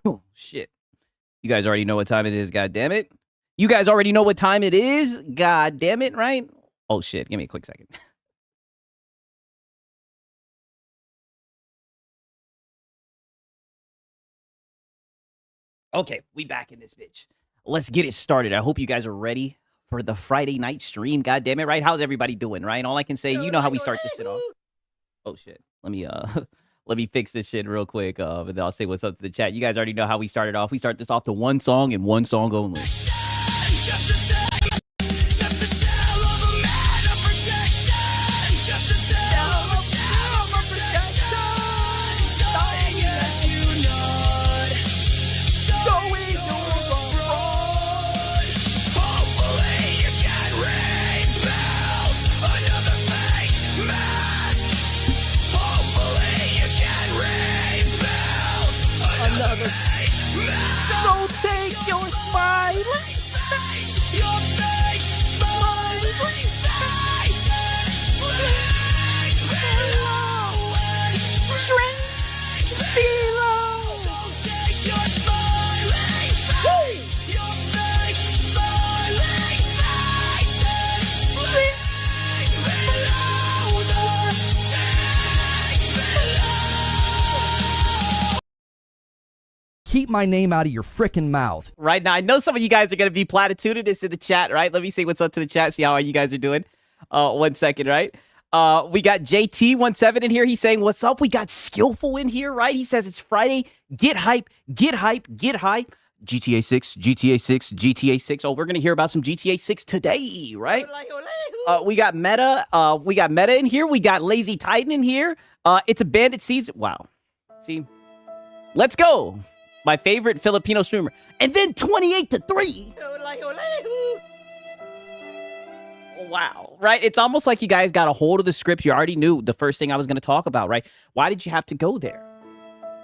Oh, shit. You guys already know what time it is, god damn it. You guys already know what time it is, god damn it, right? Oh, shit. Give me a quick second. Okay, we back in this bitch. Let's get it started. I hope you guys are ready for the Friday night stream, god damn it, right? How's everybody doing, right? All I can say, you know how we start this shit off. Oh, shit. Let me let me fix this shit real quick, and then I'll say what's up to the chat. You guys already know how we started off. We start this off to one song and one song only. So take your smile. Your fake smile. Shrink below. So take your smiling face. Your fake smiling face. Shrink below the stake below. Keep my name out of your frickin' mouth. Right now, I know some of you guys are going to be platitudinous in the chat, right? Let me say what's up to the chat, see how you guys are doing. 1 second, right? We got JT17 in here. He's saying, what's up? We got Skillful in here, right? He says it's Friday. Get hype, get hype, get hype. GTA 6, GTA 6, GTA 6. Oh, we're going to hear about some GTA 6 today, right? We got Meta. We got Meta in here. We got Lazy Titan in here. It's a bandit season. Wow. See, let's go. My favorite Filipino streamer. And then 28-3. Wow. Right? It's almost like you guys got a hold of the script. You already knew the first thing I was going to talk about, right? Why did you have to go there?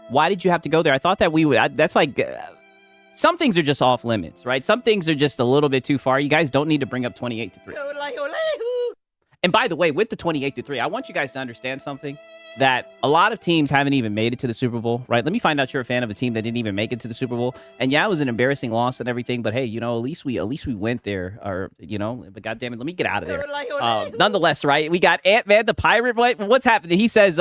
Why did you have to go there? I thought that we would... That's like... some things are just off limits, right? Some things are just a little bit too far. You guys don't need to bring up 28-3. And by the way, with the 28-3, I want you guys to understand something. That a lot of teams haven't even made it to the Super Bowl, right? Let me find out you're a fan of a team that didn't even make it to the Super Bowl. And yeah, it was an embarrassing loss and everything, but hey, you know, at least we went there, or you know, but goddamn it, let me get out of there. Nonetheless, right? We got Ant-Man the Pirate. What's happening? He says,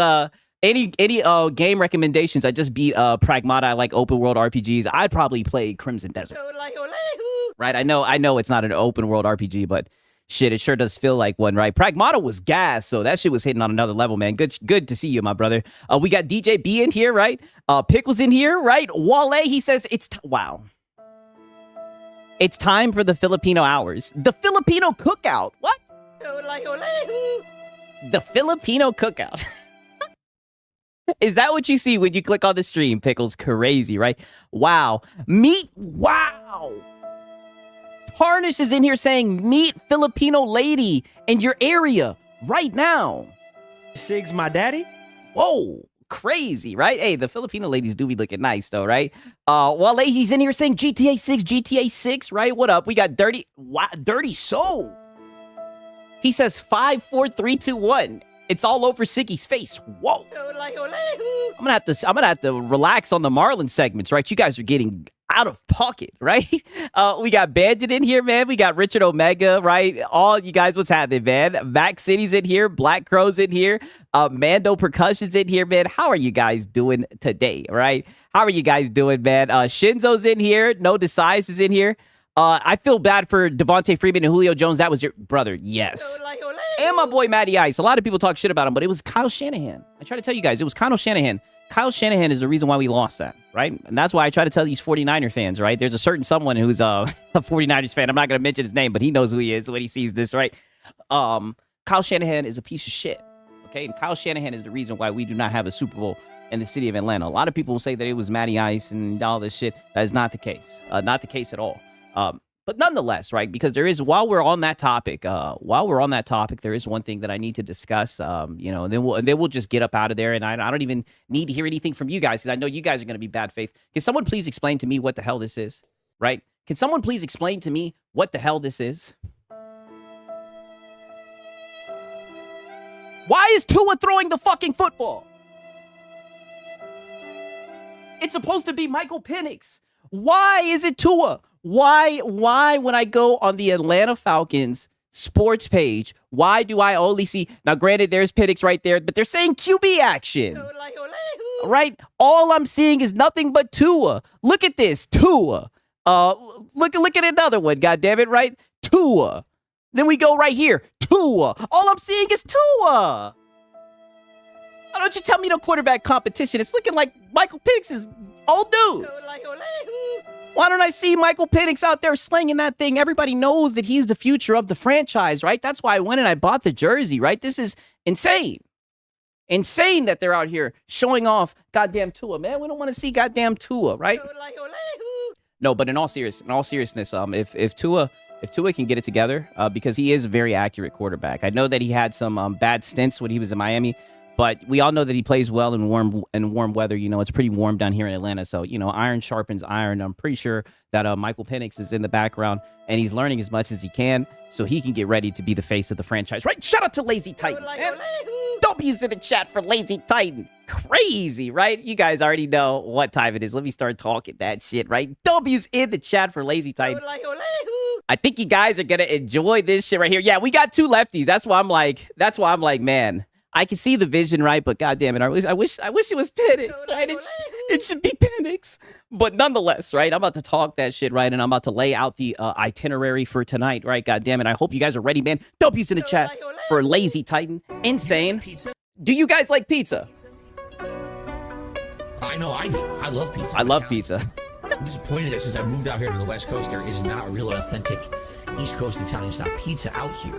any game recommendations? I just beat Pragmata. I like open world RPGs. I'd probably play Crimson Desert. Right? I know it's not an open world RPG, but shit, it sure does feel like one, right? Pragmata was gas, so that shit was hitting on another level, man. Good to see you, my brother. We got DJ B in here, right? Pickles in here, right? Wale, he says wow. It's time for the Filipino hours. The Filipino cookout. What? The Filipino cookout. Is that what you see when you click on the stream? Pickles, crazy, right? Wow. Wow. Tarnish is in here saying, meet Filipino lady in your area right now. Sig's my daddy. Whoa, crazy, right? Hey, the Filipino ladies do be looking nice, though, right? Wale, he's in here saying GTA 6, GTA 6, right? What up? We got Dirty Soul. He says 5, 4, 3, 2, 1. It's all over Siggy's face. Whoa. I'm gonna have to relax on the Marlin segments, right? You guys are getting out of pocket, right? We got Bandit in here, man. We got Richard Omega, right? All you guys, what's happening, man? Mac City's in here. Black Crow's in here. Mando Percussion's in here, man. How are you guys doing today, right? How are you guys doing, man? Shinzo's in here. No Decize is in here. I feel bad for Devontae Freeman and Julio Jones. That was your brother. Yes. And my boy Matty Ice. A lot of people talk shit about him, but it was Kyle Shanahan. I try to tell you guys, it was Kyle Shanahan. Kyle Shanahan is the reason why we lost that, right? And that's why I try to tell these 49er fans, right? There's a certain someone who's a 49ers fan. I'm not going to mention his name, but he knows who he is when he sees this, right? Kyle Shanahan is a piece of shit, okay? And Kyle Shanahan is the reason why we do not have a Super Bowl in the city of Atlanta. A lot of people will say that it was Matty Ice and all this shit. That is not the case. Not the case at all. But nonetheless, right, because there is, while we're on that topic, there is one thing that I need to discuss, you know, and then we'll just get up out of there, and I don't even need to hear anything from you guys, because I know you guys are going to be bad faith. Can someone please explain to me what the hell this is, right? Can someone please explain to me what the hell this is? Why is Tua throwing the fucking football? It's supposed to be Michael Penix. Why is it Tua? Why when I go on the Atlanta Falcons sports page, why do I only see, now granted there's Penix right there, but they're saying QB action, right? All I'm seeing is nothing but Tua. Look at this, Tua. Look at another one, goddammit, right? Tua. Then we go right here, Tua. All I'm seeing is Tua. Why don't you tell me no quarterback competition? It's looking like Michael Penix is old news. Why don't I see Michael Penix out there slinging that thing? Everybody knows that he's the future of the franchise, right? That's why I went and I bought the jersey, right? This is insane. Insane that they're out here showing off goddamn Tua, man. We don't want to see goddamn Tua, right? No, but in all seriousness, if Tua can get it together, because he is a very accurate quarterback. I know that he had some bad stints when he was in Miami, but we all know that he plays well in warm weather. You know, it's pretty warm down here in Atlanta. So, you know, iron sharpens iron. I'm pretty sure that Michael Penix is in the background and he's learning as much as he can so he can get ready to be the face of the franchise. Right? Shout out to Lazy Titan, man. W's in the chat for Lazy Titan. Crazy, right? You guys already know what time it is. Let me start talking that shit, right? W's in the chat for Lazy Titan. I think you guys are going to enjoy this shit right here. Yeah, we got two lefties. That's why I'm like, man, I can see the vision, right? But goddamn it, I wish it was Penix, right? It should be Penix. But nonetheless, right? I'm about to talk that shit, right? And I'm about to lay out the itinerary for tonight, right? Goddamn it, I hope you guys are ready, man. W's in the chat for Lazy Titan. Insane. Do you guys like pizza? I know I do. I love pizza. I love pizza. I'm disappointed that since I moved out here to the West Coast, there is not a real authentic East Coast Italian style pizza out here.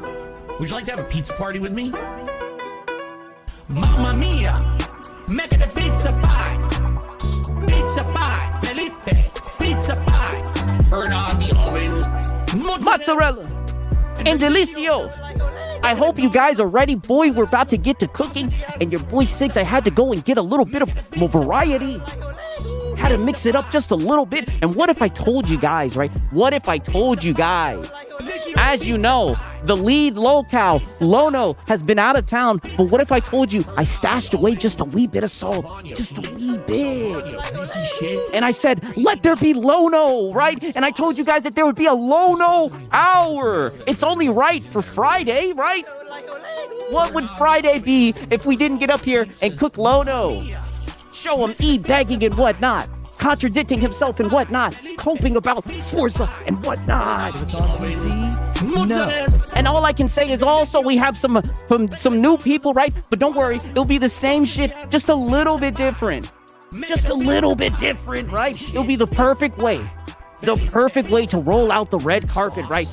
Would you like to have a pizza party with me? Mamma mia, make the pizza pie, Felipe, pizza pie. Turn on the ovens, mozzarella and delicioso. I hope you guys are ready, boy. We're about to get to cooking, and your boy Siggs, I had to go and get a little bit of more variety. Had to mix it up just a little bit. And what if I told you guys, right? What if I told you guys? As you know, the lead locale, Lono, has been out of town. But what if I told you I stashed away just a wee bit of salt? Just a wee bit. And I said, let there be Lono, right? And I told you guys that there would be a Lono hour. It's only right for Friday, right? What would Friday be if we didn't get up here and cook Lono? Show him e-bagging and whatnot, contradicting himself and whatnot, coping about Forza and whatnot. No. And all I can say is also we have some new people, right? But don't worry, it'll be the same shit, just a little bit different. Just a little bit different, right? It'll be the perfect way. The perfect way to roll out the red carpet, right?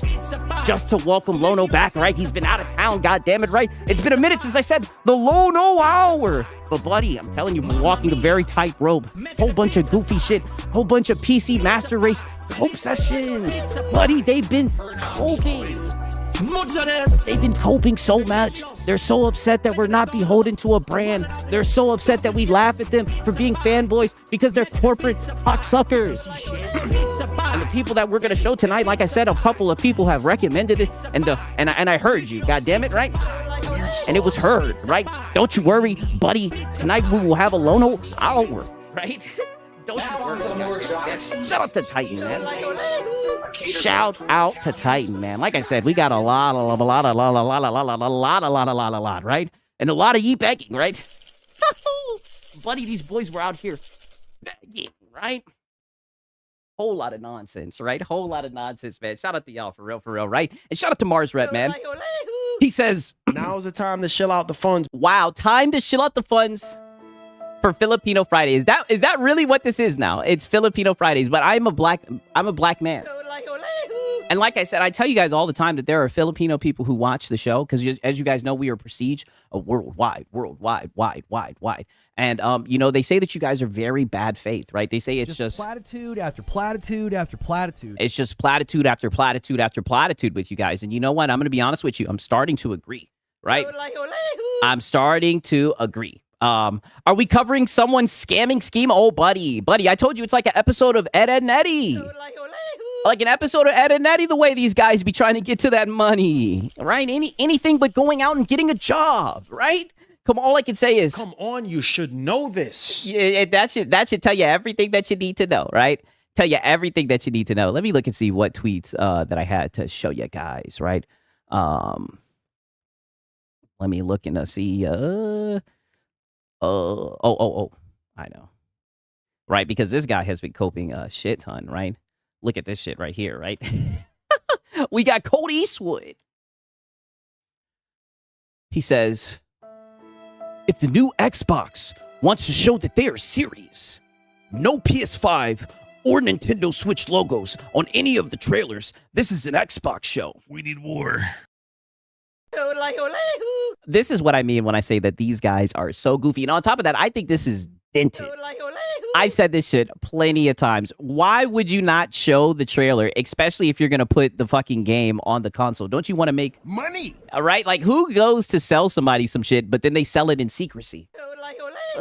Just to welcome Lono back, right? He's been out of town, goddammit, right? It's been a minute since I said the Lono hour. But buddy, I'm telling you, we're walking a very tight rope. Whole bunch of goofy shit. Whole bunch of PC Master Race cope sessions. Buddy, they've been coping. They've been coping so much. They're so upset that we're not beholden to a brand. They're so upset that we laugh at them for being fanboys because they're corporate cocksuckers. And the people that we're going to show tonight, like I said, a couple of people have recommended it, and I heard you, goddammit, right? And it was heard, right? Don't you worry, buddy. Tonight we will have a Lono hour, right? Don't you worry. Shout out to Titan, man. Shout out to Titan, man. Like I said, we got a lot, right? And a lot of begging, right? Buddy, these boys were out here begging, right? Whole lot of nonsense, right? Whole lot of nonsense, man. Shout out to y'all for real, right? And shout out to Mars Rep, man. He says, now's the time to shill out the funds. Wow, time to shill out the funds for Filipino Fridays. Is that really what this is now? It's Filipino Fridays, but I'm a black man. And like I said, I tell you guys all the time that there are Filipino people who watch the show because, as you guys know, we are Prestige, worldwide. And, you know, they say that you guys are very bad faith, right? They say it's just platitude after platitude after platitude. It's just platitude after platitude after platitude with you guys. And you know what? I'm going to be honest with you. I'm starting to agree, right? I'm starting to agree. Are we covering someone's scamming scheme? Oh, buddy, I told you it's like an episode of Ed, Edd n Eddy. Like an episode of Ed, Edd n Eddy, the way these guys be trying to get to that money, right? Anything but going out and getting a job, right? Come on, all I can say is Come on, you should know this. that should tell you everything that you need to know, right? Tell you everything that you need to know. Let me look and see what tweets that I had to show you guys, right? Let me look and see. I know, right? Because this guy has been coping a shit ton, right? Look at this shit right here, right? We got Colt Eastwood. He says, if the new Xbox wants to show that they are serious, no PS5 or Nintendo Switch logos on any of the trailers. This is an Xbox show. We need war. This is what I mean when I say that these guys are so goofy. And on top of that, I think this is dented. I've said this shit plenty of times. Why would you not show the trailer, especially if you're going to put the fucking game on the console? Don't you want to make money? All right? Like, who goes to sell somebody some shit, but then they sell it in secrecy?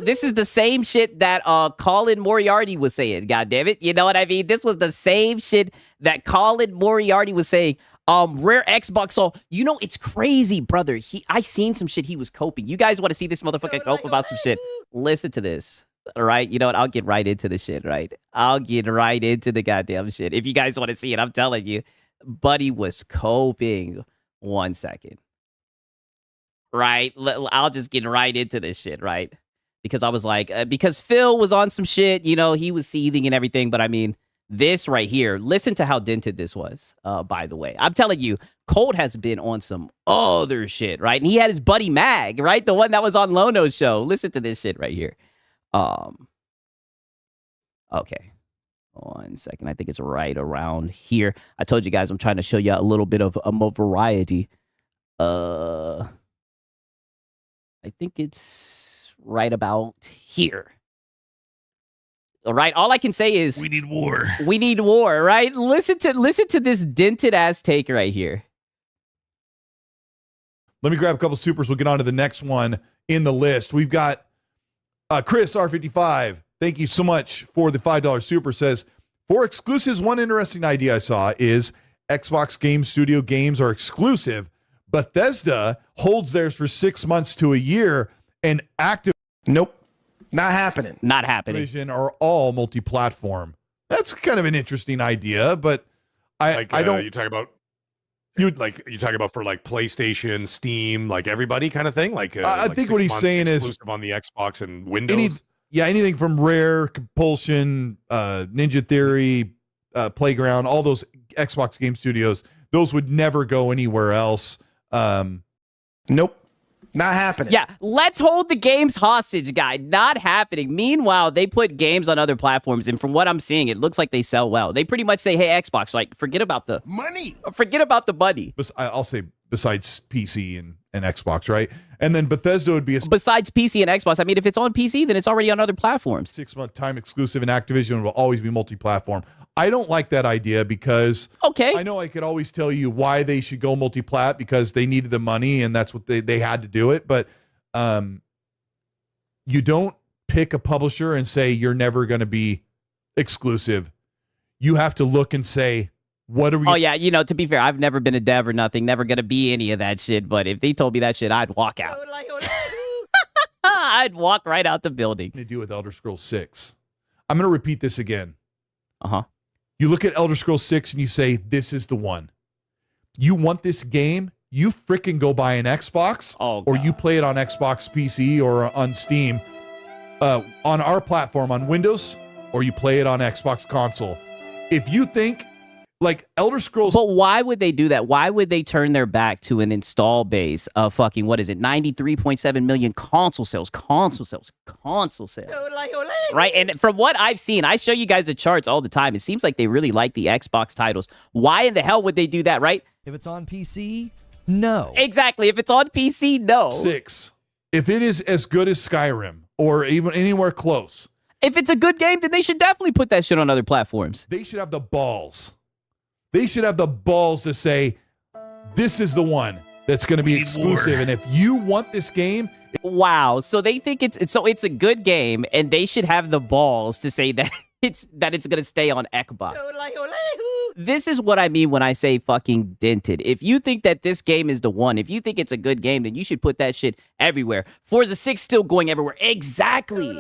This is the same shit that Colin Moriarty was saying, goddammit. You know what I mean? This was the same shit that Colin Moriarty was saying. Rare Xbox. So, you know, it's crazy, brother. I seen some shit he was coping. You guys want to see this motherfucker cope about some shit? Listen to this. All right, you know what? I'll get right into the shit, right? I'll get right into the goddamn shit. If you guys want to see it, I'm telling you. Buddy was coping. 1 second. Right? I'll just get right into this shit, right? Because I was like, because Phil was on some shit, you know, he was seething and everything. But I mean, this right here, listen to how dented this was, by the way. I'm telling you, Colt has been on some other shit, right? And he had his buddy Mag, right? The one that was on Lono's show. Listen to this shit right here. Okay. 1 second. I think it's right around here. I told you guys I'm trying to show you a little bit of more variety. I think it's right about here. All right. All I can say is We need war. we need war, right? Listen to this dented ass take right here. Let me grab a couple supers. We'll get on to the next one in the list. We've got Chris R55. Thank you so much for the $5 super. Says, for exclusives, one interesting idea I saw is Xbox Game Studio games are exclusive. Bethesda holds theirs for 6 months to a year, and Nope. Not happening. Not happening. Activision are all multi-platform. That's kind of an interesting idea, but I don't. You talk about You- you talk about for like PlayStation, Steam, like everybody kind of thing. Like I like think 6 what he's months saying is exclusive on the Xbox and Windows. Anything from Rare, Compulsion, Ninja Theory, Playground, all those Xbox Game Studios, those would never go anywhere else. Nope. Not happening. Yeah, let's hold the games hostage, guy. Not happening. Meanwhile, they put games on other platforms, and from what I'm seeing, it looks like they sell well. They pretty much say, hey, Xbox, like, forget about the Money. money. I'll say besides PC and Xbox, right? And then Bethesda would be a Besides PC and Xbox, I mean, if it's on PC, then it's already on other platforms. 6-month time exclusive, and Activision will always be multi-platform. I don't like that idea because Okay. I know I could always tell you why they should go multi-plat because they needed the money and that's what they had to do it. But you don't pick a publisher and say you're never going to be exclusive. You have to look and say, what are we? Oh, yeah, you know, to be fair, I've never been a dev or nothing, never going to be any of that shit. But if they told me that shit, I'd walk out. I'd walk right out the building. to do with Elder Scrolls 6? I'm going to repeat this again. Uh-huh. You look at Elder Scrolls 6 and you say, this is the one. You want this game, you freaking go buy an Xbox or you play it on Xbox PC or on Steam, on our platform on Windows, or you play it on Xbox console. If you think like Elder Scrolls. But why would they do that? Why would they turn their back to an install base of fucking, what is it, 93.7 million console sales? Right? And from what I've seen, I show you guys the charts all the time. It seems like they really like the Xbox titles. Why in the hell would they do that, right? If it's on PC, no. Exactly. If it's on PC, no. 6. If it is as good as Skyrim or even anywhere close. If it's a good game, then they should definitely put that shit on other platforms. They should have the balls. They should have the balls to say, this is the one that's going to be exclusive. And if you want this game. Wow. So they think it's a good game, and they should have the balls to say that it's going to stay on Xbox. This is what I mean when I say fucking dented. If you think that this game is the one, if you think it's a good game, then you should put that shit everywhere. Forza 6 still going everywhere. Exactly.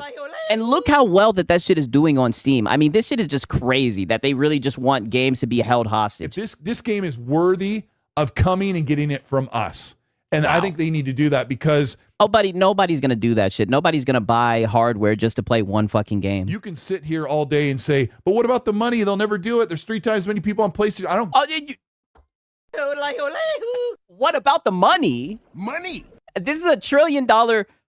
And look how well that shit is doing on Steam. I mean, this shit is just crazy that they really just want games to be held hostage. If this game is worthy of coming and getting it from us. And I think they need to do that because nobody's going to do that shit. Nobody's going to buy hardware just to play one fucking game. you can sit here all day and say, but what about the money? They'll never do it. There's 3 times as many people on PlayStation. I don't. What about the money? Money. This is a $1 trillion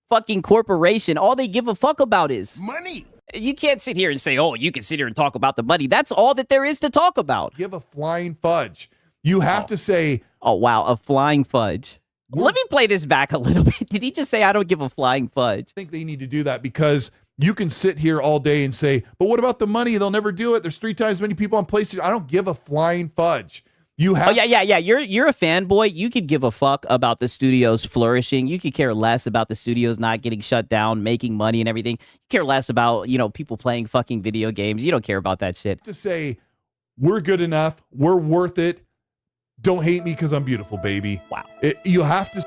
fucking corporation. All they give a fuck about is Money. You can't sit here and say, oh, you can sit here and talk about the money. That's all that there is to talk about. Give a flying fudge. You have to say, oh, wow, a flying fudge. Let me play this back a little bit. Did he just say I don't give a flying fudge? I think they need to do that because you can sit here all day and say, but what about the money? They'll never do it. There's 3 times as many people on PlayStation. I don't give a flying fudge. You have. Oh, yeah. You're a fanboy. You could give a fuck about the studios flourishing. You could care less about the studios not getting shut down, making money and everything. You care less about, people playing fucking video games. You don't care about that shit. To say, we're good enough. We're worth it. Don't hate me because I'm beautiful, baby. Wow. You have to.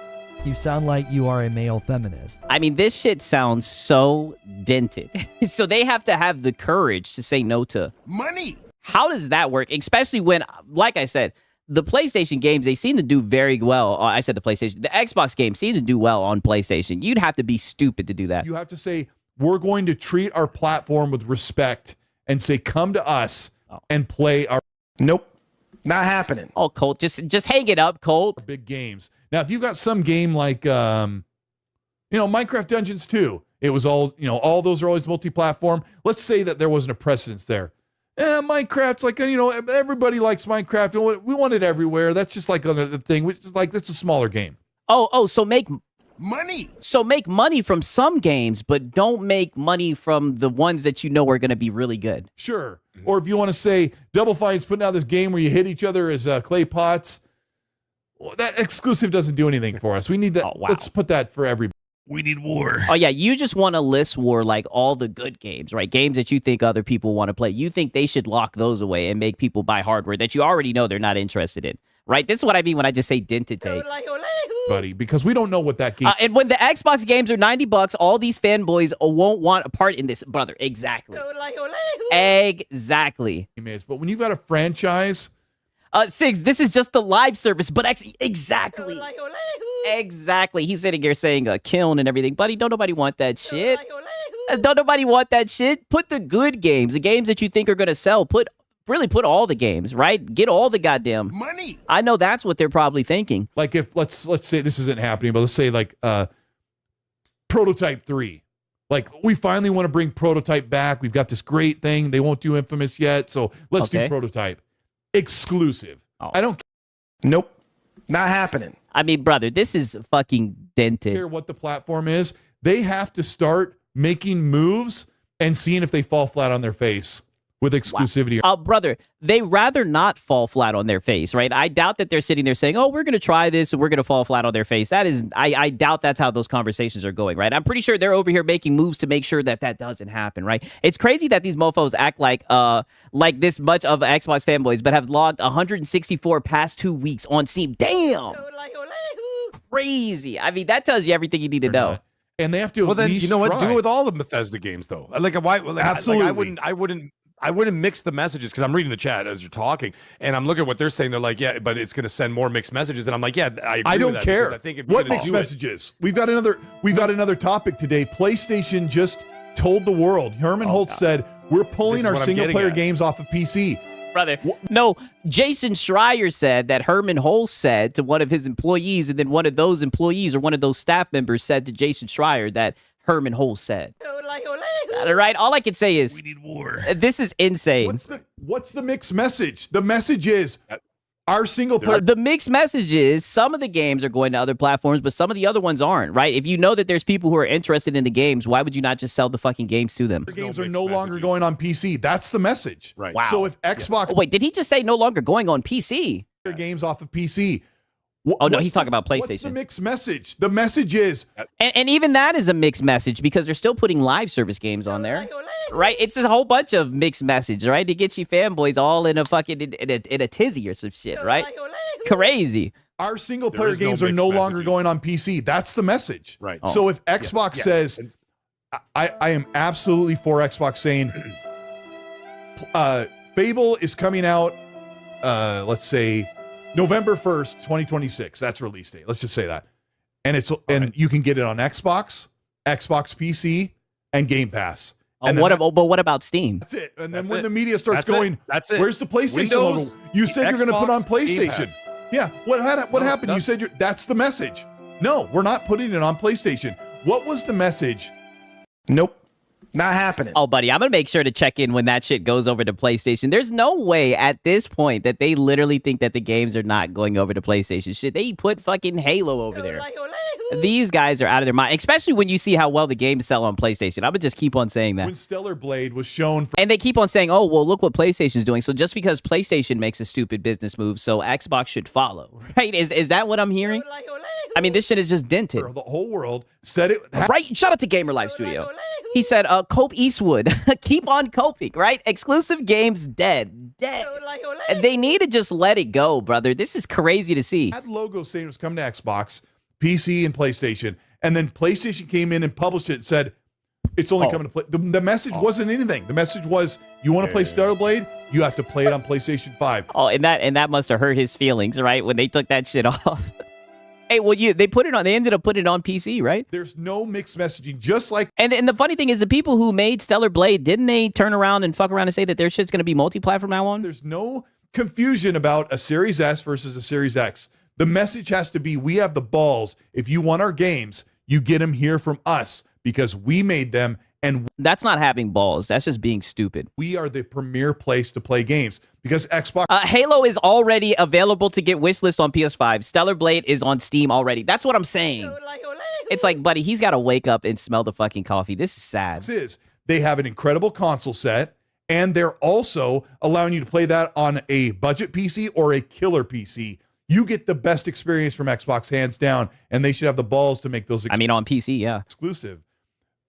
You sound like you are a male feminist. I mean, this shit sounds so dented. So they have to have the courage to say no to Money. How does that work? Especially when, like I said, the PlayStation games, they seem to do very well. I said the PlayStation. The Xbox games seem to do well on PlayStation. You'd have to be stupid to do that. You have to say, we're going to treat our platform with respect and say, come to us and play our Nope. Not happening. Oh, Colt, just hang it up, Colt. big games. Now, if you've got some game like, Minecraft Dungeons 2, it was all, all those are always multi-platform. Let's say that there wasn't a precedence there. Minecraft's like, everybody likes Minecraft. We want it everywhere. That's just like another thing, which is like, that's a smaller game. So make Money. So make money from some games, but don't make money from the ones that you know are going to be really good. Sure. Or if you want to say Double Fine's putting out this game where you hit each other as clay pots, well, that exclusive doesn't do anything for us. We need that. Oh, wow. Let's put that for everybody. We need war. Oh, yeah, you just want to list war like all the good games, right? Games that you think other people want to play. You think they should lock those away and make people buy hardware that you already know they're not interested in, right? This is what I mean when I just say dented takes. Buddy, because we don't know what that game and when the Xbox games are $90, all these fanboys won't want a part in this, brother. Exactly. Exactly. is. But when you've got a franchise, Sigs, this is just the live service, but actually, exactly. Exactly. He's sitting here saying a kiln and everything. Buddy, don't nobody want that shit. Don't nobody want that shit. Put the good games, the games that you think are going to sell. Really put all the games, right? Get all the goddamn Money. I know that's what they're probably thinking. like if let's say this isn't happening, but let's say like Prototype 3. Like we finally want to bring Prototype back. We've got this great thing. They won't do Infamous yet, so let's do Prototype. Exclusive. I don't Nope. Not happening. I mean, brother, this is fucking dented. care what the platform is. They have to start making moves and seeing if they fall flat on their face with exclusivity. Brother, they rather not fall flat on their face, right? I doubt that they're sitting there saying, oh, we're going to try this and we're going to fall flat on their face. That is, I doubt that's how those conversations are going, right? I'm pretty sure they're over here making moves to make sure that doesn't happen, right? It's crazy that these mofos act like this much of Xbox fanboys, but have logged 164 past 2 weeks on Steam. Damn! Crazy. I mean, that tells you everything you need to know. And they have to Well, then least you know what? try. Do it with all the Bethesda games, though. Like, why? Like, Absolutely. I wouldn't mix the messages because I'm reading the chat as you're talking, and I'm looking at what they're saying. They're like, yeah, but it's going to send more mixed messages, and I'm like, yeah, I agree don't with that care. because I think if What you're gonna mixed do it- messages? We've got another topic today. PlayStation just told the world. Herman Holtz said, we're pulling This is our what I'm single getting player at. games off of PC. Brother, no, Jason Schreier said that Herman Holtz said to one of his employees, and then one of those employees or one of those staff members said to Jason Schreier that Herman Holtz said. All right, all I can say is We need war. this is insane. What's the mixed message? The message is our single player. The mixed message is some of the games are going to other platforms, but some of the other ones aren't, right? If you know that there's people who are interested in the games, why would you not just sell the fucking games to them? games no are no mixed longer messages. going on PC. That's the message. Right. Wow. So if Xbox Oh, wait, did he just say no longer going on PC? games off of PC, Oh, no, he's talking about What's the PlayStation. mixed message? The message is And even that is a mixed message because they're still putting live service games on there, right? It's a whole bunch of mixed message, right? To get you fanboys all in a fucking in a tizzy or some shit, right? Crazy. our single There player is no games are mixed no longer messages. going on PC. That's the message. Right. So if Xbox says, I am absolutely for Xbox saying, Fable is coming out, let's say November 1st, 2026. That's release date. Let's just say that. And you can get it on Xbox, Xbox PC, and Game Pass. And But what about Steam? that's it. And then That's when it. the media starts That's it. going, That's it. where's the PlayStation Windows, logo? You said you're going to put on Xbox, Game PlayStation. Pass. Yeah. What happened? no, You said that's the message. No, we're not putting it on PlayStation. What was the message? Nope. Not happening. Oh, buddy, I'm going to make sure to check in when that shit goes over to PlayStation. There's no way at this point that they literally think that the games are not going over to PlayStation. Shit, they put fucking Halo over there. These guys are out of their mind, especially when you see how well the games sell on PlayStation. I'm going to just keep on saying that. When Stellar Blade was shown And they keep on saying, oh, well, look what PlayStation's doing. So just because PlayStation makes a stupid business move, so Xbox should follow, right? Is that what I'm hearing? I mean, this shit is just dented. for the whole world, said it. Right? Shout out to Gamer Life Studio. He said, Cope Eastwood, keep on coping, right? Exclusive games dead. They need to just let it go, brother. This is crazy to see. Had logo saying it was coming to Xbox, PC, and PlayStation. And then PlayStation came in and published it and said, it's only coming to play. The message wasn't anything. The message was, you want to play Stellar Blade? You have to play it on PlayStation 5. Oh, and that must have hurt his feelings, right? When they took that shit off. Hey, well, they ended up putting it on PC, right? There's no mixed messaging, just like And the funny thing is, the people who made Stellar Blade, didn't they turn around and fuck around and say that their shit's going to be multi-platform now on? there's no confusion about a Series S versus a Series X. The message has to be, we have the balls. If you want our games, you get them here from us because we made them and That's not having balls. That's just being stupid. we are the premier place to play games because Xbox Halo is already available to get wishlist on PS5. Stellar Blade is on Steam already. That's what I'm saying. It's like, buddy, he's got to wake up and smell the fucking coffee. This is sad. is they have an incredible console set and they're also allowing you to play that on a budget PC or a killer PC. You get the best experience from Xbox hands down, and they should have the balls to make those I mean, on PC, yeah. exclusive.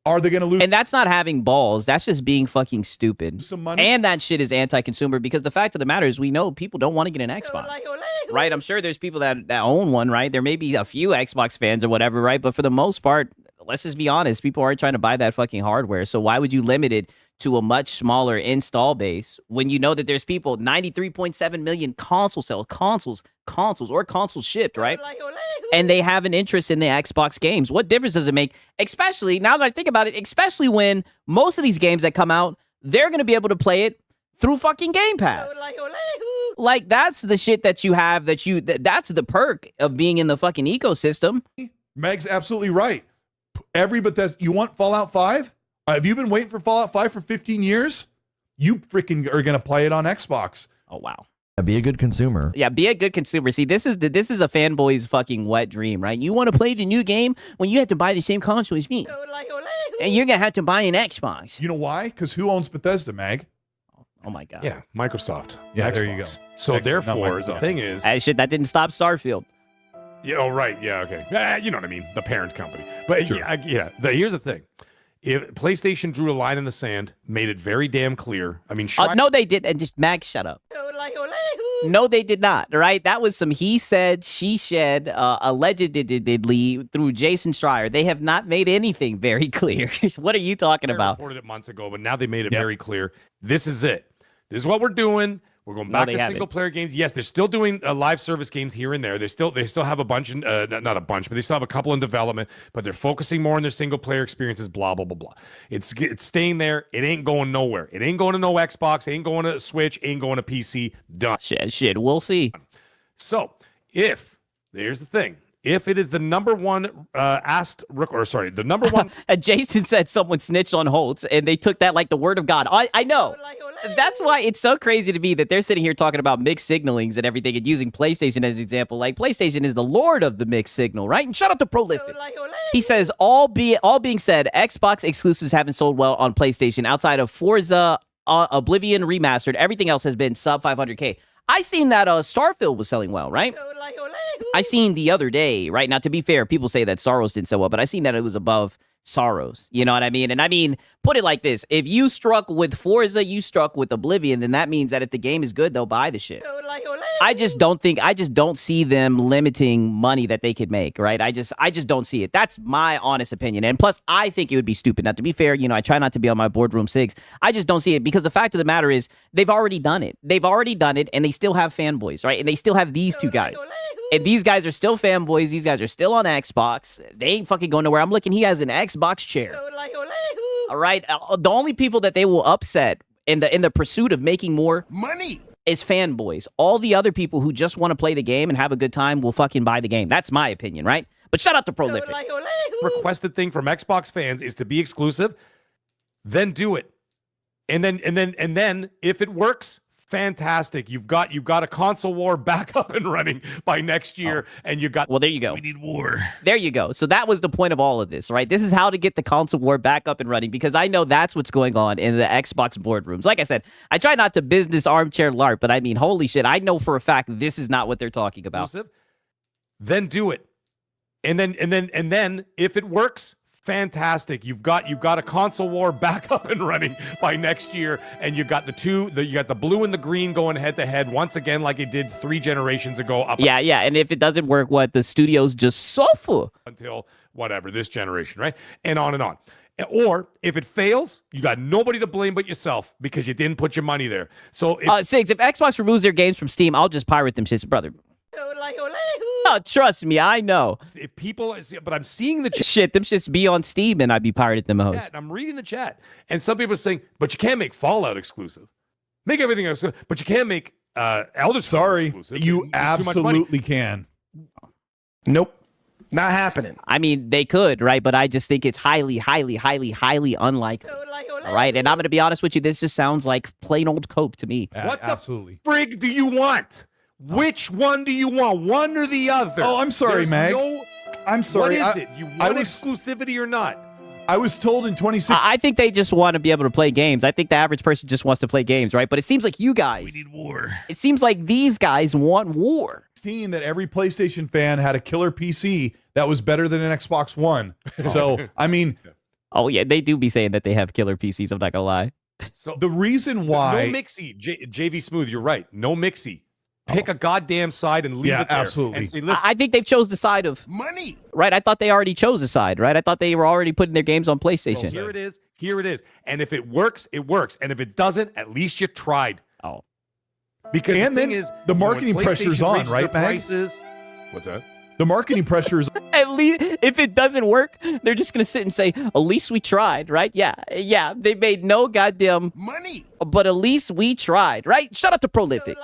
Are they going to lose And that's not having balls. That's just being fucking stupid. some money? And that shit is anti-consumer because the fact of the matter is we know people don't want to get an Xbox, right? I'm sure there's people that own one, right? There may be a few Xbox fans or whatever, right? But for the most part, let's just be honest, people aren't trying to buy that fucking hardware. So why would you limit it to a much smaller install base when you know that there's people, 93.7 million consoles or consoles shipped, right? And they have an interest in the Xbox games. What difference does it make? Especially, now that I think about it, especially when most of these games that come out, they're going to be able to play it through fucking Game Pass. Like, that's the shit that you have, that's the perk of being in the fucking ecosystem. Meg's absolutely right. You want Fallout 5? Have you been waiting for Fallout 5 for 15 years? You freaking are going to play it on Xbox. Oh, wow. Be a good consumer. Yeah, be a good consumer. See, this is a fanboy's fucking wet dream, right? You want to play the new game when you have to buy the same console as me. And you're going to have to buy an Xbox. You know why? Because who owns Bethesda, Mag? Oh, my God. Yeah, Microsoft. Yeah, there you go. So Xbox, not therefore, the Microsoft. thing is, Shit, that didn't stop Starfield. yeah, oh right, yeah, okay, you know what I mean, the parent company. But Sure. Here's the thing: if PlayStation drew a line in the sand, made it very damn clear. I mean, No, they did. And just Max, shut up. No, they did not. Right? That was some he said, she said, allegedly through Jason Schreier. They have not made anything very clear. What are you talking I about? reported it months ago, but now they made it Yep. very clear. This is it. This is what we're doing. We're going No, back they to haven't. single player games. Yes, they're still doing live service games here and there. They still have a bunch, not a bunch, but they still have a couple in development. But they're focusing more on their single player experiences. Blah blah blah blah. It's staying there. It ain't going nowhere. It ain't going to no Xbox. Ain't going to Switch. Ain't going to PC. Done. Shit, we'll see. So here's the thing. If it is the number one the number one. Jason said someone snitched on Holtz, and they took that like the word of God. I know. That's why it's so crazy to me that they're sitting here talking about mixed signalings and everything and using PlayStation as an example. Like, PlayStation is the lord of the mixed signal, right? And shout out to Prolific. He says, all being said, Xbox exclusives haven't sold well on PlayStation outside of Forza Oblivion Remastered. Everything else has been sub 500K. I seen that Starfield was selling well, right? I seen the other day, right? Now, to be fair, people say that Sorrows didn't sell well, but I seen that it was above Sorrows. You know what I mean? And I mean, put it like this. If you struck with Forza, you struck with Oblivion, then that means that if the game is good, they'll buy the shit. I just don't see them limiting money that they could make, right? I just don't see it. That's my honest opinion. And plus, I think it would be stupid. Now, to be fair, I try not to be on my boardroom 6. I just don't see it because the fact of the matter is they've already done it. They've already done it, and they still have fanboys, right? And they still have these two guys. And these guys are still fanboys. These guys are still on Xbox. They ain't fucking going nowhere. I'm looking. He has an Xbox chair. All right. The only people that they will upset in the pursuit of making more Money. is fanboys. All the other people who just want to play the game and have a good time will fucking buy the game. That's my opinion, right? But shout out to Prolific. Requested thing from Xbox fans is to be exclusive. Then do it, and then if it works, fantastic. You've got a console war back up and running by next year, and you got. Well, there you go. We need war. There you go. So that was the point of all of this, right? This is how to get the console war back up and running because I know that's what's going on in the Xbox boardrooms. Like I said, I try not to business armchair LARP, but I mean, holy shit, I know for a fact this is not what they're talking about. Then do it, and then if it works, fantastic. You've got a console war back up and running by next year, and you got you got the blue and the green going head to head once again, like it did 3 generations ago. Yeah. And if it doesn't work, what the studios just suffer until whatever this generation, right? And on and on. Or if it fails, you got nobody to blame but yourself because you didn't put your money there. So Sigs, if Xbox removes their games from Steam, I'll just pirate them shits, brother. Oh, trust me, I know. If people, but I'm seeing the shit, them shits be on Steam and I'd be pirated them host. I'm reading the chat, and some people are saying, but you can't make Fallout exclusive. Make everything exclusive, but you can't make Elder Scrolls Sorry, exclusive. you absolutely can. Nope. Not happening. I mean, they could, right? But I just think it's highly, highly, highly, highly unlikely. All right, and I'm going to be honest with you, this just sounds like plain old Coke to me. What absolutely. the frig do you want? Which one do you want? One or the other? Oh, I'm sorry, Mag. I'm sorry. What is it? You want exclusivity or not? I was told in 2016. I think they just want to be able to play games. I think the average person just wants to play games, right? But it seems like you guys. We need war. It seems like these guys want war. That every PlayStation fan had a killer PC that was better than an Xbox One. So, I mean. Oh, yeah, they do be saying that they have killer PCs. I'm not going to lie. So the reason why. No mixie. JV Smooth, you're right. No mixie. Pick a goddamn side and leave it there. Absolutely. And say, listen, I think they've chose the side of money. Right? I thought they already chose a side, right? I thought they were already putting their games on PlayStation. Here it is. Here it is. And if it works, it works. And if it doesn't, at least you tried. Oh. Because and the thing then is, the marketing pressure's on, right, Mag? Prices, what's that? The marketing pressure is. At least if it doesn't work, they're just gonna sit and say, "At least we tried," right? Yeah. They made no goddamn money, but at least we tried, right? Shout out to Prolific.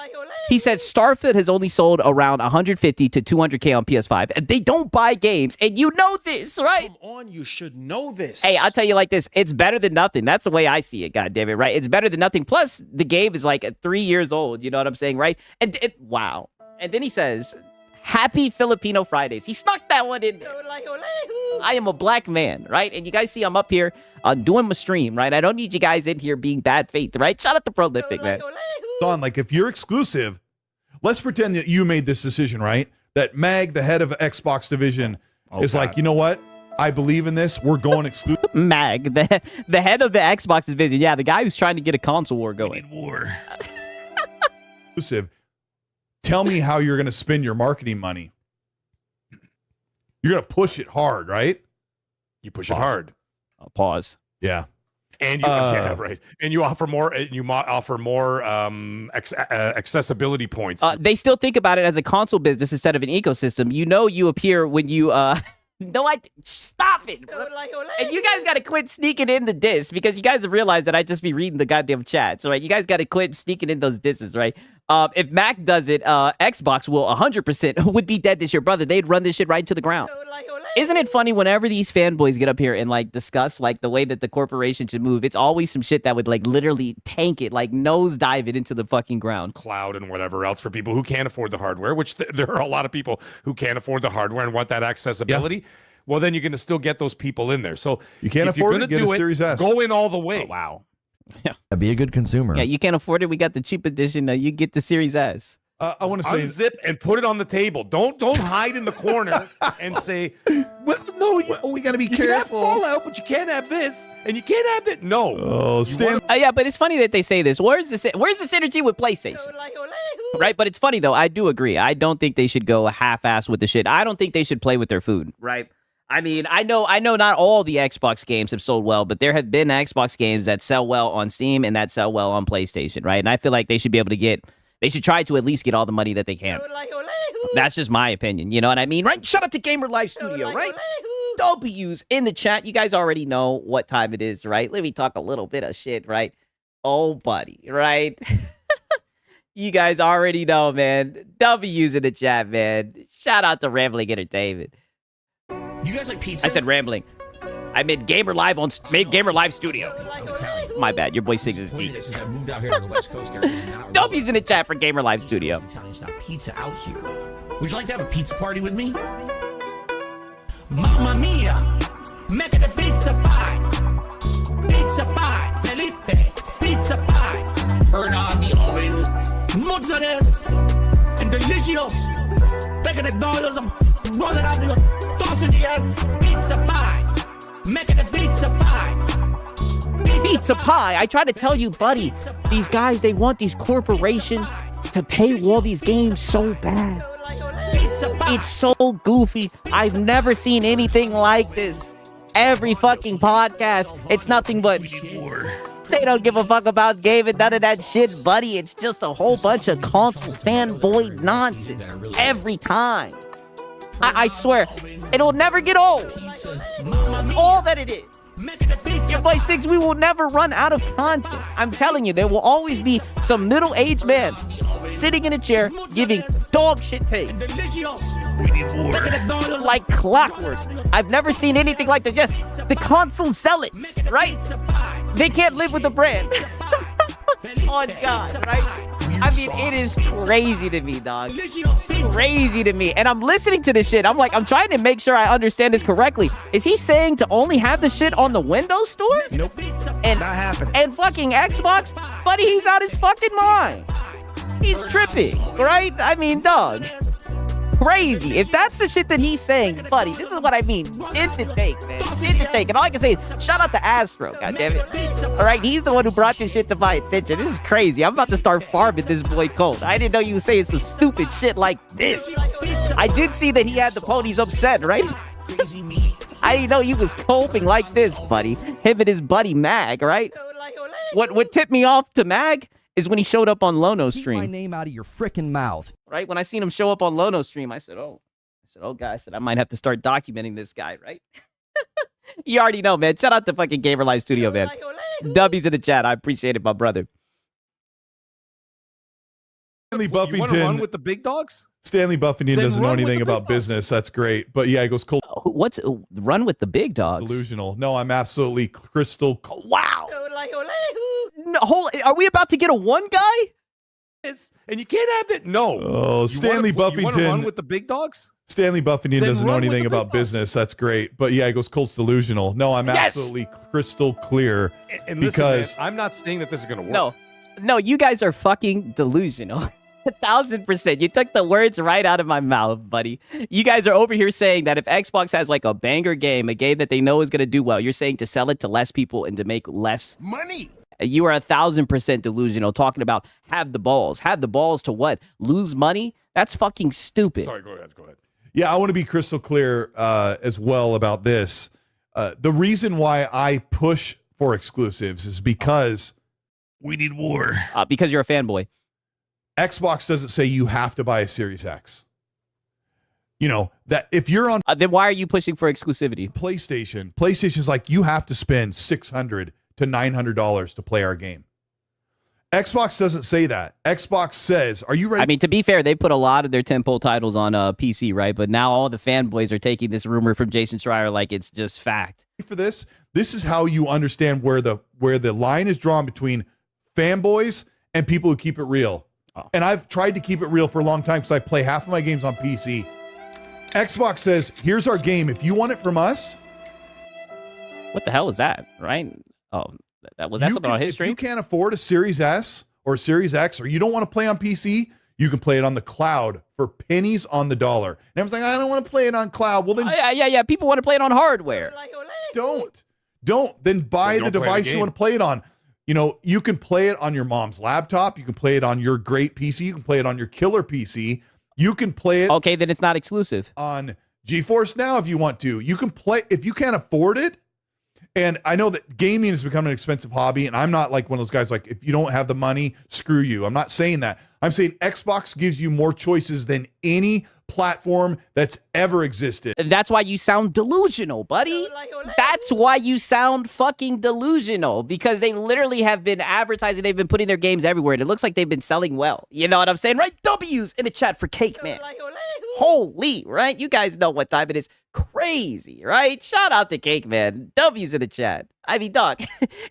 He said Starfield has only sold around 150 to 200K on PS5. And they don't buy games, and you know this, right? Come on, you should know this. Hey, I'll tell you like this: it's better than nothing. That's the way I see it. God damn it, right? It's better than nothing. Plus, the game is like 3 years old. You know what I'm saying, right? And wow. And then he says. Happy Filipino Fridays. He snuck that one in there. I am a black man, right? And you guys see I'm up here doing my stream, right? I don't need you guys in here being bad faith, right? Shout out to Prolific, man. Don, like if you're exclusive, let's pretend that you made this decision, right? That Mag, the head of Xbox division, is like, you know what? I believe in this. We're going exclusive. Mag, the head of the Xbox division. Yeah, the guy who's trying to get a console war going. We need war. Exclusive. Tell me how you're going to spend your marketing money. You're going to push it hard, right? You push it hard. I'll pause. Yeah. And you, yeah, right. And you offer more. You offer more accessibility points. They still think about it as a console business instead of an ecosystem. You know, you appear when you No, stop it, bro. And you guys got to quit sneaking in the diss because you guys have realized that I just be reading the goddamn chats, right? You guys got to quit sneaking in those disses, right? If Mac does it, Xbox will 100% would be dead this year, brother. They'd run this shit right into the ground. Isn't it funny whenever these fanboys get up here and like discuss like the way that the corporation should move? It's always some shit that would like literally tank it, like nosedive it into the fucking ground. Cloud and whatever else for people who can't afford the hardware, which there are a lot of people who can't afford the hardware and want that accessibility. Yeah. Well, then you're going to still get those people in there. So you can't afford to get a Series S. Go in all the way. Oh, wow. Be a good consumer. Yeah, you can't afford it. We got the cheap edition. You get the Series S. I want to say unzip and put it on the table. Don't hide in the corner and say, well, no, we got to be you can have careful. Fallout, but you can't have this, and you can't have that. No. Oh, Stan. Yeah, but it's funny that they say this. Where's the synergy with PlayStation? Right, but it's funny though. I do agree. I don't think they should go half-ass with the shit. I don't think they should play with their food. Right. I mean, I know not all the Xbox games have sold well, but there have been Xbox games that sell well on Steam and that sell well on PlayStation. Right, and I feel like they should be able to get. They should try to at least get all the money that they can. That's just my opinion. You know what I mean? Right? Shout out to Gamer Life Studio, right? W's in the chat. You guys already know what time it is, right? Let me talk a little bit of shit, right? Oh, buddy, right? You guys already know, man. W's in the chat, man. Shout out to Rambling Entertainment. You guys like pizza? I said Rambling. I meant Gamer Live Studio. My bad. Your boy Six is deep. Since I moved out here to the West Coast, there is not W's in the chat for Gamer Live Studio. Italian style pizza out here. Would you like to have a pizza party with me? Mamma mia, make it a pizza pie. Pizza pie, Felipe, pizza pie. Turn on the ovens. Mozzarella and delicious. Take it dollars and roll it out the toss in the air. Pizza pie. Make it a pizza pie. Pizza pie. I try to tell you, buddy, these guys, they want these corporations to pay all these games so bad. It's so goofy. I've never seen anything like this. Every fucking podcast, it's nothing but they don't give a fuck about gaming, none of that shit, buddy. It's just a whole bunch of console fanboy nonsense every time. I swear, it'll never get old. It's all that it is. Your boy Six, we will never run out of content. I'm telling you, there will always be some middle-aged man sitting in a chair giving dog shit takes. Like clockwork. I've never seen anything like that. Yes, the console zealots, right? They can't live with the brand. On God, right? I mean, it is crazy to me, dog. Crazy to me. And I'm listening to this shit. I'm trying to make sure I understand this correctly. Is he saying to only have the shit on the Windows Store? Nope. And, Not happening. And fucking Xbox? Buddy, he's out his fucking mind. He's tripping, right? I mean, dog. Crazy. If that's the shit that he's saying, buddy, this is what I mean. It's the take, man. It's the take. And all I can say is, shout out to Astro, goddammit. All right, he's the one who brought this shit to my attention. This is crazy. I'm about to start farming this boy cold. I didn't know you were saying some stupid shit like this. I did see that he had the ponies upset, right? I didn't know he was coping like this, buddy. Him and his buddy Mag, right? What tipped me off to Mag is when he showed up on Lono's Keep my stream. name out of your frickin' mouth. Right? When I seen him show up on Lono's stream, I said, oh, guys, I might have to start documenting this guy, right? You already know, man. Shout out to fucking Gamer Life Studio, man. W's in the chat. I appreciate it, my brother. Stanley You want to run Buffington. with the big dogs? Stanley Buffington Then doesn't know run with anything the big about dogs. business. That's great. But yeah, he goes cold. What's run with the big dogs? Delusional. No, I'm absolutely crystal. Wow. No, are we about to get a one guy? And you can't have that. No. Oh, Stanley You want to run Buffington. with the big dogs? Stanley Buffington Then doesn't know run with anything the big about dogs. business. That's great. But yeah, he goes Colts delusional. No, I'm Yes! absolutely crystal clear. And Because- listen, man, I'm not saying that this is going to work. No, you guys are fucking delusional. 1,000%. You took the words right out of my mouth, buddy. You guys are over here saying that if Xbox has like a banger game, a game that they know is going to do well, you're saying to sell it to less people and to make less Money. You are 1,000% delusional talking about have the balls. Have the balls to what? Lose money? That's fucking stupid. Sorry, go ahead. Yeah, I want to be crystal clear as well about this. The reason why I push for exclusives is because We need war. Because you're a fanboy. Xbox doesn't say you have to buy a Series X. You know, that if you're on Then why are you pushing for exclusivity? PlayStation's like you have to spend $600 to $900 to play our game. Xbox doesn't say that. Xbox says, are you ready I mean, to be fair, they put a lot of their tentpole titles on PC, right? But now all the fanboys are taking this rumor from Jason Schreier like it's just fact. for this? This is how you understand where the line is drawn between fanboys and people who keep it real. Oh. And I've tried to keep it real for a long time because I play half of my games on PC. Xbox says, here's our game. If you want it from us, What the hell is that, right? Oh, That was that something on his If stream? you can't afford a Series S or Series X, or you don't want to play on PC, you can play it on the cloud for pennies on the dollar. And everyone's like, I don't want to play it on cloud. Well, then Yeah. People want to play it on hardware. don't. Then buy Then the don't play the device you game. want to play it on. You know, you can play it on your mom's laptop. You can play it on your great PC. You can play it on your killer PC. You can play it Okay, then it's not exclusive. on GeForce Now if you want to. You can play if you can't afford it. And I know that gaming has become an expensive hobby, and I'm not like one of those guys like, if you don't have the money, screw you. I'm not saying that. I'm saying Xbox gives you more choices than any platform that's ever existed. That's why you sound delusional, buddy. That's why you sound fucking delusional, because they literally have been advertising. They've been putting their games everywhere, and it looks like they've been selling well. You know what I'm saying, right? W's in the chat for Cake Man. Holy, right? You guys know what time it is. Crazy, right? Shout out to Cake Man. W's in the chat. I mean, dog,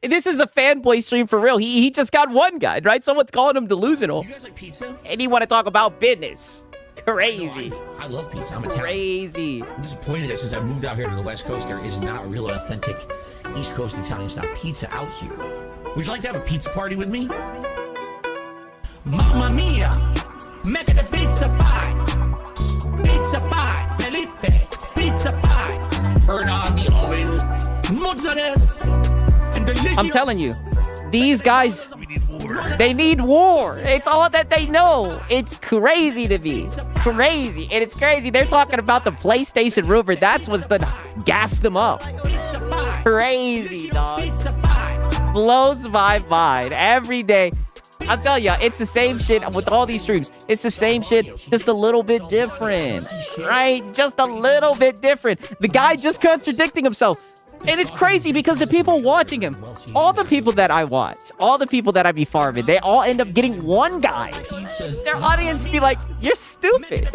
this is a fanboy stream for real. He just got one guy, right? Someone's calling him delusional, You guys like pizza? and he want to talk about business. Crazy. I love pizza. I'm Italian. Crazy. I'm disappointed that since I moved out here to the West Coast, there is not a real authentic East Coast Italian style pizza out here. Would you like to have a pizza party with me? Mamma mia! Make it a pizza pie! Pizza pie! Felipe! Pizza pie! Turn on the oven! Mozzarella! And delicious! I'm telling you, these guys, they need war. It's all that they know. It's crazy to me. Crazy. And it's crazy. They're talking about the PlayStation rumor. That's what's the gas them up. Crazy, dog. Blows my mind every day. I'll tell you, it's the same shit with all these streams. It's the same shit, just a little bit different, right? Just a little bit different. The guy just contradicting himself. And it's crazy because the people watching him, all the people that I watch, all the people that I be farming, they all end up getting one guy. Their audience be like, you're stupid.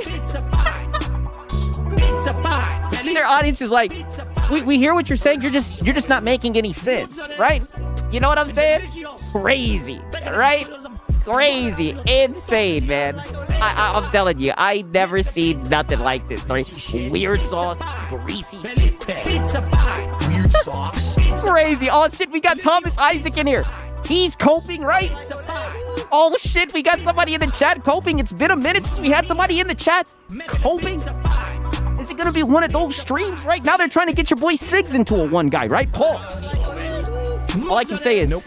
Their audience is like, we hear what you're saying. You're just not making any sense, right? You know what I'm saying? Crazy, right? Crazy, insane, man. I'm telling you, I never seen nothing like this. Sorry, weird sauce, greasy, Weird sauce. crazy. Oh shit, we got Thomas Isaac in here. He's coping, right? Oh shit, we got somebody in the chat coping. It's been a minute since we had somebody in the chat coping. Is it gonna be one of those streams? Right now, they're trying to get your boy Siggs into a one guy, right? Pause. All I can say is, nope.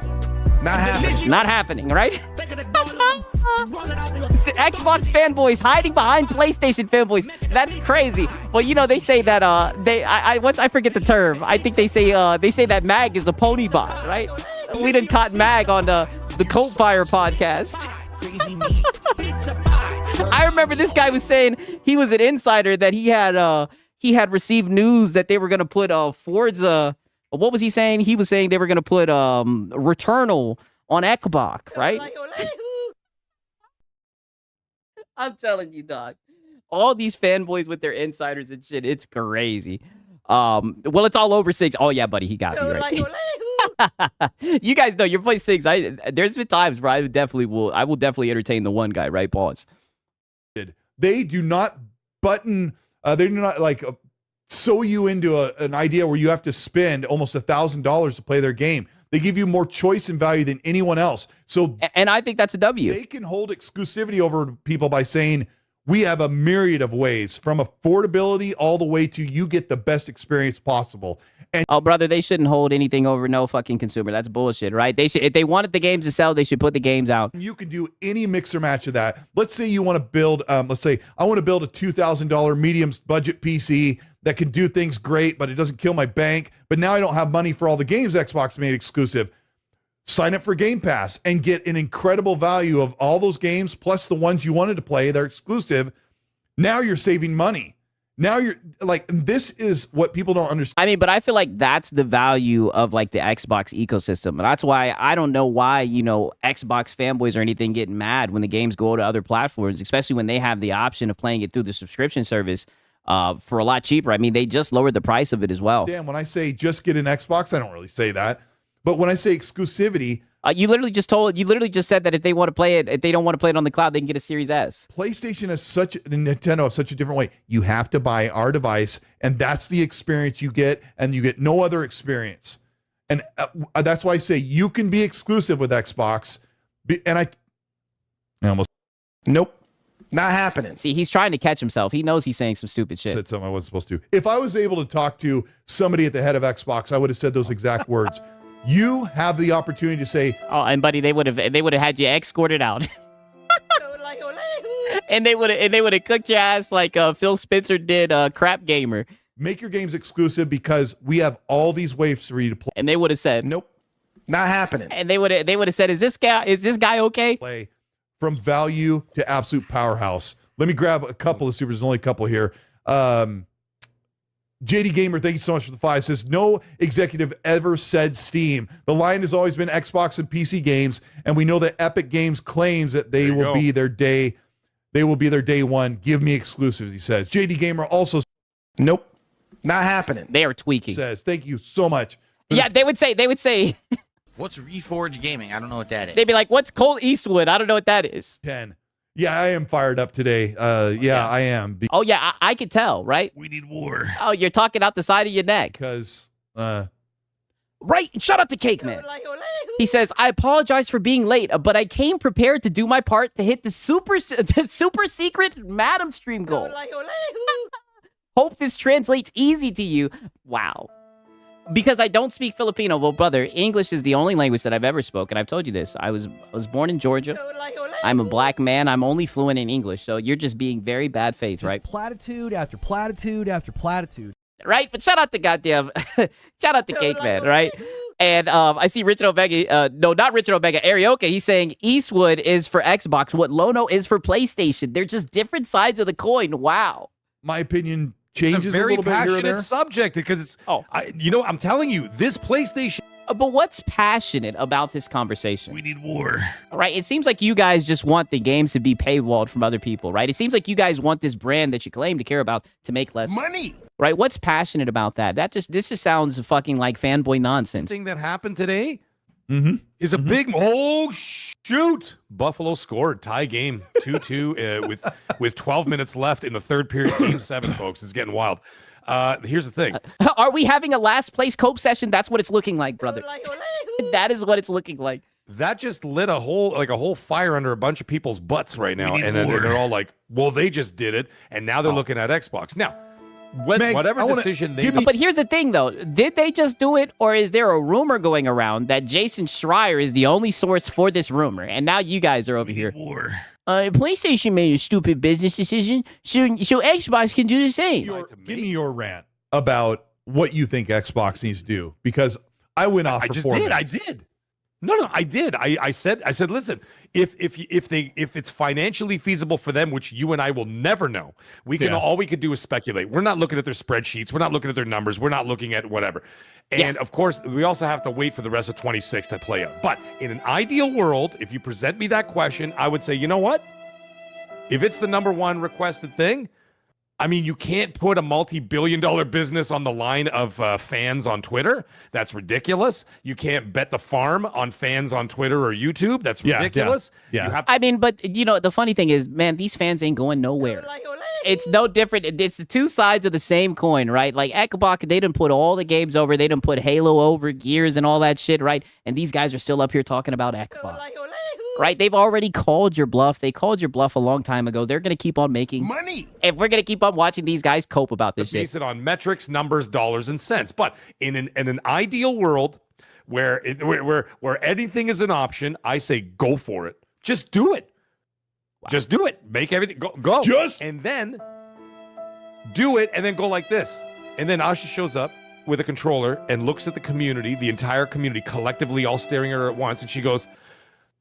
Not happening. Not happening, right? Xbox fanboys hiding behind PlayStation fanboys. That's crazy. Well, you know, they say that once I forget the term. I think they say that Mag is a pony bot, right? We done caught Mag on the Coat Fire podcast. Crazy meat. I remember this guy was saying he was an insider, that he had received news that they were gonna put Forza. What was he saying? He was saying they were gonna put Returnal on Xbox, right? I'm telling you, dog. All these fanboys with their insiders and shit, it's crazy. Well, it's all over Six. Oh yeah, buddy, he got me right. You guys know your boy Six. There's been times where I will definitely entertain the one guy, right? Pause. They do not button. They do not like sew you into an idea where you have to spend almost $1,000 to play their game. They give you more choice and value than anyone else. So, and I think that's a W. They can hold exclusivity over people by saying, we have a myriad of ways, from affordability all the way to you get the best experience possible. And oh, brother, they shouldn't hold anything over no fucking consumer. That's bullshit, right? They should, if they wanted the games to sell, they should put the games out. you can do any mix or match of that. Let's say you want to build, let's say I want to build a $2,000 medium budget PC that can do things great, but it doesn't kill my bank. But now I don't have money for all the games Xbox made exclusive. Sign up for Game Pass and get an incredible value of all those games, plus the ones you wanted to play. They're exclusive. Now you're saving money. Now you're like, this is what people don't understand. I mean, but I feel like that's the value of like the Xbox ecosystem. And that's why I don't know why, you know, Xbox fanboys or anything getting mad when the games go to other platforms, especially when they have the option of playing it through the subscription service for a lot cheaper. I mean, they just lowered the price of it as well. Damn, when I say just get an Xbox, I don't really say that. But when I say exclusivity, you literally just said that if they want to play it, if they don't want to play it on the cloud, they can get a Series S. PlayStation has Nintendo has such a different way. You have to buy our device, and that's the experience you get, and you get no other experience. And that's why I say you can be exclusive with Xbox. And I almost Nope. Not happening. See, he's trying to catch himself. He knows he's saying some stupid shit. said something I wasn't supposed to. If I was able to talk to somebody at the head of Xbox, I would have said those exact words. You have the opportunity to say, Oh, and buddy, they would have had you escorted out. and they would have cooked your ass like Phil Spencer did Crap Gamer. make your games exclusive because we have all these ways for you to And they would have said, Nope. Not happening. and they would have said, is this guy okay? play from value to absolute powerhouse. Let me grab a couple of supers. There's only a couple here. JD Gamer, thank you so much for the 5. Says, no executive ever said Steam. The line has always been Xbox and PC games, and we know that Epic Games claims that they will be their day one. Give me exclusives, he says. JD Gamer also Nope. Not happening. They are tweaking. says, thank you so much. Yeah, they would say, What's Reforge Gaming? I don't know what that is. they'd be like, what's Colt Eastwood? I don't know what that is. 10. Yeah, I am fired up today. Yeah, I am. Oh, yeah, I could tell, right? We need war. Oh, you're talking out the side of your neck. Because Right? Shout out to Cake Man. He says, I apologize for being late, but I came prepared to do my part to hit the super secret Madam Stream goal. Hope this translates easy to you. Wow. Because I don't speak Filipino. Well, brother, English is the only language that I've ever spoken. I've told you this. I was born in Georgia. I'm a black man. I'm only fluent in English. So you're just being very bad faith, right? Platitude after platitude after platitude. Right? But shout out to goddamn, shout out to Cake Man, right? And I see Richard Omega, no, not Richard Omega, Arioka, he's saying Eastwood is for Xbox, what Lono is for PlayStation. They're just different sides of the coin. Wow. my opinion It's changes a a very little bit here and passionate there. subject because it's. Oh. I'm telling you, this PlayStation. But what's passionate about this conversation? We need war. Right? It seems like you guys just want the games to be paywalled from other people, right? It seems like you guys want this brand that you claim to care about to make less Money. Right? What's passionate about that? This just sounds fucking like fanboy nonsense. Thing that happened today Mm-hmm. is a big. Oh shoot! Buffalo scored tie game 2-2 with 12 minutes left in the third period. Game 7, folks. It's getting wild. Here's the thing. Are we having a last place cope session? That's what it's looking like, brother. That is what it's looking like. That just lit a whole fire under a bunch of people's butts right now, We need and then war. they're all like, "Well, they just did it," and now they're looking at Xbox. Now, Meg, whatever I wanna- decision they give me- But here's the thing, though. Did they just do it, or is there a rumor going around that Jason Schreier is the only source for this rumor? And now you guys are over here. War. PlayStation made a stupid business decision, so Xbox can do the same. Give me your rant about what you think Xbox needs to do, because I went off I for just 4 did. minutes. I did. No, I did. I said, listen, if it's financially feasible for them, which you and I will never know, all we could do is speculate. We're not looking at their spreadsheets. We're not looking at their numbers. We're not looking at whatever. And of course, we also have to wait for the rest of 26 to play out. But in an ideal world, if you present me that question, I would say, you know what? If it's the number one requested thing, I mean, you can't put a multi-billion-dollar business on the line of fans on Twitter. That's ridiculous. You can't bet the farm on fans on Twitter or YouTube. That's ridiculous. Yeah. You have I mean, but the funny thing is, man, these fans ain't going nowhere. It's no different. It's the two sides of the same coin, right? Like Xbox, they didn't put all the games over. They didn't put Halo over, Gears, and all that shit, right? And these guys are still up here talking about Xbox. Right? They've already called your bluff. They called your bluff a long time ago. They're going to keep on making Money. And we're going to keep on watching these guys cope about this shit. base it on metrics, numbers, dollars, and cents. But in an ideal world where anything is an option, I say go for it. Just do it. Just do it. Make everything go. And then do it, and then go like this. And then Asha shows up with a controller and looks at the community, the entire community, collectively all staring at her at once, and she goes,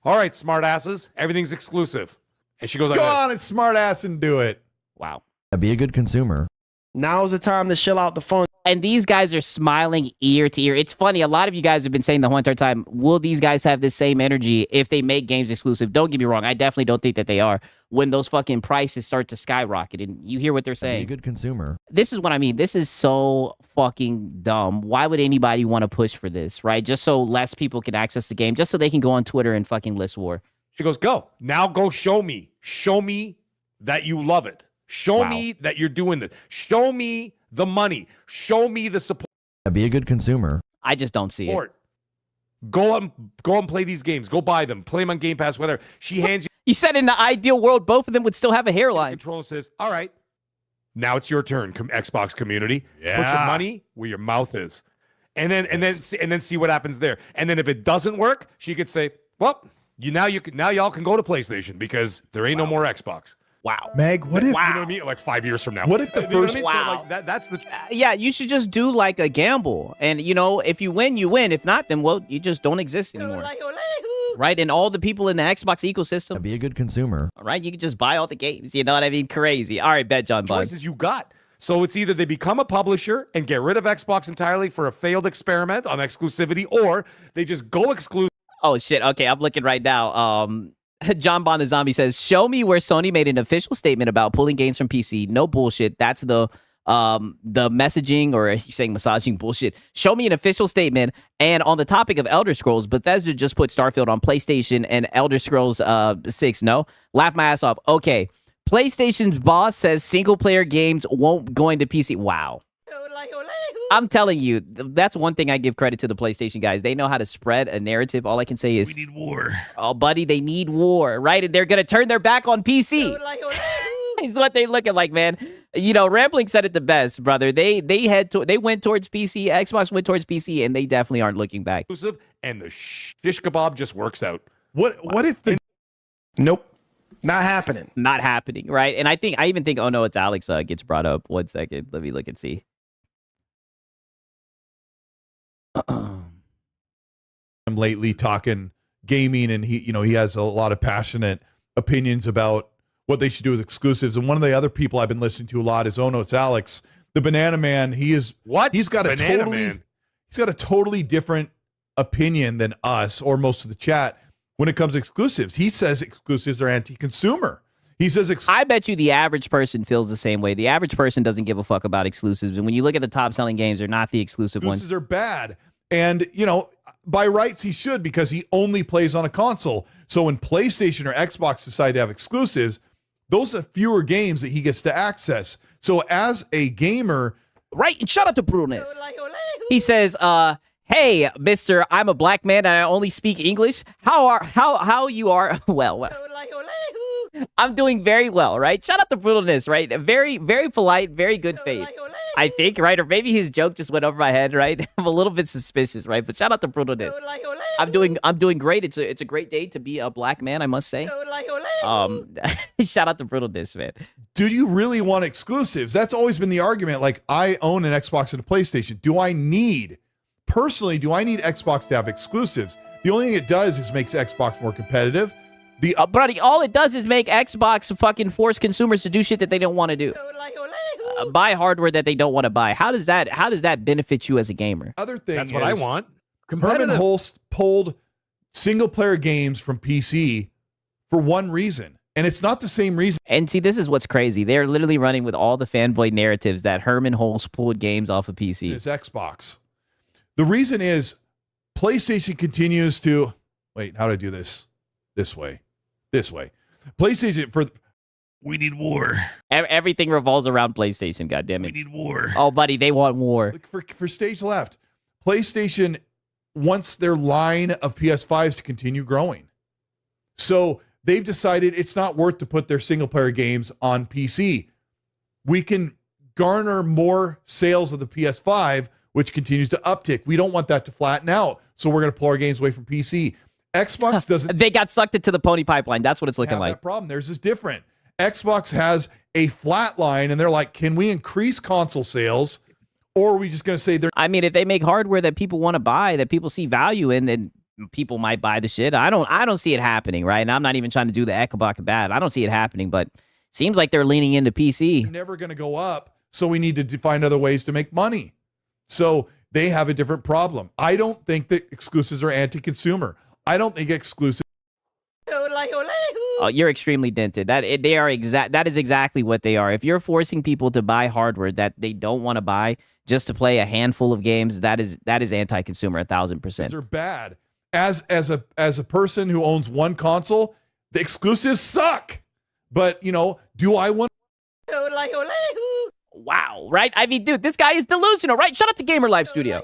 "All right, smart asses, everything's exclusive." And she goes like Go this. on and smart ass and do it. Wow. Be a good consumer. Now's the time to chill out the fun. And these guys are smiling ear to ear. It's funny. A lot of you guys have been saying the whole entire time, will these guys have the same energy if they make games exclusive? Don't get me wrong. I definitely don't think that they are. When those fucking prices start to skyrocket and you hear what they're Be a saying. good consumer. This is what I mean. This is so fucking dumb. Why would anybody want to push for this, right? Just so less people can access the game, just so they can go on Twitter and fucking list war. She goes, "Go. Now go show me. Show me that you love it. Show Wow. me that you're doing this. Show me the money. Show me the support." Be a good consumer. I just don't see it. Sport. Go and play these games. Go buy them. Play them on Game Pass, whatever. She hands you You said in the ideal world, both of them would still have a the hairline. control and says, all right, now it's your turn, Xbox community. Put your Yeah. money where your mouth is. And then see what happens there. And then if it doesn't work, she could say, well, now y'all can go to PlayStation because there ain't no more Xbox. Wow. Meg, what if You know what I mean? Like 5 years from now. What if the You know what first- I mean? So, Wow. like, that's the Yeah, you should just do like a gamble. And, you know, if you win, you win. If not, then, well, you just don't exist anymore. Right? And all the people in the Xbox ecosystem, Be a good consumer. right? You can just buy all the games. You know what I mean? Crazy. All right, bet, John Bond. choices you got. So it's either they become a publisher and get rid of Xbox entirely for a failed experiment on exclusivity, or they just go exclusive. Oh, shit. Okay, I'm looking right now. John Bond the Zombie says, show me where Sony made an official statement about pulling games from PC. No bullshit. That's the messaging, or you're saying massaging bullshit. Show me an official statement. And on the topic of Elder Scrolls, Bethesda just put Starfield on PlayStation and Elder Scrolls 6. No? Laugh my ass off. Okay. PlayStation's boss says single player games won't go into PC. Wow. I'm telling you, that's one thing I give credit to the PlayStation guys. They know how to spread a narrative. All I can say is, We need war. oh, buddy, they need war, right? And they're going to turn their back on PC. It's what they looking like, man. You know, Rambling said it the best, brother. They went towards PC. Xbox went towards PC, and they definitely aren't looking back. And the shish kebab just works out. what if the Nope. Not happening. Not happening, right? And I even think, oh no, it's Alex gets brought up. 1 second. Let me look and see. I'm lately talking gaming, and he has a lot of passionate opinions about what they should do with exclusives. And one of the other people I've been listening to a lot is It's Alex, the Banana Man. He's got Banana a totally different opinion than us or most of the chat when it comes to exclusives. He says exclusives are anti-consumer. He says I bet you the average person feels the same way. The average person doesn't give a fuck about exclusives. And when you look at the top selling games, they're not the exclusive ones. exclusives are bad. And, by rights, he should, because he only plays on a console. So when PlayStation or Xbox decide to have exclusives, those are fewer games that he gets to access. So as a gamer, Right? And shout out to Brunes. He says, hey, mister, I'm a black man and I only speak English. How you are? Well, I'm doing very well, right? Shout out to Brutalness, right? Very, very polite, very good faith. I think, right? Or maybe his joke just went over my head, right? I'm a little bit suspicious, right? But shout out to Brutalness. I'm doing great. It's a great day to be a black man, I must say. Shout out to Brutalness, man. do you really want exclusives? That's always been the argument. Like, I own an Xbox and a PlayStation. Do I need Xbox to have exclusives? The only thing it does is makes Xbox more competitive. Buddy, all it does is make Xbox fucking force consumers to do shit that they don't want to do. Buy hardware that they don't want to buy. How does that benefit you as a gamer? Other thing That's what I want. Herman Competitive. Holst pulled single player games from PC for one reason, and it's not the same reason. And see, this is what's crazy. They're literally running with all the fanboy narratives that Herman Holst pulled games off of PC. It's Xbox. The reason is PlayStation continues to wait. How do I do this? This way. PlayStation We need war. Everything revolves around PlayStation. God damn We it! need war. Oh, buddy, they want war. for stage left. PlayStation wants their line of PS5s to continue growing, so they've decided it's not worth to put their single player games on PC. We can garner more sales of the PS5, which continues to uptick. We don't want that to flatten out, so we're going to pull our games away from PC. Xbox doesn't They got sucked into the pony pipeline. That's what it's looking have like. that problem. Theirs is different. Xbox has a flat line, and they're like, can we increase console sales, or are we just going to say they're I mean, if they make hardware that people want to buy, that people see value in, then people might buy the shit. I don't see it happening, right? And I'm not even trying to do the Ekabaka bad. I don't see it happening, but seems like they're leaning into PC. never going to go up, so we need to find other ways to make money. So they have a different problem. I don't think that exclusives are anti-consumer. I don't think exclusives Oh, you're extremely dented. That is exactly what they are. If you're forcing people to buy hardware that they don't want to buy just to play a handful of games, that is anti-consumer 1,000%. are bad. As a person who owns one console, the exclusives suck. But, do I want Wow, right? I mean, dude, this guy is delusional, right? Shout out to Gamer Live Studio.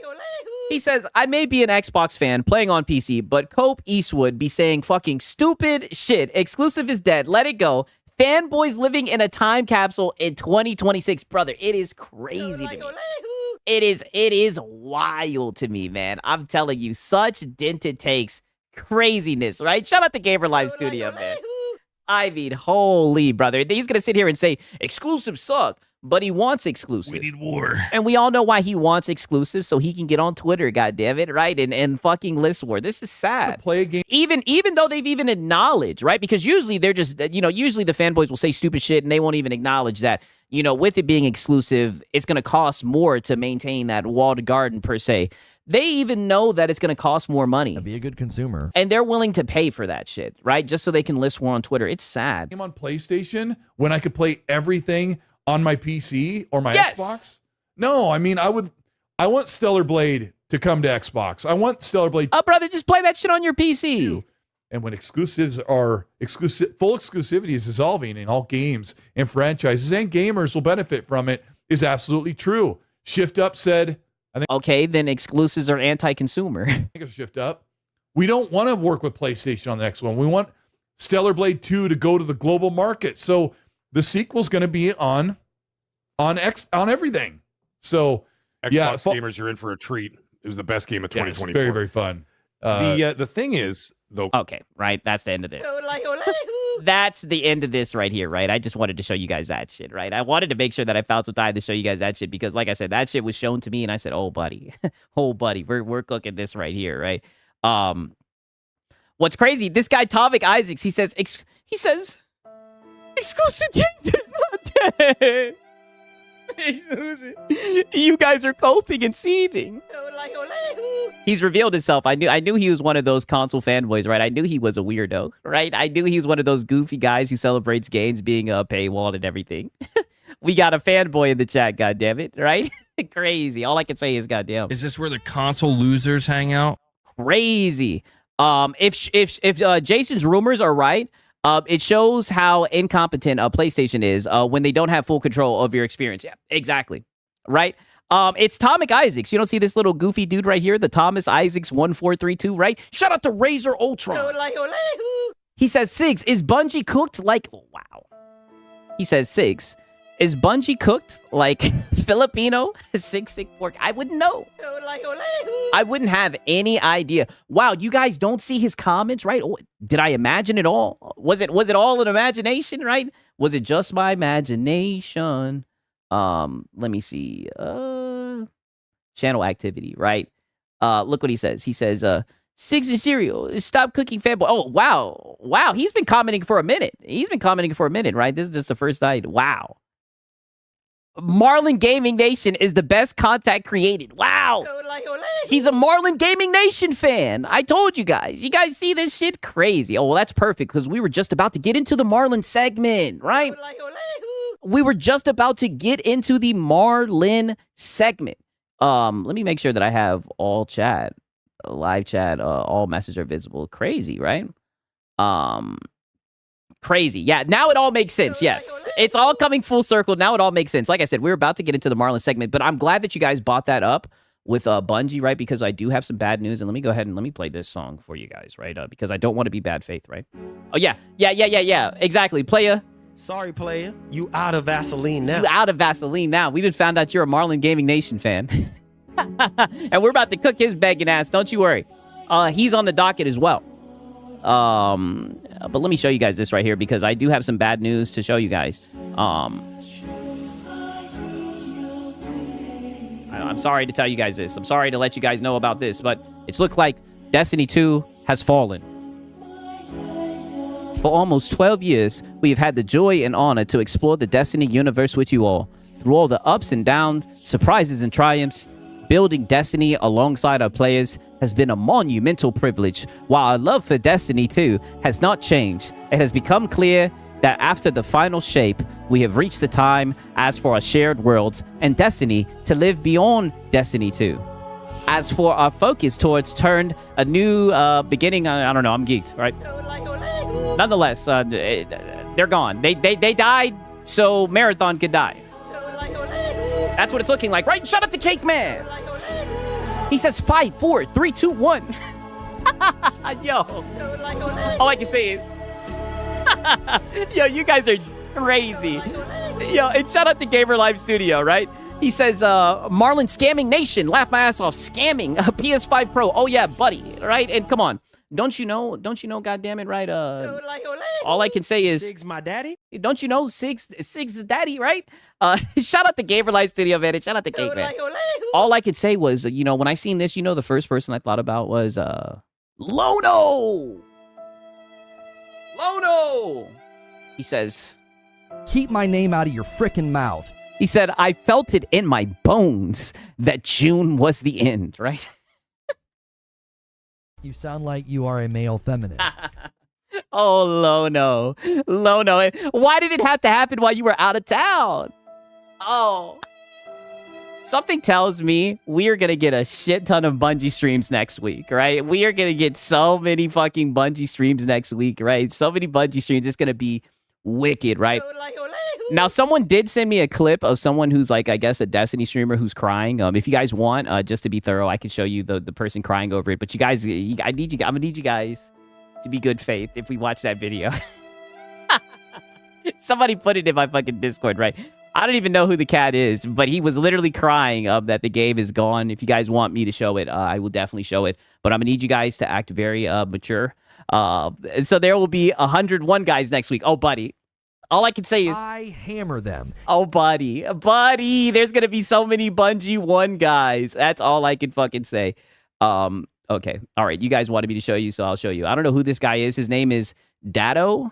He says, I may be an Xbox fan playing on PC, but Cope Eastwood be saying fucking stupid shit. Exclusive is dead. Let it go. Fanboys living in a time capsule in 2026. Brother, it is crazy to me. It is wild to me, man. I'm telling you, such dented takes. Craziness, right? Shout out to Gamer Live Studio, man. I mean, holy brother. He's going to sit here and say, exclusives suck. But he wants exclusive. We need war. And we all know why he wants exclusive, so he can get on Twitter, goddammit, right? And fucking list war. This is sad. Play a game. Even though they've even acknowledged, right? Because usually they're just, usually the fanboys will say stupid shit and they won't even acknowledge that, with it being exclusive, it's going to cost more to maintain that walled garden per se. They even know that it's going to cost more money. Be a good consumer. And they're willing to pay for that shit, right? Just so they can list war on Twitter. It's sad. Game on PlayStation when I could play everything on my PC or my Xbox? No, I mean, I want Stellar Blade to come to Xbox. I want Stellar Blade. Oh, brother, just play that shit on your PC. And when exclusives are full exclusivity is dissolving in all games and franchises, and gamers will benefit from it, is absolutely true. Shift Up said, okay, then exclusives are anti-consumer. I think it's Shift Up. We don't want to work with PlayStation on the next one. We want Stellar Blade 2 to go to the global market. So the sequel's going to be on everything. So Xbox gamers, you're in for a treat. It was the best game of 2024. It's very, very fun. The thing is, though. Okay, right. That's the end of this. That's the end of this right here, right? I just wanted to show you guys that shit, right? I wanted to make sure that I found some time to show you guys that shit because, like I said, that shit was shown to me, and I said, "Oh, buddy, we're cooking this right here, right?" What's crazy? This guy Tomic Isaacs, he says, exclusive games is not dead. You guys are coping and seething. He's revealed himself. I knew he was one of those console fanboys, right? I knew he was a weirdo, right? I knew he was one of those goofy guys who celebrates games being paywalled and everything. We got a fanboy in the chat, goddammit, right? Crazy. All I can say is goddamn. Is this where the console losers hang out? Crazy. If Jason's rumors are right, it shows how incompetent PlayStation is when they don't have full control of your experience. Yeah, exactly. Right? It's Tomic Isaacs. You don't see this little goofy dude right here, the Thomas Isaacs 1432, right? Shout out to Razor Ultron. He says, Sigs, is Bungie cooked like... Wow. He says, Sigs, is Bungie cooked like Filipino 6 pork? I wouldn't know. I wouldn't have any idea. Wow, you guys don't see his comments, right? Oh, did I imagine it all? Was it all an imagination, right? Was it just my imagination? Let me see. Channel activity, right? Look what he says. He says, Sigs and cereal, stop cooking fanboy. Oh, wow. He's been commenting for a minute. Right? This is just the first night. Wow. Marlin Gaming Nation is the best contact created. Wow. He's a Marlin Gaming Nation fan. I told you guys. You guys see this shit? Crazy. Oh, well, that's perfect because we were just about to get into the Marlin segment, right? We were just about to get into the Marlin segment. Let me make sure that I have all chat, live chat, all messages are visible. Crazy, right? Crazy. Yeah, now it all makes sense. Yes. It's all coming full circle. Now it all makes sense. Like I said, we're about to get into the Marlin segment, but I'm glad that you guys bought that up with Bungie, right? Because I do have some bad news, and let me go ahead and let me play this song for you guys, right? Because I don't want to be bad faith, right? Oh, yeah. Exactly. Playa. Sorry, player. You out of Vaseline now. You out of Vaseline now. We just found out you're a Marlin Gaming Nation fan. And we're about to cook his begging ass. Don't you worry. He's on the docket as well. But let me show you guys this right here because I do have some bad news to show you guys. I'm sorry to tell you guys this. I'm sorry to let you guys know about this, but it's looked like Destiny 2 has fallen. For almost 12 years, we have had the joy and honor to explore the Destiny universe with you all. Through all the ups and downs, surprises and triumphs, building Destiny alongside our players has been a monumental privilege. While our love for Destiny 2 has not changed, it has become clear that after the final shape, we have reached the time as for our shared worlds and Destiny to live beyond Destiny 2. As for our focus towards turned a new beginning, I don't know, I'm geeked, right? Nonetheless, they're gone. They died so Marathon could die. That's what it's looking like, right? Shout out to Cake Man. He says 5, 4, 3, 2, 1. Yo. All I can say is, yo, you guys are crazy. Yo, and shout out to Gamer Live Studio, right? He says, Marlin scamming nation. Laugh my ass off. Scamming a PS5 Pro. Oh, yeah, buddy. Right? And come on. Don't you know, goddammit, right? All I can say is, Sig's my daddy. don't you know Sig's daddy, right? Shout out to Gamer Live Studio, man. And shout out to Cake, man. All I could say was, you know, when I seen this, you know, the first person I thought about was, Lono! Lono! He says, Keep my name out of your frickin' mouth. he said, I felt it in my bones that June was the end, right? You sound like you are a male feminist. Oh, Lono. Lono. Why did it have to happen while you were out of town? Oh. Something tells me we are going to get a shit ton of Bungie streams next week, right? We are going to get so many fucking Bungie streams next week, right? So many Bungie streams. It's going to be wicked, right? Now, someone did send me a clip of someone who's like, I guess, a Destiny streamer who's crying. If you guys want, just to be thorough, I can show you the person crying over it. But you guys, I'm going to need you guys to be good faith if we watch that video. Somebody put it in my fucking Discord, right? I don't even know who the cat is, but he was literally crying that the game is gone. If you guys want me to show it, I will definitely show it. But I'm going to need you guys to act very mature. So there will be 101 guys next week. Oh, buddy. All I can say is, I hammer them. oh, buddy, there's going to be so many Bungie 1 guys. That's all I can fucking say. Okay. All right. You guys wanted me to show you, so I'll show you. I don't know who this guy is. His name is Dado.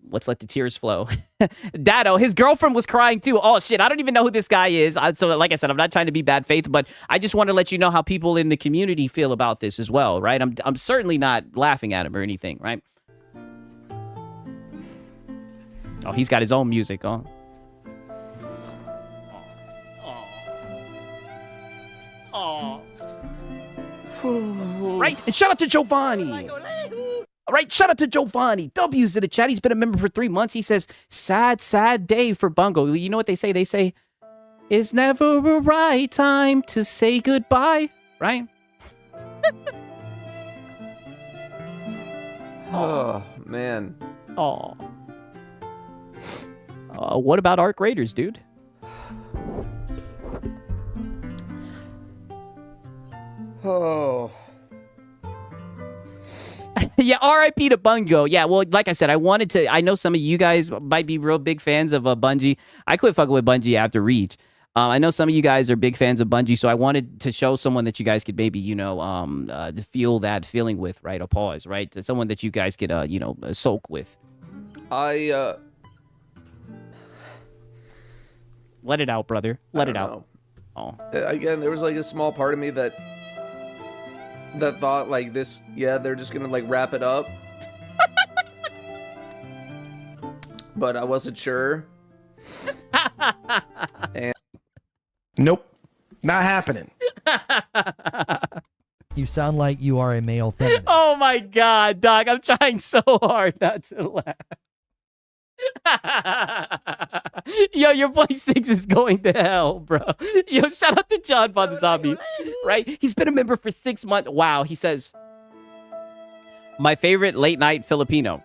Let's let the tears flow. Dado, his girlfriend was crying too. Oh, shit. I don't even know who this guy is. So like I said, I'm not trying to be bad faith, but I just want to let you know how people in the community feel about this as well, right? I'm certainly not laughing at him or anything, right? Oh, he's got his own music on. Oh. Right? And shout out to Giovanni. All right, shout out to Giovanni. W's in the chat. He's been a member for 3 months. He says, sad, sad day for Bungo. You know what they say? They say, it's never a right time to say goodbye. Right? Oh, man. Oh. What about Arc Raiders, dude? Oh. Yeah, RIP to Bungo. Yeah, well, like I said, I know some of you guys might be real big fans of Bungie. I quit fucking with Bungie after Reach. I know some of you guys are big fans of Bungie, so I wanted to show someone that you guys could maybe, feel that feeling with, right? A pause, right? Someone that you guys could, soak with. Let it out, brother. Let it out. Oh. Again, there was like a small part of me that thought like this, yeah, they're just gonna like wrap it up. But I wasn't sure. And Nope. Not happening. You sound like you are a male feminist. Oh my God, Doc. I'm trying so hard not to laugh. Yo, your boy Six is going to hell, bro. Yo, shout out to John Von the Zombie, right? He's been a member for 6 months. Wow, he says, my favorite late night Filipino.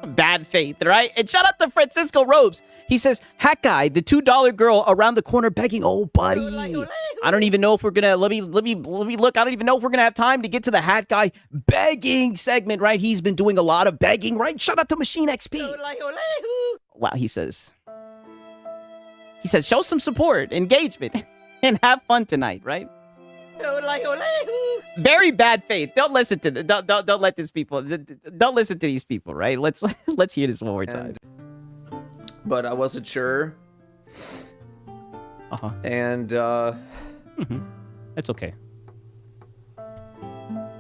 Bad faith, right? And shout out to Francisco Robes. He says, Hat Guy, the $2 girl around the corner begging. Oh, buddy. I don't even know if we're gonna let me look. I don't even know if we're gonna have time to get to the Hat Guy begging segment, right? He's been doing a lot of begging, right? Shout out to Machine XP. Wow, he says, show some support, engagement, and have fun tonight, right? Very bad faith. Don't listen to don't let these people. Don't listen to these people, right? Let's hear this one more time. But I wasn't sure. And That's okay.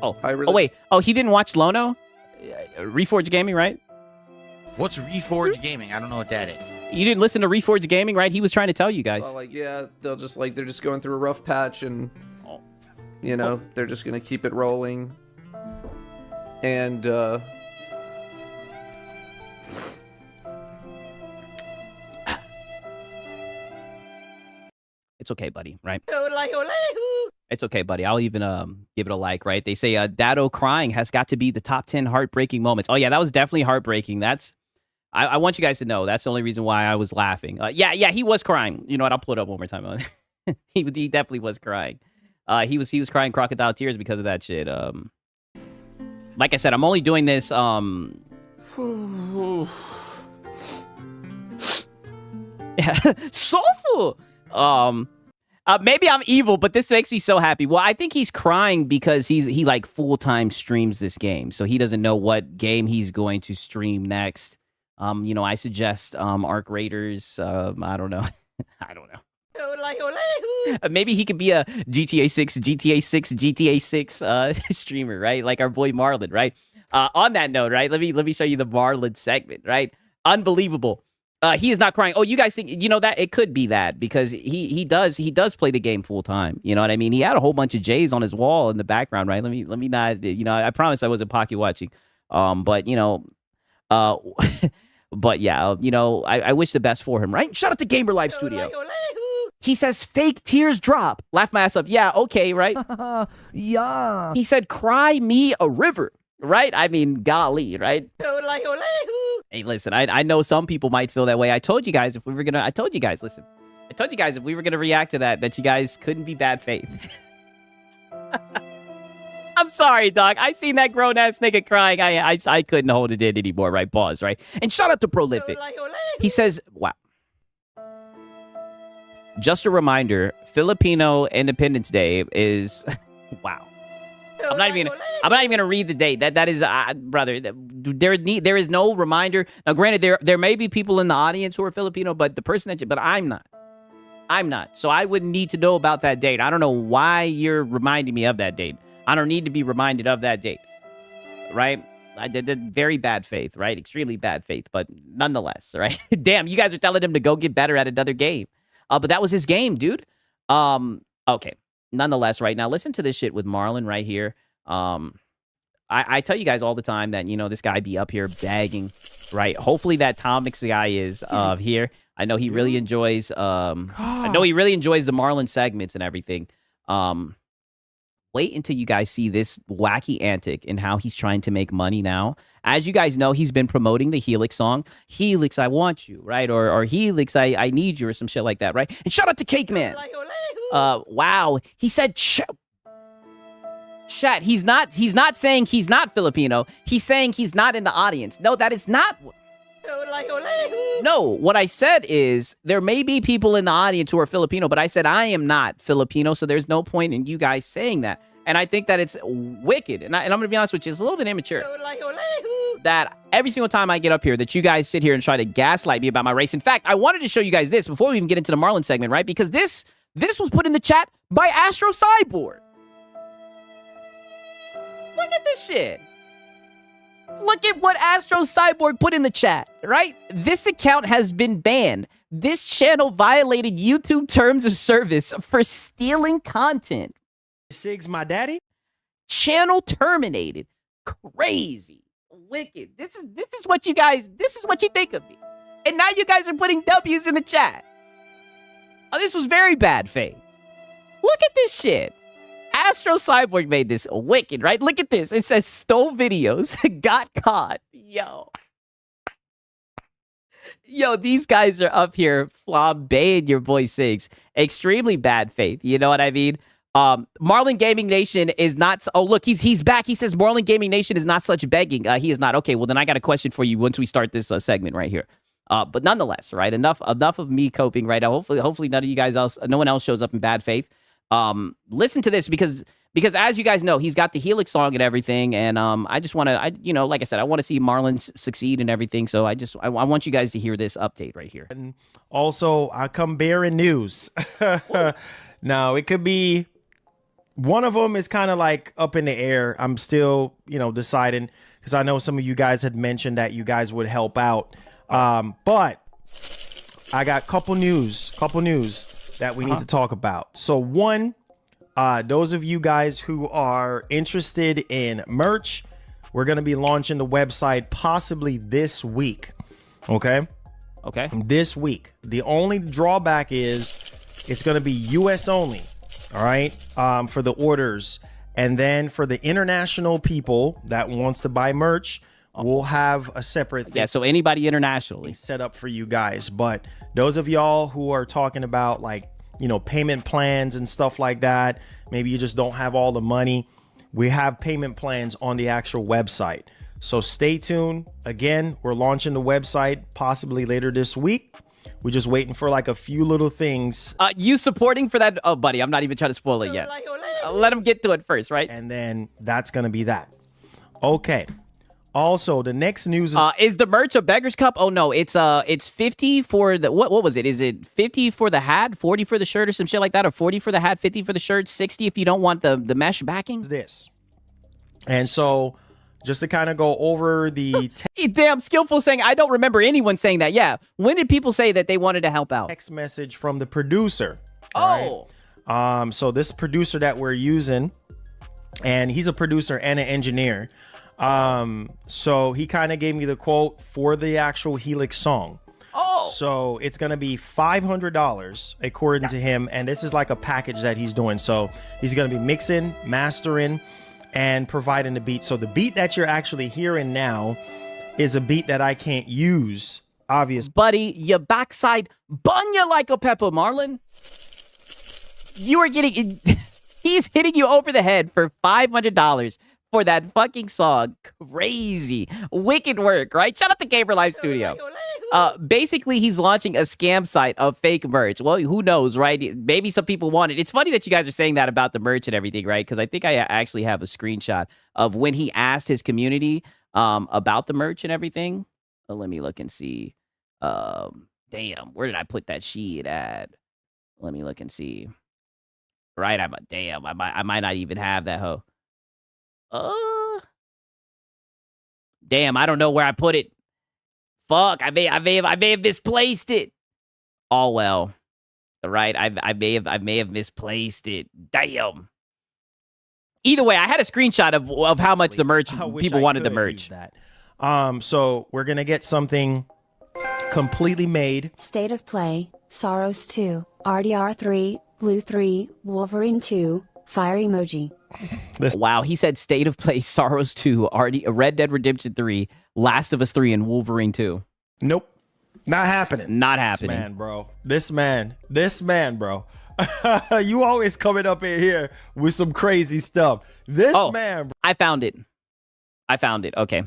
Oh, I really wait. Oh, he didn't watch Lono? Reforge Gaming, right? What's Reforge Gaming? I don't know what that is. You didn't listen to Reforge Gaming, right? He was trying to tell you guys. Well, like, yeah, they're just going through a rough patch, and they're just gonna keep it rolling. And It's okay, buddy, right? It's okay, buddy. I'll even give it a like, right? They say Dado crying has got to be the top 10 heartbreaking moments. Oh, yeah, that was definitely heartbreaking. I want you guys to know that's the only reason why I was laughing. Yeah, he was crying. You know what? I'll pull it up one more time. He definitely was crying. He was crying crocodile tears because of that shit. Like I said, I'm only doing this yeah, soulful. Maybe I'm evil, but this makes me so happy. Well, I think he's crying because he like full-time streams this game, so he doesn't know what game he's going to stream next. I suggest Arc Raiders. I don't know. I don't know. Maybe he could be a GTA 6 streamer, right? Like our boy Marlin, right? On that note, right? Let me show you the Marlin segment, right? Unbelievable. He is not crying. Oh, you guys think that it could be that because he does play the game full time. You know what I mean? He had a whole bunch of J's on his wall in the background, right? Let me not. I promise I wasn't pocket watching. But yeah, I wish the best for him, right? Shout out to Gamer Live Studio. He says fake tears drop. Laugh my ass off. Yeah, okay, right? Yeah. He said, cry me a river, right? I mean, golly, right? Hey, listen, I know some people might feel that way. I told you guys if we were going to react to that you guys couldn't be bad faith. I'm sorry, dog. I seen that grown-ass nigga crying. I couldn't hold it in anymore, right? Pause, right? And shout out to Prolific. He says, wow. Just a reminder, Filipino Independence Day is wow. I'm not even gonna read the date. That is, brother. There is no reminder. Now, granted, there may be people in the audience who are Filipino, but I'm not. I'm not. So I wouldn't need to know about that date. I don't know why you're reminding me of that date. I don't need to be reminded of that date, right? I did very bad faith, right? Extremely bad faith, but nonetheless, right? Damn, you guys are telling him to go get better at another game. But that was his game, dude. Okay. Nonetheless, right now, listen to this shit with Marlin right here. I tell you guys all the time that, this guy be up here begging, right? Hopefully that Tomix guy is here. I know he really enjoys the Marlin segments and everything. Wait until you guys see this wacky antic and how he's trying to make money now. As you guys know, he's been promoting the Helix song. Helix, I want you, right? Or Helix, I need you, or some shit like that, right? And shout out to Cake Man. Wow. He said, chat, he's not saying he's not Filipino. He's saying he's not in the audience. No, that is not. No, what I said is there may be people in the audience who are Filipino, but I said I am not Filipino, so there's no point in you guys saying that. And I think that it's wicked. And I'm going to be honest with you, it's a little bit immature. That every single time I get up here, that you guys sit here and try to gaslight me about my race. In fact, I wanted to show you guys this before we even get into the Marlin segment, right? Because this was put in the chat by Astro Cyborg. Look at this shit. Look at what Astro Cyborg put in the chat, right? This account has been banned. This channel violated YouTube terms of service for stealing content. Sig's my daddy. Channel terminated. Crazy. Wicked. This is what you think of me. And now you guys are putting W's in the chat. Oh, this was very bad faith. Look at this shit. Astro Cyborg made this wicked, right? Look at this. It says stole videos, got caught. Yo, these guys are up here flambeing your boy Sigs. Extremely bad faith. You know what I mean? Marlin Gaming Nation is not. Oh, look, he's back. He says Marlin Gaming Nation is not such begging. He is not. Okay, well, then I got a question for you once we start this segment right here. But nonetheless, right? Enough of me coping right now. Hopefully no one else shows up in bad faith. Listen to this because as you guys know, he's got the Helix song and everything, and I just want to, like I said, I want to see Marlin succeed and everything. So I want you guys to hear this update right here. And also, I come bearing news. Now, it could be one of them is kind of like up in the air. I'm still, deciding because I know some of you guys had mentioned that you guys would help out. But I got couple news that we need to talk about. So one, those of you guys who are interested in merch, we're going to be launching the website possibly this week. Okay. Okay. This week. The only drawback is It's going to be US only. All right. For the orders. And then for the international people that wants to buy merch, we'll have a separate thing. Yeah, so anybody internationally set up for you guys. But those of y'all who are talking about like, you know, payment plans and stuff like that, maybe you just don't have all the money. We have payment plans on the actual website. So stay tuned. Again, we're launching the website possibly later this week. We're just waiting for like a few little things. You supporting for that? Oh, buddy, I'm not even trying to spoil it yet. Let him get to it first, right? And then that's going to be that. Okay. Also, the next news is the merch a beggar's cup? Oh no, it's 50 for the what was it? Is it 50 for the hat, 40 for the shirt or some shit like that, or 40 for the hat, 50 for the shirt, 60 if you don't want the mesh backing? This. And so just to kind of go over the damn skillful saying I don't remember anyone saying that. Yeah. When did people say that they wanted to help out? Text message from the producer. Oh. Right? So this producer that we're using, and he's a producer and an engineer. So he kind of gave me the quote for the actual Helix song. Oh, so it's gonna be $500 according to him, and this is like a package that he's doing. So he's gonna be mixing, mastering, and providing the beat. So the beat that you're actually hearing now is a beat that I can't use, obviously. Buddy, your backside bun you like a pepper, Marlin. You are getting he's hitting you over the head for $500 for that fucking song. Crazy. Wicked work, right? Shout out to Gamer Live Studio. Basically, he's launching a scam site of fake merch. Well, who knows, right? Maybe some people want it. It's funny that you guys are saying that about the merch and everything, right? Because I think I actually have a screenshot of when he asked his community about the merch and everything. Let me look and see. Damn, where did I put that sheet at? Let me look and see. Right, I might not even have that hoe. Damn, I don't know where I put it. Fuck, I may have misplaced it. Oh well. Right, I may have misplaced it. Damn. Either way, I had a screenshot of how much the merch people wanted the merch. That. So we're gonna get something completely made. State of play, Sorrows 2, RDR 3, Blue 3, Wolverine 2, fire emoji. Wow, he said State of Play, Sorrows 2, Red Dead Redemption 3, Last of Us 3, and Wolverine 2. Nope. Not happening. Not happening. This man, bro. You always coming up in here with some crazy stuff. This man, bro. I found it. Okay.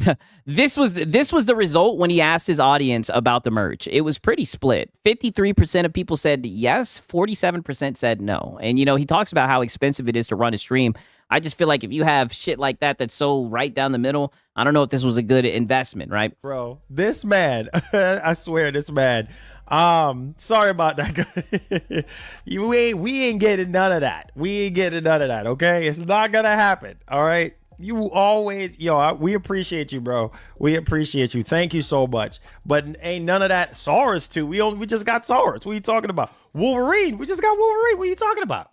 This was the result when he asked his audience about the merch. It was pretty split. 53% of people said yes, 47% said no. And, you know, he talks about how expensive it is to run a stream. I just feel like if you have shit like that that's so right down the middle, I don't know if this was a good investment, right? Bro, this man, I swear, this man. Sorry about that. We ain't getting none of that. Okay? It's not gonna happen. All right? You always, we appreciate you, bro. We appreciate you. Thank you so much. But ain't none of that Saurus 2. We just got Saurus. What are you talking about? Wolverine. We just got Wolverine. What are you talking about?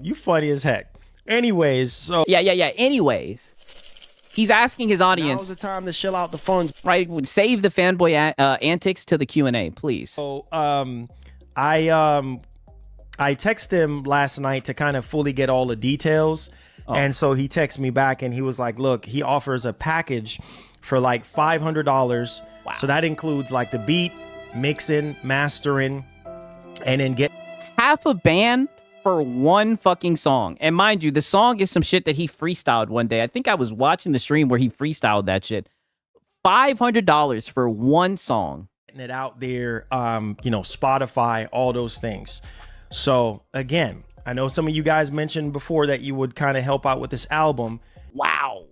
You funny as heck. Anyways, so yeah. Anyways, he's asking his audience. Now's the time to shell out the funds. Right, save the fanboy antics to the Q&A, please. So, I texted him last night to kind of fully get all the details. And so he texted me back and he was like, look, he offers a package for like $500. Wow. So that includes like the beat, mixing, mastering, and then get half a band for one fucking song. And mind you, the song is some shit that he freestyled one day. I think I was watching the stream where he freestyled that shit. $500 for one song. Getting it out there, Spotify, all those things. So again, I know some of you guys mentioned before that you would kind of help out with this album. Wow.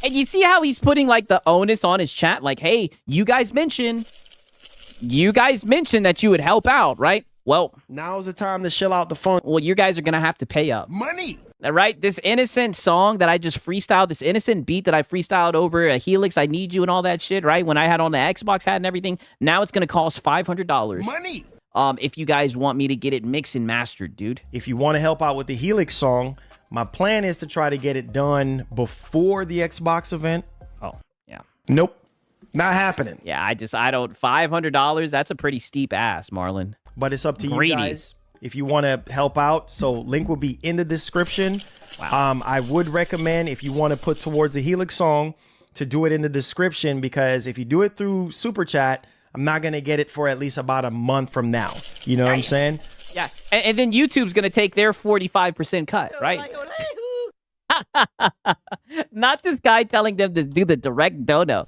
And you see how he's putting like the onus on his chat? Like, hey, you guys mentioned that you would help out, right? Well, now's the time to shell out the fund. Well, you guys are going to have to pay up. Money. Right? This innocent song that I just freestyled, this innocent beat that I freestyled over a Helix, I Need You and all that shit, right? When I had on the Xbox hat and everything, now it's going to cost $500. Money. If you guys want me to get it mixed and mastered, dude. If you want to help out with the Helix song, my plan is to try to get it done before the Xbox event. Oh, yeah. Nope. Not happening. Yeah, I don't, $500, that's a pretty steep ass, Marlin. but it's up to Greedy. you guys if you want to help out. So link will be in the description. Wow. I would recommend, if you want to put towards a Helix song, to do it in the description, because if you do it through Super Chat, I'm not going to get it for at least about a month from now. You know what I'm saying? Yeah. And then YouTube's going to take their 45% cut, right? Not this guy telling them to do the direct dono.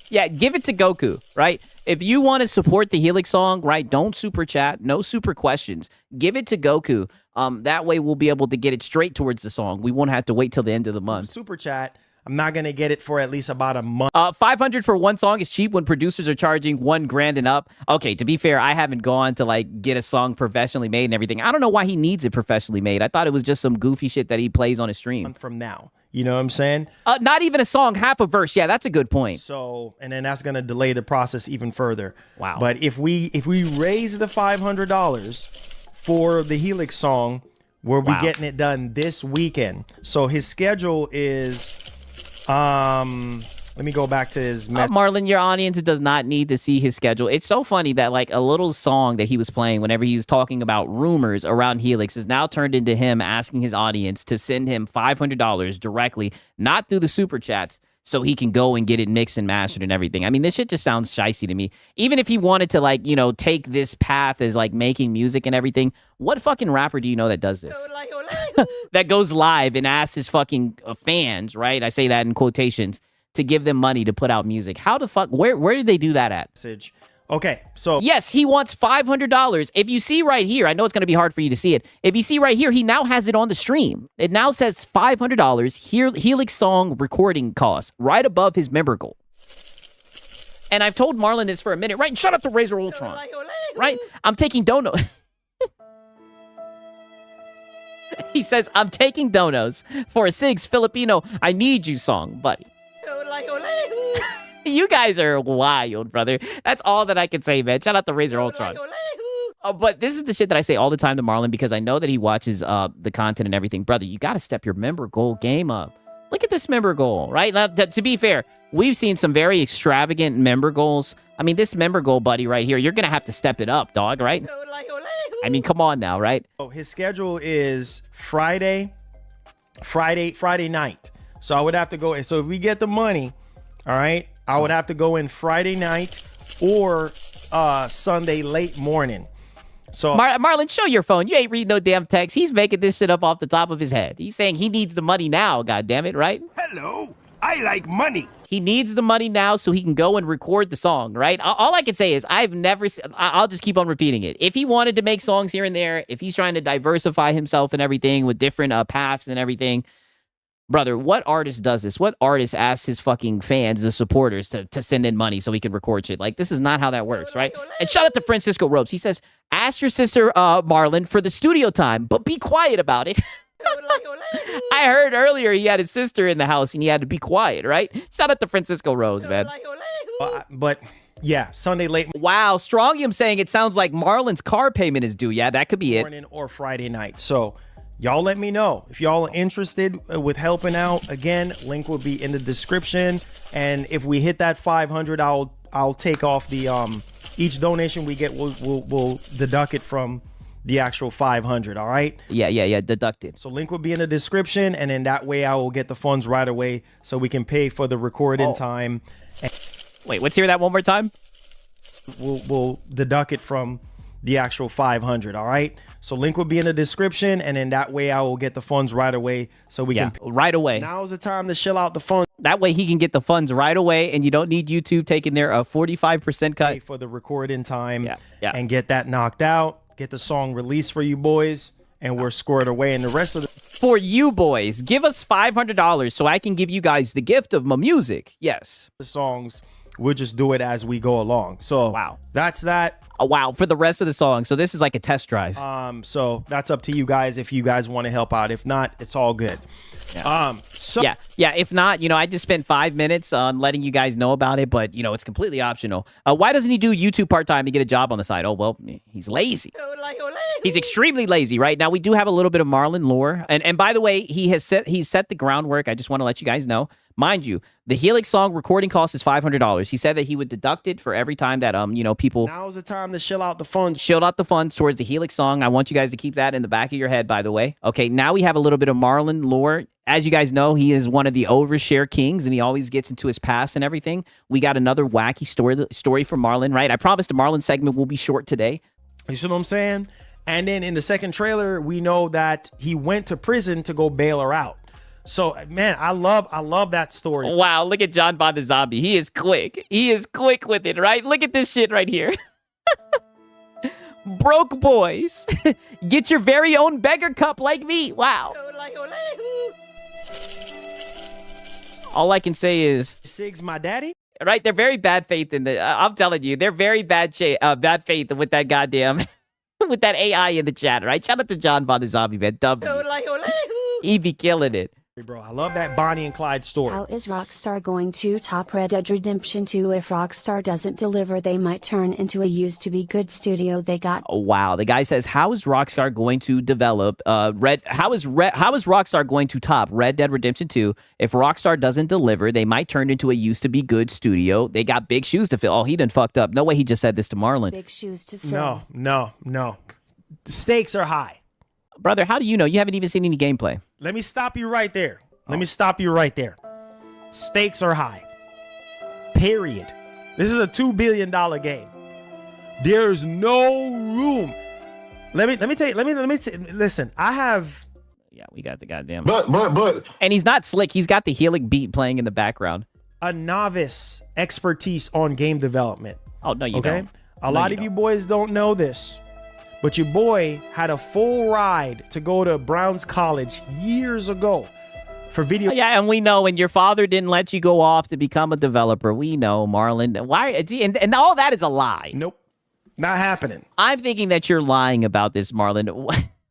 Yeah, give it to Goku, right? If you want to support the Helix song, right, don't super chat, no super questions. Give it to Goku. That way we'll be able to get it straight towards the song. We won't have to wait till the end of the month. Super Chat, I'm not going to get it for at least about a month. 500 for one song is cheap when producers are charging $1,000 and up. Okay, to be fair, I haven't gone to like get a song professionally made and everything. I don't know why he needs it professionally made. I thought it was just some goofy shit that he plays on his stream. From now, you know what I'm saying? Not even a song, half a verse. Yeah, that's a good point. So, and then that's going to delay the process even further. Wow. But if we raise the $500 for the Helix song, we'll be getting it done this weekend. So his schedule is, let me go back to his message. Marlin, your audience does not need to see his schedule. It's so funny that like a little song that he was playing whenever he was talking about rumors around Helix is now turned into him asking his audience to send him $500 directly, not through the super chats, so he can go and get it mixed and mastered and everything. I mean, this shit just sounds shicey to me. Even if he wanted to, like, you know, take this path as, like, making music and everything, what fucking rapper do you know that does this? That goes live and asks his fucking fans, right? I say that in quotations, to give them money to put out music. How the fuck, where did they do that at? Okay, so yes, he wants $500. If you see right here, I know it's going to be hard for you to see it. If you see right here, he now has it on the stream. It now says $500 Helix song recording cost right above his member goal. And I've told Marlin this for a minute, right? Shut up the Razor Ultron, right? I'm taking donos. He says, I'm taking donos for a Sigs Filipino I Need You song, buddy. You guys are wild, brother. That's all that I can say, man. Shout out to Razor Ultron. But this is the shit that I say all the time to Marlin because I know that he watches the content and everything. Brother, you got to step your member goal game up. Look at this member goal, right? Now, to be fair, we've seen some very extravagant member goals. I mean, this member goal, buddy, right here, you're going to have to step it up, dog, right? I mean, come on now, right? Oh, his schedule is Friday night. So I would have to go. So if we get the money, all right, I would have to go in Friday night or Sunday late morning. So Marlin, show your phone. You ain't reading no damn text. He's making this shit up off the top of his head. He's saying he needs the money now, goddammit, right? Hello, I like money. He needs the money now so he can go and record the song, right? All I can say is I'll just keep on repeating it. If he wanted to make songs here and there, if he's trying to diversify himself and everything with different paths and everything, brother, what artist does this? What artist asks his fucking fans, the supporters, to send in money so he can record shit? Like, this is not how that works, right? And shout out to Francisco Ropes. He says, ask your sister, Marlin, for the studio time, but be quiet about it. I heard earlier he had his sister in the house and he had to be quiet, right? Shout out to Francisco Rose, man. But yeah, Sunday late wow, Strongium saying it sounds like Marlin's car payment is due. Yeah, that could be it. morning or Friday night. So y'all let me know if y'all are interested with helping out. Again, link will be in the description. And if we hit that 500, I'll take off the each donation we get. We'll deduct it from the actual 500. All right. Yeah. Deducted. So link will be in the description, and then that way I will get the funds right away so we can pay for the recording time. Wait, let's hear that one more time. We'll deduct it from the actual 500. All right. So link will be in the description, and then that way I will get the funds right away so we can right away. Now's the time to shill out the funds. That way he can get the funds right away, and you don't need YouTube taking their 45% cut for the recording time. Yeah. And get that knocked out. Get the song released for you boys, and we're squared away. And the rest of the for you boys, give us $500 so I can give you guys the gift of my music. Yes, the songs. We'll just do it as we go along. So wow, that's that. Wow, for the rest of the song. So this is like a test drive. So that's up to you guys if you guys want to help out. If not, it's all good. Yeah. If not, I just spent 5 minutes on letting you guys know about it, but it's completely optional. Why doesn't he do YouTube part-time to get a job on the side? Oh, well, he's lazy. He's extremely lazy, right? Now, we do have a little bit of Marlin lore. And by the way, he's set the groundwork. I just want to let you guys know. Mind you, the Helix song recording cost is $500. He said that he would deduct it for every time that, people... Now's the time to shell out the funds. Shelled out the funds towards the Helix song. I want you guys to keep that in the back of your head, by the way. Okay, now we have a little bit of Marlin lore. As you guys know, he is one of the overshare kings, and he always gets into his past and everything. We got another wacky story from Marlin, right? I promised the Marlin segment will be short today. You see what I'm saying? And then in the second trailer, we know that he went to prison to go bail her out. So, man, I love that story. Wow, look at John Bon the Zombie. He is quick. He is quick with it, right? Look at this shit right here. Broke boys. Get your very own beggar cup like me. Wow. All I can say is... Sig's my daddy? Right, they're very bad faith in the... I'm telling you, they're very bad faith with that goddamn... with that AI in the chat, right? Shout out to John Bon the Zombie, man. He be killing it. Bro, I love that Bonnie and Clyde story. How is Rockstar going to top Red Dead Redemption 2? If Rockstar doesn't deliver, they might turn into a used to be good studio. They got... Oh, wow. The guy says, how is Rockstar going to develop how is Rockstar going to top Red Dead Redemption 2? If Rockstar doesn't deliver, they might turn into a used to be good studio. They got big shoes to fill. Oh, he done fucked up. No way he just said this to Marlin. Big shoes to fill. No. The stakes are high. Brother, how do you know? You haven't even seen any gameplay. Let me stop you right there. Stakes are high. Period. This is a $2 billion game. There's no room. Listen, I have... Yeah, we got the goddamn... But. And he's not slick. He's got the Helix beat playing in the background. A novice expertise on game development. Oh, no, you don't. A lot of you boys don't know this. But your boy had a full ride to go to Brown's College years ago for video. Yeah, and we know, and your father didn't let you go off to become a developer. We know, Marlin. Why? And all that is a lie. Nope. Not happening. I'm thinking that you're lying about this, Marlin.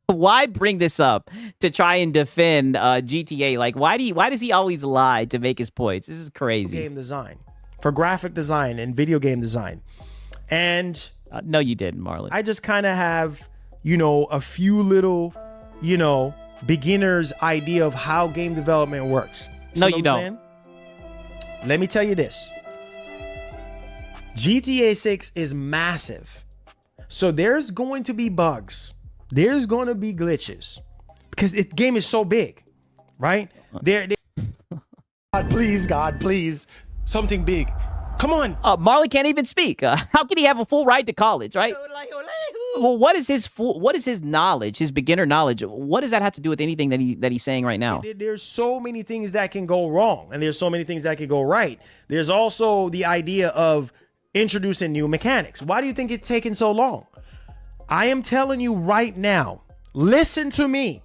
Why bring this up to try and defend GTA? Like, why does he always lie to make his points? This is crazy. Game design. For graphic design and video game design. And... no, you didn't, Marlin. I just kind of have, a few little, beginner's idea of how game development works. No, you don't. Let me tell you this. GTA 6 is massive. So there's going to be bugs. There's going to be glitches. Because the game is so big, right? God, please. Something big. Come on. Marlin can't even speak. How can he have a full ride to college, right? Well, what is his knowledge, his beginner knowledge? What does that have to do with anything that he's saying right now? There's so many things that can go wrong, and there's so many things that can go right. There's also the idea of introducing new mechanics. Why do you think it's taking so long? I am telling you right now, listen to me.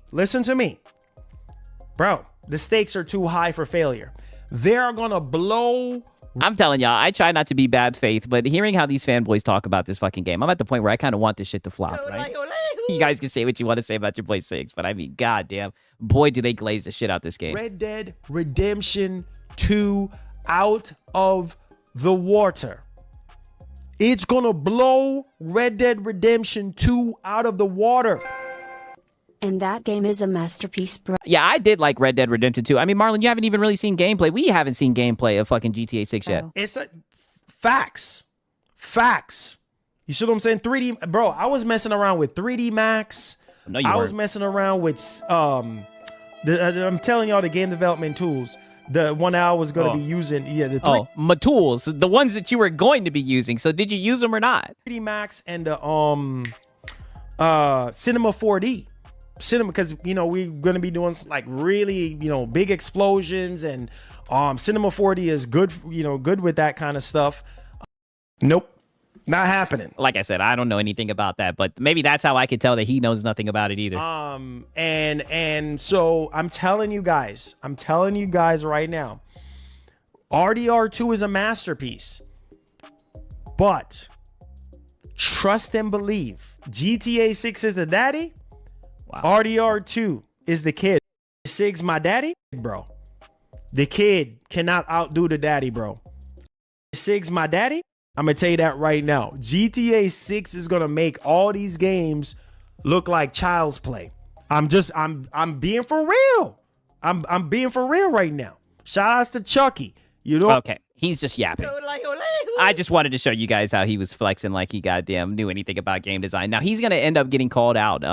Bro, the stakes are too high for failure. They're going to blow... I'm telling y'all, I try not to be bad faith, but hearing how these fanboys talk about this fucking game, I'm at the point where I kind of want this shit to flop, right? You guys can say what you want to say about your boy 6, but I mean, goddamn, boy, do they glaze the shit out this game. Red Dead Redemption 2 out of the water. It's gonna blow Red Dead Redemption 2 out of the water. And that game is a masterpiece, bro. Yeah, I did like Red Dead Redemption 2. I mean, Marlin, you haven't even really seen gameplay. We haven't seen gameplay of fucking GTA 6 yet. It's facts. You see what I'm saying? 3D, bro. I was messing around with 3D Max. No, you I weren't. was messing around with I'm telling y'all the game development tools. The one I was going to be using, my tools, the ones that you were going to be using. So did you use them or not? 3D Max and the Cinema 4D. Cinema, because we're gonna be doing like really big explosions, and Cinema 4D is good, good with that kind of stuff. Nope, not happening. Like I said, I don't know anything about that, but maybe that's how I could tell that he knows nothing about it either. And so I'm telling you guys right now, RDR2 is a masterpiece, but trust and believe, GTA 6 is the daddy. Wow. RDR2 is the kid. Sig's my daddy, bro. The kid cannot outdo the daddy, bro. Sig's my daddy. I'm gonna tell you that right now. GTA 6 is gonna make all these games look like child's play. I'm being for real. I'm being for real right now. Shout outs to Chucky. Okay. He's just yapping. I just wanted to show you guys how he was flexing like he goddamn knew anything about game design. Now he's gonna end up getting called out.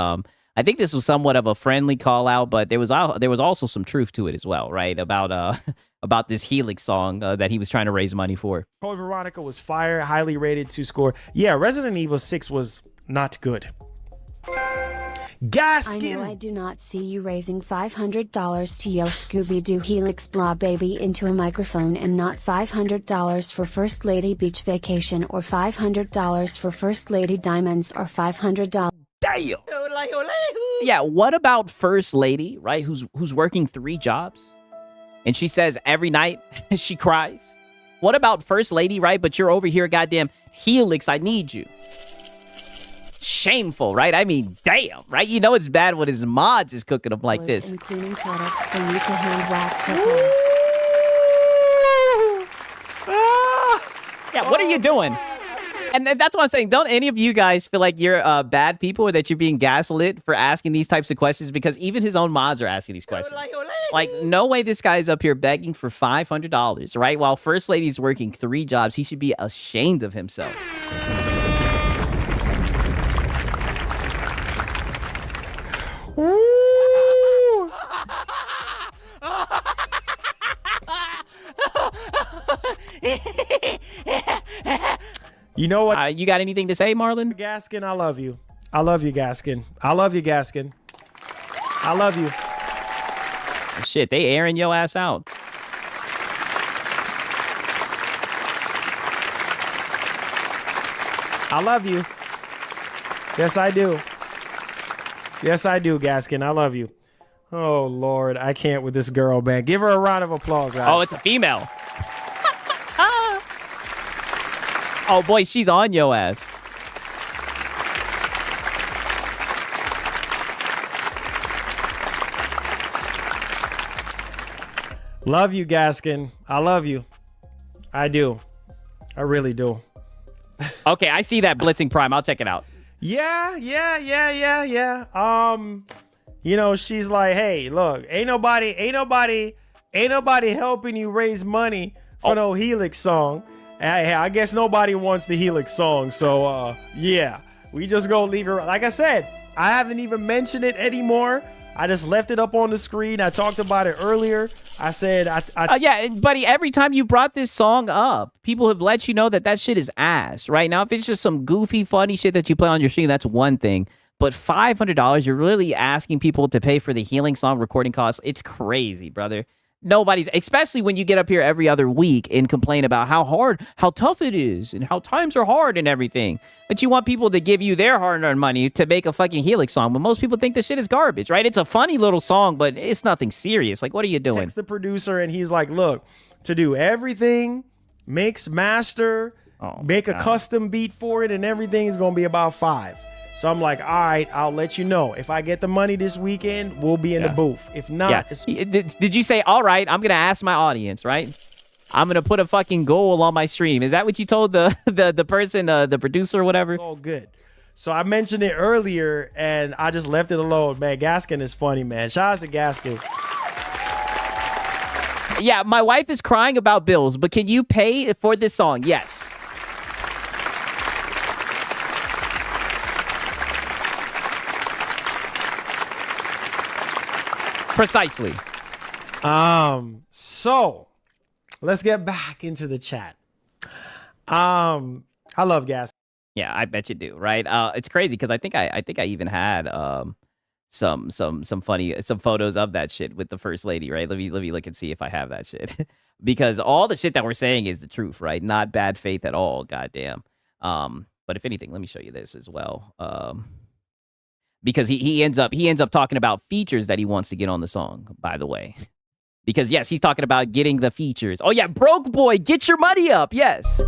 I think this was somewhat of a friendly call out, but there was also some truth to it as well, right? About about this Helix song that he was trying to raise money for. Code Veronica was fire, highly rated, 2 score. Yeah, Resident Evil 6 was not good. Gaskin. I know I do not see you raising $500 to yell Scooby-Doo Helix blah baby into a microphone and not $500 for First Lady Beach Vacation or $500 for First Lady Diamonds or $500. Damn. Yeah, what about First Lady, right? Who's working 3 jobs? And she says every night she cries. What about First Lady, right? But you're over here, goddamn Helix, I need you. Shameful, right? I mean, damn, right? You know it's bad when his mods is cooking them like this. And cleaning products for you to hand wax her hair. Yeah, what are you doing? And that's what I'm saying. Don't any of you guys feel like you're bad people or that you're being gaslit for asking these types of questions? Because even his own mods are asking these questions. Like, no way this guy's up here begging for $500, right? While First Lady's working 3 jobs, he should be ashamed of himself. You know what? You got anything to say, Marlin? Gaskin, I love you. I love you, Gaskin. I love you, Gaskin. I love you. Shit, they airing your ass out. I love you. Yes, I do. Yes, I do, Gaskin. I love you. Oh, Lord. I can't with this girl, man. Give her a round of applause, guys. Oh, it's a female. Oh, boy, she's on your ass. Love you, Gaskin. I love you. I do. I really do. Okay, I see that Blitzing Prime. I'll check it out. Yeah. You know, she's like, hey, look, ain't nobody helping you raise money for no Helix song. I guess nobody wants the Helix song. So, yeah, we just gonna leave it. Like I said, I haven't even mentioned it anymore. I just left it up on the screen. I talked about it earlier. I said, yeah, buddy, every time you brought this song up, people have let you know that shit is ass. Right now, if it's just some goofy, funny shit that you play on your stream, that's one thing. But $500, you're really asking people to pay for the Healing song recording costs. It's crazy, brother. Nobody's, especially when you get up here every other week and complain about how tough it is and how times are hard and everything. But you want people to give you their hard-earned money to make a fucking Helix song. But most people think this shit is garbage, right? It's a funny little song, but it's nothing serious. Like, what are you doing? Text the producer and he's like, look, to do everything, mix, master, make a custom beat for it and everything is going to be about $5. So I'm like, all right, I'll let you know. If I get the money this weekend, we'll be in the booth. If not, did you say, all right, I'm going to ask my audience, right? I'm going to put a fucking goal on my stream. Is that what you told the person, the producer or whatever? Oh, good. So I mentioned it earlier and I just left it alone. Man, Gaskin is funny, man. Shout out to Gaskin. Yeah, my wife is crying about bills, but can you pay for this song? Yes. Precisely. So let's get back into the chat. I love Gas. Yeah, I bet you do, right? It's crazy because I think I even had some photos of that shit with the First Lady, right? Let me look and see if I have that shit. Because all the shit that we're saying is the truth, right? Not bad faith at all, goddamn. But if anything, let me show you this as well. Because he ends up talking about features that he wants to get on the song, by the way. Because yes, he's talking about getting the features. Oh yeah, broke boy, get your money up. Yes.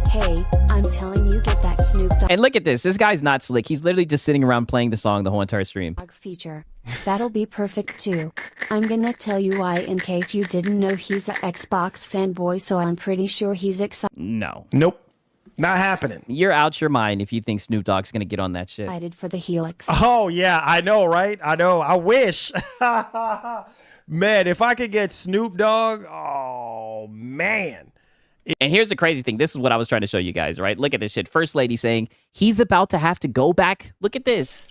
Hey, I'm telling you, get that Snoop Dogg. And look at this. This guy's not slick. He's literally just sitting around playing the song the whole entire stream. Feature. That'll be perfect too. I'm gonna tell you why in case you didn't know he's a Xbox fanboy, so I'm pretty sure he's excited. No. Nope. Not happening. You're out your mind if you think Snoop Dogg's gonna get on that shit. Excited for the Helix. Oh yeah, I know, right? I know. I wish. Man, if I could get Snoop Dogg, oh man. And here's the crazy thing. This is what I was trying to show you guys, right? Look at this shit. First Lady saying he's about to have to go back. Look at this.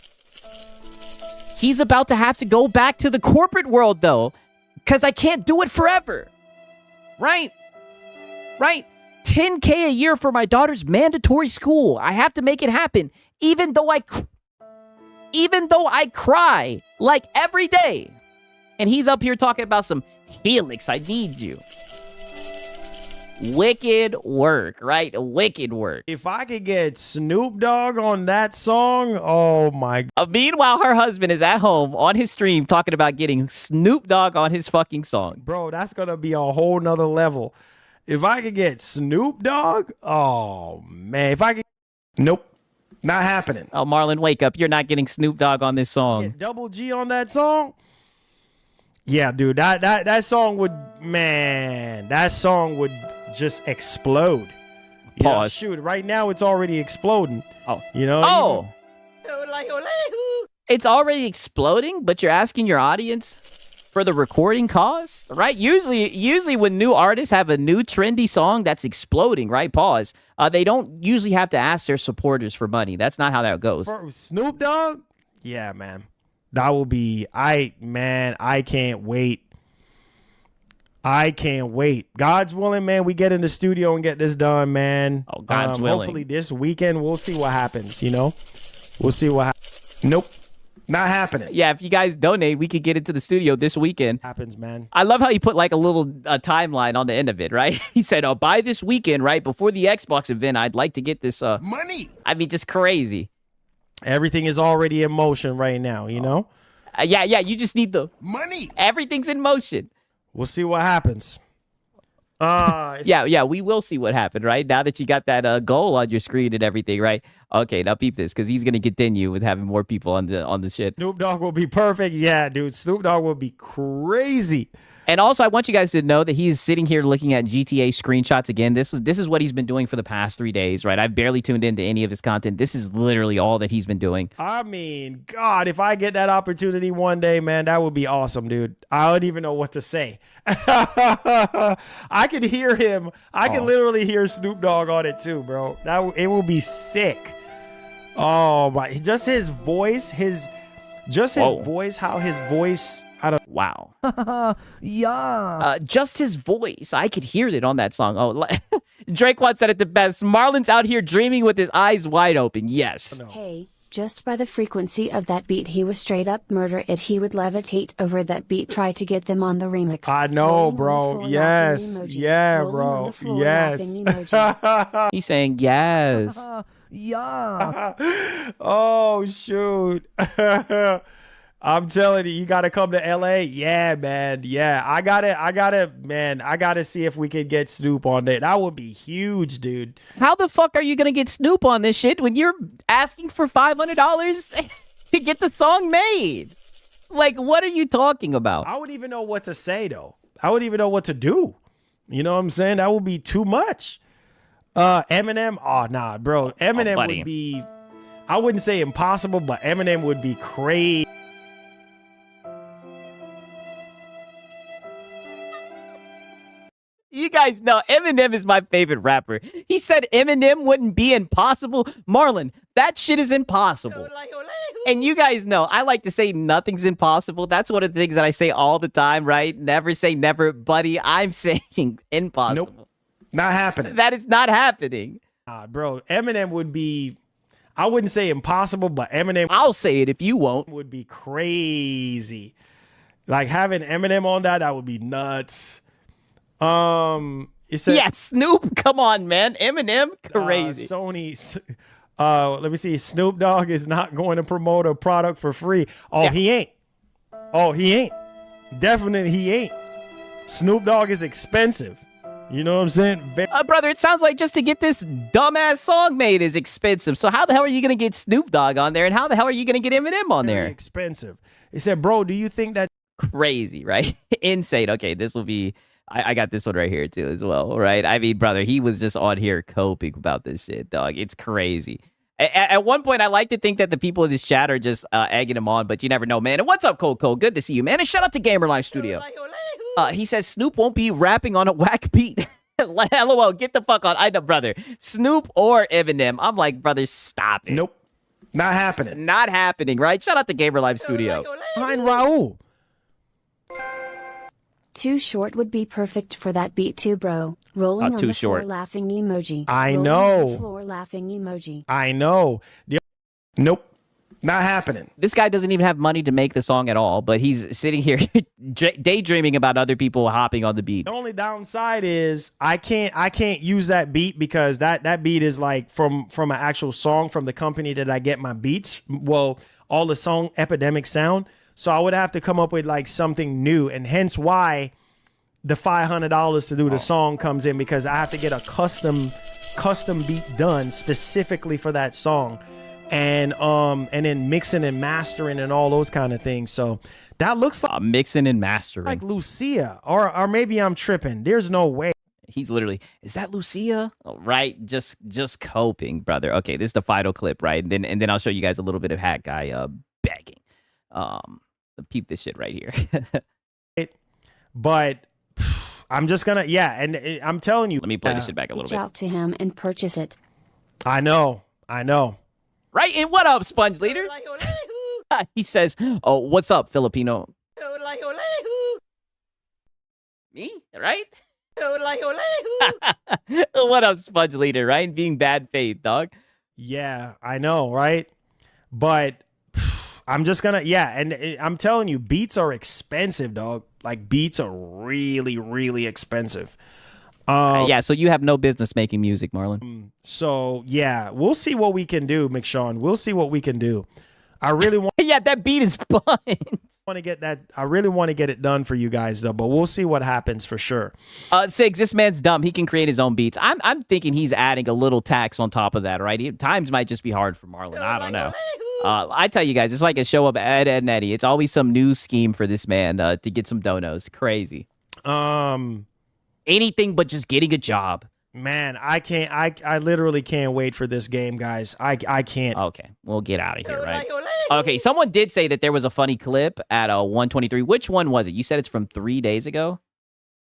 He's about to have to go back to the corporate world, though, because I can't do it forever. Right? Right? $10K a year for my daughter's mandatory school. I have to make it happen, even though I cry like every day. And he's up here talking about some Helix. I need you. Wicked work, right? Wicked work. If I could get Snoop Dogg on that song, oh my. Meanwhile, her husband is at home on his stream talking about getting Snoop Dogg on his fucking song. Bro, that's going to be a whole nother level. If I could get Snoop Dogg, oh man. If I could. Nope. Not happening. Oh, Marlin, wake up. You're not getting Snoop Dogg on this song. Get Double G on that song? Yeah, dude. That song would, man, that song would just explode. You know, Pause. shoot, right now it's already exploding. Oh. You know? Oh. It's already exploding, but you're asking your audience for the recording cost, right? Usually when new artists have a new trendy song that's exploding, right? Pause. They don't usually have to ask their supporters for money. That's not how that goes. For Snoop Dogg? Yeah, man. That will be, I can't wait. I can't wait. God's willing, man, we get in the studio and get this done, man. Oh, God's willing. Hopefully this weekend, we'll see what happens, you know? We'll see what happens. Nope. Not happening. Yeah, if you guys donate, we could get into the studio this weekend. Happens, man. I love how he put like a little timeline on the end of it, right? He said, oh, by this weekend, right, before the Xbox event, I'd like to get this. Money. I mean, just crazy. Everything is already in motion right now, you know? Yeah, you just need the money. Everything's in motion. We'll see what happens. Yeah, we will see what happened, right? Now that you got that goal on your screen and everything, right? Okay, now peep this, because he's going to continue with having more people on the shit. Snoop Dogg will be perfect. Yeah, dude, Snoop Dogg will be crazy. And also, I want you guys to know that he's sitting here looking at GTA screenshots again. This is what he's been doing for the past 3 days, right? I've barely tuned into any of his content. This is literally all that he's been doing. I mean, God, if I get that opportunity one day, man, that would be awesome, dude. I don't even know what to say. I could hear him. I can literally hear Snoop Dogg on it too, bro. It will be sick. Oh my! Just his voice, voice, how his voice. I don't. Wow. Yeah. Just his voice. I could hear it on that song. Oh, Drake once said it the best. Marlin's out here dreaming with his eyes wide open. Yes. Hey, just by the frequency of that beat, he was straight up murder it. He would levitate over that beat, try to get them on the remix. I know, bro. Yes. Yeah, bro. Yes. He's saying yes. Yeah. Oh, shoot. I'm telling you, you got to come to LA. Yeah, man. Yeah, I gotta see if we can get Snoop on there. That would be huge, dude. How the fuck are you going to get Snoop on this shit when you're asking for $500 to get the song made? Like, what are you talking about? I wouldn't even know what to say, though. I wouldn't even know what to do. You know what I'm saying? That would be too much. Eminem? Oh, nah, bro. Eminem would be, I wouldn't say impossible, but Eminem would be crazy. You guys know Eminem is my favorite rapper. He said Eminem wouldn't be impossible. Marlin, that shit is impossible. And you guys know, I like to say nothing's impossible. That's one of the things that I say all the time, right? Never say never, buddy. I'm saying impossible. Nope. Not happening. That is not happening. Bro, Eminem would be, I wouldn't say impossible, but Eminem. I'll say it if you won't. Would be crazy. Like having Eminem on that would be nuts. Yeah, Snoop, come on, man. Eminem, crazy. Sony, let me see. Snoop Dogg is not going to promote a product for free. Oh, yeah. He ain't. Oh, he ain't. Definitely he ain't. Snoop Dogg is expensive. You know what I'm saying? Brother, it sounds like just to get this dumbass song made is expensive. So how the hell are you going to get Snoop Dogg on there? And how the hell are you going to get Eminem on there? Expensive. He said, bro, do you think that... Crazy, right? Insane. Okay, this will be... I got this one right here too as well, right? I mean, brother, he was just on here coping about this shit, dog. It's crazy. At one point, I like to think that the people in this chat are just egging him on, but you never know, man. And what's up, Coco? Good to see you, man. And shout out to Gamerline Studio. He says Snoop won't be rapping on a whack beat. LOL, get the fuck on. I know, brother. Snoop or Eminem. I'm like, brother, stop it. Nope. Not happening. Not happening, right? Shout out to Gamer Live Studio. Behind Raul. Too short would be perfect for that beat too, bro. Rolling on too the short. floor laughing emoji. I Rolling know. On the floor laughing emoji. I know. Nope. Not happening. This guy doesn't even have money to make the song at all, but he's sitting here daydreaming about other people hopping on the beat. The only downside is I can't use that beat because that beat is like from an actual song from the company that I get my beats. Well, all the song Epidemic Sound. So I would have to come up with like something new, and hence why the $500 to do the song comes in, because I have to get a custom beat done specifically for that song. And then mixing and mastering and all those kind of things. So that looks like mixing and mastering. like Lucia, or maybe I'm tripping. There's no way. He's literally, is that Lucia? Oh, right, just coping, brother. Okay, this is the final clip, right? And then I'll show you guys a little bit of Hat Guy begging. Peep this shit right here. But I'm just gonna and I'm telling you. Let me play this shit back a little Reach bit. out to him and purchase it. I know. Right, and what up, Sponge Leader? He says, oh, what's up, Filipino? Me, right? What up, Sponge Leader, right? Being bad faith, dog. Yeah, I know, right? But I'm just gonna and I'm telling you, beats are expensive, dog. Like beats are really, really expensive. Yeah, so you have no business making music, Marlin. So yeah, we'll see what we can do, McShawn. We'll see what we can do. I really want Yeah, that beat is fun. to get that. I really want to get it done for you guys though, but we'll see what happens for sure. Sigs, this man's dumb. He can create his own beats. I'm thinking he's adding a little tax on top of that, right? Times might just be hard for Marlin. I don't know. I tell you guys, it's like a show of Ed, Ed, and Eddie. It's always some new scheme for this man to get some donos. Crazy. Anything but just getting a job. Man, I can't. I literally can't wait for this game, guys. I can't. Okay, we'll get out of here, right? Okay, someone did say that there was a funny clip at 123. Which one was it? You said it's from 3 days ago.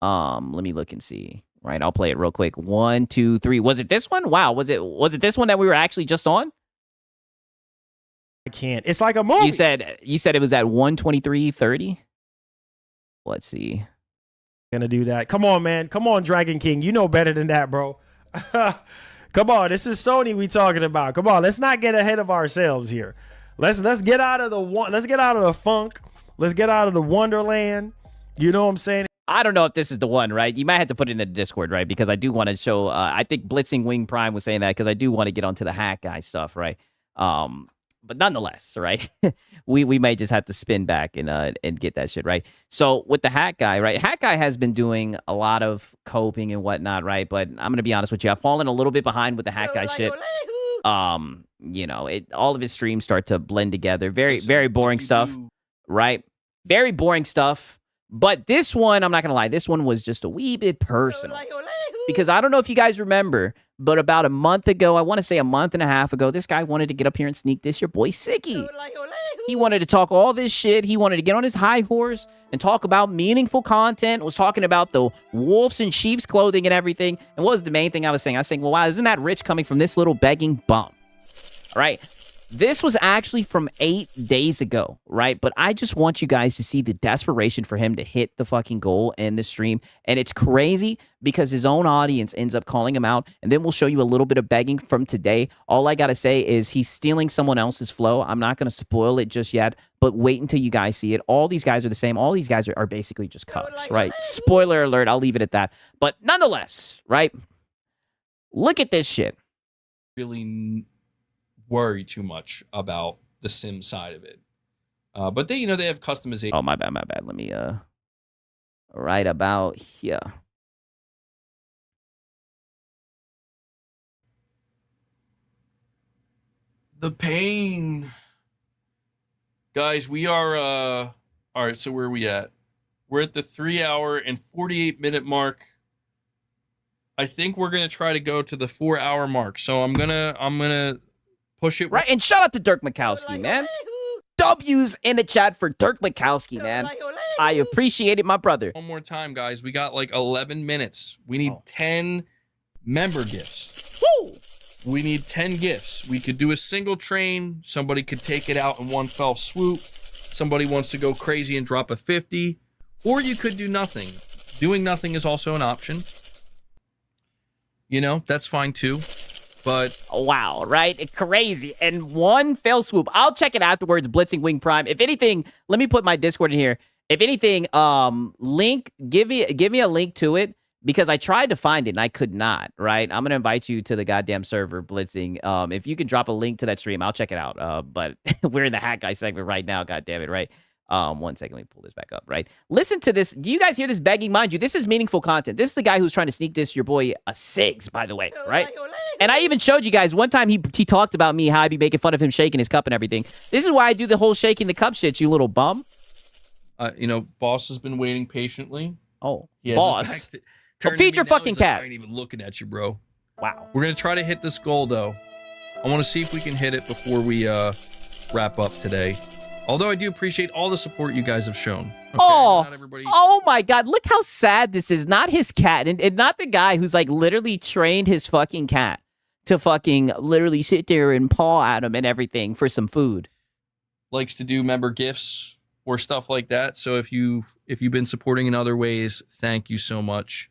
Let me look and see. Right, I'll play it real quick. 1, 2, 3. Was it this one? Wow, was it this one that we were actually just on? I can't. It's like a movie. You said it was at 123:30. Let's see. Gonna do that. Come on, man. Come on, Dragon King. You know better than that, bro. Come on. This is Sony we talking about. Come on. Let's not get ahead of ourselves here. Let's get out of let's get out of the funk. Let's get out of the wonderland. You know what I'm saying? I don't know if this is the one, right? You might have to put it in the Discord, right? Because I do want to show. I think Blitzing Wing Prime was saying that because I do want to get onto the Hat Guy stuff, right? But nonetheless, right? we may just have to spin back and get that shit right. So with the Hat Guy, right? Hat Guy has been doing a lot of coping and whatnot, right? But I'm gonna be honest with you, I've fallen a little bit behind with the Hat Guy shit. You know, all of his streams start to blend together. Very boring stuff, right? Very boring stuff. But this one, I'm not gonna lie, this one was just a wee bit personal. Because I don't know if you guys remember, but about a month ago, I want to say a month and a half ago, this guy wanted to get up here and sneak diss your boy Sicky. He wanted to talk all this shit. He wanted to get on his high horse and talk about meaningful content. Was talking about the wolves and sheep's clothing and everything. And what was the main thing I was saying? I was saying, well, wow, isn't that rich coming from this little begging bum? All right. This was actually from 8 days ago, right? But I just want you guys to see the desperation for him to hit the fucking goal in the stream. And it's crazy because his own audience ends up calling him out. And then we'll show you a little bit of begging from today. All I got to say is he's stealing someone else's flow. I'm not going to spoil it just yet, but wait until you guys see it. All these guys are the same. All these guys are basically just cucks, right? Spoiler alert. I'll leave it at that. But nonetheless, right? Look at this shit. Really worry too much about the sim side of it. But they, they have customization. Oh, my bad. Let me, right about here. The pain. Guys, we are, all right, so where are we at? We're at the 3 hour and 48-minute mark. I think we're gonna try to go to the 4 hour mark. So I'm gonna push it. Right, and shout out to Dirk Mikowski, man. W's in the chat for Dirk Mikowski, man. I appreciate it, my brother. One more time, guys. We got like 11 minutes. We need 10 member gifts. Woo! We need 10 gifts. We could do a single train. Somebody could take it out in one fell swoop. Somebody wants to go crazy and drop a 50. Or you could do nothing. Doing nothing is also an option. You know, that's fine too. But wow, right? Crazy. And one fell swoop. I'll check it afterwards, Blitzing Wing Prime. If anything, let me put my Discord in here. If anything, give me a link to it, because I tried to find it and I could not, right? I'm going to invite you to the goddamn server, Blitzing. If you can drop a link to that stream, I'll check it out. But we're in the Hat Guy segment right now, goddamn it, right? 1 second, let me pull this back up, right? Listen to this. Do you guys hear this begging? Mind you, this is meaningful content. This is the guy who's trying to sneak this your boy a Sigs, by the way, right? And I even showed you guys one time he talked about me, how I'd be making fun of him shaking his cup and everything. This is why I do the whole shaking the cup shit, you little bum. you know, boss has been waiting patiently. Oh, he has boss. Feed your fucking cat. I ain't even looking at you, bro. Wow. We're gonna try to hit this goal though. I want to see if we can hit it before we wrap up today. Although I do appreciate all the support you guys have shown. Okay? Oh my God. Look how sad this is. Not his cat and not the guy who's like literally trained his fucking cat to fucking literally sit there and paw at him and everything for some food. Likes to do member gifts or stuff like that. So if you've been supporting in other ways, thank you so much.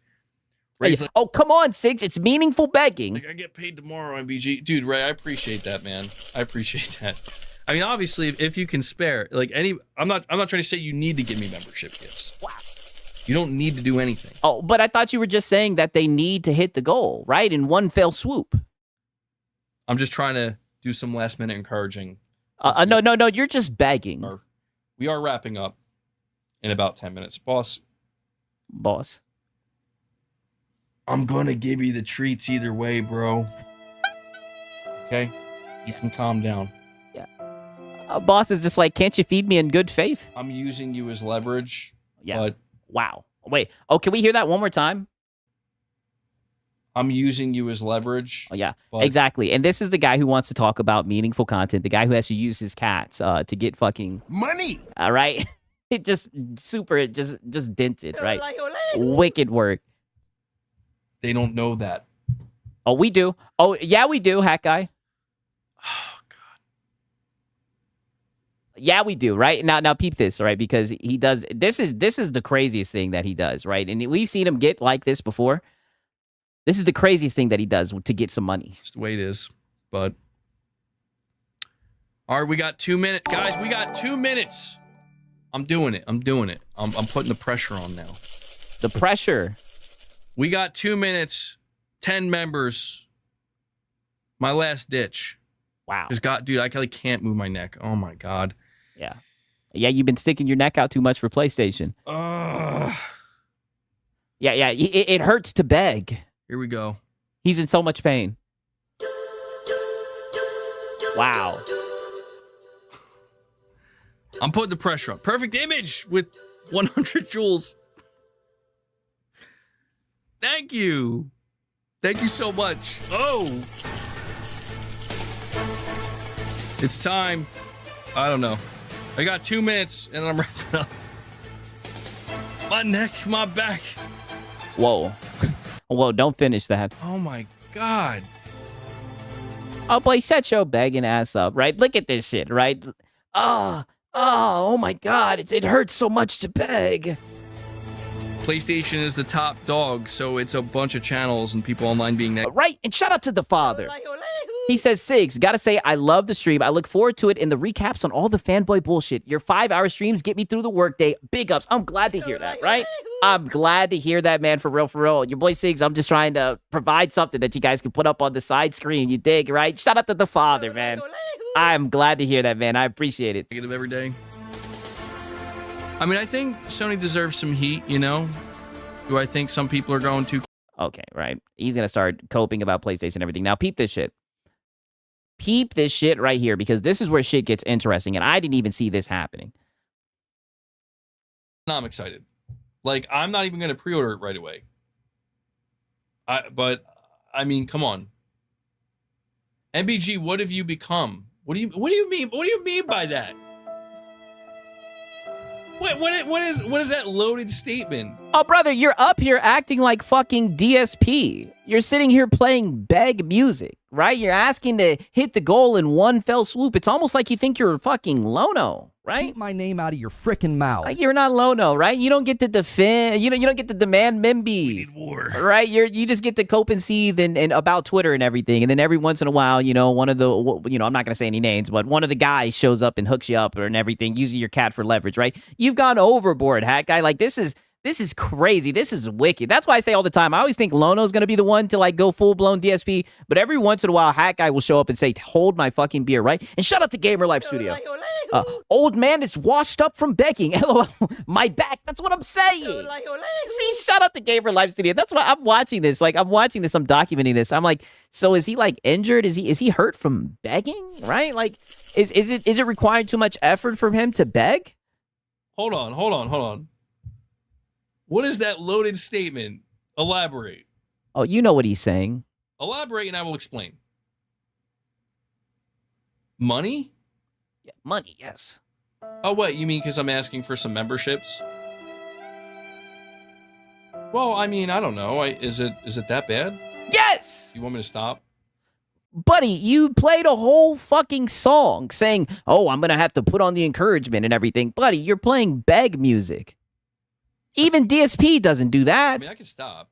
Hey, oh, come on, Sigs. It's meaningful begging. Like, I get paid tomorrow on BG. Dude, Ray, I appreciate that, man. I appreciate that. I mean, obviously, if you can spare, like I'm not trying to say you need to give me membership gifts. Wow. You don't need to do anything. Oh, but I thought you were just saying that they need to hit the goal, right? In one fell swoop. I'm just trying to do some last minute encouraging. No, you're just begging. We are wrapping up in about 10 minutes. Boss. I'm going to give you the treats either way, bro. Okay? You can calm down. Yeah. Boss is just like, can't you feed me in good faith? I'm using you as leverage. Yeah. But wow. Wait. Oh, can we hear that one more time? I'm using you as leverage. Oh, yeah, exactly. And this is the guy who wants to talk about meaningful content. The guy who has to use his cats to get fucking money. All right. It just dented, right? Wicked work. They don't know that. Oh, we do. Oh, yeah, we do, Hat Guy. Oh, God. Yeah, we do, right? Now peep this, right? Because he does, this is the craziest thing that he does, right? And we've seen him get like this before. This is the craziest thing that he does to get some money. Just the way it is. But all right, we got 2 minutes. Guys, we got 2 minutes. I'm doing it. I'm putting the pressure on now. The pressure. We got 2 minutes, 10 members. My last ditch. Wow. Dude, I can't move my neck. Oh my God. Yeah. Yeah, you've been sticking your neck out too much for PlayStation. Yeah, it hurts to beg. Here we go. He's in so much pain. Wow. I'm putting the pressure on. Perfect image with 100 joules. Thank you. Thank you so much. Oh. It's time. I don't know. I got 2 minutes and I'm wrapping up. My neck, my back. Whoa. Whoa, don't finish that. Oh my God. Oh, boy, shut your begging ass up, right? Look at this shit, right? Oh my God. It hurts so much to beg. PlayStation is the top dog, so it's a bunch of channels and people online being negative. Right, and shout out to the father. He says, Sigs, gotta say, I love the stream. I look forward to it in the recaps on all the fanboy bullshit. Your 5-hour streams get me through the workday. Big ups. I'm glad to hear that, right? I'm glad to hear that, man, for real, for real. Your boy Sigs, I'm just trying to provide something that you guys can put up on the side screen. You dig, right? Shout out to the father, man. I'm glad to hear that, man. I appreciate it. Negative every day. I mean, I think Sony deserves some heat, you know? Do I think some people are going to? Okay, right. He's going to start coping about PlayStation and everything. Now, peep this shit. Peep this shit right here, because this is where shit gets interesting, and I didn't even see this happening. No, I'm excited. Like, I'm not even going to pre-order it right away. But I mean, come on. MBG, what have you become? What do you mean? What do you mean by that? What is that loaded statement? Oh, brother, you're up here acting like fucking DSP. You're sitting here playing beg music, right? You're asking to hit the goal in one fell swoop. It's almost like you think you're fucking Lono, right? Keep my name out of your frickin' mouth. Like you're not Lono, right? You don't get to defend. You don't get to demand Mimby. We need war, right? You just get to cope and seethe and about Twitter and everything. And then every once in a while, one of the I'm not gonna say any names, but one of the guys shows up and hooks you up and everything, using your cat for leverage, right? You've gone overboard, hat guy. Like this is crazy. This is wicked. That's why I say all the time, I always think Lono's going to be the one to like go full-blown DSP, but every once in a while, Hat Guy will show up and say, hold my fucking beer, right? And shout out to Gamer Life Studio. Old man is washed up from begging. LOL. My back. That's what I'm saying. See, shout out to Gamer Life Studio. That's why I'm watching this. Like, I'm watching this. I'm documenting this. I'm like, so is he like injured? Is he hurt from begging? Right? Like, is it requiring too much effort from him to beg? Hold on. What is that loaded statement? Elaborate. Oh, you know what he's saying. Elaborate and I will explain. Money? Yeah, money, yes. Oh, what? You mean because I'm asking for some memberships? Well, I mean, I don't know. Is it that bad? Yes! You want me to stop? Buddy, you played a whole fucking song saying, oh, I'm going to have to put on the encouragement and everything. Buddy, you're playing beg music. Even DSP doesn't do that. I mean, I can stop.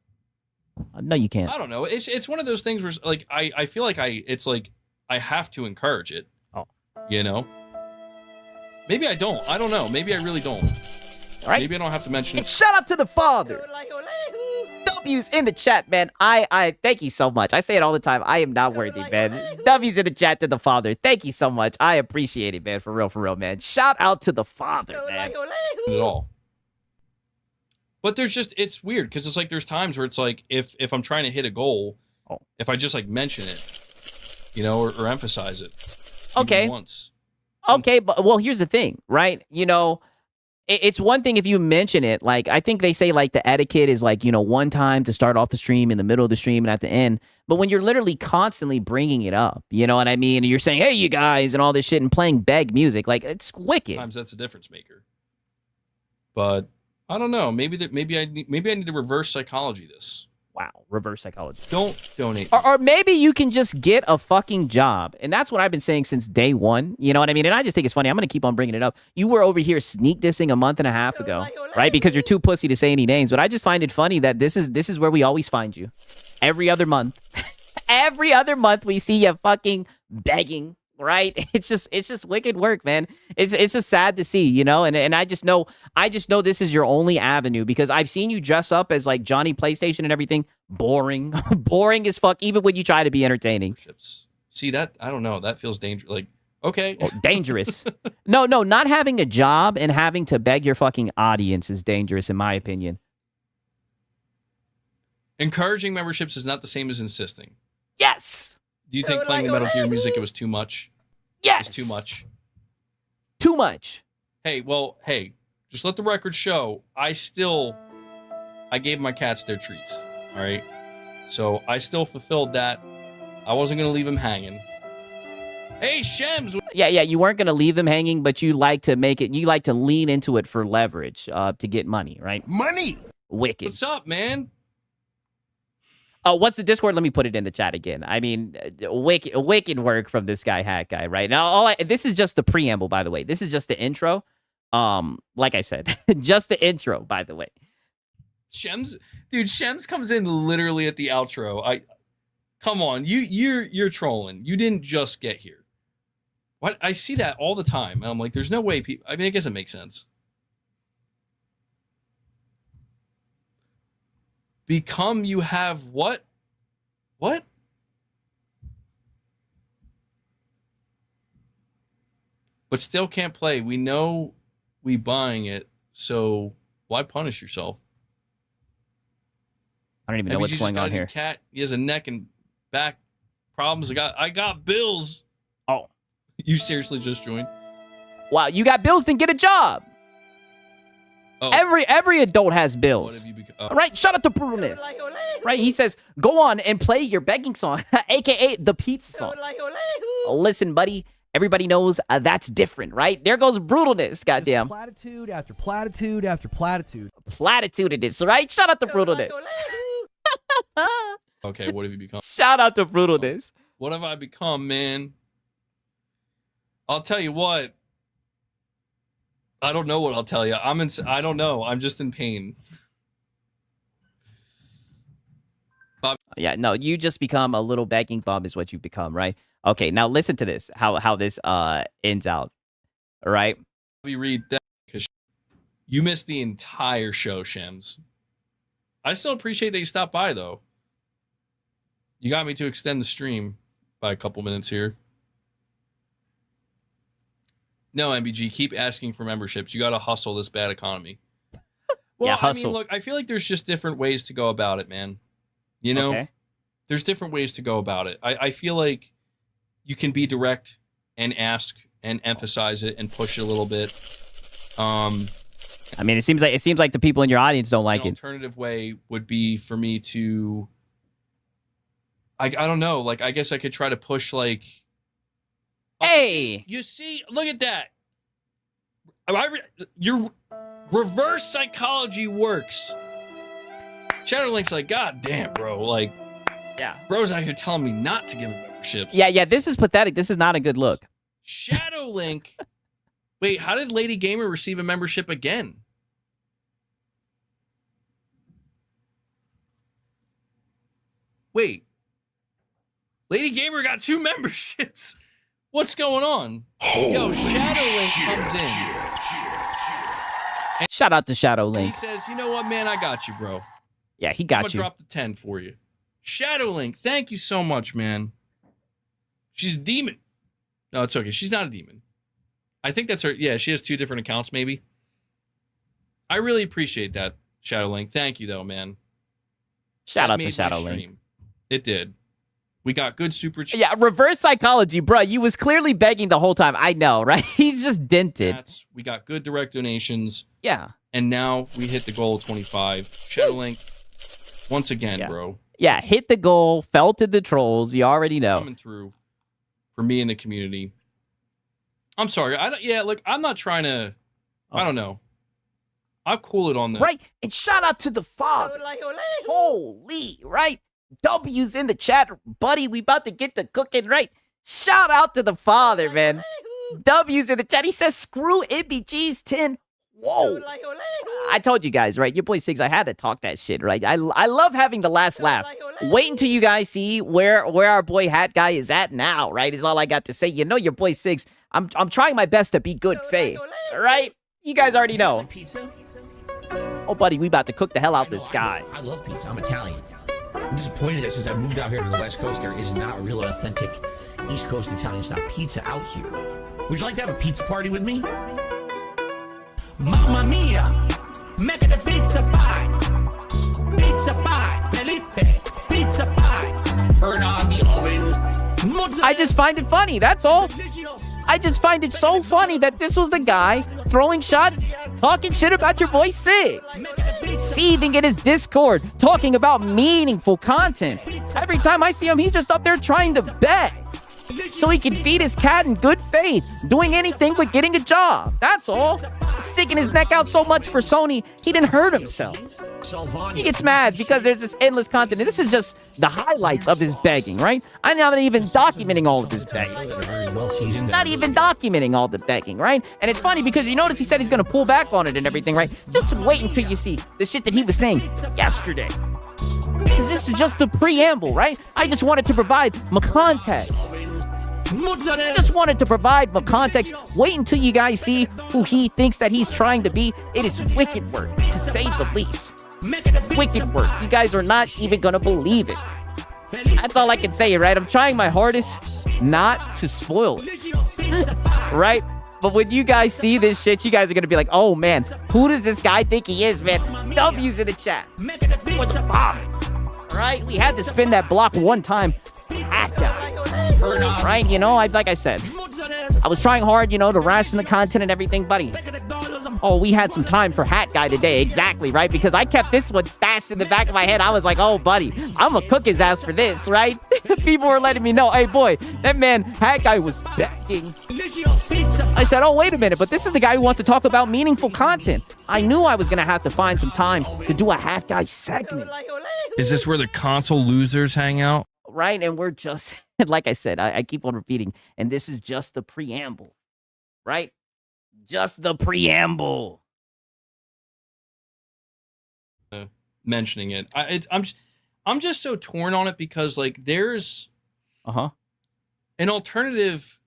No, you can't. I don't know. It's one of those things where, like, I feel like it's like I have to encourage it. Oh. You know? Maybe I don't. I don't know. Maybe I really don't. All right. Maybe I don't have to mention And it. shout out to the father. W's in the chat, man. I thank you so much. I say it all the time. I am not worthy, man. W's in the chat to the father. Thank you so much. I appreciate it, man. For real, man. Shout out to the father, man. At all. But it's weird because it's like there's times where it's like if I'm trying to hit a goal, if I just like mention it, or emphasize it. Okay. Once. Okay, but well, here's the thing, right? It's one thing if you mention it. Like I think they say like the etiquette is like one time to start off the stream, in the middle of the stream, and at the end. But when you're literally constantly bringing it up, you know what I mean? And you're saying, "Hey, you guys," and all this shit, and playing beg music, like it's wicked. Sometimes that's a difference maker. But I don't know. Maybe I need to reverse psychology this. Wow, reverse psychology. Don't donate. Or maybe you can just get a fucking job. And that's what I've been saying since day one. You know what I mean? And I just think it's funny. I'm going to keep on bringing it up. You were over here sneak dissing a month and a half ago, right? Because you're too pussy to say any names. But I just find it funny that this is where we always find you. Every other month. Every other month we see you fucking begging. Right? It's just wicked work, man. It's just sad to see, and I just know this is your only avenue because I've seen you dress up as like Johnny PlayStation and everything. Boring. Boring as fuck, even when you try to be entertaining. See that? I don't know. That feels dangerous. Like, okay. Dangerous. No, not having a job and having to beg your fucking audience is dangerous in my opinion. Encouraging memberships is not the same as insisting. Yes. Do you think playing the Metal Gear music, it was too much? Yes. It was too much. Too much. Hey, just let the record show. I gave my cats their treats. All right. So I still fulfilled that. I wasn't going to leave them hanging. Hey, Shems. Yeah. You weren't going to leave them hanging, but you like to lean into it for leverage to get money, right? Money. Wicked. What's up, man? Oh, what's the Discord? Let me put it in the chat again. I mean, wicked work from this guy, Hat Guy, right? Now, this is just the preamble, by the way. This is just the intro. Like I said, just the intro, by the way. Shems comes in literally at the outro. Come on, you're trolling. You didn't just get here. What? I see that all the time, and I'm like, there's no way people. I mean, I guess it makes sense. Become you have what? What? But still can't play. We know we buying it, so why punish yourself? I don't even know what's going on here. Cat, he has a neck and back problems. I got bills. Oh, you seriously just joined? Wow, you got bills? Then get a job. Oh, Every adult has what bills. have you become? All right, shout out to Brutalness. Right, he says, go on and play your begging song, aka the pizza song. Listen, buddy, everybody knows that's different, right? There goes Brutalness, goddamn. Platitude after platitude after platitude. Platitude it is, right? Shout out to Brutalness. Okay, what have you become? Shout out to Brutalness. What have I become, man? I'll tell you what. I don't know what I'll tell you. I don't know. I'm just in pain. Yeah, no, you just become a little begging bum is what you become, right? Okay, now listen to this, how this ends out, all right? We read that because you missed the entire show, Shems. I still appreciate that you stopped by, though. You got me to extend the stream by a couple minutes here. No, MBG, keep asking for memberships. You got to hustle this bad economy. Well, Yeah, hustle. I mean, look, I feel like there's just different ways to go about it, man. You know, Okay. there's different ways to go about it. I feel like you can be direct and ask and emphasize it and push it a little bit. I mean, it seems like the people in your audience don't like An it. alternative way would be for me to, I don't know, like, I guess I could try to push, like, Hey! you see, look at that. Your reverse psychology works. Shadowlink's like, God damn, bro. Like, Yeah. bro's out here telling me not to give him memberships. Yeah, this is pathetic. This is not a good look. Shadowlink. Wait, how did Lady Gamer receive a membership again? Wait. Lady Gamer got 2 memberships. What's going on? Yo, Shadowlink comes in. Shout out to Shadow And he Link. says, you know what, man? I got you, bro. Yeah, he I'm got going to you. drop the 10 for you. Shadowlink, thank you so much, man. She's a demon. No, it's okay. She's not a demon. I think that's her. Yeah, she has 2 different accounts, maybe. I really appreciate that, Shadowlink. Thank you, though, man. Shout That out to made my Shadow Link. stream. It did. We got good super chats. Yeah, reverse psychology, bruh. You was clearly begging the whole time. I know, right? He's just dented. We got good direct donations. Yeah. And now we hit the goal of 25. Shadowlink, once again, Yeah. bro. Yeah, hit the goal, fell to the trolls. You already know. Coming through for me and the community. I'm sorry. Look, I'm not trying to. I don't know. I'll cool it on this. Right? And shout out to the father. Holy, right? W's in the chat, buddy. We about to get to cooking, right? Shout out to the father, man. W's in the chat. He says, screw MBG's 10. Whoa. I told you guys, right? Your boy Siggs, I had to talk that shit, right? I love having the last laugh. Wait until you guys see where our boy Hat Guy is at now, right? Is all I got to say. You know your boy Siggs. I'm trying my best to be good faith, all right? You guys already know. Pizza? Oh, buddy, we about to cook the hell out this guy. I love pizza. I'm Italian. I'm disappointed that since I moved out here to the West Coast, there is not a real authentic East Coast Italian style pizza out here. Would you like to have a pizza party with me? Mamma mia! Mecca the pizza pie! Pizza pie! Felipe! Pizza pie! Turn on the ovens! I just find it funny, that's all. I just find it so funny that this was the guy throwing shot, talking shit about your boy Siggs. Seething in his Discord, talking about meaningful content. Every time I see him, he's just up there trying to beg so he can feed his cat in good faith, doing anything but getting a job. That's all. Sticking his neck out so much for Sony, he didn't hurt himself. He gets mad because there's this endless content. And this is just the highlights of his begging, right? I'm not even documenting all of his begging. Not even documenting all the begging, right? And it's funny because you notice he said he's going to pull back on it and everything, right? Just wait until you see the shit that he was saying yesterday. Because this is just the preamble, right? I just wanted to provide my context. Just wanted to provide my context. Wait until you guys see who he thinks that he's trying to be. It is wicked work, to say the least. Wicked work. You guys are not even gonna believe it. That's all I can say, right? I'm trying my hardest not to spoil it. Right? But when you guys see this shit, you guys are gonna be like, oh man, who does this guy think he is, man? W's in the chat. What's the bomb? Right? We had to spin that block one time. Act out. Right? You know, like I said, I was trying hard, you know, to ration the content and everything, buddy. oh, we had some time for Hat Guy today. Exactly, right? Because I kept this one stashed in the back of my head. I was like, oh, buddy, I'm going to cook his ass for this, right? People were letting me know, hey, boy, that man, Hat Guy was begging. I said, oh, wait a minute, but this is the guy who wants to talk about meaningful content. I knew I was going to have to find some time to do a Hat Guy segment. Is this where the console losers hang out? Right? And we're just, like I said, I keep on repeating, and this is just the preamble, right? Just the preamble. Mentioning it, I'm just so torn on it because like there's an alternative,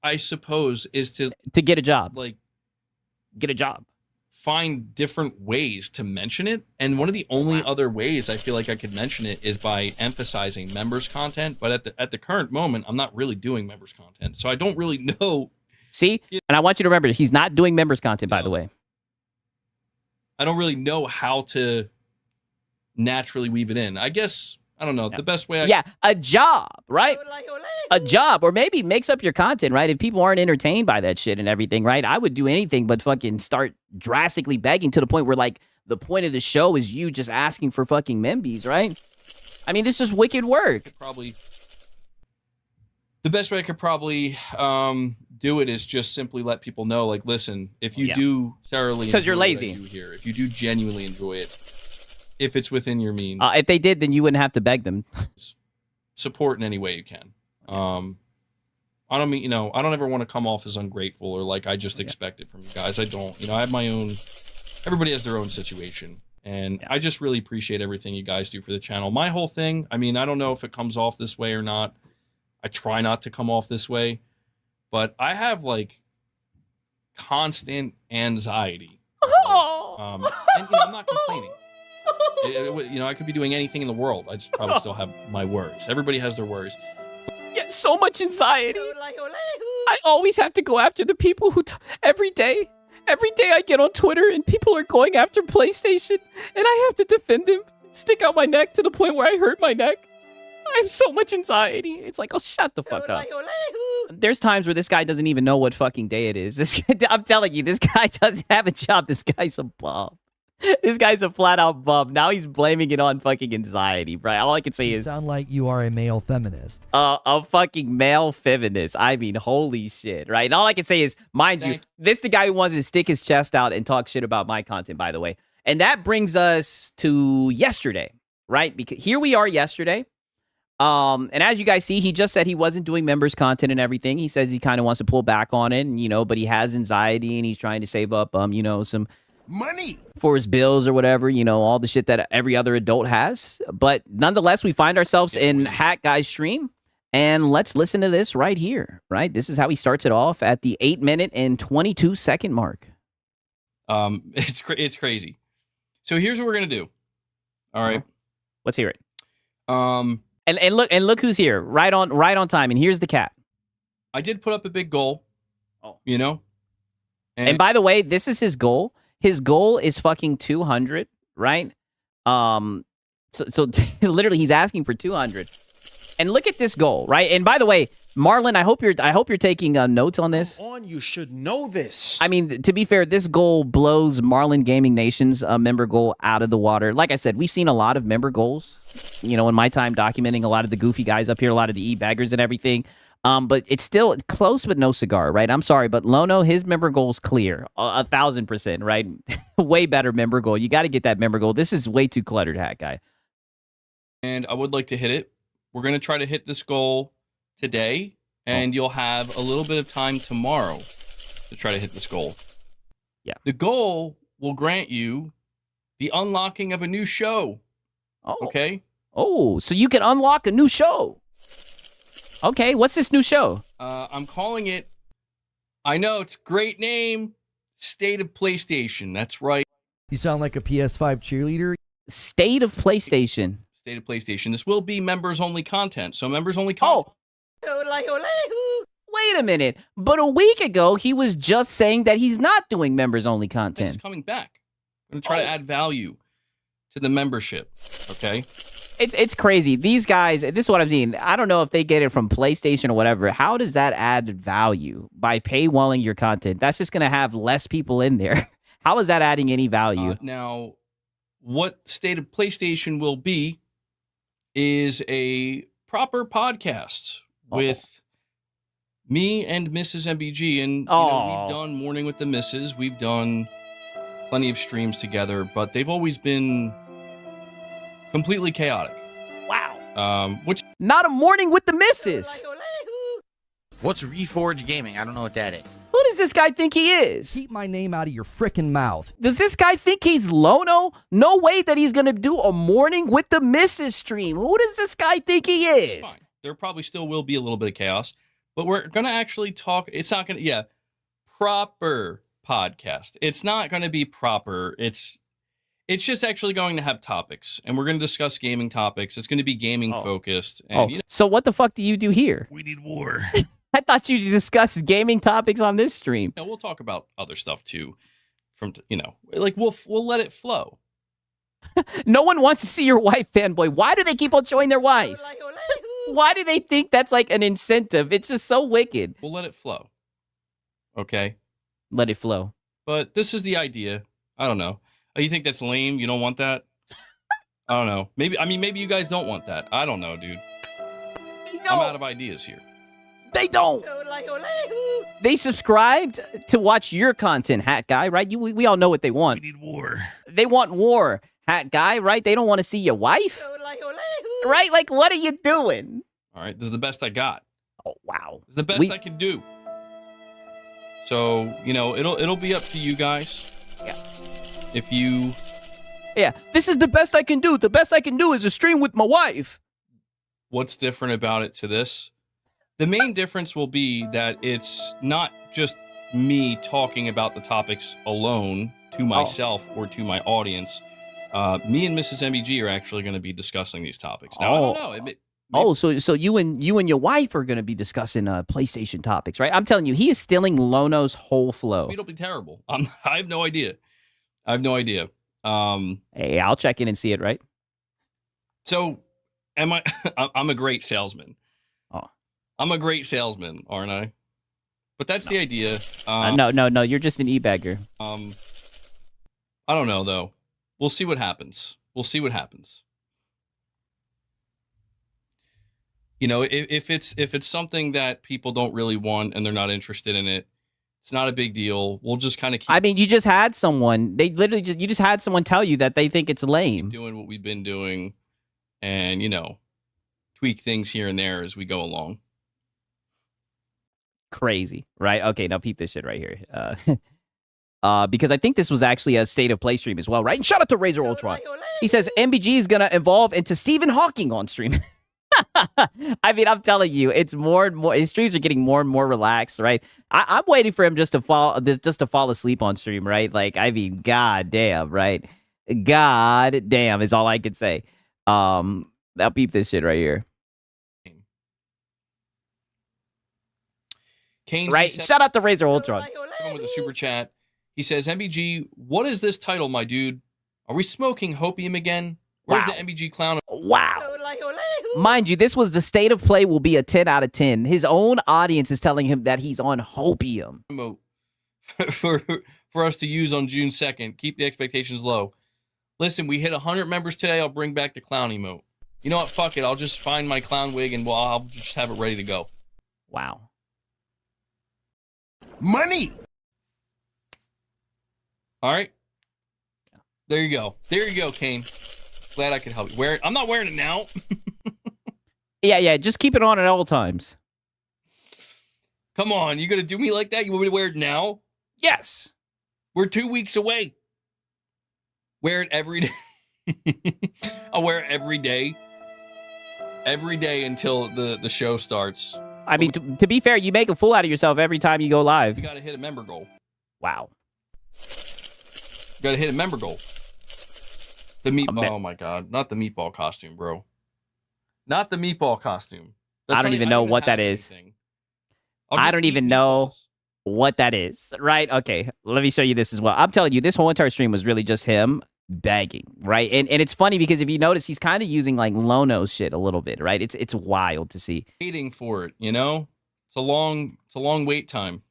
I suppose, is to get a job, like get a job, find different ways to mention it. And one of the only other ways I feel like I could mention it is by emphasizing members content. But at the current moment, I'm not really doing members content, so I don't really know. See, and I want you to remember, he's not doing members content, by the way. I don't really know how to naturally weave it in. I guess, I don't know, the best way a job, right? A job, or maybe mix up your content, right? If people aren't entertained by that shit and everything, right? I would do anything but fucking start drastically begging to the point where, like, the point of the show is you just asking for fucking membies, right? I mean, this is wicked work. Probably the best way I could probably do it is just simply let people know, like, listen, if you do thoroughly, because you're lazy here, if you do genuinely enjoy it, if it's within your means, if they did, then you wouldn't have to beg them. Support in any way you can. I don't mean, I don't ever want to come off as ungrateful or like I just expect it from you guys. I don't. I have my own. Everybody has their own situation, and I just really appreciate everything you guys do for the channel. My whole thing. I mean, I don't know if it comes off this way or not. I try not to come off this way, but I have like constant anxiety. And I'm not complaining. I could be doing anything in the world. I just probably still have my worries. Everybody has their worries. Yeah, so much anxiety. I always have to go after the people who every day I get on Twitter and people are going after PlayStation and I have to defend them, stick out my neck to the point where I hurt my neck. I have so much anxiety. It's like, oh, shut the fuck up. There's times where this guy doesn't even know what fucking day it is. I'm telling you, this guy doesn't have a job. This guy's a bum. This guy's a flat-out bum. Now he's blaming it on fucking anxiety, right? All I can say is... sound like you are a male feminist. A fucking male feminist. I mean, holy shit, right? And all I can say is, mind you, this is the guy who wants to stick his chest out and talk shit about my content, by the way. And that brings us to yesterday, right? Because here we are yesterday. And as you guys see, he just said he wasn't doing members content and everything. He says he kind of wants to pull back on it, and, but he has anxiety and he's trying to save up, some money for his bills or whatever, all the shit that every other adult has. But nonetheless, we find ourselves in Hat Guy's stream, and let's listen to this right here, right? This is how he starts it off at the 8-minute and 22-second mark. It's crazy. So here's what we're going to do. All right. Let's hear it. And look who's here, right on time. And here's the cap. I did put up a big goal. And by the way, this is his goal. His goal is fucking 200, right? So literally he's asking for 200. And look at this goal, right? And by the way, Marlin, I hope you're taking notes on this. You should know this. I mean, to be fair, this goal blows Marlin Gaming Nation's member goal out of the water. Like I said, we've seen a lot of member goals, in my time documenting a lot of the goofy guys up here, a lot of the e-baggers and everything. But it's still close, but no cigar, right? I'm sorry, but Lono, his member goal is clear, 1,000%, right? Way better member goal. You got to get that member goal. This is way too cluttered, Hat Guy. And I would like to hit it. We're going to try to hit this goal today, and you'll have a little bit of time tomorrow to try to hit this goal. Yeah. The goal will grant you the unlocking of a new show. Oh. Okay? Oh, so you can unlock a new show. Okay, what's this new show? I'm calling it, I know, it's a great name, State of PlayStation. That's right. You sound like a PS5 cheerleader. State of PlayStation. State of PlayStation. This will be members-only content, so members-only content. Wait a minute. But a week ago, he was just saying that he's not doing members-only content. It's coming back. I'm going to try to add value to the membership, okay? It's crazy. These guys, this is what I'm seeing. I don't know if they get it from PlayStation or whatever. How does that add value by paywalling your content? That's just going to have less people in there. How is that adding any value? Now, what State of PlayStation will be is a proper podcast with me and Mrs. MBG. And you know, we've done Morning with the Misses. We've done plenty of streams together, but they've always been completely chaotic. Wow. Which Not a Morning with the Misses. What's Reforge Gaming? I don't know what that is. Who does this guy think he is? Keep my name out of your frickin' mouth. Does this guy think he's Lono? No way that he's going to do a Morning with the Misses stream. Who does this guy think he is? fine. There probably still will be a little bit of chaos, but we're going to actually talk. It's not going to, proper podcast. It's not going to be proper. It's just actually going to have topics, and we're going to discuss gaming topics. It's going to be gaming focused. And, you know, So what the fuck do you do here? we need war. I thought you discussed gaming topics on this stream. No, we'll talk about other stuff too. From like we'll let it flow. No one wants to see your wife, Fanboy. Why do they keep on showing their wives? Why do they think that's like an incentive? It's just so wicked. We'll let it flow. Okay. Let it flow. But this is the idea. I don't know. Oh, you think that's lame? You don't want that? I don't know. Maybe you guys don't want that. I don't know, dude. I'm out of ideas here. They don't. They subscribed to watch your content, Hat Guy, right? We all know what they want. We need war. They want war, Hat Guy, right? They don't want to see your wife, right? Like, what are you doing? All right, this is the best I got. Oh, wow. It's the best I can do. So, it'll be up to you guys. Yeah. If you... Yeah, this is the best I can do. The best I can do is a stream with my wife. What's different about it to this? The main difference will be that it's not just me talking about the topics alone to myself or to my audience. Me and Mrs. MBG are actually going to be discussing these topics. Now, I don't know. So you and your wife are going to be discussing PlayStation topics, right? I'm telling you, he is stealing Lono's whole flow. It'll be terrible. I have no idea. Hey, I'll check in and see it, right? So, I'm a great salesman. Oh. I'm a great salesman, aren't I? But that's the idea. No, you're just an e-bagger. I don't know, though. We'll see what happens. If it's something that people don't really want and they're not interested in it, it's not a big deal. We'll just kind of keep... I mean, you just had someone. You just had someone tell you that they think it's lame. Doing what we've been doing and, tweak things here and there as we go along. Crazy, right? Okay, now peep this shit right here. Because I think this was actually a State of Play stream as well, right? And shout out to Razor Ultron. He says MBG is gonna evolve into Stephen Hawking on stream. I mean, I'm telling you, it's more and more. His streams are getting more and more relaxed, right? I'm waiting for him just to fall asleep on stream, right? Like, I mean, god damn, right? God damn is all I could say. I'll peep this shit right here. Kane, right? Shout out to Razor Ultron. With the super chat. He says, MBG, what is this title, my dude? Are we smoking hopium again? Where's the MBG clown? Wow. Mind you, this was the State of Play will be a 10 out of 10. His own audience is telling him that he's on hopium. For us to use on June 2nd. Keep the expectations low. Listen, we hit 100 members today. I'll bring back the clown emote. You know what? Fuck it. I'll just find my clown wig and I'll just have it ready to go. Wow. Money. All right. There you go. There you go, Kane. Glad I could help you. I'm not wearing it now. Yeah. Just keep it on at all times. Come on. You going to do me like that? You want me to wear it now? Yes. We're 2 weeks away. Wear it every day. I'll wear it every day. Every day until the show starts. I mean, to be fair, you make a fool out of yourself every time you go live. You got to hit a member goal. Wow. You got to hit a member goal. The meatball. Oh my God. Not the meatball costume, bro. Not the meatball costume. I don't even know what that is. I don't even know what that is. Right? Okay. Let me show you this as well. I'm telling you, this whole entire stream was really just him begging, right? And it's funny because if you notice, he's kind of using like Lono's shit a little bit, right? It's wild to see. Waiting for it, It's a long wait time.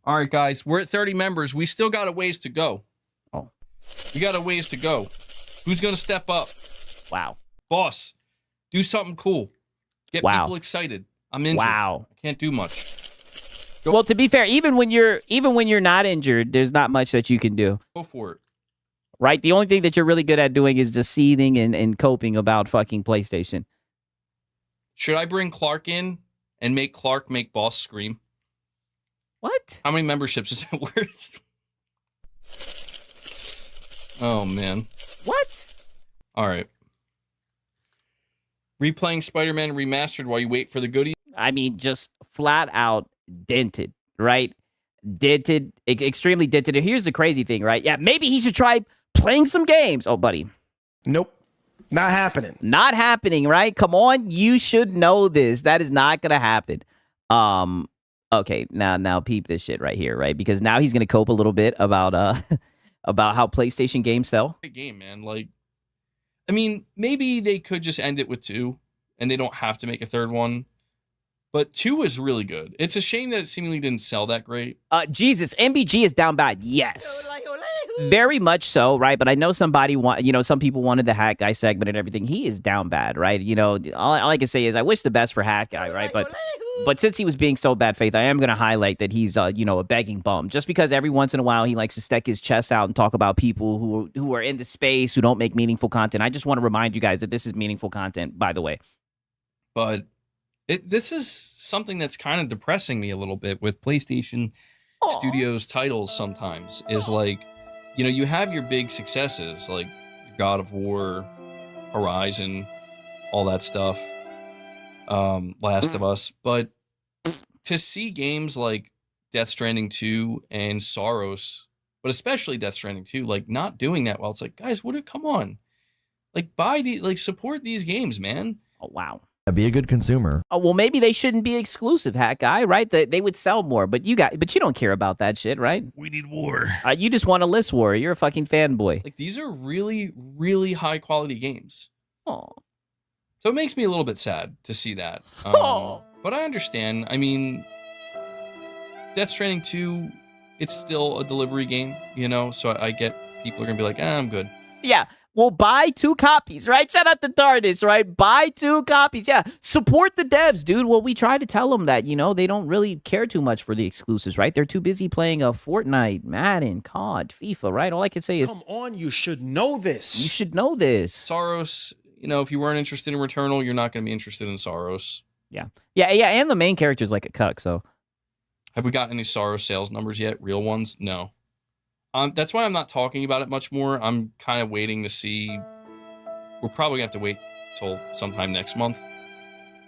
All right, guys, we're at 30 members. We still got a ways to go. Oh. We got a ways to go. Who's going to step up? Wow. Boss, do something cool. Get people excited. I'm injured. Wow. I can't do much. Well, to be fair, even when you're not injured, there's not much that you can do. Go for it. Right? The only thing that you're really good at doing is just seething and coping about fucking PlayStation. Should I bring Clark in and make Clark make Boss scream? What? How many memberships is that worth? Oh, man. What? All right. Replaying Spider-Man Remastered while you wait for the goodie? I mean, just flat out dented, right? Dented, extremely dented. And here's the crazy thing, right? Yeah, maybe he should try playing some games. Oh, buddy. Nope. Not happening. Not happening, right? Come on, you should know this. That is not gonna happen. Okay, now peep this shit right here, right? Because now he's gonna cope a little bit about about how PlayStation games sell. Great game, man. Like, I mean, maybe they could just end it with 2, and they don't have to make a third one. But 2 was really good. It's a shame that it seemingly didn't sell that great. Jesus, MBG is down bad. Yes. Very much so, right? But I know some people wanted the Hat Guy segment and everything. He is down bad, right? You know, all I can say is I wish the best for Hat Guy, right? But since he was being so bad faith, I am going to highlight that he's, a begging bum. Just because every once in a while he likes to stick his chest out and talk about people who are in the space, who don't make meaningful content. I just want to remind you guys that this is meaningful content, by the way. But this is something that's kind of depressing me a little bit with PlayStation Studios titles sometimes, is like, you have your big successes like God of War, Horizon, all that stuff, Last of Us, but to see games like Death Stranding 2 and Soros, but especially Death Stranding 2, like not doing that well, it's like, guys, come on, like support these games, man. Oh, wow. Be a good consumer. Oh, well, maybe they shouldn't be exclusive, Hat Guy, right? They would sell more, but you don't care about that shit, right? We need war. You just want a list war. You're a fucking fanboy. Like, these are really, really high quality games. Oh. So it makes me a little bit sad to see that. But I understand. I mean, Death Stranding 2, it's still a delivery game, so I get people are going to be like, I'm good. Yeah. Well, buy 2 copies, right? Shout out to Tardis, right? Buy 2 copies. Yeah. Support the devs, dude. Well, we try to tell them that, they don't really care too much for the exclusives, right? They're too busy playing a Fortnite, Madden, COD, FIFA, right? All I can say is, come on, you should know this. You should know this. Soros, if you weren't interested in Returnal, you're not going to be interested in Soros. Yeah. Yeah. And the main character's like a cuck, so. Have we gotten any Soros sales numbers yet? Real ones? No. That's why I'm not talking about it much more. I'm kind of waiting to see. We're probably going to have to wait till sometime next month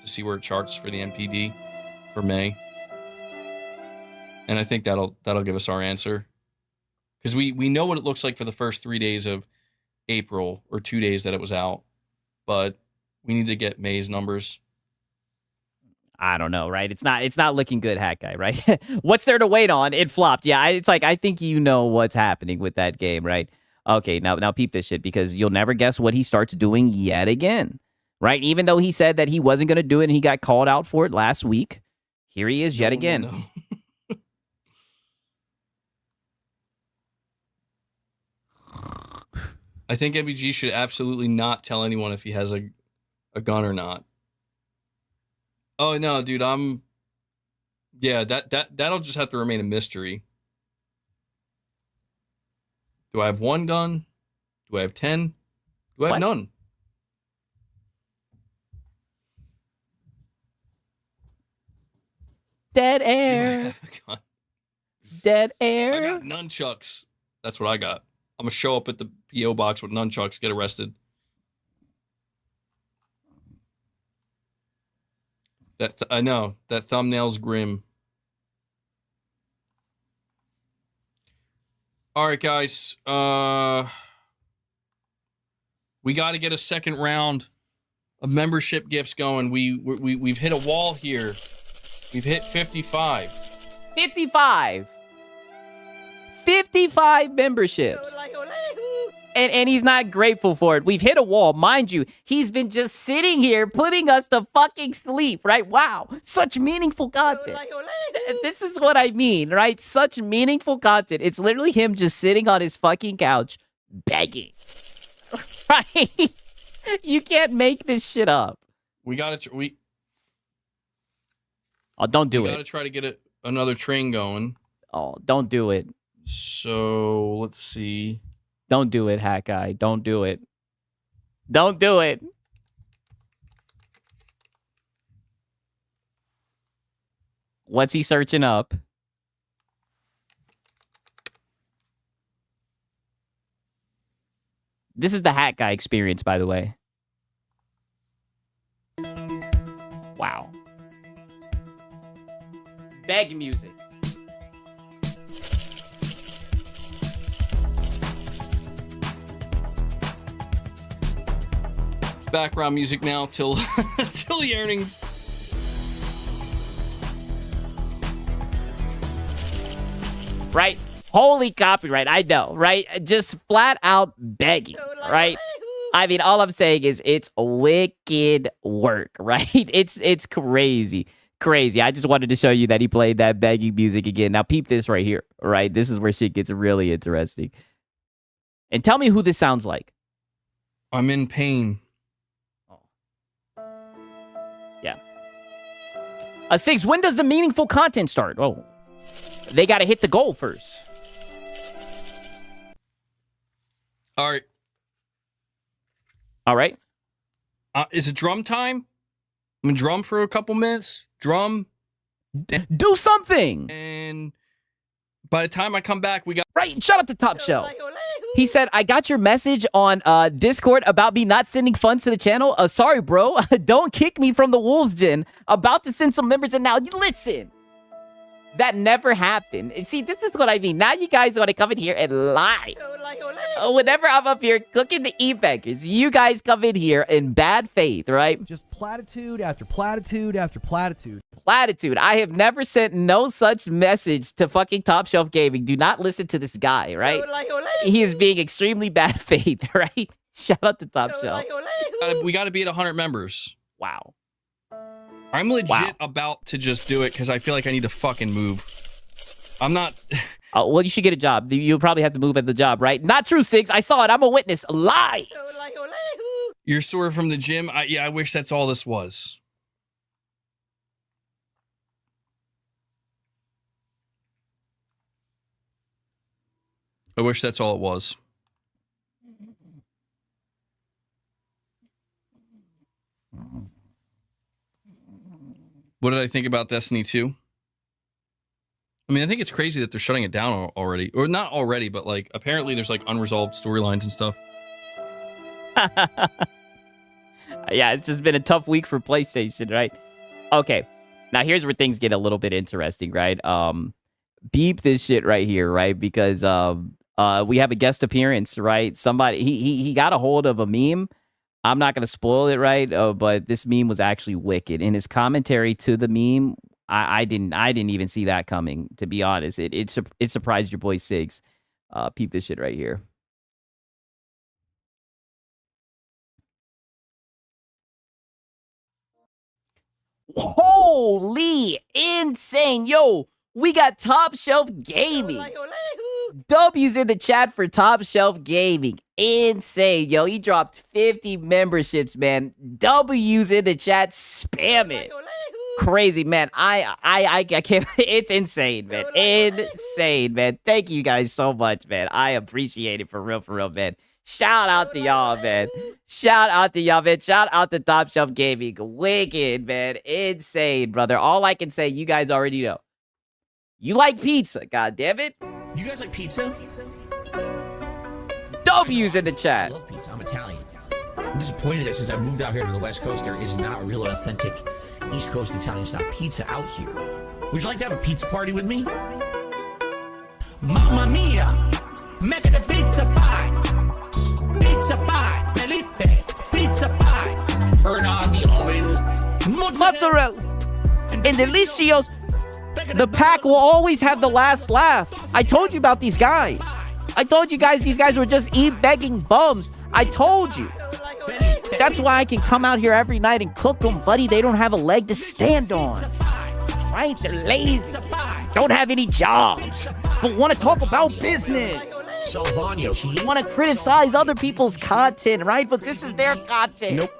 to see where it charts for the NPD for May. And I think that'll give us our answer. Because we know what it looks like for the first 3 days of April, or 2 days that it was out. But we need to get May's numbers. I don't know, right? It's not looking good, Hat Guy, right? What's there to wait on? It flopped. Yeah, it's like, I think you know what's happening with that game, right? Okay, now peep this shit, because you'll never guess what he starts doing yet again, right? Even though he said that he wasn't going to do it and he got called out for it last week, here he is yet again. No. I think MBG should absolutely not tell anyone if he has a gun or not. Oh no, dude, that'll just have to remain a mystery. Do I have 1 gun? Do I have 10? Do I have none? Dead air. Do I have a gun? Dead air. I got nunchucks. That's what I got. I'm gonna show up at the PO box with nunchucks, get arrested. I know that thumbnail's grim. All right, guys. We got to get a second round of membership gifts going. We've hit a wall here. We've hit 55. 55 memberships. And he's not grateful for it. We've hit a wall. Mind you, he's been just sitting here putting us to fucking sleep, right? Wow. Such meaningful content. This is what I mean, right? Such meaningful content. It's literally him just sitting on his fucking couch begging. Right? You can't make this shit up. We gotta Oh, don't do we it. gotta try to get another train going. Oh, don't do it. So let's see. Don't do it, Hat Guy. Don't do it. Don't do it. What's he searching up? This is the Hat Guy experience, by the way. Wow. Beg music. Background music now till till the earnings. Right? Holy copyright. I know, right? Just flat out begging, right? I mean, all I'm saying is it's wicked work, right? It's crazy. Crazy. I just wanted to show you that he played that begging music again. Now peep this right here, right? This is where shit gets really interesting. And tell me who this sounds like. I'm in pain. Yeah. Sigs, when does the meaningful content start? Oh, they got to hit the goal first. All right. All right. Is it drum time? I'm gonna drum for a couple minutes. Drum. Do something. And by the time I come back, we got... Right. Shout out to Top Shelf. He said, I got your message on Discord about me not sending funds to the channel. Sorry, bro. Don't kick me from the Wolves Gen. About to send some members in now. Listen. That never happened. See, this is what I mean. Now you guys want to come in here and lie. Whenever I'm up here cooking the e-bankers, you guys come in here in bad faith, right? Just platitude after platitude after platitude. Platitude. I have never sent no such message to fucking Top Shelf Gaming. Do not listen to this guy, right? He is being extremely bad faith, right? Shout out to Top Shelf. We got to be at 100 members. Wow. I'm legit about to just do it because I feel like I need to fucking move. I'm not... Well, you should get a job. You'll probably have to move at the job, right? Not true, Sigs. I saw it. I'm a witness. Lies. You're sore from the gym? Yeah, I wish that's all this was. I wish that's all it was. What did I think about Destiny 2? I mean, I think it's crazy that they're shutting it down already. Or not already, but like apparently there's like unresolved storylines and stuff. Yeah, it's just been a tough week for PlayStation, right? Okay. Now here's where things get a little bit interesting, right? Beep this shit right here, right? Because we have a guest appearance, right? Somebody he got a hold of a meme. I'm not gonna spoil it, right? But this meme was actually wicked. In his commentary to the meme, I didn't even see that coming. To be honest, it surprised your boy Sigs. Peep this shit right here. Holy insane, yo! We got Top Shelf Gaming. W's in the chat for Top Shelf Gaming. Insane, yo. He dropped 50 memberships, man. W's in the chat. Spam it. Crazy, man. I can't. It's insane, man. Insane, man. Thank you guys so much, man. I appreciate it for real, man. Shout out to y'all, man. Shout out to y'all, man. Shout out to Top Shelf Gaming. Wicked, man. Insane, brother. All I can say, you guys already know. You like pizza, god damn it. You guys like pizza? W's in the chat. I love pizza. I'm Italian. I'm disappointed that since I moved out here to the West Coast, there is not a real authentic East Coast Italian style pizza out here. Would you like to have a pizza party with me? Mamma mia! Mecca the pizza pie! Pizza pie! Felipe! Pizza pie! Turn on the ovens! Mozzarella! And delicios! The pack will always have the last laugh. I told you about these guys. I told you guys these guys were just begging bums. I told you. That's why I can come out here every night and cook them, buddy. They don't have a leg to stand on. Right? They're lazy. Don't have any jobs. But want to talk about business. Want to criticize other people's content, right? But this is their content. Nope.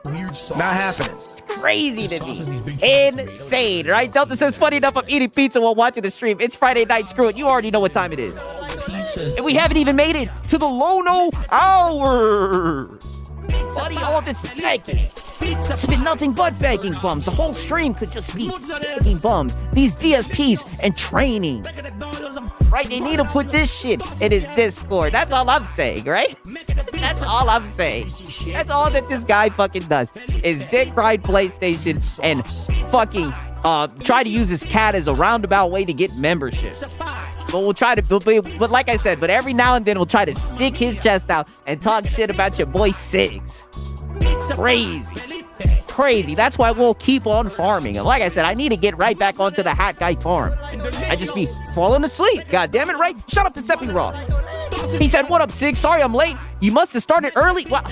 Not happening. Crazy to me. Insane, right? Delta says, funny enough, I'm eating pizza while watching the stream. It's Friday night. Screw it. You already know what time it is. And we haven't even made it to the Lono hour. Buddy, all this begging. It's been nothing but begging bums. The whole stream could just be begging bums. These DSPs and training. Right? They need to put this shit in his Discord. That's all I'm saying, right? That's all I'm saying. That's all that this guy fucking does is dick ride PlayStation and fucking try to use his cat as a roundabout way to get membership. But we'll try to, but like I said, but every now and then we'll try to stick his chest out and talk shit about your boy Sigs. Crazy. That's why we'll keep on farming. And like I said, I need to get right back onto the Hat Guy farm. I just be falling asleep. God damn it, right? Shut up to Seppi Raw. He said, what up, Sig? Sorry I'm late. You must have started early. Well,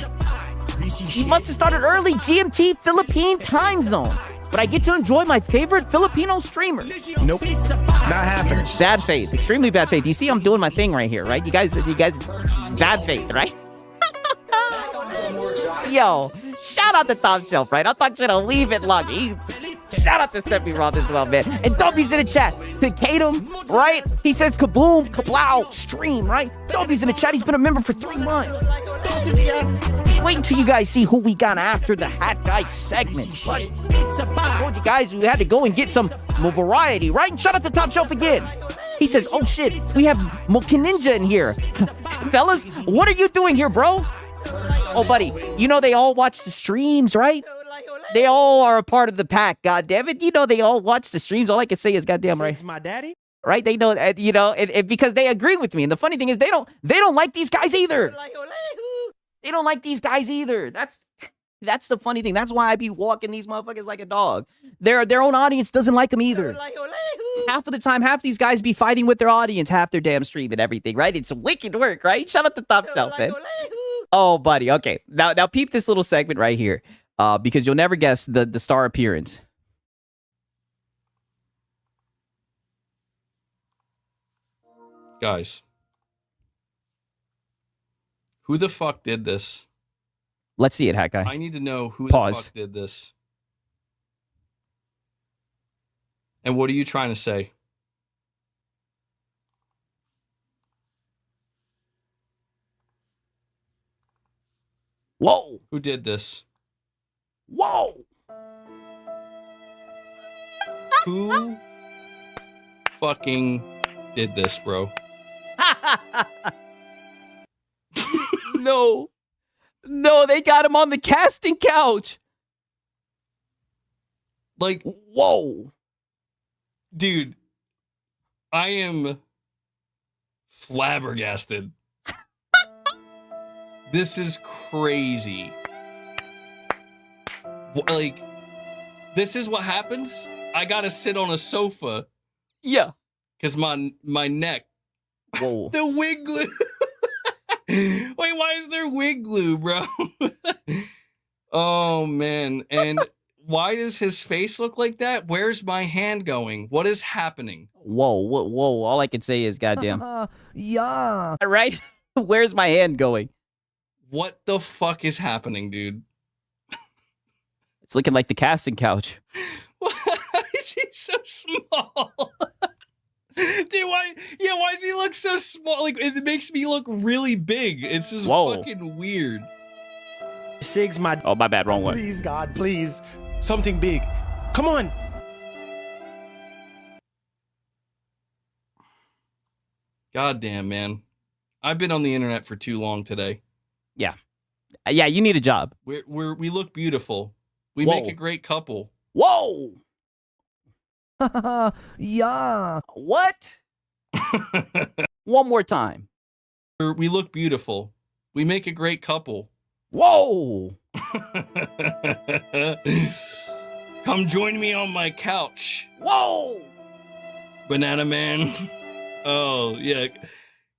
you must have started early GMT Philippine time zone. But I get to enjoy my favorite Filipino streamer. Nope. Not happening. Bad faith. Extremely bad faith. You see I'm doing my thing right here, right? You guys, bad faith, right? Yo, shout out to Top Shelf, right? I thought you'd leave it long. Shout out to Seppi Roth as well, man. And W's in the chat. To Katum, right? He says kaboom, kablow, stream, right? W's in the chat. He's been a member for 3 months. Just wait until you guys see who we got after the Hat Guy segment. But I told you guys we had to go and get some more variety, right? And shout out to Top Shelf again. He says, oh shit, we have Mocha Ninja in here. Fellas, what are you doing here, bro? Oh, buddy, you know they all watch the streams, right? They all are a part of the pack, goddammit. You know they all watch the streams. All I can say is goddamn right. It's my daddy. Right? They know, you know, because they agree with me. And the funny thing is they don't like these guys either. They don't like these guys either. That's the funny thing. That's why I be walking these motherfuckers like a dog. Their own audience doesn't like them either. Half of the time, half these guys be fighting with their audience, half their damn stream and everything, right? It's wicked work, right? Shout out to Top Shelf, man. Oh, buddy. Okay. Now peep this little segment right here. Because you'll never guess the star appearance. Guys, who the fuck did this? Let's see it, Hat Guy. I need to know who Pause. the fuck did this. And what are you trying to say? Whoa. Who did this? Whoa. Who fucking did this, bro? No, they got him on the casting couch. Like, whoa. Dude, I am flabbergasted. This is crazy. Like, this is what happens? I gotta sit on a sofa. Yeah. Because my neck. Whoa. The wig glue. Wait, why is there wig glue, bro? Oh, man. And why does his face look like that? Where's my hand going? What is happening? Whoa. All I can say is goddamn. Yeah. Right? Where's my hand going? What the fuck is happening, dude? It's looking like the casting couch. Why is he so small? Dude, why does he look so small? Like, it makes me look really big. It's just fucking weird. Sig's my... Oh, my bad. Wrong one. Please, God, please. Something big. Come on. God damn, man. I've been on the internet for too long today. Yeah, you need a job. We look beautiful. We Whoa. make a great couple. Whoa. Yeah. What? One more time. We look beautiful. We make a great couple. Whoa. Come join me on my couch. Whoa. Banana Man. Oh, yeah.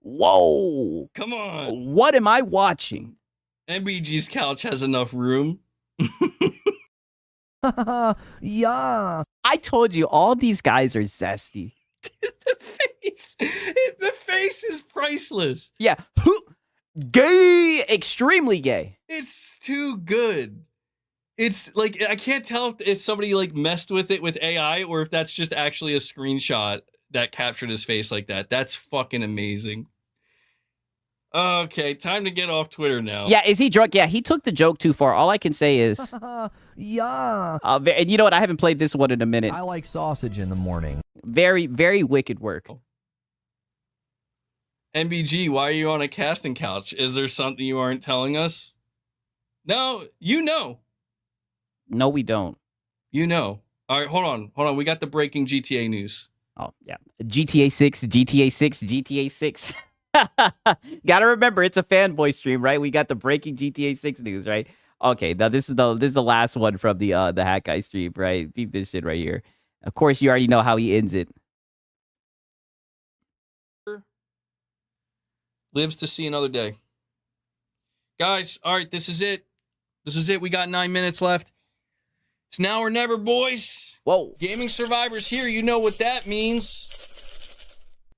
Whoa. Come on. What am I watching? MBG's couch has enough room. Yeah. I told you, all these guys are zesty. The face is priceless. Yeah. Gay. Extremely gay. It's too good. It's like, I can't tell if somebody like messed with it with AI or if that's just actually a screenshot that captured his face like that. That's fucking amazing. Okay, time to get off Twitter now. Yeah, is he drunk? Yeah, he took the joke too far. All I can say is... Yeah. And you know what? I haven't played this one in a minute. I like sausage in the morning. Very, very wicked work. MBG, why are you on a casting couch? Is there something you aren't telling us? No, you know. No, we don't. You know. All right, hold on. We got the breaking GTA news. Oh, yeah. GTA 6, GTA 6, GTA 6. Gotta remember, it's a fanboy stream, right? We got the breaking GTA 6 news, right? Okay, now this is the last one from the Hat Guy stream, right? Peep this shit right here. Of course, you already know how he ends it. Lives to see another day. Guys, all right, this is it. We got 9 minutes left. It's now or never, boys. Whoa. Gaming Survivors here. You know what that means.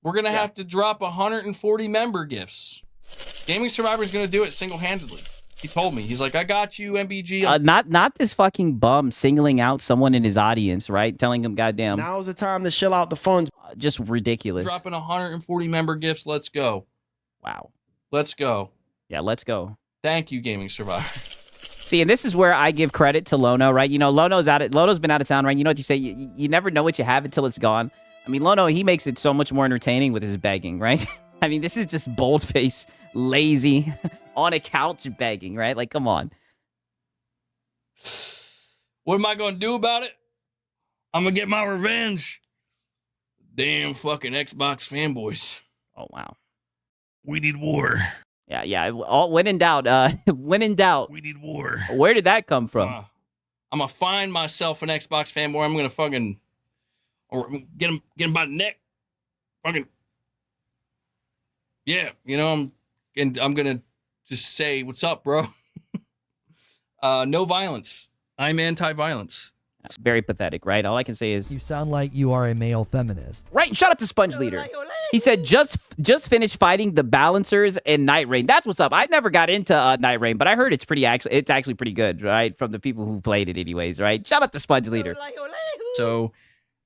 We're going to have to drop 140 member gifts. Gaming Survivor's going to do it single-handedly. He told me. He's like, I got you, MBG. Not this fucking bum singling out someone in his audience, right? Telling him, goddamn. Now's the time to shill out the funds. Just ridiculous. Dropping 140 member gifts. Let's go. Wow. Let's go. Yeah, let's go. Thank you, Gaming Survivor. See, and this is where I give credit to Lono, right? You know, Lono's been out of town, right? You know what you say? You never know what you have until it's gone. I mean, Lono, he makes it so much more entertaining with his begging, right? I mean, this is just bold-faced, lazy, on a couch begging, right? Like, come on. What am I going to do about it? I'm going to get my revenge. Damn fucking Xbox fanboys. Oh, wow. We need war. Yeah. When in doubt, when in doubt. We need war. Where did that come from? I'm going to find myself an Xbox fanboy. I'm going to fucking... Or get him by the neck. Fucking... Yeah, you know, I'm going to just say, what's up, bro? No violence. I'm anti-violence. That's very pathetic, right? All I can say is... You sound like you are a male feminist. Right, shout out to Sponge Leader. He said, just finished fighting the Balancers in Night Rain. That's what's up. I never got into Night Rain, but I heard it's actually pretty good, right? From the people who played it anyways, right? Shout out to Sponge Leader. So,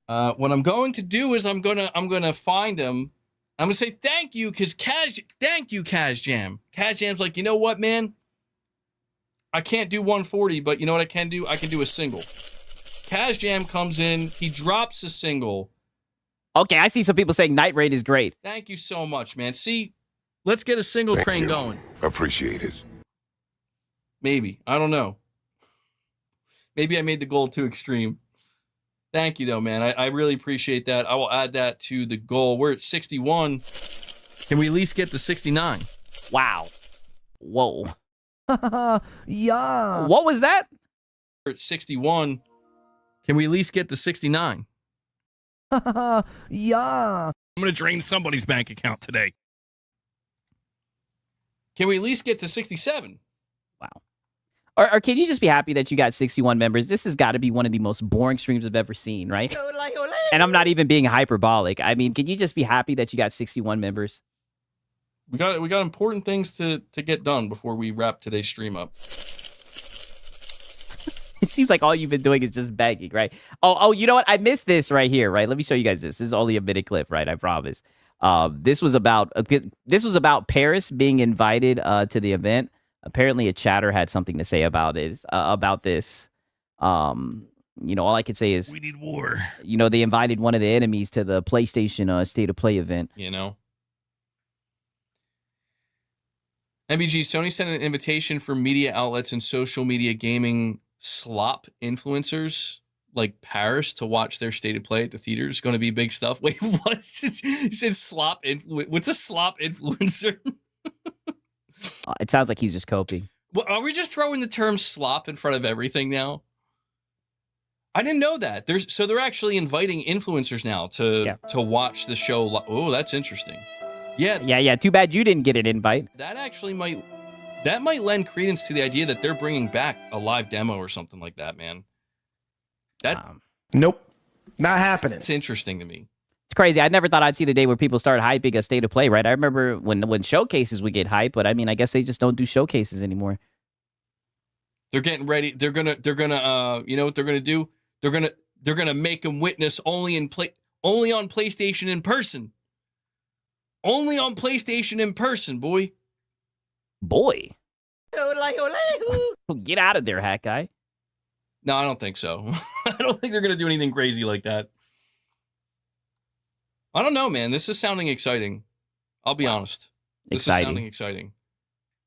what I'm going to do is I'm gonna find him. I'm gonna say thank you, because thank you, Kaz Jam. Kaz Jam's like, you know what, man? I can't do 140, but you know what I can do? I can do a single. Kaz Jam comes in, he drops a single. Okay, I see some people saying Night Raid is great. Thank you so much, man. See, let's get a single train going. Appreciate it. Maybe. I don't know. Maybe I made the goal too extreme. Thank you, though, man. I really appreciate that. I will add that to the goal. We're at 61. Can we at least get to 69? Wow. Whoa. Yeah. What was that? We're at 61. Can we at least get to 69? Yeah. I'm going to drain somebody's bank account today. Can we at least get to 67? Wow. Or can you just be happy that you got 61 members? This has got to be one of the most boring streams I've ever seen, right? And I'm not even being hyperbolic. I mean, can you just be happy that you got 61 members? We got important things to get done before we wrap today's stream up. It seems like all you've been doing is just begging, right? Oh, you know what? I missed this right here, right? Let me show you guys this. This is only a minute clip, right? I promise. This was about Paris being invited to the event. Apparently, a chatter had something to say about it. About this. You know, all I could say is we need war. You know, they invited one of the enemies to the PlayStation State of Play event. You know. MBG, Sony sent an invitation for media outlets and social media gaming slop influencers like Paris to watch their State of Play at the theaters. Going to be big stuff. Wait, what? You said slop what's a slop influencer? It sounds like he's just coping. Well, are we just throwing the term slop in front of everything now? I didn't know that. They're actually inviting influencers now to watch the show. Oh, that's interesting. Yeah. Too bad you didn't get an invite. That actually might lend credence to the idea that they're bringing back a live demo or something like that, man. Nope, not happening. It's interesting to me. It's crazy. I never thought I'd see the day where people start hyping a state of play, right? I remember when showcases would get hyped, but I mean, I guess they just don't do showcases anymore. They're getting ready. They're gonna. You know what they're gonna do? They're gonna make them witness only on PlayStation in person. Only on PlayStation in person, boy. Boy. Get out of there, hat guy. No, I don't think so. I don't think they're gonna do anything crazy like that. I don't know, man. This is sounding exciting. I'll be honest. This is sounding exciting.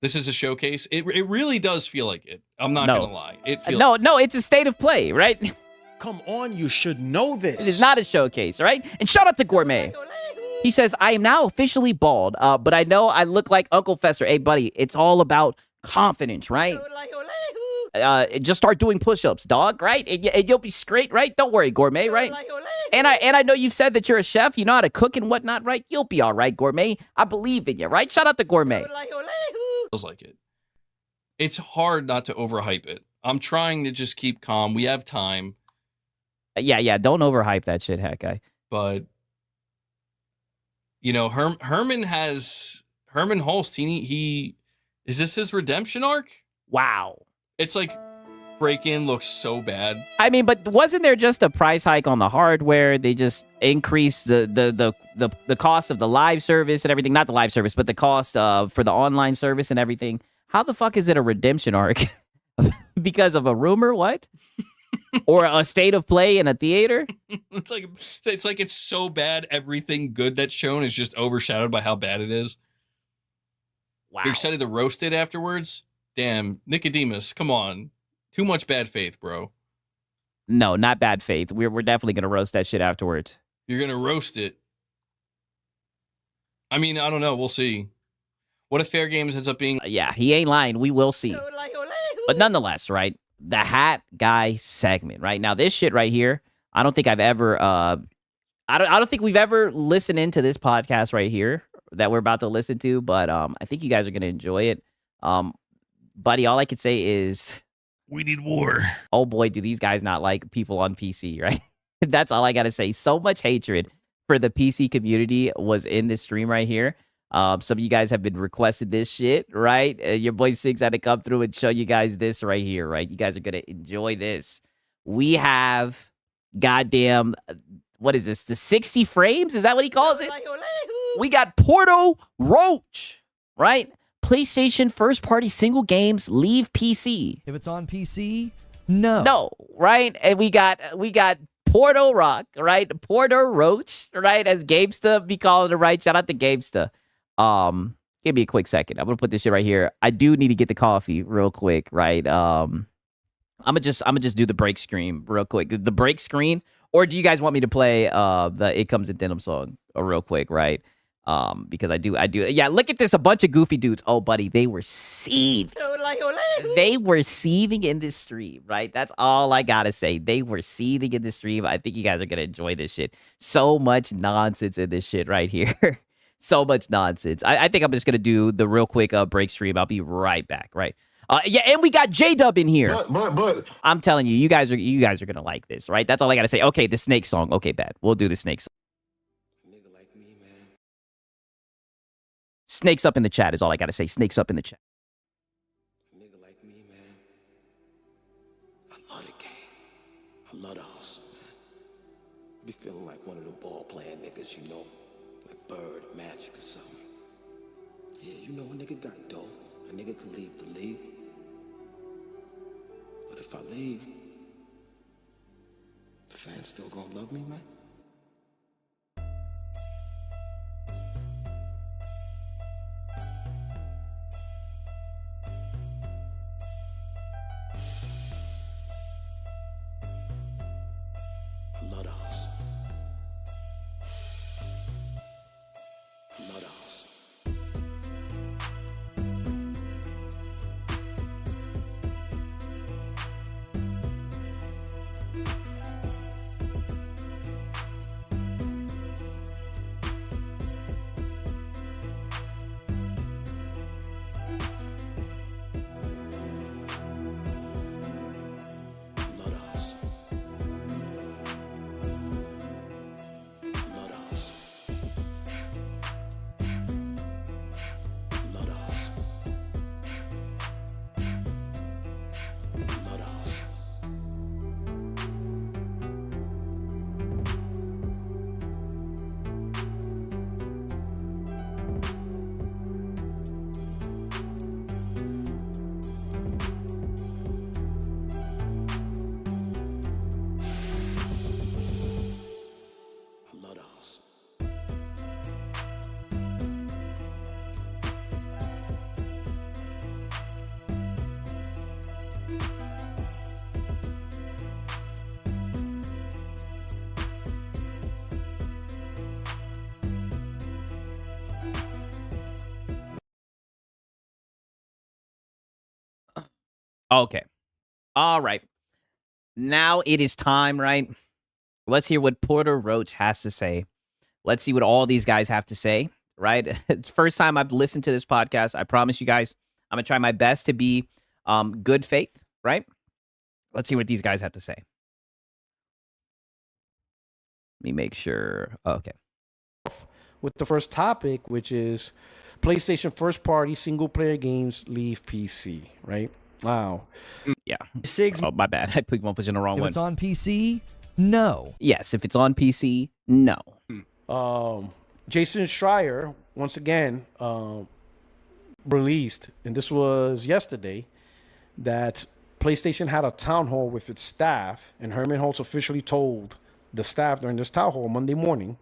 This is a showcase. It really does feel like it. I'm not gonna lie. It feels no, it's a state of play, right? Come on, you should know this. It is not a showcase, right? And shout out to Gourmet. He says, I am now officially bald, but I know I look like Uncle Fester. Hey, buddy, it's all about confidence, right? Just start doing push-ups, dog, right? And you'll be straight, right? Don't worry, Gourmet, right? And I know you've said that you're a chef. You know how to cook and whatnot, right? You'll be all right, Gourmet. I believe in you, right? Shout out to Gourmet. Feels like it. It's hard not to overhype it. I'm trying to just keep calm. We have time. Yeah. Don't overhype that shit, hat guy. But, you know, Herman Holst, he is this his redemption arc? Wow. It's like break-in looks so bad. I mean, but wasn't there just a price hike on the hardware? They just increased the cost of the live service and everything. Not the live service, but the cost for the online service and everything. How the fuck is it a redemption arc? Because of a rumor? What? Or a state of play in a theater? It's like it's so bad everything good that's shown is just overshadowed by how bad it is. Wow. You're excited to roast it afterwards? Damn, Nicodemus, come on. Too much bad faith, bro. No, not bad faith. We're definitely gonna roast that shit afterwards. You're gonna roast it. I mean, I don't know. We'll see. What if Fair Games ends up being... Yeah, he ain't lying. We will see. But nonetheless, right? The hat guy segment, right? Now, this shit right here, I don't think I've ever... I don't think we've ever listened into this podcast right here that we're about to listen to, but I think you guys are gonna enjoy it. Buddy, all I could say is... We need war. Oh boy, do these guys not like people on PC, right? That's all I gotta say. So much hatred for the PC community was in this stream right here. Some of you guys have been requested this shit, right? Your boy Six had to come through and show you guys this right here, right? You guys are gonna enjoy this. We have goddamn, what is this? The 60 frames? Is that what he calls it? We got Porto Roach, right? PlayStation first-party single games leave PC. If it's on PC, no. No, right? And we got Porto Rock, right? Porto Roach, right? As Gamesta be calling it, right? Shout out to Gamesta. Give me a quick second. I'm gonna put this shit right here. I do need to get the coffee real quick, right? I'm gonna just do the break screen real quick. The break screen, or do you guys want me to play the It Comes in Denim song real quick, right? Because I do. Yeah, look at this. A bunch of goofy dudes. Oh, buddy, they were seething. They were seething in this stream, right? That's all I gotta say. They were seething in the stream. I think you guys are gonna enjoy this shit. So much nonsense in this shit right here. So much nonsense. I think I'm just gonna do the real quick break stream. I'll be right back, right? Yeah, and we got J-Dub in here. But I'm telling you, you guys are gonna like this, right? That's all I gotta say. Okay, the Snake song. Okay, bad. We'll do the Snake song. Snakes up in the chat is all I gotta say. Snakes up in the chat. nigga like me, man, I love the game. I love the hustle, man. Be feeling like one of the ball playing niggas, you know, like Bird, Magic or something. Yeah, you know, a nigga got dough. A nigga could leave the league. But if I leave, the fans still gonna love me, man? I love the hustle. I love the hustle. Okay. All right. Now it is time, right? Let's hear what Porter Roach has to say. Let's see what all these guys have to say, right? It's the first time I've listened to this podcast. I promise you guys, I'm going to try my best to be good faith, right? Let's see what these guys have to say. Let me make sure. Okay. With the first topic, which is PlayStation first-party single-player games leave PC, right? Wow. Yeah. Six. Oh, my bad. I put one in the wrong If one. it's on PC, no. Yes, if it's on PC, no. Jason Schreier, once again, released, and this was yesterday, that PlayStation had a town hall with its staff, and Herman Holtz officially told the staff during this town hall Monday morning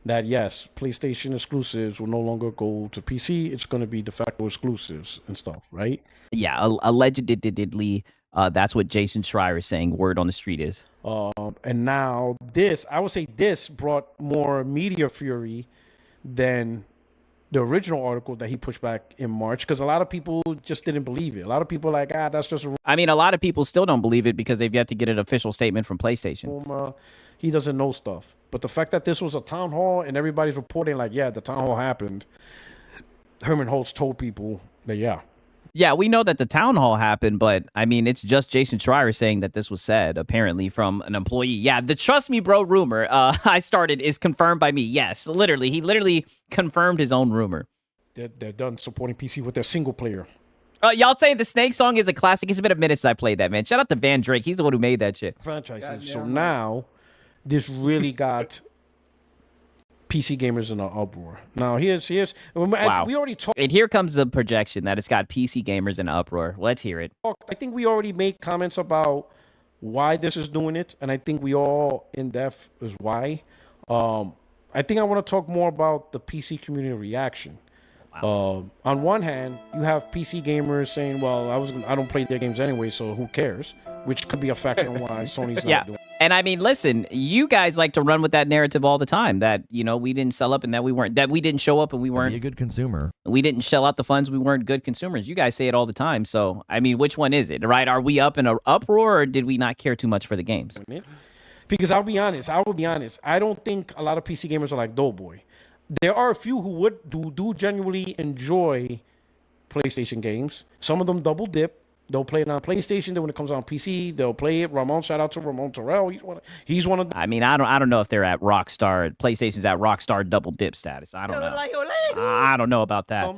that, yes, PlayStation exclusives will no longer go to PC. It's going to be de facto exclusives and stuff, right? Yeah, allegedly, that's what Jason Schreier is saying. Word on the street is. And now this, I would say this brought more media fury than the original article that he pushed back in March, because a lot of people just didn't believe it. A lot of people like, that's just a I mean, a lot of people still don't believe it because they've yet to get an official statement from PlayStation. rumor. He doesn't know stuff. But the fact that this was a town hall and everybody's reporting like, yeah, the town hall happened. Herman Holtz told people that, yeah. Yeah, we know that the town hall happened, but I mean, it's just Jason Schreier saying that this was said, apparently, from an employee. Yeah, the trust me, bro rumor I started is confirmed by me. Yes, literally. He literally confirmed his own rumor. They're done supporting PC with their single player. Y'all saying the Snake song is a classic. It's been a minute since I played that, man. Shout out to Van Drake. He's the one who made that shit. Franchises. So now, this really got PC gamers in an uproar. Now, here's Wow. we already talked. And here comes the projection that it's got PC gamers in an uproar. Let's hear it. I think we already made comments about why this is doing it, and I think we all in depth is why. I think I want to talk more about the PC community reaction. On one hand, you have PC gamers saying, "Well, I don't play their games anyway, so who cares?" Which could be a factor in why Sony's not doing it. And I mean, listen, you guys like to run with that narrative all the time that, you know, we didn't sell up and that we didn't show up and we Be weren't a good consumer. we didn't shell out the funds, we weren't good consumers. You guys say it all the time. So, I mean, which one is it, right? Are we up in an uproar or did we not care too much for the games? Because I will be honest, I don't think a lot of PC gamers are like Doughboy. There are a few who do genuinely enjoy PlayStation games. Some of them double dip. They'll play it on PlayStation. Then when it comes out on PC, they'll play it. Shout out to Ramon Terrell. He's one of them. I mean, I don't know if they're at Rockstar. PlayStation's at Rockstar double dip status. I don't know. I don't know about that.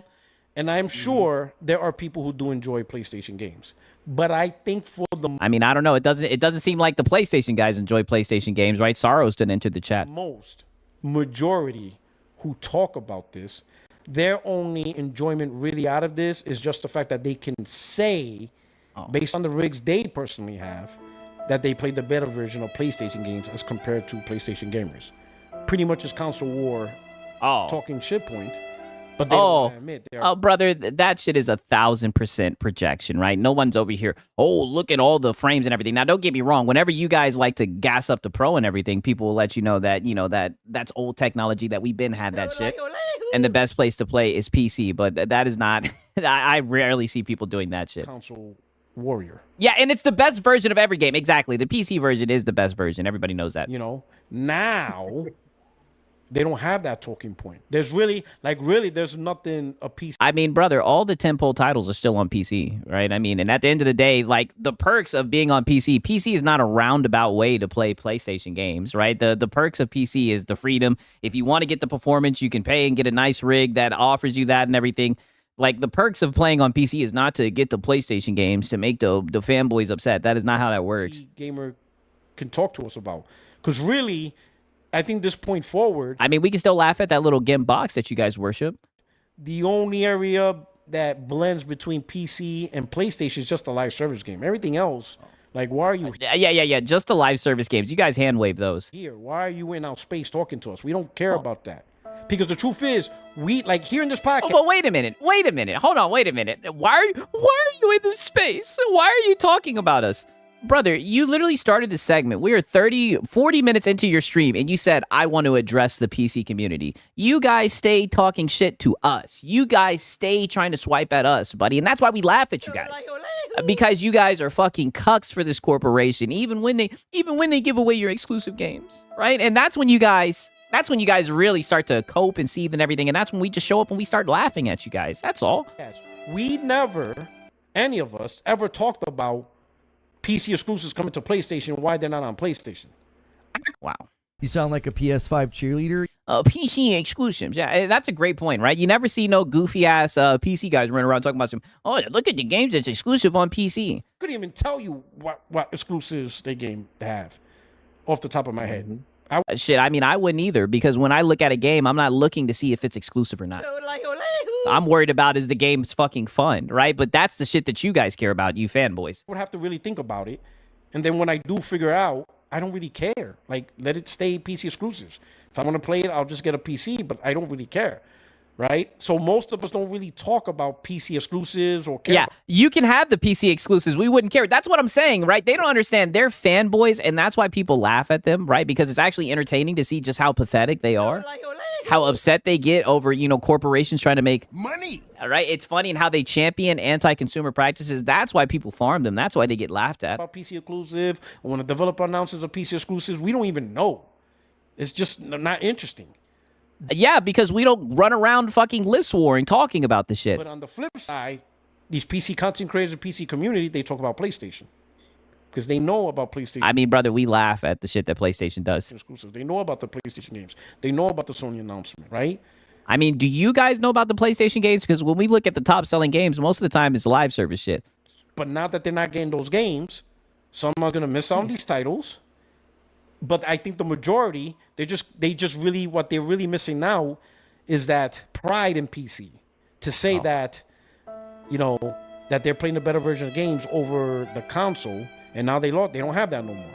And I'm sure there are people who do enjoy PlayStation games. But I think for the I mean, I don't know. It doesn't seem like the PlayStation guys enjoy PlayStation games, right? Sorrows didn't enter the chat. majority who talk about this, their only enjoyment really out of this is just the fact that they can say, based on the rigs they personally have, that they played the better version of PlayStation games as compared to PlayStation gamers. Pretty much as console war talking shit point. But they don't wanna admit they are. Brother, that shit is 1,000% projection, right? No one's over here, look at all the frames and everything. Now, don't get me wrong. Whenever you guys like to gas up the Pro and everything, people will let you know that, that's old technology, that we've been had that shit. And the best place to play is PC. But that is not, I rarely see people doing that shit. Console warrior. Yeah, and it's the best version of every game. Exactly. The PC version is the best version. Everybody knows that. Now... they don't have that talking point. There's there's nothing a PC. I mean, brother, all the tentpole titles are still on PC, right? I mean, and at the end of the day, like, the perks of being on PC is not a roundabout way to play PlayStation games, right? The perks of PC is the freedom. If you want to get the performance, you can pay and get a nice rig that offers you that and everything. Like, the perks of playing on PC is not to get the PlayStation games to make the fanboys upset. That is not how that works. Gamer can talk to us about. Because really... I think this point forward... I mean, we can still laugh at that little GIMP box that you guys worship. The only area that blends between PC and PlayStation is just a live service game. Everything else, like, why are you... Yeah. Just the live service games. You guys hand wave those. Here, why are you in our space talking to us? We don't care about that. Because the truth is, we, like, here in this podcast... But wait a minute. Hold on, wait a minute. Why are you in this space? Why are you talking about us? Brother, you literally started the segment. We are 40 minutes into your stream, and you said, I want to address the PC community. You guys stay talking shit to us. You guys stay trying to swipe at us, buddy. And that's why we laugh at you guys. Because you guys are fucking cucks for this corporation, even when they give away your exclusive games, right? And that's when you guys really start to cope and seethe and everything. And that's when we just show up and we start laughing at you guys. That's all. Yes. We never, any of us, ever talked about PC exclusives coming to PlayStation, why they're not on PlayStation. Wow. You sound like a PS5 cheerleader. PC exclusives. Yeah, that's a great point, right? You never see no goofy ass PC guys running around talking about oh, look at the games that's exclusive on PC. Couldn't even tell you what exclusives they have off the top of my head. Shit, I mean, I wouldn't either, because when I look at a game, I'm not looking to see if it's exclusive or not. I'm worried about is the game's fucking fun, right? But that's the shit that you guys care about, you fanboys. I would have to really think about it. And then when I do figure out, I don't really care. Like, let it stay PC exclusives. If I want to play it, I'll just get a PC, but I don't really care. Right? So most of us don't really talk about PC exclusives or care. Yeah, you can have the PC exclusives. We wouldn't care. That's what I'm saying, right? They don't understand. They're fanboys, and that's why people laugh at them, right? Because it's actually entertaining to see just how pathetic they are, how upset they get over, corporations trying to make money. All right? It's funny and how they champion anti-consumer practices. That's why people farm them. That's why they get laughed at. About PC exclusive, when a developer announces a PC exclusive, we don't even know. It's just not interesting. Yeah, because we don't run around fucking list warring talking about the shit. But on the flip side, these PC content creators, PC community, they talk about PlayStation. Because they know about PlayStation. I mean, brother, we laugh at the shit that PlayStation does. Exclusive. They know about the PlayStation games. They know about the Sony announcement, right? I mean, do you guys know about the PlayStation games? Because when we look at the top selling games, most of the time it's live service shit. But now that they're not getting those games, some are going to miss out on these titles. But I think the majority, they just really, what they're really missing now is that pride in PC to say that, that they're playing a better version of games over the console, and now they don't have that no more.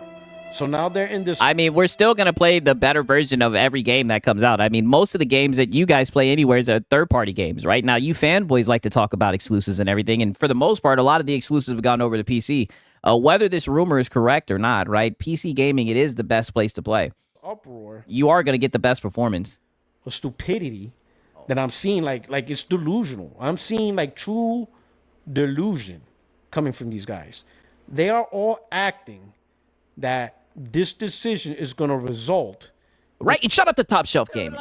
So now they're in this. I mean, we're still going to play the better version of every game that comes out. I mean, most of the games that you guys play anywhere are third-party games, right? Now, you fanboys like to talk about exclusives and everything, and for the most part, a lot of the exclusives have gone over to PC. Whether this rumor is correct or not, right? PC gaming, it is the best place to play. Uproar. You are going to get the best performance. A stupidity that I'm seeing, like it's delusional. I'm seeing like true delusion coming from these guys. They are all acting that this decision is going to result. Right? And shut up the Top Shelf Gaming.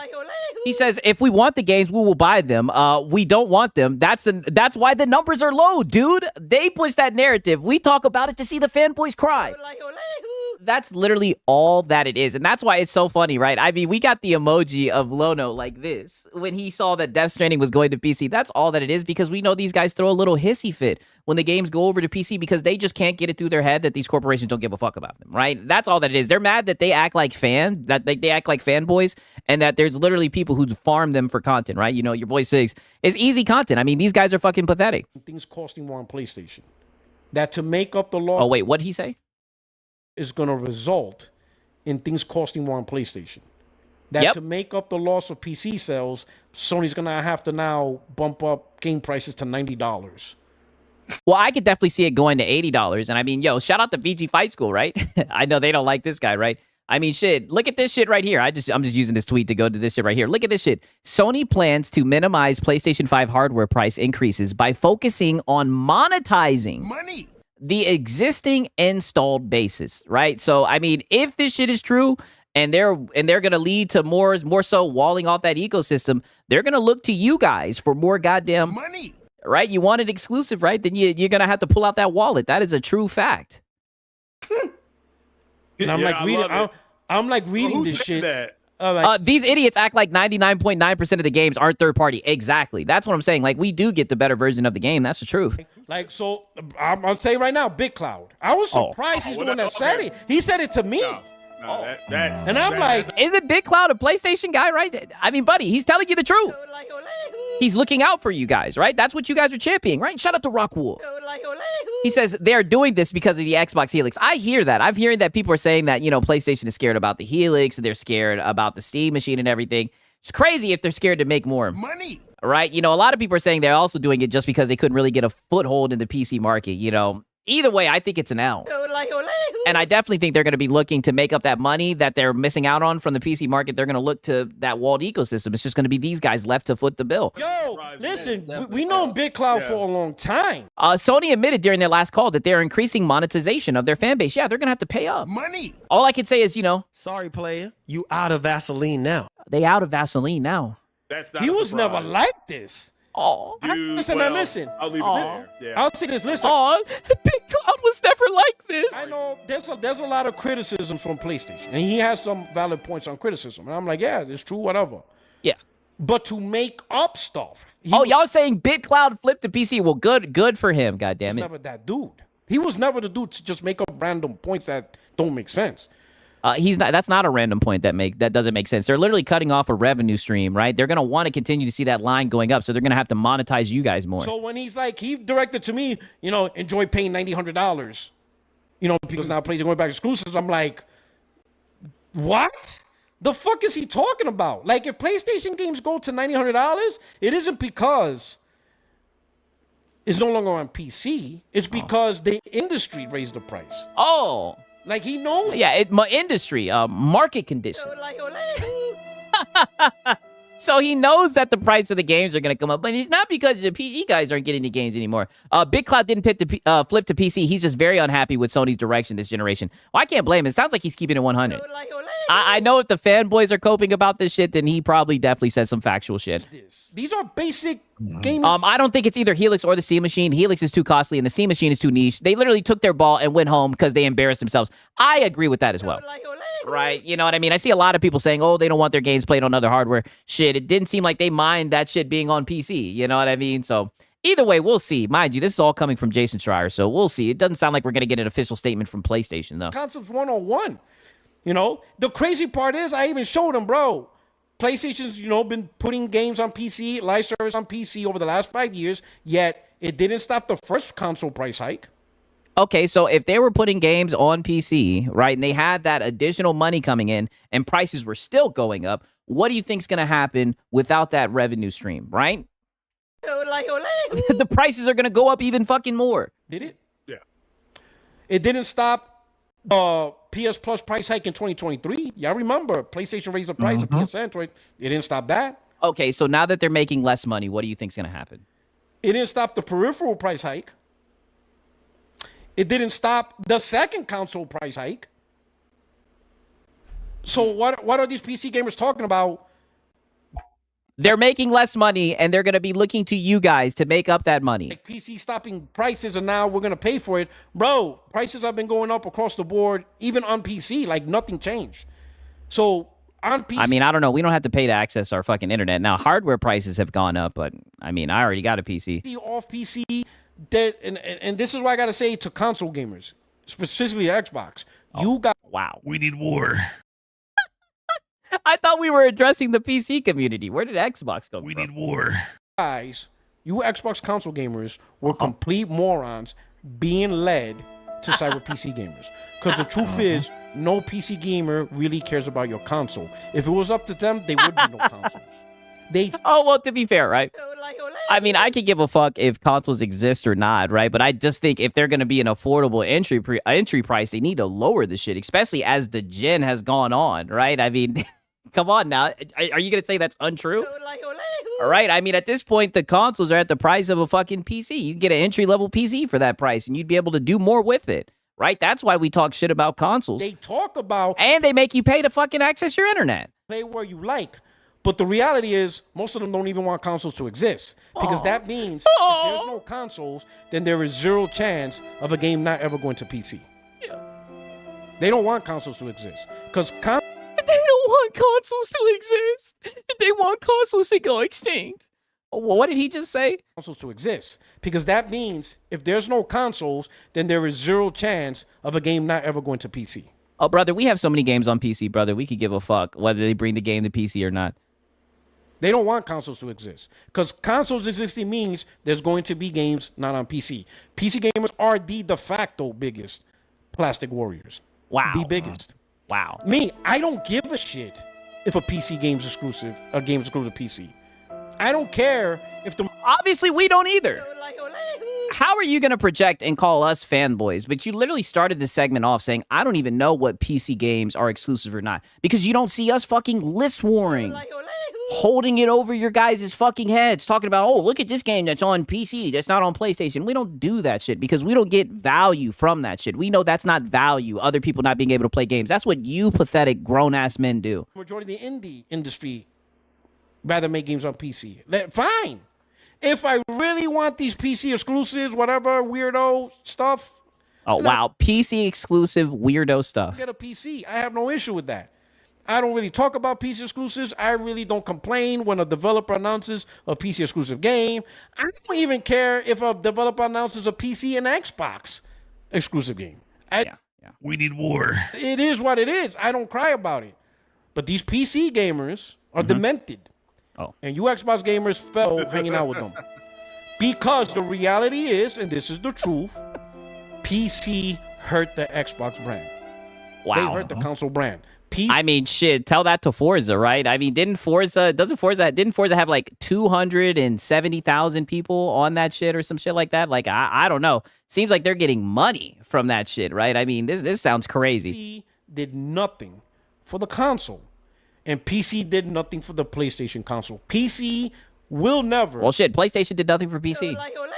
He says, if we want the games, we will buy them. We don't want them. That's why the numbers are low, dude. They push that narrative. We talk about it to see the fanboys cry. That's literally all that it is. And that's why it's so funny, right? I mean, we got the emoji of Lono like this when he saw that Death Stranding was going to PC. That's all that it is, because we know these guys throw a little hissy fit when the games go over to PC because they just can't get it through their head that these corporations don't give a fuck about them, right? That's all that it is. They're mad that they act like they act like fanboys, and that there's literally people who farm them for content, right? Your boy Sigs is easy content. I mean, these guys are fucking pathetic. Things costing more on PlayStation. That to make up the loss. Oh, wait, what'd he say? Is going to result in things costing more on PlayStation. That to make up the loss of PC sales, Sony's going to have to now bump up game prices to $90. Well, I could definitely see it going to $80. And I mean, shout out to VG Fight School, right? I know they don't like this guy, right? I mean, shit, look at this shit right here. I'm just using this tweet to go to this shit right here. Look at this shit. Sony plans to minimize PlayStation 5 hardware price increases by focusing on monetizing the existing installed bases, right? So, I mean, if this shit is true and they're going to lead to more so walling off that ecosystem, they're going to look to you guys for more goddamn money, right? You want it exclusive, right? Then you're going to have to pull out that wallet. That is a true fact. And I'm like reading this shit. That? These idiots act like 99.9% of the games aren't third party. Exactly. That's what I'm saying. Like, we do get the better version of the game. That's the truth. Like, so I'm gonna say right now, Big Cloud. I was surprised he's the one that said it. He said it to me. And I'm like, is it Big Cloud a PlayStation guy, right? I mean, buddy, he's telling you the truth. He's looking out for you guys, right? That's what you guys are championing, right? Shout out to Rockwool. He says they're doing this because of the Xbox Helix. I hear that. I'm hearing that people are saying that, PlayStation is scared about the Helix, and they're scared about the Steam machine and everything. It's crazy if they're scared to make more money, right? A lot of people are saying they're also doing it just because they couldn't really get a foothold in the PC market, Either way, I think it's an L. And I definitely think they're going to be looking to make up that money that they're missing out on from the PC market. They're going to look to that walled ecosystem. It's just going to be these guys left to foot the bill. Yo, listen, we known Big Cloud for a long time. Sony admitted during their last call that they're increasing monetization of their fan base. Yeah, they're going to have to pay up. Money. All I can say is, Sorry, player. You out of Vaseline now. they out of Vaseline now. That's not He a was never surprise. like this. Oh, Dude, listen, well, listen. I'll leave it there. Yeah. I'll say this. Listen. oh, Big Cloud was never like this. I know there's a lot of criticism from PlayStation, and he has some valid points on criticism. And I'm like, yeah, it's true, whatever. Yeah. But to make up stuff, y'all saying BitCloud flipped to PC? Well, good for him. God damn was it. never that dude. He was never the dude to just make up random points that don't make sense. He's not. That's not a random point that doesn't make sense. They're literally cutting off a revenue stream, right? They're gonna want to continue to see that line going up, so they're gonna have to monetize you guys more. So when he's like, he directed to me, enjoy paying $100, because now PlayStation going back exclusives. I'm like, what? The fuck is he talking about? Like, if PlayStation games go to $100, it isn't because it's no longer on PC. It's because the industry raised the price. Oh. Like, he knows. Yeah, industry, market conditions. So he knows that the price of the games are going to come up, but it's not because the PC guys aren't getting the games anymore. Big Cloud didn't flip to PC. He's just very unhappy with Sony's direction this generation. Well, I can't blame him. It sounds like he's keeping it 100. I know if the fanboys are coping about this shit, then he probably definitely said some factual shit. These are basic gaming. I don't think it's either Helix or the C Machine. Helix is too costly and the C Machine is too niche. They literally took their ball and went home because they embarrassed themselves. I agree with that as well. Right? You know what I mean? I see a lot of people saying, oh, they don't want their games played on other hardware. Shit, it didn't seem like they mind that shit being on PC. You know what I mean? So either way, we'll see. Mind you, this is all coming from Jason Schreier, so we'll see. It doesn't sound like we're going to get an official statement from PlayStation, though. Concepts 101. The crazy part is I even showed him, bro. PlayStation's, been putting games on PC, live service on PC over the last 5 years, yet it didn't stop the first console price hike. Okay, so if they were putting games on PC, right, and they had that additional money coming in and prices were still going up, what do you think's going to happen without that revenue stream, right? The prices are going to go up even fucking more. Did it? Yeah. It didn't stop PS Plus price hike in 2023. Y'all remember PlayStation raised the price of PS Android. It didn't stop that. Okay, so now that they're making less money, what do you think's going to happen? It didn't stop the peripheral price hike. It didn't stop the second console price hike. So what are these PC gamers talking about? They're making less money, and they're going to be looking to you guys to make up that money. Like PC stopping prices, and now we're going to pay for it. Bro, prices have been going up across the board, even on PC. Like, nothing changed. So on PC... I mean, I don't know. We don't have to pay to access our fucking internet. Now, hardware prices have gone up, but, I mean, I already got a PC. Off PC... And this is what I gotta say to console gamers, specifically Xbox. You got We need war. I thought we were addressing the PC community. Where did Xbox come from? We need war. Guys, you Xbox console gamers were complete morons being led to cyber PC gamers. Because the truth is, no PC gamer really cares about your console. If it was up to them, they would be no consoles. Oh, well, to be fair, right? I mean, I could give a fuck if consoles exist or not, right? But I just think if they're going to be an affordable entry price, they need to lower the shit, especially as the gen has gone on, right? I mean, come on now. Are you going to say that's untrue? All right. I mean, at this point, the consoles are at the price of a fucking PC. You can get an entry-level PC for that price, and you'd be able to do more with it, right? That's why we talk shit about consoles. They talk about... And they make you pay to fucking access your internet. Play where you like. But the reality is, most of them don't even want consoles to exist. Because that means if there's no consoles, then there is zero chance of a game not ever going to PC. Yeah. They don't want consoles to exist. Because they don't want consoles to exist. They want consoles to go extinct. What did he just say? Consoles to exist. Because that means if there's no consoles, then there is zero chance of a game not ever going to PC. Oh, brother, we have so many games on PC, brother. We could give a fuck whether they bring the game to PC or not. They don't want consoles to exist. Because consoles existing means there's going to be games not on PC. PC gamers are the de facto biggest plastic warriors. Wow. The biggest. Wow. Me, I don't give a shit if a PC game's exclusive, a game's exclusive to PC. I don't care if the... Obviously, we don't either. How are you going to project and call us fanboys? But you literally started this segment off saying, I don't even know what PC games are exclusive or not. Because you don't see us fucking list warring. Holding it over your guys' fucking heads. Talking about, oh, look at this game that's on PC. That's not on PlayStation. We don't do that shit because we don't get value from that shit. We know that's not value. Other people not being able to play games. That's what you pathetic grown-ass men do. Majority of the indie industry rather make games on PC. Fine. If I really want these PC exclusives, whatever, weirdo stuff. Oh, wow. PC exclusive weirdo stuff. Get a PC. I have no issue with that. I don't really talk about PC exclusives. I really don't complain when a developer announces a PC exclusive game. I don't even care if a developer announces a PC and Xbox exclusive game. Yeah. We need war. It is what it is. I don't cry about it. But these PC gamers are demented. Oh. And you Xbox gamers fell hanging out with them. Because the reality is, and this is the truth, PC hurt the Xbox brand. Wow. They hurt the console brand. I mean, shit, tell that to Forza, right? I mean, didn't Forza have like 270,000 people on that shit or some shit like that? Like, I don't know. Seems like they're getting money from that shit, right? I mean, this sounds crazy. PC did nothing for the console, and PC did nothing for the PlayStation console. PC will never. Well, shit, PlayStation did nothing for PC.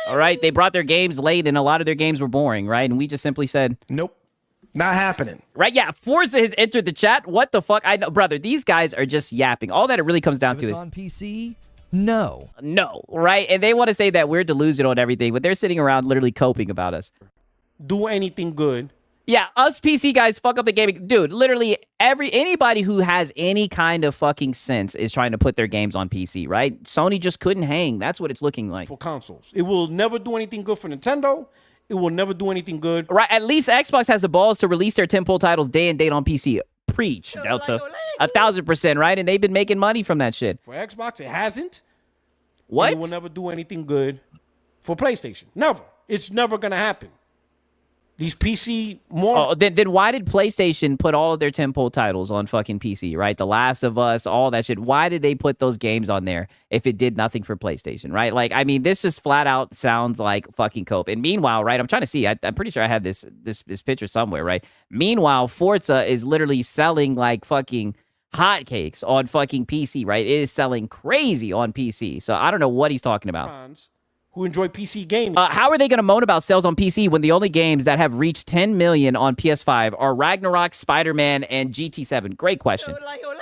All right, they brought their games late, and a lot of their games were boring, right? And we just simply said, nope. Not happening. Right, yeah, Forza has entered the chat. What the fuck? I know, brother, these guys are just yapping. All that it really comes down to is on PC? No, right? And they want to say that we're delusional and everything, but they're sitting around literally coping about us. Do anything good. Yeah, us PC guys fuck up the gaming. Dude, literally anybody who has any kind of fucking sense is trying to put their games on PC, right? Sony just couldn't hang. That's what it's looking like. For consoles. It will never do anything good for Nintendo. It will never do anything good. Right, at least Xbox has the balls to release their tentpole titles day and date on PC. Preach, Delta. 1,000%, right? And they've been making money from that shit. For Xbox, it hasn't. What? It will never do anything good for PlayStation. Never. It's never going to happen. These PC more. Oh, then why did PlayStation put all of their tentpole titles on fucking PC, right? The Last of Us, all that shit. Why did they put those games on there if it did nothing for PlayStation, right? Like, I mean, this just flat out sounds like fucking cope. And meanwhile, right, I'm trying to see. I'm pretty sure I have this picture somewhere, right? Meanwhile, Forza is literally selling like fucking hotcakes on fucking PC, right? It is selling crazy on PC. So I don't know what he's talking about. Who enjoy PC gaming. How are they going to moan about sales on PC when the only games that have reached 10 million on PS5 are Ragnarok, Spider-Man, and GT7? Great question.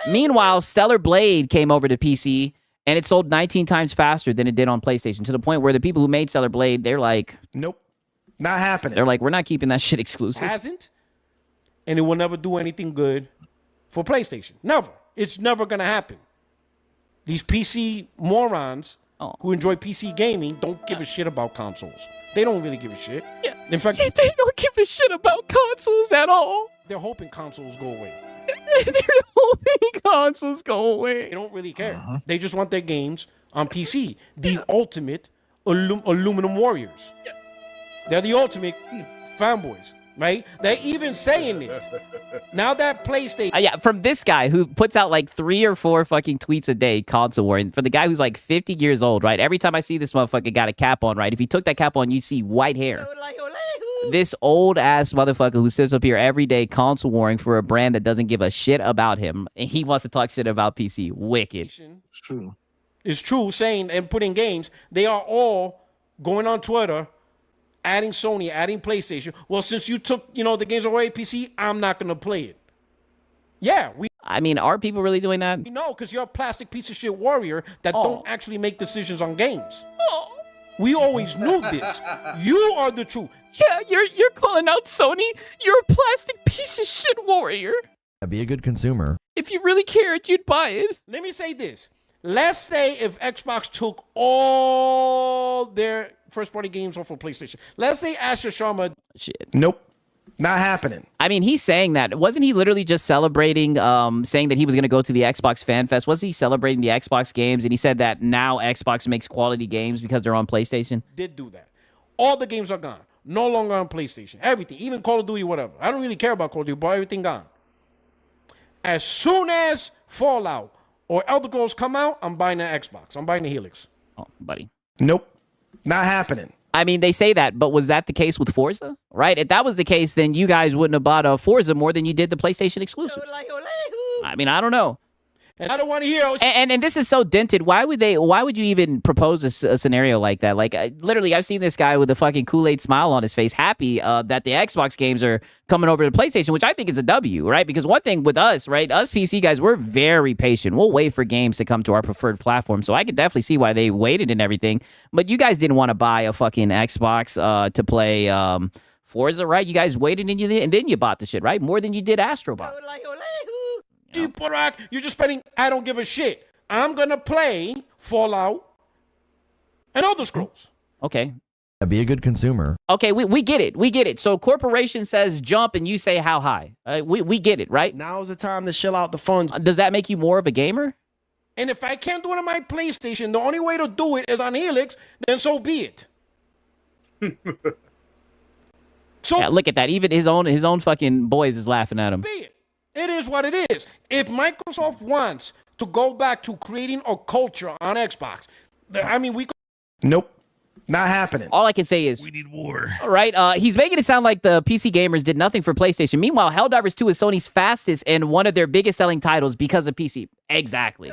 Meanwhile, Stellar Blade came over to PC, and it sold 19 times faster than it did on PlayStation, to the point where the people who made Stellar Blade, they're like... Nope. Not happening. They're like, we're not keeping that shit exclusive. It hasn't, and it will never do anything good for PlayStation. Never. It's never going to happen. These PC morons... who enjoy PC gaming don't give a shit about consoles. They don't really give a shit. Yeah. In fact, they don't give a shit about consoles at all. They're hoping consoles go away. They're hoping consoles go away. They don't really care. They just want their games on PC. The ultimate aluminum warriors. They're the ultimate fanboys. Right? They're even saying it. Now that PlayStation... yeah, from this guy who puts out like 3 or 4 fucking tweets a day, console war, and for the guy who's like 50 years old, right? Every time I see this motherfucker got a cap on, right? If he took that cap on, you'd see white hair. This old-ass motherfucker who sits up here every day console warring for a brand that doesn't give a shit about him, and he wants to talk shit about PC. Wicked. It's true. It's true, saying and putting games, they are all going on Twitter... adding Sony, adding PlayStation. Well, since you took, the games away PC, I'm not going to play it. Yeah, I mean, are people really doing that? No, because you're a plastic piece of shit warrior that don't actually make decisions on games. We always knew this. You are the truth. Yeah, you're calling out Sony. You're a plastic piece of shit warrior. Be a good consumer. If you really cared, you'd buy it. Let me say this. Let's say if Xbox took all their first-party games off of PlayStation. Let's say Asher Sharma... Shit. Nope. Not happening. I mean, he's saying that. Wasn't he literally just celebrating, saying that he was going to go to the Xbox Fan Fest? Wasn't he celebrating the Xbox games? And he said that now Xbox makes quality games because they're on PlayStation? Did do that. All the games are gone. No longer on PlayStation. Everything. Even Call of Duty, whatever. I don't really care about Call of Duty, but everything gone. As soon as Fallout or Elder Scrolls come out, I'm buying an Xbox. I'm buying the Helix. Oh, buddy. Nope. Not happening. I mean, they say that, but was that the case with Forza? Right? If that was the case, then you guys wouldn't have bought a Forza more than you did the PlayStation exclusive. I mean, I don't know. And I don't want to hear. And this is so dented. Why would you even propose a scenario like that? Like, literally, I've seen this guy with a fucking Kool-Aid smile on his face, happy that the Xbox games are coming over to PlayStation, which I think is a W, right? Because one thing with us, right, us PC guys, we're very patient. We'll wait for games to come to our preferred platform. So I could definitely see why they waited and everything. But you guys didn't want to buy a fucking Xbox to play Forza, right? You guys waited and then you bought the shit, right? More than you did Astrobot. Barack, you're just spending. I don't give a shit. I'm gonna play Fallout and Elder Scrolls. Okay. Be a good consumer. Okay, we get it. We get it. So corporation says jump and you say how high. We get it, right? Now's the time to shill out the funds. Does that make you more of a gamer? And if I can't do it on my PlayStation, the only way to do it is on Helix, then so be it. So yeah, look at that. Even his own fucking boys is laughing at him. Be it. It is what it is. If Microsoft wants to go back to creating a culture on Xbox, I mean, Nope. Not happening. All I can say is We need war. all right. He's making it sound like the PC gamers did nothing for PlayStation. Meanwhile, Helldivers 2 is Sony's fastest and one of their biggest selling titles because of PC. Exactly.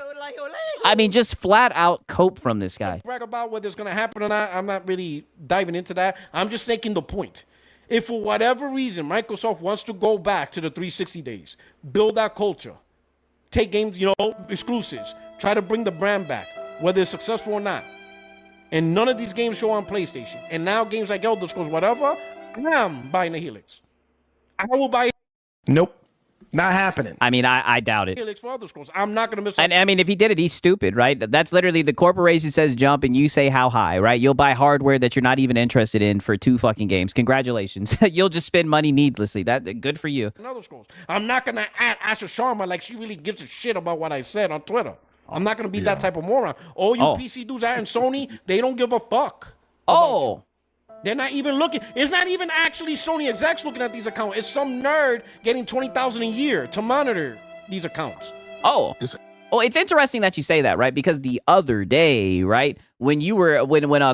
I mean, just flat out cope from this guy. brag about whether it's going to happen or not. I'm not really diving into that. I'm just making the point. If for whatever reason Microsoft wants to go back to the 360 days, build that culture, take games, exclusives, try to bring the brand back, whether it's successful or not, and none of these games show on PlayStation, and now games like Elder Scrolls, whatever, I'm buying the Helix. I will buy Nope. Not happening. I mean, I doubt it. Helix for Elder Scrolls. I'm not going to miss. And I mean, if he did it, he's stupid, right? That's literally the corporation says jump and you say how high, right? You'll buy hardware that you're not even interested in for 2 fucking games. Congratulations. You'll just spend money needlessly. That good for you. Elder Scrolls. I'm not going to add Asha Sharma like she really gives a shit about what I said on Twitter. I'm not going to be that type of moron. All you PC dudes out in Sony, they don't give a fuck. Oh. They're not even looking. It's not even actually Sony execs looking at these accounts. It's some nerd getting $20,000 a year to monitor these accounts. Oh. Well, it's interesting that you say that, right? Because the other day, right, when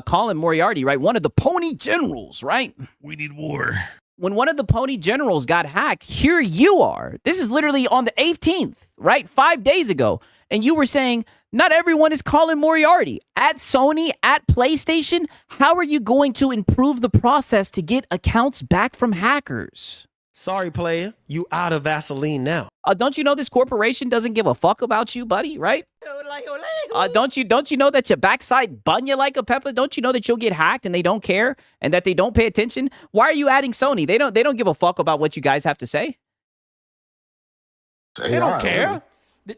Colin Moriarty, right, one of the Pony Generals, right? We need war. When one of the Pony Generals got hacked, here you are. This is literally on the 18th, right? 5 days ago. And you were saying, not everyone is Colin Moriarty. At Sony, at PlayStation, how are you going to improve the process to get accounts back from hackers? Sorry, player. You out of Vaseline now. Don't you know this corporation doesn't give a fuck about you, buddy, right? Don't you know that your backside bun you like a pepper? Don't you know that you'll get hacked and they don't care and that they don't pay attention? Why are you adding Sony? They don't give a fuck about what you guys have to say. They don't care.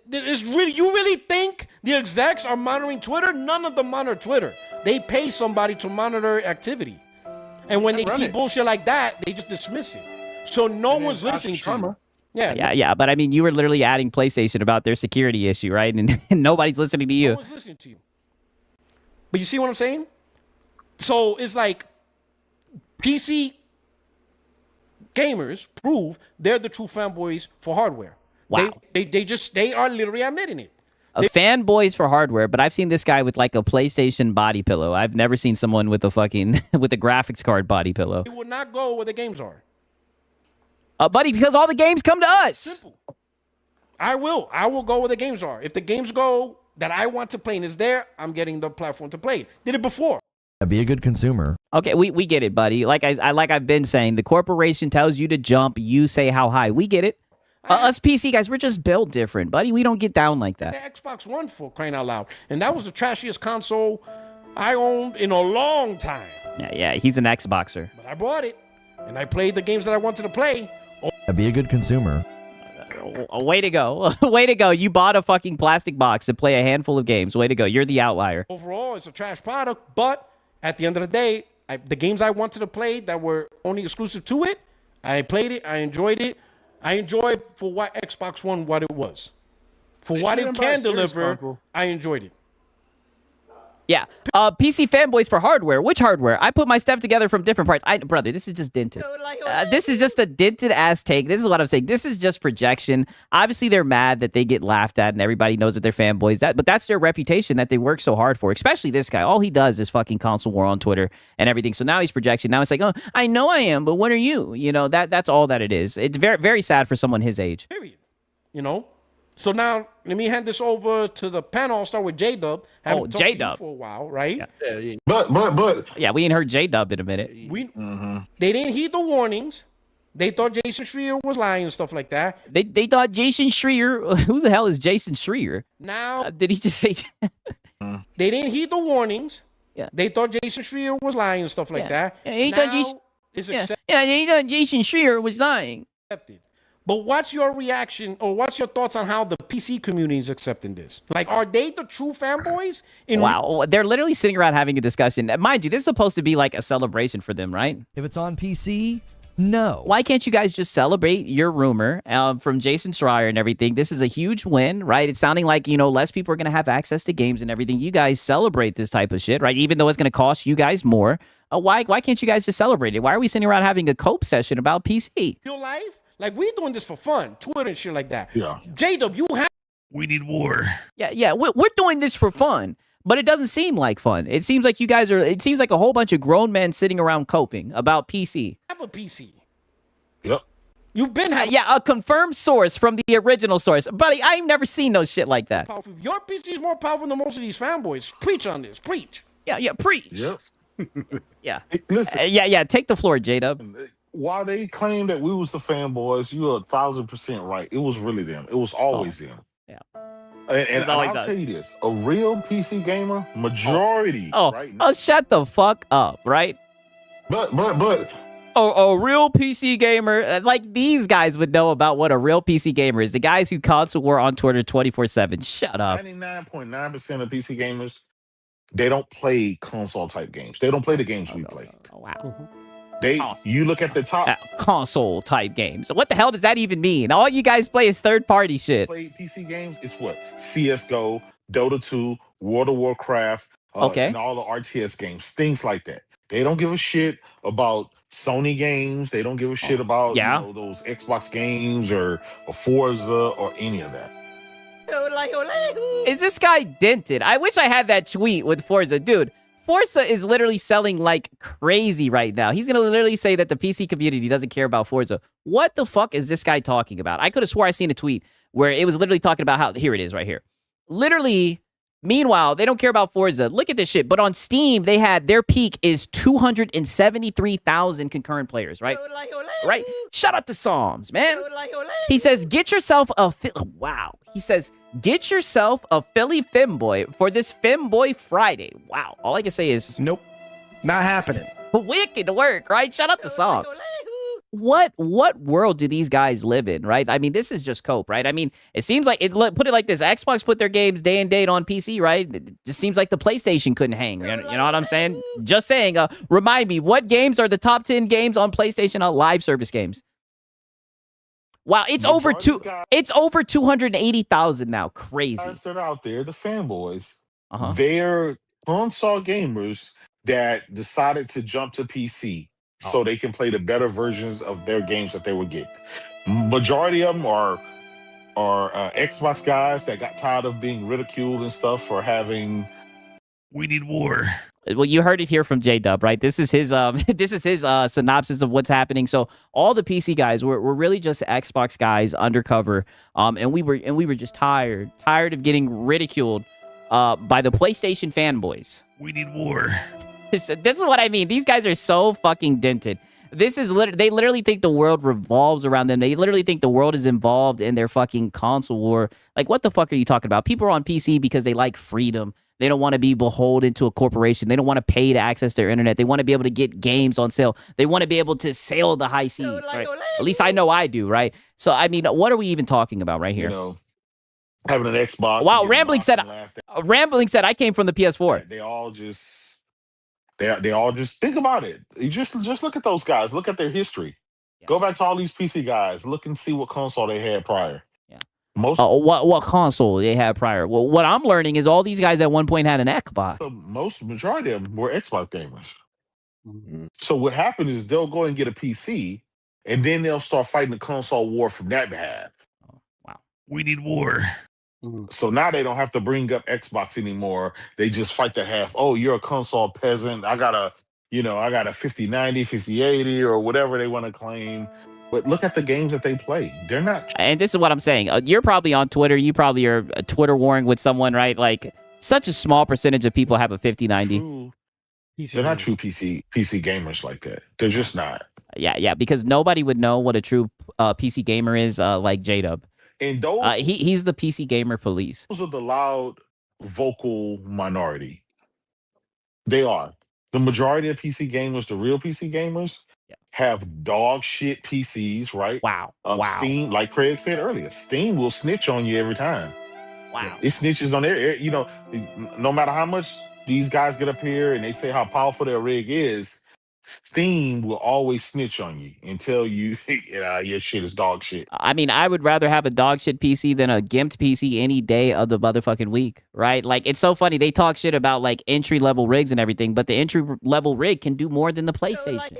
You really think the execs are monitoring Twitter? None of them monitor Twitter. They pay somebody to monitor activity. And when they see bullshit like that, they just dismiss it. So no one's listening to you. Yeah. But I mean, you were literally adding PlayStation about their security issue, right? And nobody's listening to you. No one's listening to you. But you see what I'm saying? So it's like PC gamers prove they're the true fanboys for hardware. Wow. They are literally admitting it. Fanboys for hardware, but I've seen this guy with like a PlayStation body pillow. I've never seen someone with a fucking with a graphics card body pillow. He will not go where the games are. Buddy, because all the games come to us. Simple. I will go where the games are. If the games go that I want to play and is there, I'm getting the platform to play it. Did it before. Be a good consumer. Okay, we get it, buddy. Like I've been saying, the corporation tells you to jump, you say how high. We get it. Us PC guys, we're just built different, buddy. We don't get down like that. The Xbox One, for crying out loud. And that was the trashiest console I owned in a long time. Yeah, he's an Xboxer. But I bought it, and I played the games that I wanted to play. Be a good consumer. Way to go. Way to go. You bought a fucking plastic box to play a handful of games. Way to go. You're the outlier. Overall, it's a trash product, but at the end of the day, the games I wanted to play that were only exclusive to it, I played it, I enjoyed it. I enjoyed for what Xbox One, what it was. For what it can deliver, I enjoyed it. Yeah. PC Fanboys for hardware. Which hardware? I put my stuff together from different parts. Brother, this is just dented. This is just a dented ass take. This is what I'm saying. This is just projection. Obviously, they're mad that they get laughed at and everybody knows that they're fanboys. But that's their reputation that they work so hard for, especially this guy. All he does is fucking console war on Twitter and everything. So now he's projection. Now it's like, oh, I know I am, but when are you? You know, that's all that it is. It's very, very sad for someone his age. Period. You know? So now let me hand this over to the panel. I'll start with J-Dub. Oh, J-Dub. For a while, right? Yeah. But yeah, we ain't heard J-Dub in a minute. They didn't heed the warnings. They thought Jason Schreier was lying and stuff like that. They thought Jason Schreier. Who the hell is Jason Schreier? Now did he just say? They didn't heed the warnings. Yeah. They thought Jason Schreier was lying and stuff like that. Yeah, he now thought Jason. it's Yeah, accepted. he thought Jason Schreier was lying. But what's your reaction or what's your thoughts on how the PC community is accepting this? Like, are they the true fanboys? Wow, they're literally sitting around having a discussion. Mind you, this is supposed to be like a celebration for them, right? If it's on PC, no. Why can't you guys just celebrate your rumor from Jason Schreier and everything? This is a huge win, right? It's sounding like, you know, less people are going to have access to games and everything. You guys celebrate this type of shit, right? Even though it's going to cost you guys more. Why can't you guys just celebrate it? Why are we sitting around having a cope session about PC? Real life? Like, we doing this for fun, Twitter and shit like that. Yeah. J-Dub, you have... We need war. Yeah, we're doing this for fun, but it doesn't seem like fun. It seems like you guys are, it seems like a whole bunch of grown men sitting around coping about PC. have a PC. Yep. You've been having... Yeah, a confirmed source from the original source. Buddy, I ain't never seen no shit like that. Your PC is more powerful than most of these fanboys. Preach on this. Preach. Yeah, preach. Yep. Yeah. Listen. Yeah, take the floor, J-Dub. While they claim that we was the fanboys, you're 1,000% right. It was really them. It was always them. Yeah. And I'll tell you this: a real PC gamer, majority. Shut the fuck up, right? But. A real PC gamer, like these guys would know about what a real PC gamer is. The guys who console war on Twitter 24/7. Shut up. 99.9% of PC gamers, they don't play console type games. They don't play the games we play. Oh, wow. You look at the top console type games. What the hell does that even mean? All you guys play is third party shit. Play PC games. It's what? CS:GO, Dota 2, World of Warcraft, and all the RTS games, things like that. They don't give a shit about Sony games. They don't give a shit about those Xbox games or Forza or any of that. Is this guy dented? I wish I had that tweet with Forza. Dude, Forza is literally selling like crazy right now. He's going to literally say that the PC community doesn't care about Forza. What the fuck is this guy talking about? I could have swore I seen a tweet where it was literally talking about how, here it is right here. Literally, meanwhile, they don't care about Forza. Look at this shit. But on Steam, they had their peak is 273,000 concurrent players, right? Right? Shout out to Psalms, man. He says, get yourself a... Wow. He says, get yourself a Philly Fanboy for this Fanboy Friday. Wow. All I can say is... Nope. Not happening. Wicked work, right? Shout out to Psalms. What world do these guys live in, right? I mean, this is just cope, right? I mean, it seems like put it like this: Xbox put their games day and date on PC, right? It just seems like the PlayStation couldn't hang. You know what I'm saying? Just saying. Remind me, what games are the top 10 games on PlayStation live service games? Wow, it's over 280,000 now. Crazy. Guys that are out there, the fanboys, Uh-huh. they're console gamers that decided to jump to PC so they can play the better versions of their games that they would get. Majority of them are Xbox guys that got tired of being ridiculed and stuff for having. We need war. Well, you heard it here from J-Dub, right? This is his synopsis of what's happening. So all the PC guys were really just Xbox guys undercover, and we were just tired of getting ridiculed by the PlayStation fanboys. We need war. This is what I mean. These guys are so fucking dented. This is they literally think the world revolves around them. They literally think the world is involved in their fucking console war. Like, what the fuck are you talking about? People are on PC because they like freedom. They don't want to be beholden to a corporation. They don't want to pay to access their internet. They want to be able to get games on sale. They want to be able to sail the high seas, right? At least I know I do, right? So, I mean, what are we even talking about right here? You know, having an Xbox. Wow, Rambling said I came from the PS4. They all just think about it. You just look at those guys. Look at their history. Go back to all these PC guys. Look and see what console they had prior. Yeah. Most what console they had prior? Well, what I'm learning is all these guys at one point had an Xbox. the majority of them were Xbox gamers. Mm-hmm. So what happened is they'll go and get a PC, and then they'll start fighting the console war from that behalf. Wow. We need war. So now they don't have to bring up Xbox anymore. They just fight the half. Oh, you're a console peasant. I got a 5090, 5080, or whatever they want to claim. But look at the games that they play. They're not. And this is what I'm saying. You're probably on Twitter. You probably are Twitter warring with someone, right? Like, such a small percentage of people have a 5090. They're not true PC gamers like that. They're just not. Yeah, because nobody would know what a true PC gamer is like J-Dub. And those he's the PC gamer police. Those are the loud, vocal minority. They are. The majority of PC gamers, the real PC gamers, have dog shit PCs, right? Wow. Steam, like Craig said earlier, Steam will snitch on you every time. Wow. It snitches on their, no matter how much these guys get up here and they say how powerful their rig is, Steam will always snitch on you and tell you, your shit is dog shit. I mean, I would rather have a dog shit PC than a gimped PC any day of the motherfucking week, right? Like, it's so funny. They talk shit about, like, entry-level rigs and everything, but the entry-level rig can do more than the PlayStation.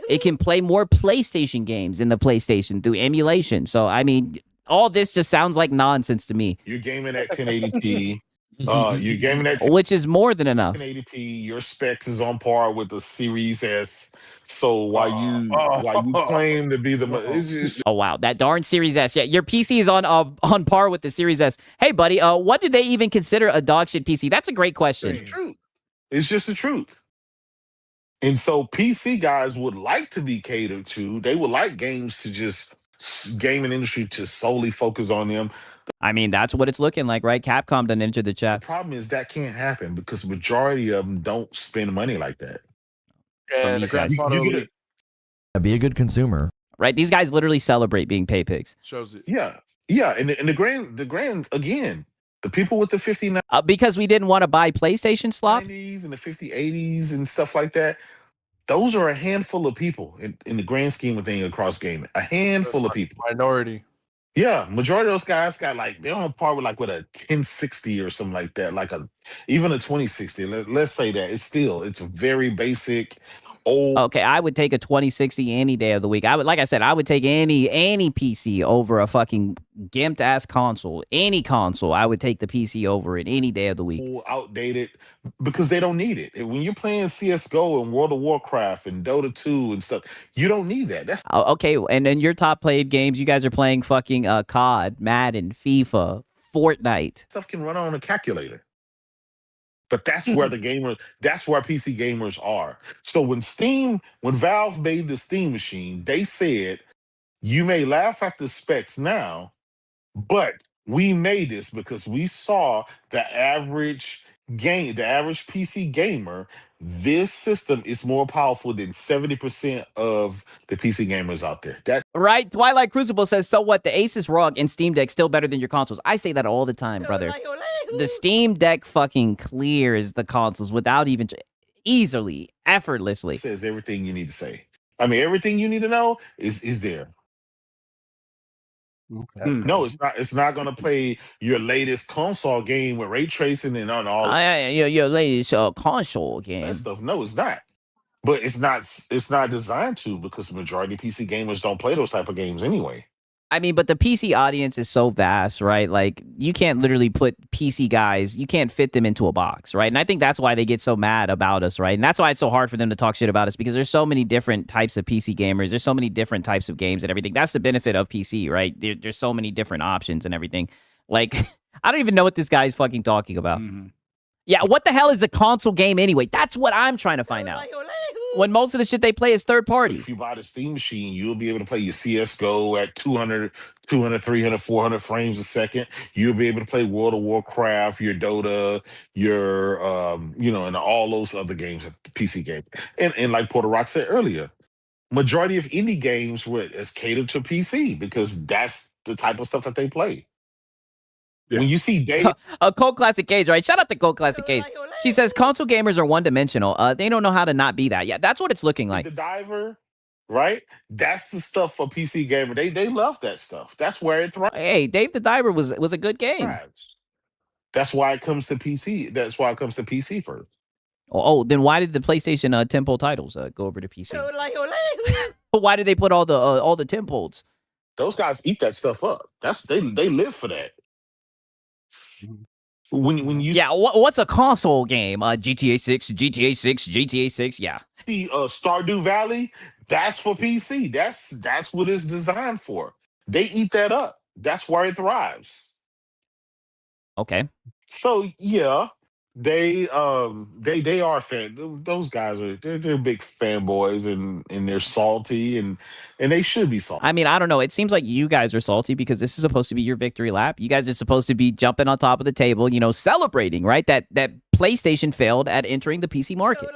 It can play more PlayStation games than the PlayStation through emulation. So, I mean, all this just sounds like nonsense to me. You're gaming at 1080p. You're gaming at which is more than enough. 1080p. Your specs is on par with the Series S. So while you claim to be the oh wow, that darn Series S. Yeah, your PC is on par with the Series S. Hey buddy, what do they even consider a dog shit PC? That's a great question. It's the truth. It's just the truth. And so PC guys would like to be catered to. They would like games to just gaming industry to solely focus on them. I mean, that's what it's looking like, right? Capcom done entered the chat. The problem is that can't happen because majority of them don't spend money like that. Yeah, the Grand Theft Auto Elite. Be a good consumer. Right? These guys literally celebrate being pay pigs. Shows it. Yeah. And the grand again, the people with the 5090s because we didn't want to buy PlayStation slop and the 5080s and stuff like that. Those are a handful of people in the grand scheme of things across gaming. A handful of people. Minority. Yeah, majority of those guys got they're on par with with a 1060 or something like that, even a 2060. Let's say that it's a very basic old. Okay, I would take a 2060 any day of the week. I would take any PC over a fucking gimped ass console. Any console, I would take the PC over it any day of the week. Outdated because they don't need it. When you're playing CS:GO and World of Warcraft and Dota 2 and stuff, you don't need that. That's okay. And then your top played games, you guys are playing fucking COD, Madden, FIFA, Fortnite. Stuff can run on a calculator. But that's where that's where PC gamers are. So when Valve made the Steam machine, they said, you may laugh at the specs now, but we made this because we saw the average PC gamer, this system is more powerful than 70% of the PC gamers out there. Right? Twilight Crucible says, so what? The Asus ROG and Steam Deck still better than your consoles. I say that all the time, brother. The Steam Deck fucking clears the consoles without even easily, effortlessly. It says everything you need to say. I mean, everything you need to know is there. Okay. No, it's not. It's not going to play your latest console game with ray tracing and all. Your latest console game. That stuff. No, it's not. But it's not. It's not designed to because the majority of PC gamers don't play those type of games anyway. I mean, but the PC audience is so vast, right? Like, you can't literally put PC guys, you can't fit them into a box, right? And I think that's why they get so mad about us, right? And that's why it's so hard for them to talk shit about us, because there's so many different types of PC gamers. There's so many different types of games and everything. That's the benefit of PC, right? There's so many different options and everything. Like, I don't even know what this guy's fucking talking about. Mm-hmm. Yeah, what the hell is a console game anyway? That's what I'm trying to find out. When most of the shit they play is third party. If you buy the Steam machine, you'll be able to play your CS:GO at 200, 300, 400 frames a second. You'll be able to play World of Warcraft, your Dota, your, and all those other games, PC games. And like Porter Rock said earlier, majority of indie games is catered to PC because that's the type of stuff that they play. Yeah. When you see data, Cold Classic Cage, right? Shout out to Cold Classic Cage. She says console gamers are one-dimensional. They don't know how to not be that. Yeah, that's what it's looking like. The Diver, right? That's the stuff for PC gamer. They love that stuff. That's where it Hey, Dave the Diver was a good game. thrives. That's why it comes to PC. That's why it comes to PC first. Oh, then why did the PlayStation tempo titles go over to PC? Why did they put all the tempos? Those guys eat that stuff up. They live for that. When you what's a console game? GTA 6, GTA 6, GTA 6. Yeah. see Stardew Valley, that's for PC. That's what it's designed for. They eat that up. That's where it thrives. Okay. So yeah, they are fan. Those guys they're big fanboys and they're salty and they should be salty. I mean, I don't know. It seems like you guys are salty because this is supposed to be your victory lap. You guys are supposed to be jumping on top of the table, celebrating, right? That PlayStation failed at entering the PC market.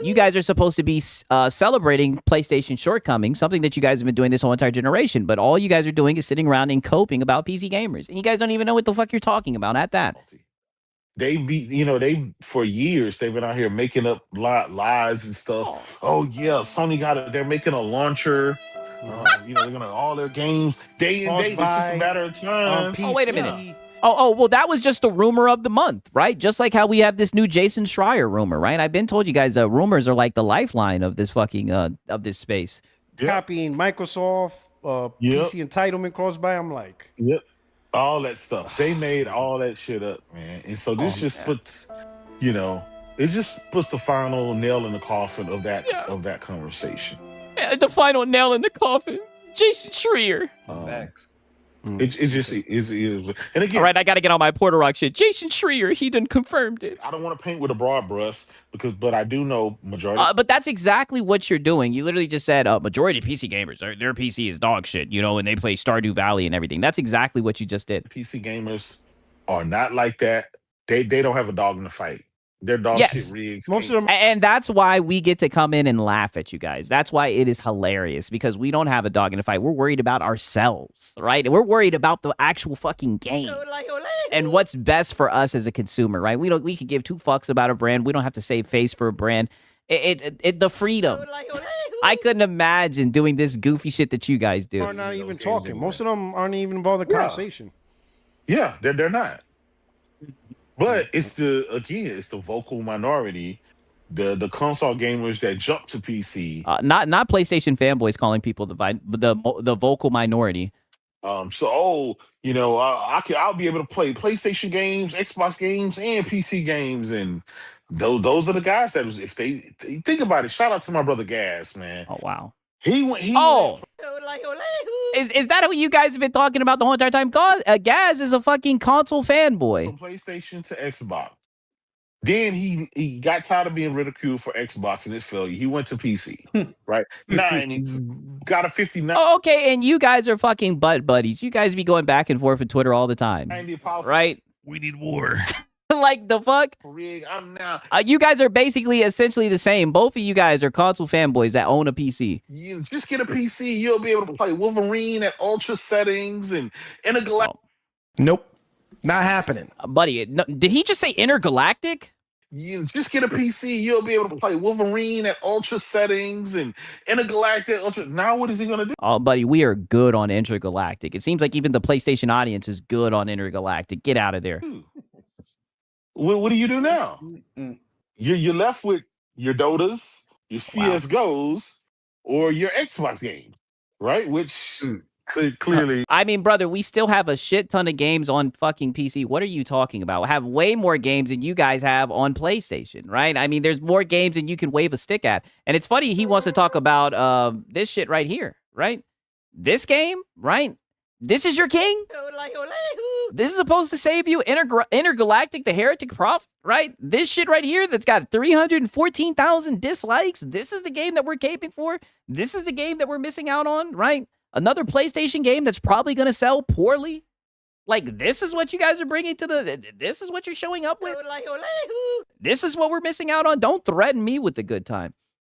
You guys are supposed to be celebrating PlayStation shortcomings, something that you guys have been doing this whole entire generation. But all you guys are doing is sitting around and coping about PC gamers, and you guys don't even know what the fuck you're talking about at that. They they for years they've been out here making up lies and stuff. Oh yeah, Sony got it. They're making a launcher. They're gonna all their games day and date. It's just a matter of time. Oh, wait a minute. Oh, well, that was just a rumor of the month, right? Just like how we have this new Jason Schreier rumor, right? I've been told you guys rumors are like the lifeline of this fucking of this space. Copying Microsoft PC entitlement cross-buy. I'm like, all that stuff. They made all that shit up, man. And so this just puts, it just puts the final nail in the coffin of that conversation. The final nail in the coffin. Jason Schreier. It just is. And again, all right, I got to get on my Porter Rock shit. Jason Schreier, he done confirmed it. I don't want to paint with a broad brush but I do know majority. But that's exactly what you're doing. You literally just said majority of PC gamers, their PC is dog shit, and they play Stardew Valley and everything. That's exactly what you just did. PC gamers are not like that. They don't have a dog in the fight. They're dog shit rigs. Most of them, and that's why we get to come in and laugh at you guys. That's why it is hilarious because we don't have a dog in the fight. We're worried about ourselves, right? We're worried about the actual fucking game and what's best for us as a consumer, right? We can give two fucks about a brand. We don't have to save face for a brand. The freedom. I couldn't imagine doing this goofy shit that you guys do. Are not even talking. Most of them aren't even involved in the conversation. Yeah, they're not. But it's the vocal minority, the console gamers that jump to PC. Not PlayStation fanboys calling people the vocal minority. I'll be able to play PlayStation games, Xbox games, and PC games, and those are the guys that if they think about it. Shout out to my brother Gas, man. Oh wow. He is that what you guys have been talking about the whole entire time? Gaz is a fucking console fanboy. From PlayStation to Xbox. Then he got tired of being ridiculed for Xbox and its failure. He went to PC, right? He's got a 59. Oh, okay, and you guys are fucking butt buddies. You guys be going back and forth on Twitter all the time, right? We need war. Like the fuck? I'm now. You guys are basically essentially the same. Both of you guys are console fanboys that own a PC. You just get a PC, you'll be able to play Wolverine at ultra settings and intergalactic. Nope, not happening, buddy. Did he just say intergalactic? You just get a PC, you'll be able to play Wolverine at ultra settings and intergalactic ultra. Now what is he gonna do? Oh, buddy, we are good on intergalactic. It seems like even the PlayStation audience is good on intergalactic. Get out of there. What do you do now? You're left with your Dotas, your CSGOs, or your Xbox game, right? Which clearly, I mean, brother, we still have a shit ton of games on fucking PC. What are you talking about? We have way more games than you guys have on PlayStation, right? I mean, there's more games than you can wave a stick at. And it's funny, he wants to talk about this shit right here, right? This game, right? This is your king? This is supposed to save you Intergalactic, the Heretic Prophet, right? This shit right here that's got 314,000 dislikes. This is the game that we're caping for. This is the game that we're missing out on, right? Another PlayStation game that's probably going to sell poorly. Like, this is what you guys are bringing to this is what you're showing up with. This is what we're missing out on. Don't threaten me with the good time.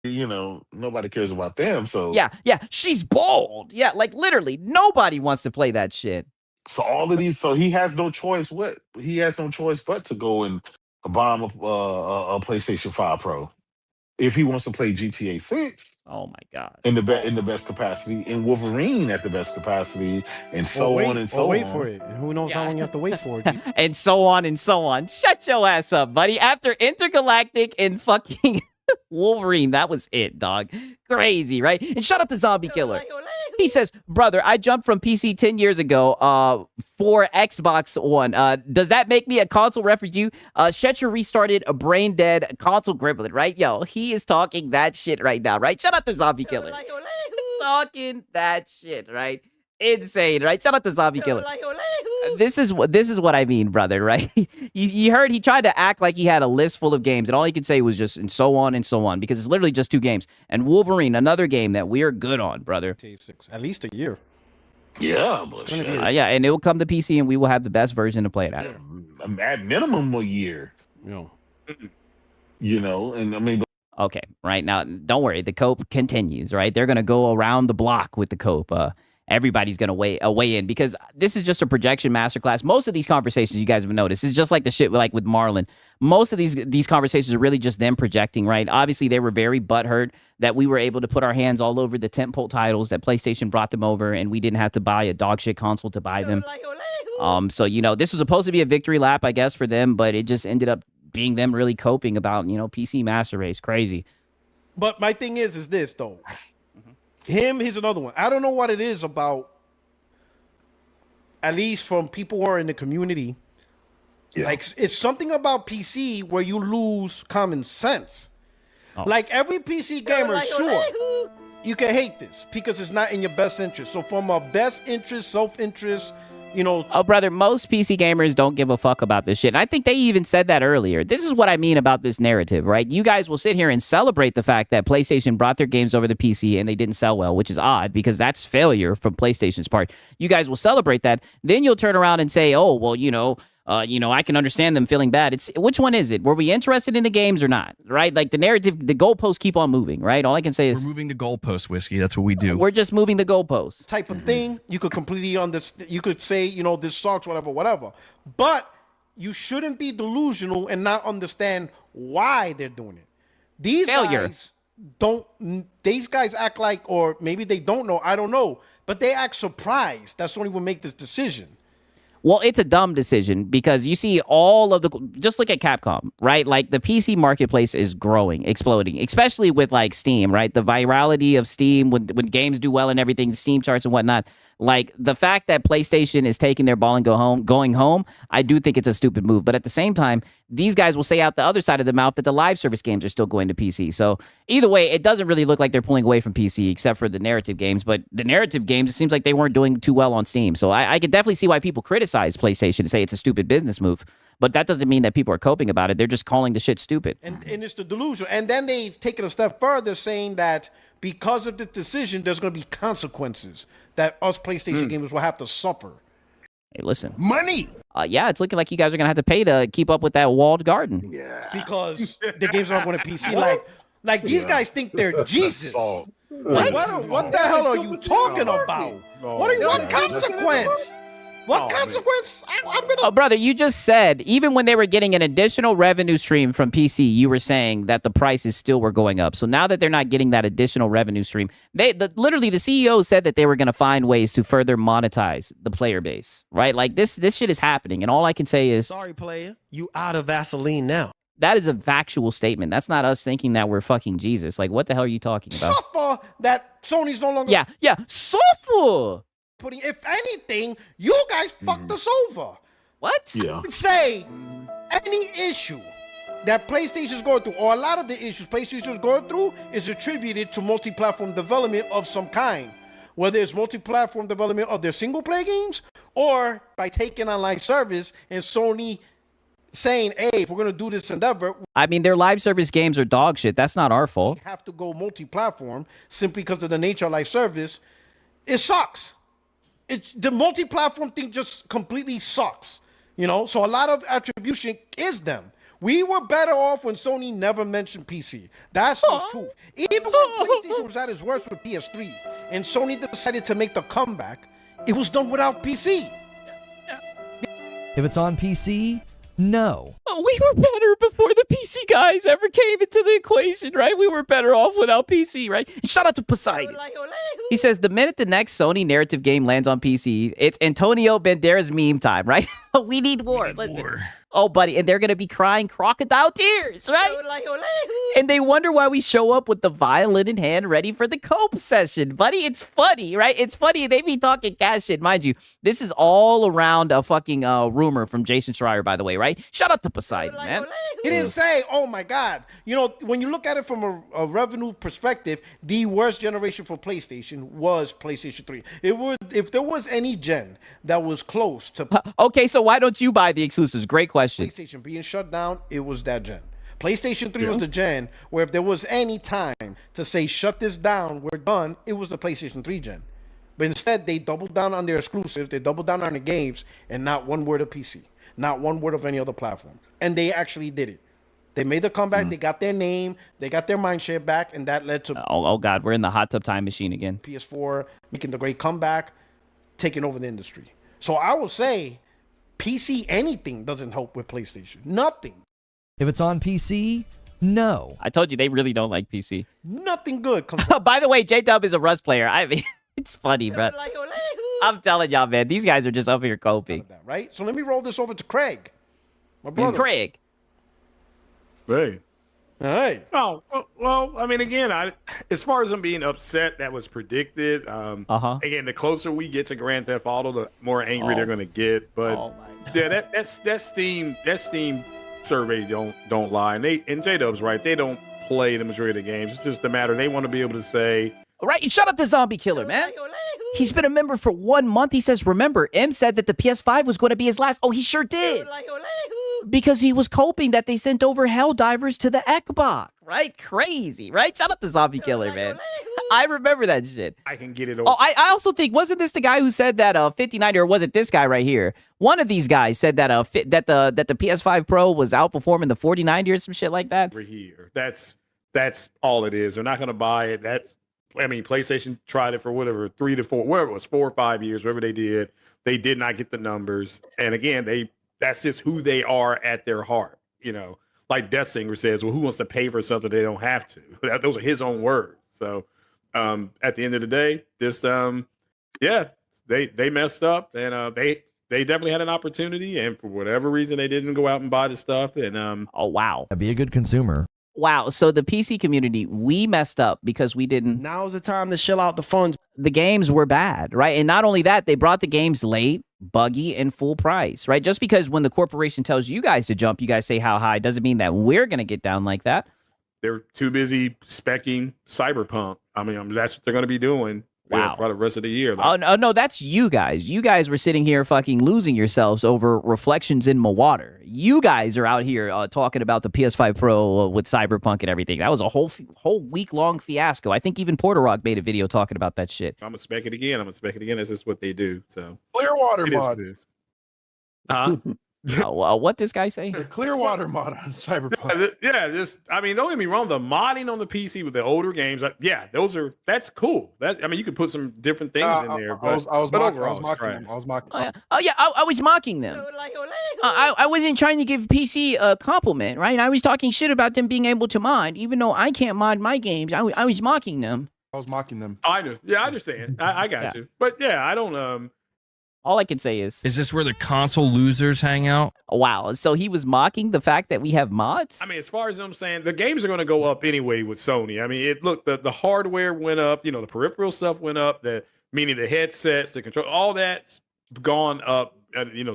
Nobody cares about them. So yeah, she's bald. Yeah, like literally nobody wants to play that shit. So all of these, so he has no choice. He has no choice but to go and bomb a PlayStation 5 Pro. if he wants to play GTA 6. Oh my God. In the best capacity, and Wolverine at the best capacity, and so on and so on. Wait for it. Who knows how long you have to wait for it? And so on and so on. Shut your ass up, buddy. After Intergalactic and fucking Wolverine, that was it, dog. Crazy, right? And shout out to Zombie Killer. He says, brother, I jumped from PC 10 years ago for Xbox One. Does that make me a console refugee? Shetcher restarted a brain dead console gremlin, right? Yo, he is talking that shit right now, right? Shout out to Zombie Killer. Talking that shit, right? Insane, right? Shout out to Zombie Killer. This is what I mean, brother, right? you heard he tried to act like he had a list full of games, and all he could say was just and so on, because it's literally just 2 games. And Wolverine, another game that we are good on, brother. At least a year. Yeah, but yeah, and it will come to PC, and we will have the best version to play it at. At minimum a year. You know, and I mean. Okay, right now, don't worry. The cope continues, right? They're gonna go around the block with the cope. Everybody's going to weigh in because this is just a projection masterclass. Most of these conversations, you guys have noticed, is just like the shit like with Marlin. Most of these conversations are really just them projecting, right? Obviously, they were very butthurt that we were able to put our hands all over the tentpole titles, that PlayStation brought them over, and we didn't have to buy a dog shit console to buy them. So, you know, this was supposed to be a victory lap, I guess, for them, but it just ended up being them really coping about, you know, PC Master Race. Crazy. But my thing is this, though. Here's another one. I don't know what it is about, at least from people who are in the community. Yeah. Like, it's something about PC where you lose common sense. Like, every PC gamer, sure, you can hate this because it's not in your best interest. So from a best interest, self-interest, you know. Oh, brother, most PC gamers don't give a fuck about this shit. And I think they even said that earlier. This is what I mean about this narrative, right? You guys will sit here and celebrate the fact that PlayStation brought their games over to PC and they didn't sell well, which is odd because that's failure from PlayStation's part. You guys will celebrate that. Then you'll turn around and say, oh, well, you know, I can understand them feeling bad. It's which one is it? Were we interested in the games or not? Right? Like the narrative, the goalposts keep on moving, right? All I can say is we're moving the goalposts, Whiskey. That's what we do. We're just moving the goalposts. Type of thing. You could completely understand. You could say, you know, this sucks, whatever. But you shouldn't be delusional and not understand why they're doing it. These guys don't. These guys act like, or maybe they don't know. I don't know. But they act surprised. That's only what make this decision. Well, it's a dumb decision because you see all of the, just look at Capcom, right? Like the PC marketplace is growing, exploding, especially with like Steam, right? The virality of Steam when games do well and everything, Steam charts and whatnot. Like the fact that PlayStation is taking their ball and going home, I do think it's a stupid move. But at the same time, these guys will say out the other side of the mouth that the live service games are still going to PC. So either way, it doesn't really look like they're pulling away from PC except for the narrative games. But the narrative games, it seems like they weren't doing too well on Steam. So I could definitely see why people criticize PlayStation and say it's a stupid business move. But that doesn't mean that people are coping about it. They're just calling the shit stupid. And it's the delusion. And then they take it a step further saying that because of the decision, there's going to be consequences that us PlayStation gamers will have to suffer. Hey, listen. Money! Yeah, it's looking like you guys are going to have to pay to keep up with that walled garden. Yeah. Because the games aren't going to PC. Like these guys think they're Jesus. Like, what the hell are you talking about? What consequence? What consequence? I'm gonna. Oh, brother, you just said even when they were getting an additional revenue stream from PC, you were saying that the prices still were going up. So now that they're not getting that additional revenue stream, literally the CEO said that they were going to find ways to further monetize the player base, right? Like this shit is happening, and all I can say is, sorry, player, you out of Vaseline now. That is a factual statement. That's not us thinking that we're fucking Jesus. Like, what the hell are you talking about? Suffer that Sony's no longer. Yeah, suffer. If anything, you guys fucked us over. What? Yeah. Say any issue that PlayStation is going through, or a lot of the issues PlayStation is going through, is attributed to multi-platform development of some kind. Whether it's multi-platform development of their single-player games, or by taking on live service and Sony saying, hey, if we're going to do this endeavor. I mean, their live service games are dog shit. That's not our fault. We have to go multi-platform simply because of the nature of live service. It sucks. The multi-platform thing just completely sucks, you know? So a lot of attribution is them. We were better off when Sony never mentioned PC. That's the truth. Even when PlayStation was at its worst with PS3 and Sony decided to make the comeback, it was done without PC. If it's on PC, no. We were better before the PC guys ever came into the equation, right? We were better off without PC, right? And shout out to Poseidon. He says, the minute the next Sony narrative game lands on PC, it's Antonio Banderas meme time, right? We need war. Listen. Oh, buddy, and they're going to be crying crocodile tears, right? And they wonder why we show up with the violin in hand ready for the cope session. Buddy, it's funny, right? It's funny. They be talking cash shit. Mind you, this is all around a fucking rumor from Jason Schreier, by the way, right? Shout out to Poseidon, man. He didn't say, oh my God. You know, when you look at it from a revenue perspective, the worst generation for PlayStation was PlayStation 3. If there was any gen that was close to... Okay, so why don't you buy the exclusives? Great question. PlayStation being shut down, it was that gen. PlayStation 3 was the gen where if there was any time to say, shut this down, we're done, it was the PlayStation 3 gen. But instead, they doubled down on their exclusives, they doubled down on the games, and not one word of PC. Not one word of any other platform. And they actually did it. They made the comeback, they got their name, they got their mind share back, and that led to... Oh God, we're in the hot tub time machine again. PS4 making the great comeback, taking over the industry. So I will say, PC anything doesn't help with PlayStation. Nothing. If it's on PC, no. I told you they really don't like PC. Nothing good comes. By the way, J-Dub is a Rust player. I mean, it's funny, bro. I'm telling y'all, man, these guys are just up here coping. Right? So let me roll this over to Craig. My brother. Craig. Hey. Hey. Oh, well, I mean, again, as far as them being upset, that was predicted. Again, the closer we get to Grand Theft Auto, the more angry they're going to get. But yeah, that Steam survey don't lie. And J-Dub's right. They don't play the majority of the games. It's just a matter they want to be able to say. Right, and shout out to Zombie Killer, man. He's been a member for 1 month. He says, remember, M said that the PS5 was going to be his last. Oh, he sure did. Because he was coping that they sent over Helldivers to the Xbox, right? Crazy, right? Shout out to Zombie Killer, man. I remember that shit. I can get it over. Oh, I also think, wasn't this the guy who said that 5090, or was it this guy right here? One of these guys said that that the PS5 Pro was outperforming the 4090 or some shit like that. Over here. That's all it is. They're not going to buy it. PlayStation tried it for whatever, 3 to 4, whatever it was, 4 or 5 years, whatever they did. They did not get the numbers. And again, that's just who they are at their heart. You know, like Death Singer says, well, who wants to pay for something they don't have to? Those are his own words. So at the end of the day, just, they messed up, and they definitely had an opportunity. And for whatever reason, they didn't go out and buy the stuff. And oh, wow. Be a good consumer. Wow, so the PC community, we messed up because we didn't... Now's the time to shill out the funds. The games were bad, right? And not only that, they brought the games late, buggy, and full price, right? Just because when the corporation tells you guys to jump, you guys say how high, doesn't mean that we're going to get down like that. They're too busy speccing Cyberpunk. I mean, that's what they're going to be doing. Wow. For the rest of the year. Oh, no, that's you guys. You guys were sitting here fucking losing yourselves over Reflections in my water. You guys are out here talking about the PS5 Pro with Cyberpunk and everything. That was a whole week-long fiasco. I think even Porter Rock made a video talking about that shit. I'm going to spec it again. That's just what they do. So Clearwater mod. Huh? What this guy say? The Clearwater mod on Cyberpunk. Don't get me wrong. The modding on the PC with the older games, that's cool. You could put some different things in there. I was mocking them. I was mocking them. I wasn't trying to give PC a compliment, right? I was talking shit about them being able to mod, even though I can't mod my games. I was mocking them. I was mocking them. I understand. I got you. But yeah, I don't. All I can say is this where the console losers hang out? Wow. So he was mocking the fact that we have mods? I mean, as far as I'm saying, the games are going to go up anyway with Sony. I mean, the hardware went up, the peripheral stuff went up, meaning the headsets, the control, all that's gone up.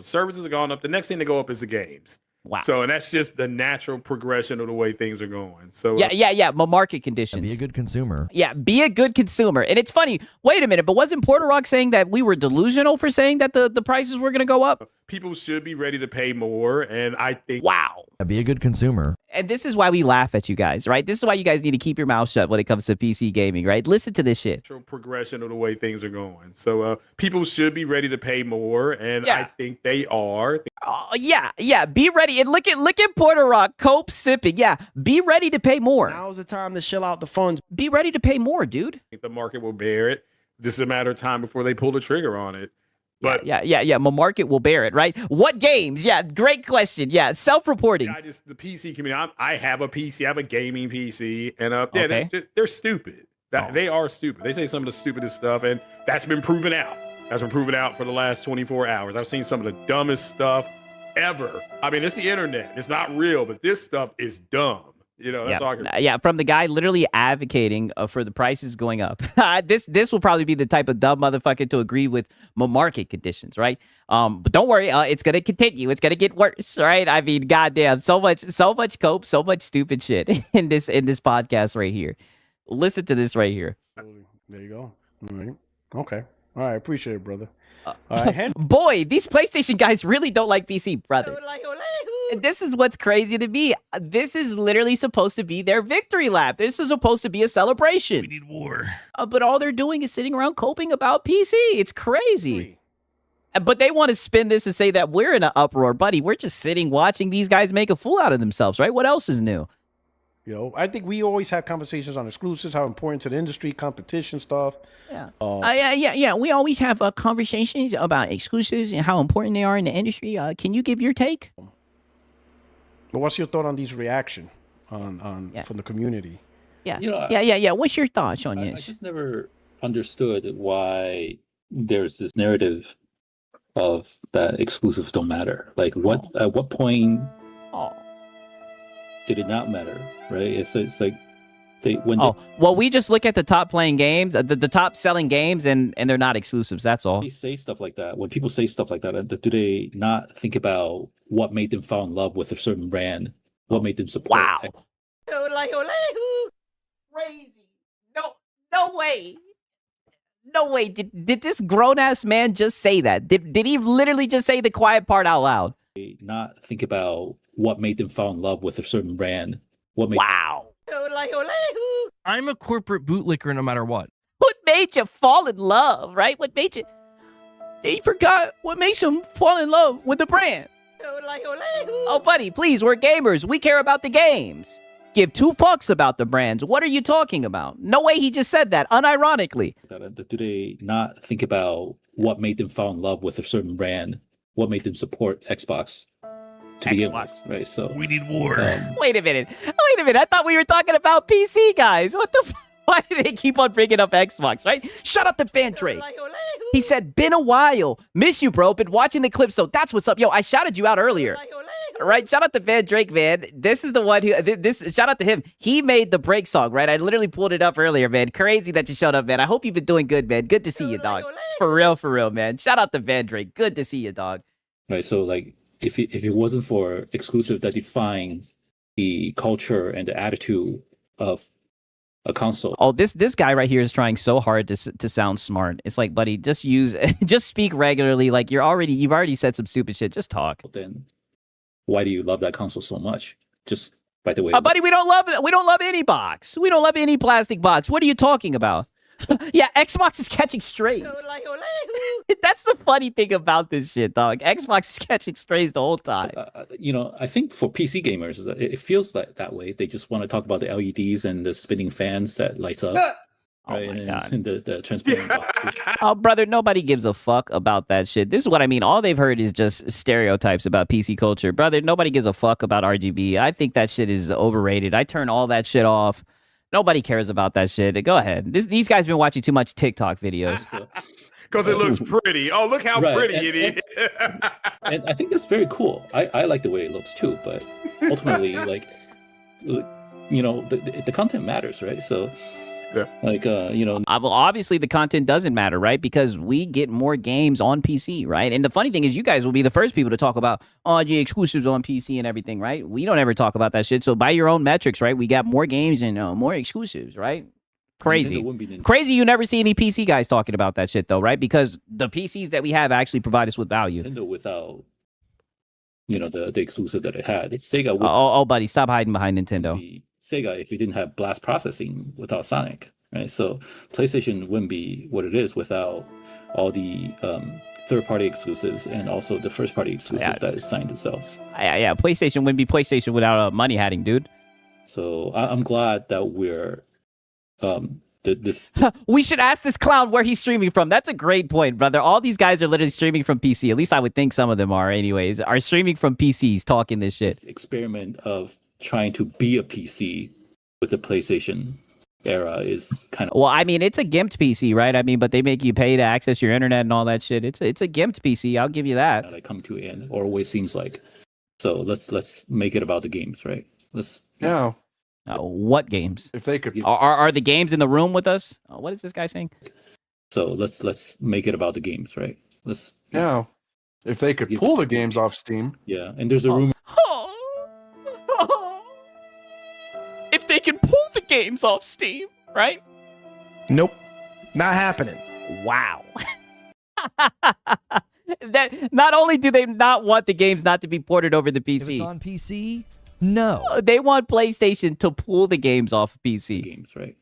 Services have gone up. The next thing to go up is the games. Wow. So, and that's just the natural progression of the way things are going. So yeah. Market conditions. Be a good consumer. Yeah, be a good consumer. And it's funny. Wait a minute, but wasn't Porter Rock saying that we were delusional for saying that the prices were going to go up? People should be ready to pay more, and I think... Wow. Be a good consumer. And this is why we laugh at you guys, right? This is why you guys need to keep your mouth shut when it comes to PC gaming, right? Listen to this shit. Progression of the way things are going. So people should be ready to pay more, and I think they are. Yeah. Be ready. And look at Porter Rock, cope sipping. Yeah, be ready to pay more. Now's the time to shill out the funds. Be ready to pay more, dude. I think the market will bear it. This is a matter of time before they pull the trigger on it. But yeah. My market will bear it, right? What games? Yeah, great question. Yeah, self-reporting. the PC community. I have a PC. I have a gaming PC, and Okay. they're stupid. They are stupid. They say some of the stupidest stuff, and that's been proven out. That's been proven out for the last 24 hours. I've seen some of the dumbest stuff ever. I mean, it's the internet. It's not real, but this stuff is dumb. You know, that's all I can. Yeah, from the guy literally advocating for the prices going up. This will probably be the type of dumb motherfucker to agree with market conditions, right? But don't worry, it's gonna continue. It's gonna get worse, right? I mean, goddamn, so much cope, so much stupid shit in this podcast right here. Listen to this right here. There you go. All right. Okay. All right. Appreciate it, brother. All right. Boy, these PlayStation guys really don't like PC, brother. And this is what's crazy to me. This is literally supposed to be their victory lap. This is supposed to be a celebration. We need war. But all they're doing is sitting around coping about PC. It's crazy. But they want to spin this and say that we're in an uproar. Buddy, we're just sitting watching these guys make a fool out of themselves, right? What else is new? You know, I think we always have conversations on exclusives, how important to the industry, competition stuff. Yeah. Yeah. We always have conversations about exclusives and how important they are in the industry. Can you give your take? But what's your thought on these reaction from the community? Yeah. You know, Yeah. What's your thoughts on I this? just never understood why there's this narrative of that exclusives don't matter. Like, at what point did it not matter? Right? It's like well, we just look at the top playing games, the top selling games, and they're not exclusives. That's all. They say stuff like that. When people say stuff like that, do they not think about what made them fall in love with a certain brand? What made them support? Wow. Crazy. No way. No way. Did this grown ass man just say that? Did he literally just say the quiet part out loud? Not think about what made them fall in love with a certain brand. Wow. I'm a corporate bootlicker no matter what. What made you fall in love, right? What made you... They forgot what makes them fall in love with the brand. Oh, buddy, please, we're gamers. We care about the games. Give two fucks about the brands. What are you talking about? No way he just said that, unironically. Do they not think about what made them fall in love with a certain brand? What made them support Xbox? To begin with, right? So we need war. Wait a minute. I thought we were talking about PC guys. What the? Why do they keep on bringing up Xbox? Right? Shut up, the fan Drake. He said, "Been a while. Miss you, bro. Been watching the clips, so that's what's up." Yo, I shouted you out earlier. Right? Shout out to Van Drake, man. This is the one who. Shout out to him. He made the break song, right? I literally pulled it up earlier, man. Crazy that you showed up, man. I hope you've been doing good, man. Good to see you, dog. For real, man. Shout out to Van Drake. Good to see you, dog. Right. So like. If it wasn't for exclusive that defines the culture and the attitude of a console. Oh, this guy right here is trying so hard to sound smart. It's like, buddy, just speak regularly. Like you've already said some stupid shit. Just talk. Then why do you love that console so much? Just by the way, buddy, we don't love any box. We don't love any plastic box. What are you talking about? Yeah, Xbox is catching strays. That's the funny thing about this shit, dog. Xbox is catching strays the whole time. I think for PC gamers, it feels like that way. They just want to talk about the LEDs and the spinning fans that lights up. Right? Oh my God. And the transparent box. Oh, brother, nobody gives a fuck about that shit. This is what I mean. All they've heard is just stereotypes about PC culture. Brother, nobody gives a fuck about RGB. I think that shit is overrated. I turn all that shit off. Nobody cares about that shit. Go ahead. These guys been watching too much TikTok videos. Because it looks pretty. Oh, look how pretty it is. And I think that's very cool. I like the way it looks too. But ultimately, the content matters, right? So, obviously the content doesn't matter, right? Because we get more games on PC, right? And the funny thing is, you guys will be the first people to talk about the exclusives on PC and everything, right? We don't ever talk about that shit. So by your own metrics, right, we got more games and more exclusives, right? Crazy. Crazy you never see any PC guys talking about that shit, though, right? Because the PCs that we have actually provide us with value. Nintendo without, the exclusive that it had. Sega would oh, buddy, stop hiding behind Nintendo. Sega if you didn't have blast processing without Sonic, right? So PlayStation wouldn't be what it is without all the third-party exclusives and also the first-party exclusive that is signed itself. Yeah, PlayStation wouldn't be PlayStation without money hatting, dude. So I'm glad that we're the this. We should ask this clown where he's streaming from. That's a great point, brother. All these guys are literally streaming from PC. At least I would think some of them are, anyways. Are streaming from PCs, talking this shit. This experiment of trying to be a PC with the PlayStation era is kind of. Well, I mean, it's a gimped PC, right? I mean, but they make you pay to access your internet and all that shit. It's a gimped PC. I'll give you that. I come to an end, or always seems like. So let's make it about the games, right? Yeah. What games? If they could, are the games in the room with us? What is this guy saying? So let's make it about the games, right? Yeah. If they could pull the games off Steam. Yeah, and there's a rumor. If they can pull the games off Steam, right? Nope. Not happening. Wow. That not only do they not want the games not to be ported over the PC. If it's on PC, no. They want PlayStation to pull the games off PC. Games, right?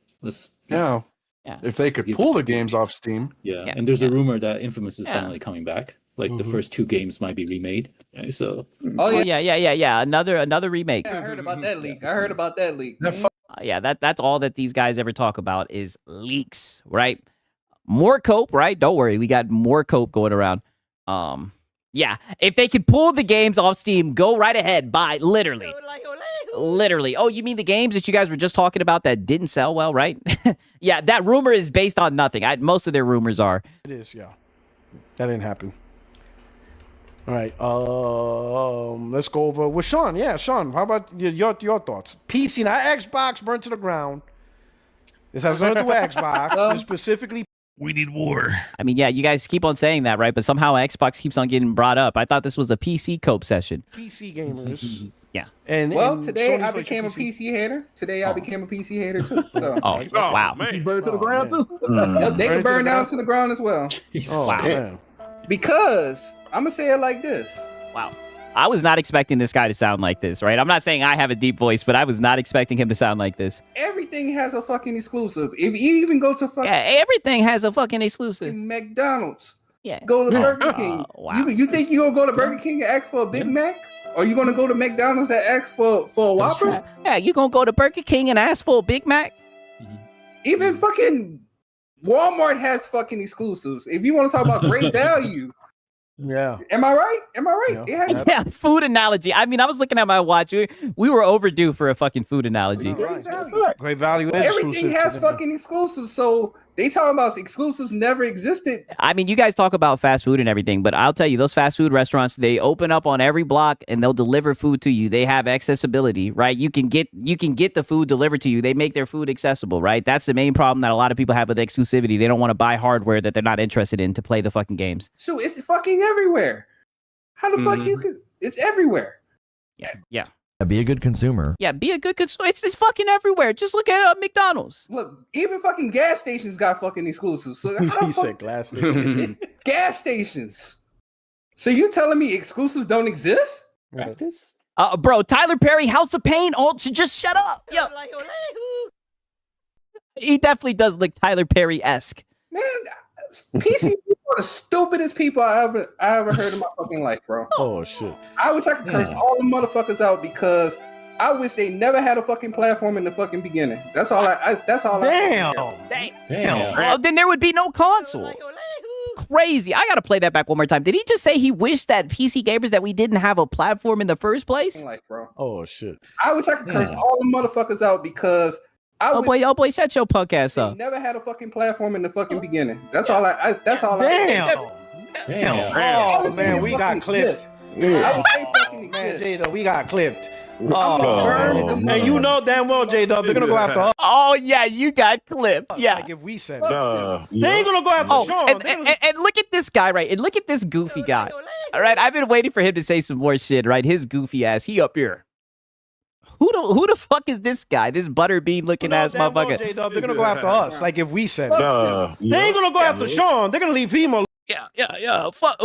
Yeah. If they could pull the games off Steam. Yeah, and there's a rumor that Infamous is finally coming back. Like the first 2 games might be remade. Right? So. Oh yeah. Another remake. Yeah, I heard about that leak. Yeah, that's all that these guys ever talk about is leaks, right? More cope, right? Don't worry, we got more cope going around. Yeah, if they could pull the games off Steam, go right ahead, buy, literally. Oh, you mean the games that you guys were just talking about that didn't sell well, right? Yeah, that rumor is based on nothing. Most of their rumors are. It is, yeah. That didn't happen. All right, let's go over with Sean. Yeah, Sean, how about your thoughts? PC, not Xbox, burnt to the ground. This has nothing to do with Xbox. Specifically, we need war. I mean, yeah, you guys keep on saying that, right? But somehow Xbox keeps on getting brought up. I thought this was a PC cope session. PC gamers. Yeah. And today Sony's I like became a PC hater. Today I became a PC hater too. So. Wow. Man. Burn to the ground too? They can burn down to the ground as well. Wow. Man. Because I'm gonna say it like this. Wow. I was not expecting this guy to sound like this, right? I'm not saying I have a deep voice, but I was not expecting him to sound like this. Everything has a fucking exclusive. If you even go to fucking everything has a fucking exclusive. McDonald's. Yeah. Go to Burger King. Wow. You think you gonna go to Burger King and ask for a Big Mac? Or you gonna go to McDonald's and ask for a Whopper? Yeah, you gonna go to Burger King and ask for a Big Mac? Even fucking Walmart has fucking exclusives. If you want to talk about great value. Yeah. Am I right? Yeah. It has Yeah, food analogy. I mean, I was looking at my watch. We were overdue for a fucking food analogy. great value. Great value. Everything has fucking exclusives. So they talking about exclusives never existed. I mean, you guys talk about fast food and everything, but I'll tell you, those fast food restaurants, they open up on every block and they'll deliver food to you. They have accessibility, right? You can get the food delivered to you. They make their food accessible, right? That's the main problem that a lot of people have with exclusivity. They don't want to buy hardware that they're not interested in to play the fucking games. So it's fucking everywhere. How the fuck you could? It's everywhere. Yeah. Be a good consumer. Yeah, be a good consumer. It's fucking everywhere. Just look at McDonald's. Look, even fucking gas stations got fucking exclusives. So He said glasses. gas stations. So you telling me exclusives don't exist? Right. Bro, Tyler Perry, House of Pain, just shut up. Yeah. He definitely does look Tyler Perry-esque. Man, PC people are the stupidest people I ever heard in my fucking life, bro. Oh shit. I wish I could curse all the motherfuckers out because I wish they never had a fucking platform in the fucking beginning. That's all Damn. Well, then there would be no console. Crazy. I gotta play that back one more time. Did he just say he wished that PC gamers that we didn't have a platform in the first place? Bro. Oh shit. I wish I could curse all the motherfuckers out because Oh boy, shut your punk ass up. Never had a fucking platform in the fucking beginning. That's all. Damn. Oh man, we got clipped. Man, J-Dub, we got clipped. And you know damn well, J-Dub, they're gonna go after us. Oh yeah, you got clipped. Yeah. Like if we said they ain't gonna go after Sean. And look at this guy, right? And look at this goofy guy. All right, I've been waiting for him to say some more shit, right? His goofy ass, he up here. Who the fuck is this guy? This butterbean looking ass motherfucker. J-Dub, they're gonna go after us. Like if we said they ain't gonna go after Sean. They're gonna leave him alone. Yeah. Fuck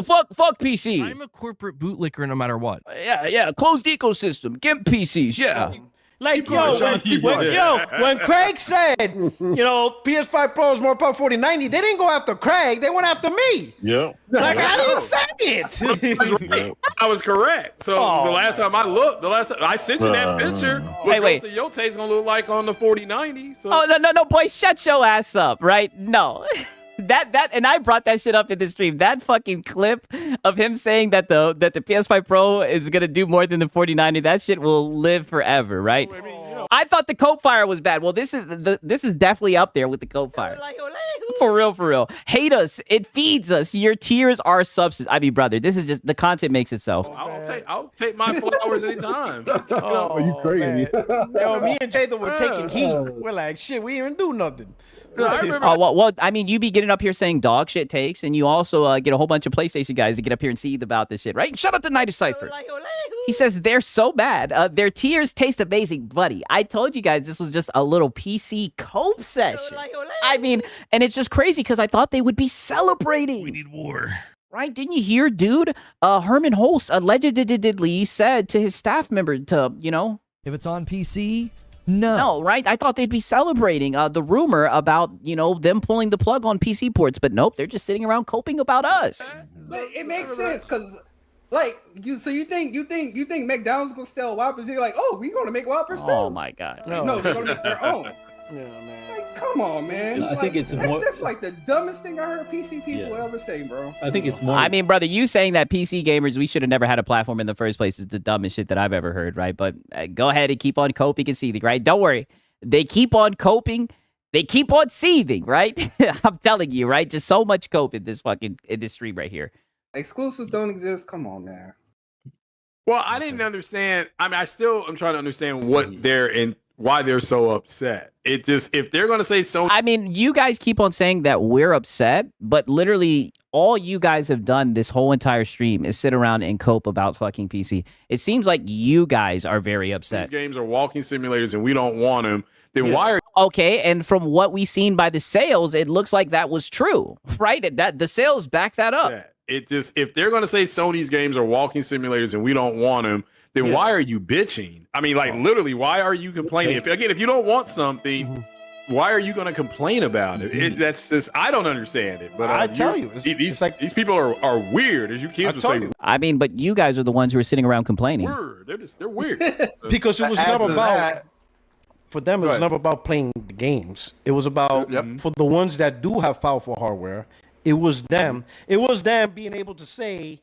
PC. I'm a corporate bootlicker no matter what. Yeah. Closed ecosystem. GIMP PCs. Yeah. Like, when Craig said, PS5 Pro is more powerful 4090, they didn't go after Craig. They went after me. Yeah. Like, I didn't say it. I was correct. So the last time I looked, I sent you that picture. What Wait. Ghost of Yote's gonna look like on the 4090. So. Oh no, boy, shut your ass up, right? No. That and I brought that shit up in the stream. That fucking clip of him saying that the PS5 Pro is gonna do more than the 4090, that shit will live forever, right? I thought the coat fire was bad. Well, this is definitely up there with the coat fire. For real. Hate us. It feeds us. Your tears are substance. I mean, brother, this is just the content makes itself. I'll take my flowers anytime. Oh, you crazy? Yo, me and Jada were taking heat. We're like, shit, we didn't do nothing. Well, I mean, you be getting up here saying dog shit takes, and you also get a whole bunch of PlayStation guys to get up here and seethe about this shit, right? Shout out to Night of Cypher. He says they're so bad. Their tears taste amazing, buddy. I told you guys this was just a little PC cope session. I mean, and it's just crazy because I thought they would be celebrating. We need war. Right? Didn't you hear, dude? Herman Holst allegedly said to his staff member to, if it's on PC, no. No, right? I thought they'd be celebrating the rumor about, them pulling the plug on PC ports, but nope, they're just sitting around coping about us. But it makes sense because, you think McDonald's gonna sell Whoppers? You're like, oh, we're gonna make Whoppers too. Oh my God. No, we're gonna make their own. Yeah, man. Like, come on, man. I think it's more. That's like the dumbest thing I heard PC people ever say, bro. I think it's more. I mean, brother, you saying that PC gamers, we should have never had a platform in the first place is the dumbest shit that I've ever heard, right? But go ahead and keep on coping and seething, right? Don't worry. They keep on coping. They keep on seething, right? I'm telling you, right? Just so much cope in this stream right here. Exclusives don't exist. Come on, man. Well, I didn't understand. I mean, I'm trying to understand what they're in, why they're so upset. It just, if they're going to say so. I mean, you guys keep on saying that we're upset, but literally all you guys have done this whole entire stream is sit around and cope about fucking PC. It seems like you guys are very upset. These games are walking simulators and we don't want them. Then why are okay? And from what we've seen by the sales, it looks like that was true, right? That the sales back that up. It just, if they're going to say Sony's games are walking simulators and we don't want them, then why are you bitching? I mean, like, literally, why are you complaining? If you don't want something, why are you going to complain about it? That's just, I don't understand it. But I tell you, these people are weird, as you kids would say. I mean, but you guys are the ones who are sitting around complaining. They're weird. Because it was never about, for them, it was never about playing the games. It was about, for the ones that do have powerful hardware, it was them. It was them being able to say,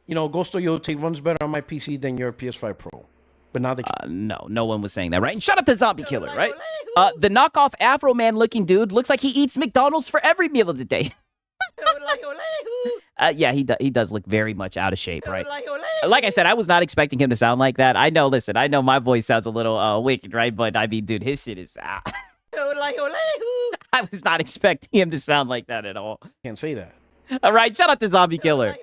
Ghost of Yote runs better on my PC than your PS5 Pro. But now they no one was saying that, right? And shout out to Zombie Killer, right? The knockoff Afro man looking dude looks like he eats McDonald's for every meal of the day. Yeah, he does look very much out of shape, right? Like I said, I was not expecting him to sound like that. I know my voice sounds a little wicked, right? But I mean, dude, his shit is I was not expecting him to sound like that at all. Can't say that. All right, shout out to Zombie Killer.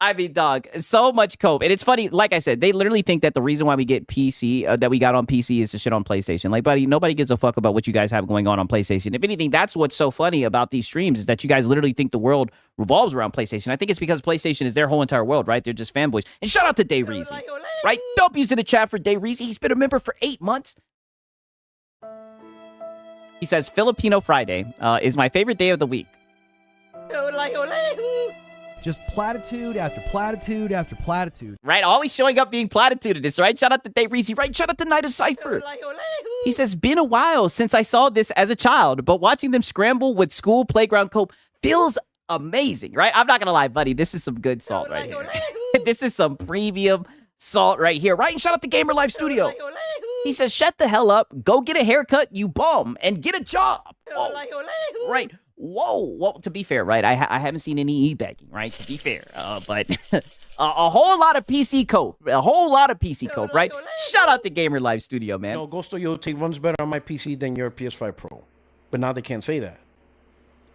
I mean, dog, so much cope. And it's funny, like I said, they literally think that the reason why we get PC, that we got on PC is to shit on PlayStation. Like, buddy, nobody gives a fuck about what you guys have going on PlayStation. If anything, that's what's so funny about these streams is that you guys literally think the world revolves around PlayStation. I think it's because PlayStation is their whole entire world, right? They're just fanboys. And shout out to Day Reezy, right? W's in the chat for Day Reezy. He's been a member for 8 months. He says, Filipino Friday is my favorite day of the week. Just platitude after platitude after platitude. Right? Always showing up being platitudinous, right? Shout out to Dave Reezy, right? Shout out to Night of Cypher. He says, been a while since I saw this as a child, but watching them scramble with school playground cope feels amazing, right? I'm not going to lie, buddy. This is some good salt right here. This is some premium salt right here, right? And shout out to Gamer Life Studio. He says, shut the hell up, go get a haircut, you bum, and get a job. Whoa. Right? Whoa. Well, to be fair, right, I haven't seen any e-begging, right, to be fair. But a whole lot of PC cope. A whole lot of PC cope, right? Shout out to Gamer Life Studio, man. Ghost of Yote runs better on my PC than your PS5 Pro. But now they can't say that.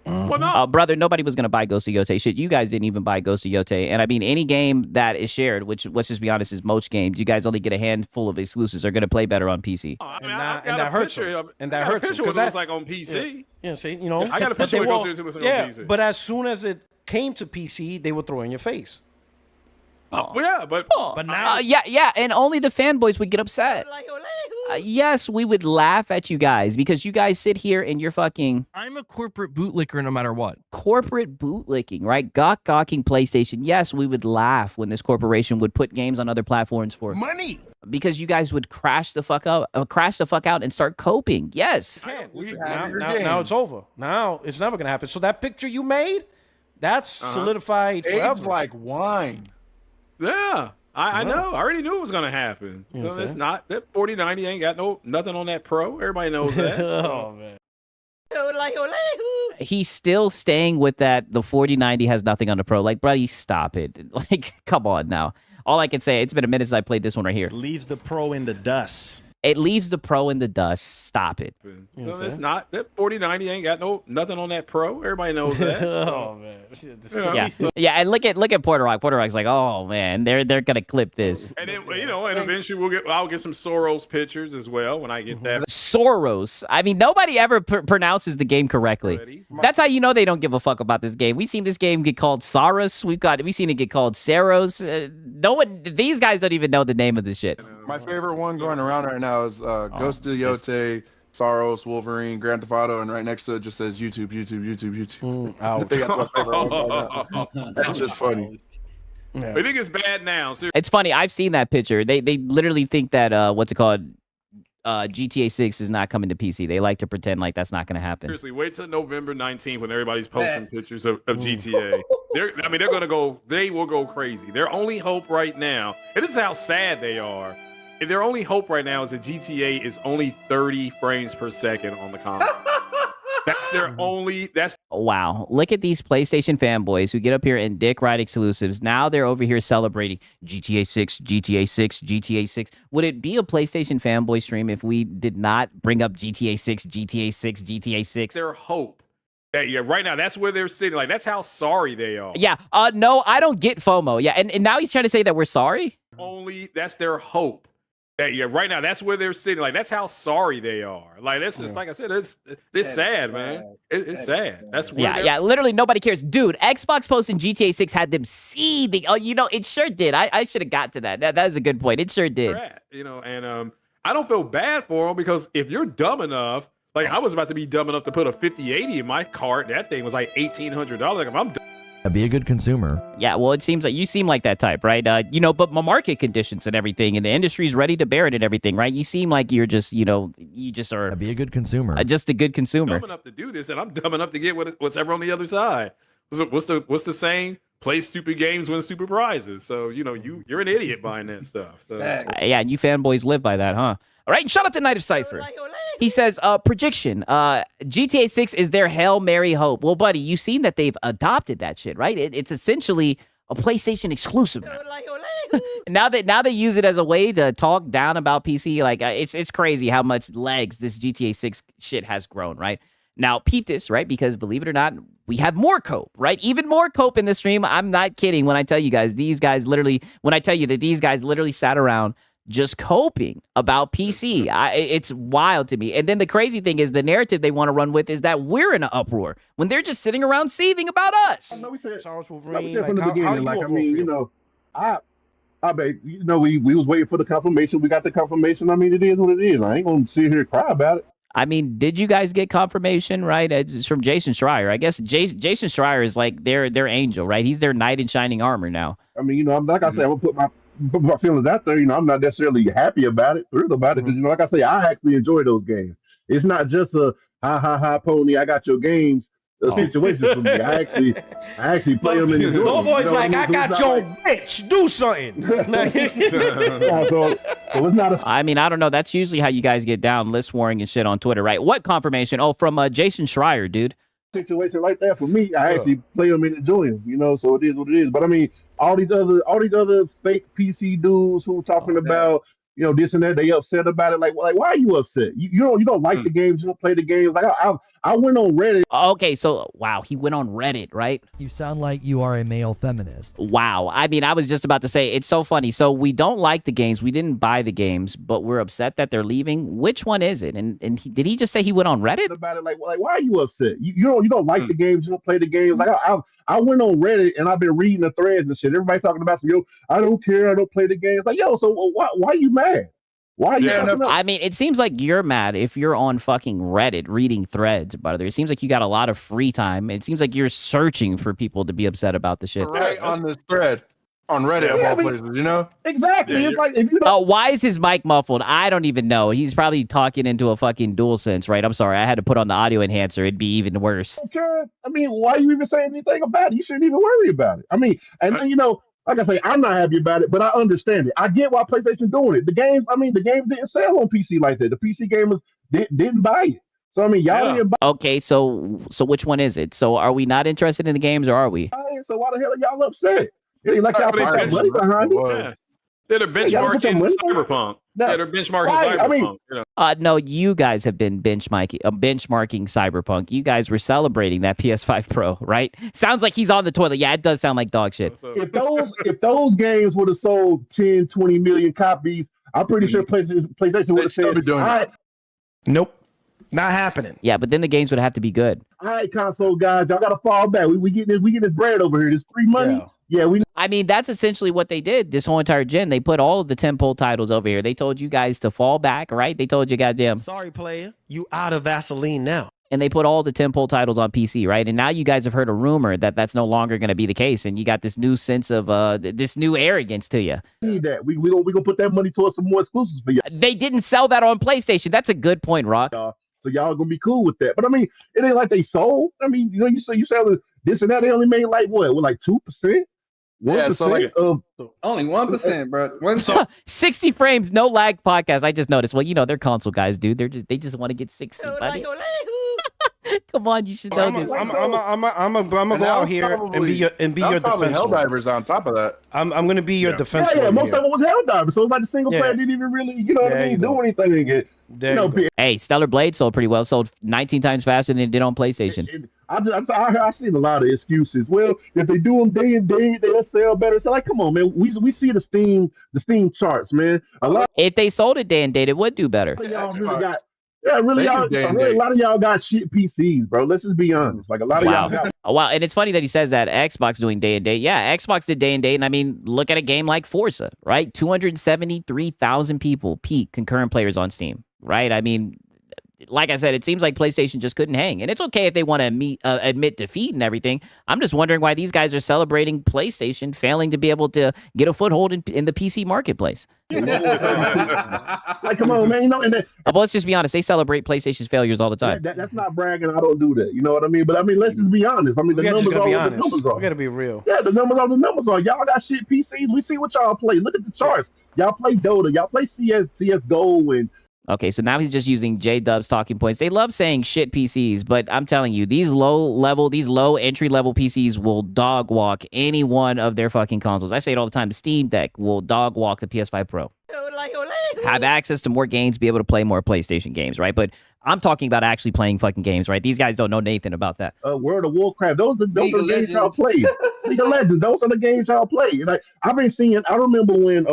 Well, no. Brother, nobody was going to buy Ghost of Yote. Shit, you guys didn't even buy Ghost of Yote. And I mean, any game that is shared, which, let's just be honest, is most games, you guys only get a handful of exclusives are going to play better on PC. And that hurts. And that hurts. Because that's like on PC. Yeah, see, I got a picture of Ghost of Yote on PC. But as soon as it came to PC, they would throw in your face. But now, yeah, and only the fanboys would get upset. Yes, we would laugh at you guys because you guys sit here and you're fucking I'm a corporate bootlicker no matter what. corporate bootlicking, right? Gawking PlayStation. Yes, we would laugh when this corporation would put games on other platforms for money because you guys would crash the fuck out and start coping. Yes. Now it's over. Now it's never gonna happen. So that picture you made, that's solidified forever. Aged like wine. Yeah, I know. I already knew it was gonna happen. You know what I'm It's saying? not that 4090 ain't got nothing on that Pro. Everybody knows that. Oh man. He's still staying with that. The 4090 has nothing on the Pro. Like, buddy, stop it. Like, come on now. All I can say, it's been a minute since I played this one right here. Leaves the Pro in the dust. It leaves the Pro in the dust. Stop it. No, it's not that 4090 ain't got nothing on that Pro. Everybody knows that. Oh man. Yeah, and look at Porter Rock. Porter Rock's like, oh man, they're gonna clip this. And then and eventually I'll get some Soros pictures as well when I get that. Soros. I mean, nobody ever pronounces the game correctly. That's how you know they don't give a fuck about this game. We've seen this game get called Saros. We've seen it get called Saros. These guys don't even know the name of this shit. My favorite one going around right now is Ghost of Yote, Saros, Wolverine, Grand Theft Auto, and right next to it just says YouTube. I think that's my favorite one right now. That's just funny. Yeah. They think it's bad now. Seriously. It's funny. I've seen that picture. They literally think that what's it called? GTA 6 is not coming to PC. They like to pretend like that's not going to happen. Seriously, wait till November 19th when everybody's posting pictures of GTA. They will go crazy. Their only hope right now, and this is how sad they are. Their only hope right now is that GTA is only 30 frames per second on the console. That's their only. Wow. Look at these PlayStation fanboys who get up here and dick ride exclusives. Now they're over here celebrating GTA 6, GTA 6, GTA 6. Would it be a PlayStation fanboy stream if we did not bring up GTA 6, GTA 6, GTA 6? Their hope. Right now, that's where they're sitting. Like, that's how sorry they are. Yeah. No, I don't get FOMO. Yeah. And now he's trying to say that we're sorry? That's their hope. Right now, that's where they're sitting. Like, that's how sorry they are. Like, that's just like I said, it's sad, man. It's sad. That's where literally nobody cares. Dude, Xbox posting GTA 6 had them seething. Oh, it sure did. I should have got to that. That is a good point. It sure did. And I don't feel bad for them because if you're dumb enough, like I was about to be dumb enough to put a 5080 in my cart, that thing was like $1,800. Like, if I'm dumb. Be a good consumer. Yeah, well, it seems like you seem like that type, right? But my market conditions and everything, and the industry's ready to bear it and everything, right? You seem like you're just, you just are. Be a good consumer. Just a good consumer. Dumb enough to do this, and I'm dumb enough to get what's ever on the other side. What's the saying? Play stupid games, win stupid prizes. So you're an idiot buying that stuff. So. Yeah, and you fanboys live by that, huh? All right, shout out to Night of Cypher. He says, prediction, GTA 6 is their Hail Mary hope. Well, buddy, you've seen that they've adopted that shit, right? It's essentially a PlayStation exclusive now. Now they use it as a way to talk down about PC. Like, it's crazy how much legs this GTA 6 shit has grown, right? Now, peep this, right? Because believe it or not, we have more cope, right? Even more cope in the stream. I'm not kidding when I tell you guys, these guys literally sat around just coping about PC. It's wild to me. And then the crazy thing is the narrative they want to run with is that we're in an upror when they're just sitting around seething about us. I know we said from the beginning. Like, I mean, I bet, we was waiting for the confirmation. We got the confirmation. I mean, it is what it is. I ain't going to sit here and cry about it. I mean, did you guys get confirmation, right? It's from Jason Schreier. I guess Jason Schreier is like their angel, right? He's their knight in shining armor now. I mean, like I said, I'm going to put my feelings out there. I'm not necessarily happy about it, thrilled about it, because like I say, I actually enjoy those games. It's not just a ha pony, I got your games situation for me. I actually play them and enjoy them. Boy's like, I got your bitch. Do something. So it's not I mean, I don't know. That's usually how you guys get down, list warring and shit on Twitter, right? What confirmation? Oh, from Jason Schreier, dude. Situation like that for me, I actually play them and enjoy them. So it is what it is. But I mean, all these other fake PC dudes who talking about this and that, they upset about it. Like why are you upset? You don't like the games, you don't play the games. Like I went on Reddit. Okay, so wow, he went on Reddit, right? You sound like you are a male feminist. Wow. I mean, I was just about to say, it's so funny. So we don't like the games, we didn't buy the games, but we're upset that they're leaving. Which one is it? And did he just say he went on Reddit about it? Like why are you upset? You don't like the games, you don't play the games. Like I went on Reddit and I've been reading the threads and shit. Everybody talking about I don't care, I don't play the games. Like, so why are you mad? Why are you fucking up? I mean, it seems like you're mad if you're on fucking Reddit reading threads about it. It seems like you got a lot of free time. It seems like you're searching for people to be upset about the shit. Right on this thread on Reddit of all places, you know? Exactly. It's like if you don't. Why is his mic muffled? I don't even know. He's probably talking into a fucking DualSense, right? I'm sorry. I had to put on the audio enhancer. It'd be even worse. Okay. I mean, why are you even saying anything about it? You shouldn't even worry about it. I mean, and you know, like I say, I'm not happy about it, but I understand it. I get why PlayStation's doing it. The games didn't sell on PC like that. The PC gamers didn't buy it. So I mean, y'all didn't buy Okay, so which one is it? So are we not interested in the games, or are we? it. So why the hell are y'all upset? It ain't like y'all put that money behind it. They're y'all put benchmarking your money Cyberpunk. No. They're benchmarking Right, Cyberpunk. I mean- you know. No, you guys have been benchmarking Cyberpunk. You guys were celebrating that PS5 Pro, right? Sounds like he's on the toilet. Yeah, it does sound like dog shit. If those games would have sold 10, 20 million copies, I'm pretty sure PlayStation would have said, all right. Nope. Not happening. Yeah, but then the games would have to be good. All right, console guys, y'all gotta fall back. We get this bread over here. This free money. Yeah, I mean, that's essentially what they did this whole entire gen. They put all of the tentpole titles over here. They told you guys to fall back, right? They told you, goddamn. Sorry, player. You out of Vaseline now. And they put all the tentpole titles on PC, right? And now you guys have heard a rumor that that's no longer going to be the case, and you got this new sense of this new arrogance to you. Need that. We gonna put that money towards some more exclusives for you. They didn't sell that on PlayStation. That's a good point, Rock. So y'all gonna be cool with that. But I mean, it ain't like they sold. I mean, you know, you selling this and that. They only made like what? Well, like 2%. 1% so like of only 1%, bro. 60 frames, no lag podcast. I just noticed. Well, you know, they're console guys, dude. They just want to get 60. Buddy. Come on, you should know this. I'm gonna go out here and be your defense. Helldivers on top of that. I'm gonna be your defense. Yeah, most of it was Helldivers. So it's like the single player didn't even really, you know what I mean, do anything. Hey, Stellar Blade sold pretty well. Sold 19 times faster than it did on PlayStation. I've seen a lot of excuses. Well, if they do them day and day, they'll sell better. So like, come on, man. We see the Steam charts, man. If they sold it day and date, it would do better. Y'all really got. Yeah, really, a lot of y'all got shit PCs, bro. Let's just be honest. Like a lot of y'all got. Wow, and it's funny that he says that Xbox doing day and date. Yeah, Xbox did day and date, and I mean, look at a game like Forza, right? 273,000 people peak concurrent players on Steam, right? I mean, like I said, it seems like PlayStation just couldn't hang, and it's okay if they want to admit defeat and everything. I'm just wondering why these guys are celebrating PlayStation failing to be able to get a foothold in the PC marketplace. Like, come on, man. You know, and but let's just be honest. They celebrate PlayStation's failures all the time. That's not bragging. I don't do that. You know what I mean? But I mean, let's just be honest. I mean, the numbers are what the numbers are. We gotta be real. Yeah, the numbers are the numbers are. Y'all got shit PCs. We see what y'all play. Look at the charts. Y'all play Dota. Y'all play CS:GO and. Okay, so now he's just using J-Dub's talking points. They love saying shit PCs, but I'm telling you, these low entry-level PCs will dog walk any one of their fucking consoles. I say it all the time. The Steam Deck will dog walk the PS5 Pro. Have access to more games, be able to play more PlayStation games, right? But I'm talking about actually playing fucking games, right? These guys don't know Nathan about that. World of Warcraft. Those are the games y'all play. League of Legends. Those are the games y'all play. Like I've been seeing. I remember when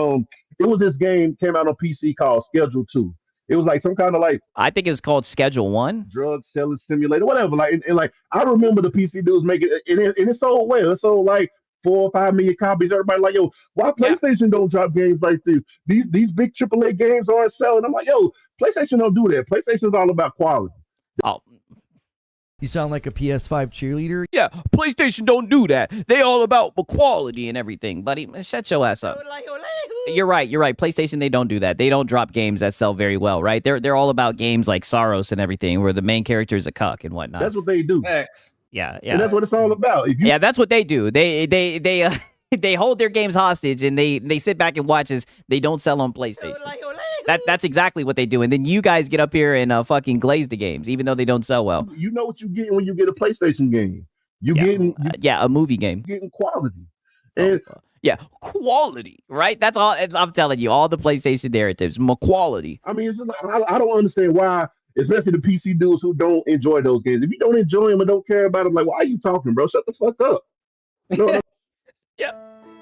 it was this game came out on PC called Schedule 2. It was like some kind of like I think it was called Schedule 1. Drug selling simulator, whatever. Like and like I remember the PC dudes making it, and it sold well. It sold like 4 or 5 million copies. Everybody like, yo, why PlayStation don't drop games like this? These big AAA games aren't selling. I'm like, yo, PlayStation don't do that. PlayStation is all about quality. Oh. You sound like a PS5 cheerleader. Yeah, PlayStation don't do that. They all about quality and everything, buddy. Shut your ass up. You're right. PlayStation, they don't do that. They don't drop games that sell very well, right? They're all about games like Saros and everything, where the main character is a cuck and whatnot. That's what they do. Yeah. And that's what it's all about. Yeah, that's what they do. They hold their games hostage and they sit back and watch as they don't sell on PlayStation. That's exactly what they do. And then you guys get up here and fucking glaze the games, even though they don't sell well. You know what you get when you get a PlayStation game. A movie game. You're getting quality. And quality, right? That's all. I'm telling you, all the PlayStation narratives, quality. I mean, it's just like, I don't understand why, especially the PC dudes who don't enjoy those games. If you don't enjoy them and don't care about them, like, why are you talking, bro? Shut the fuck up. You know what I mean? Yeah.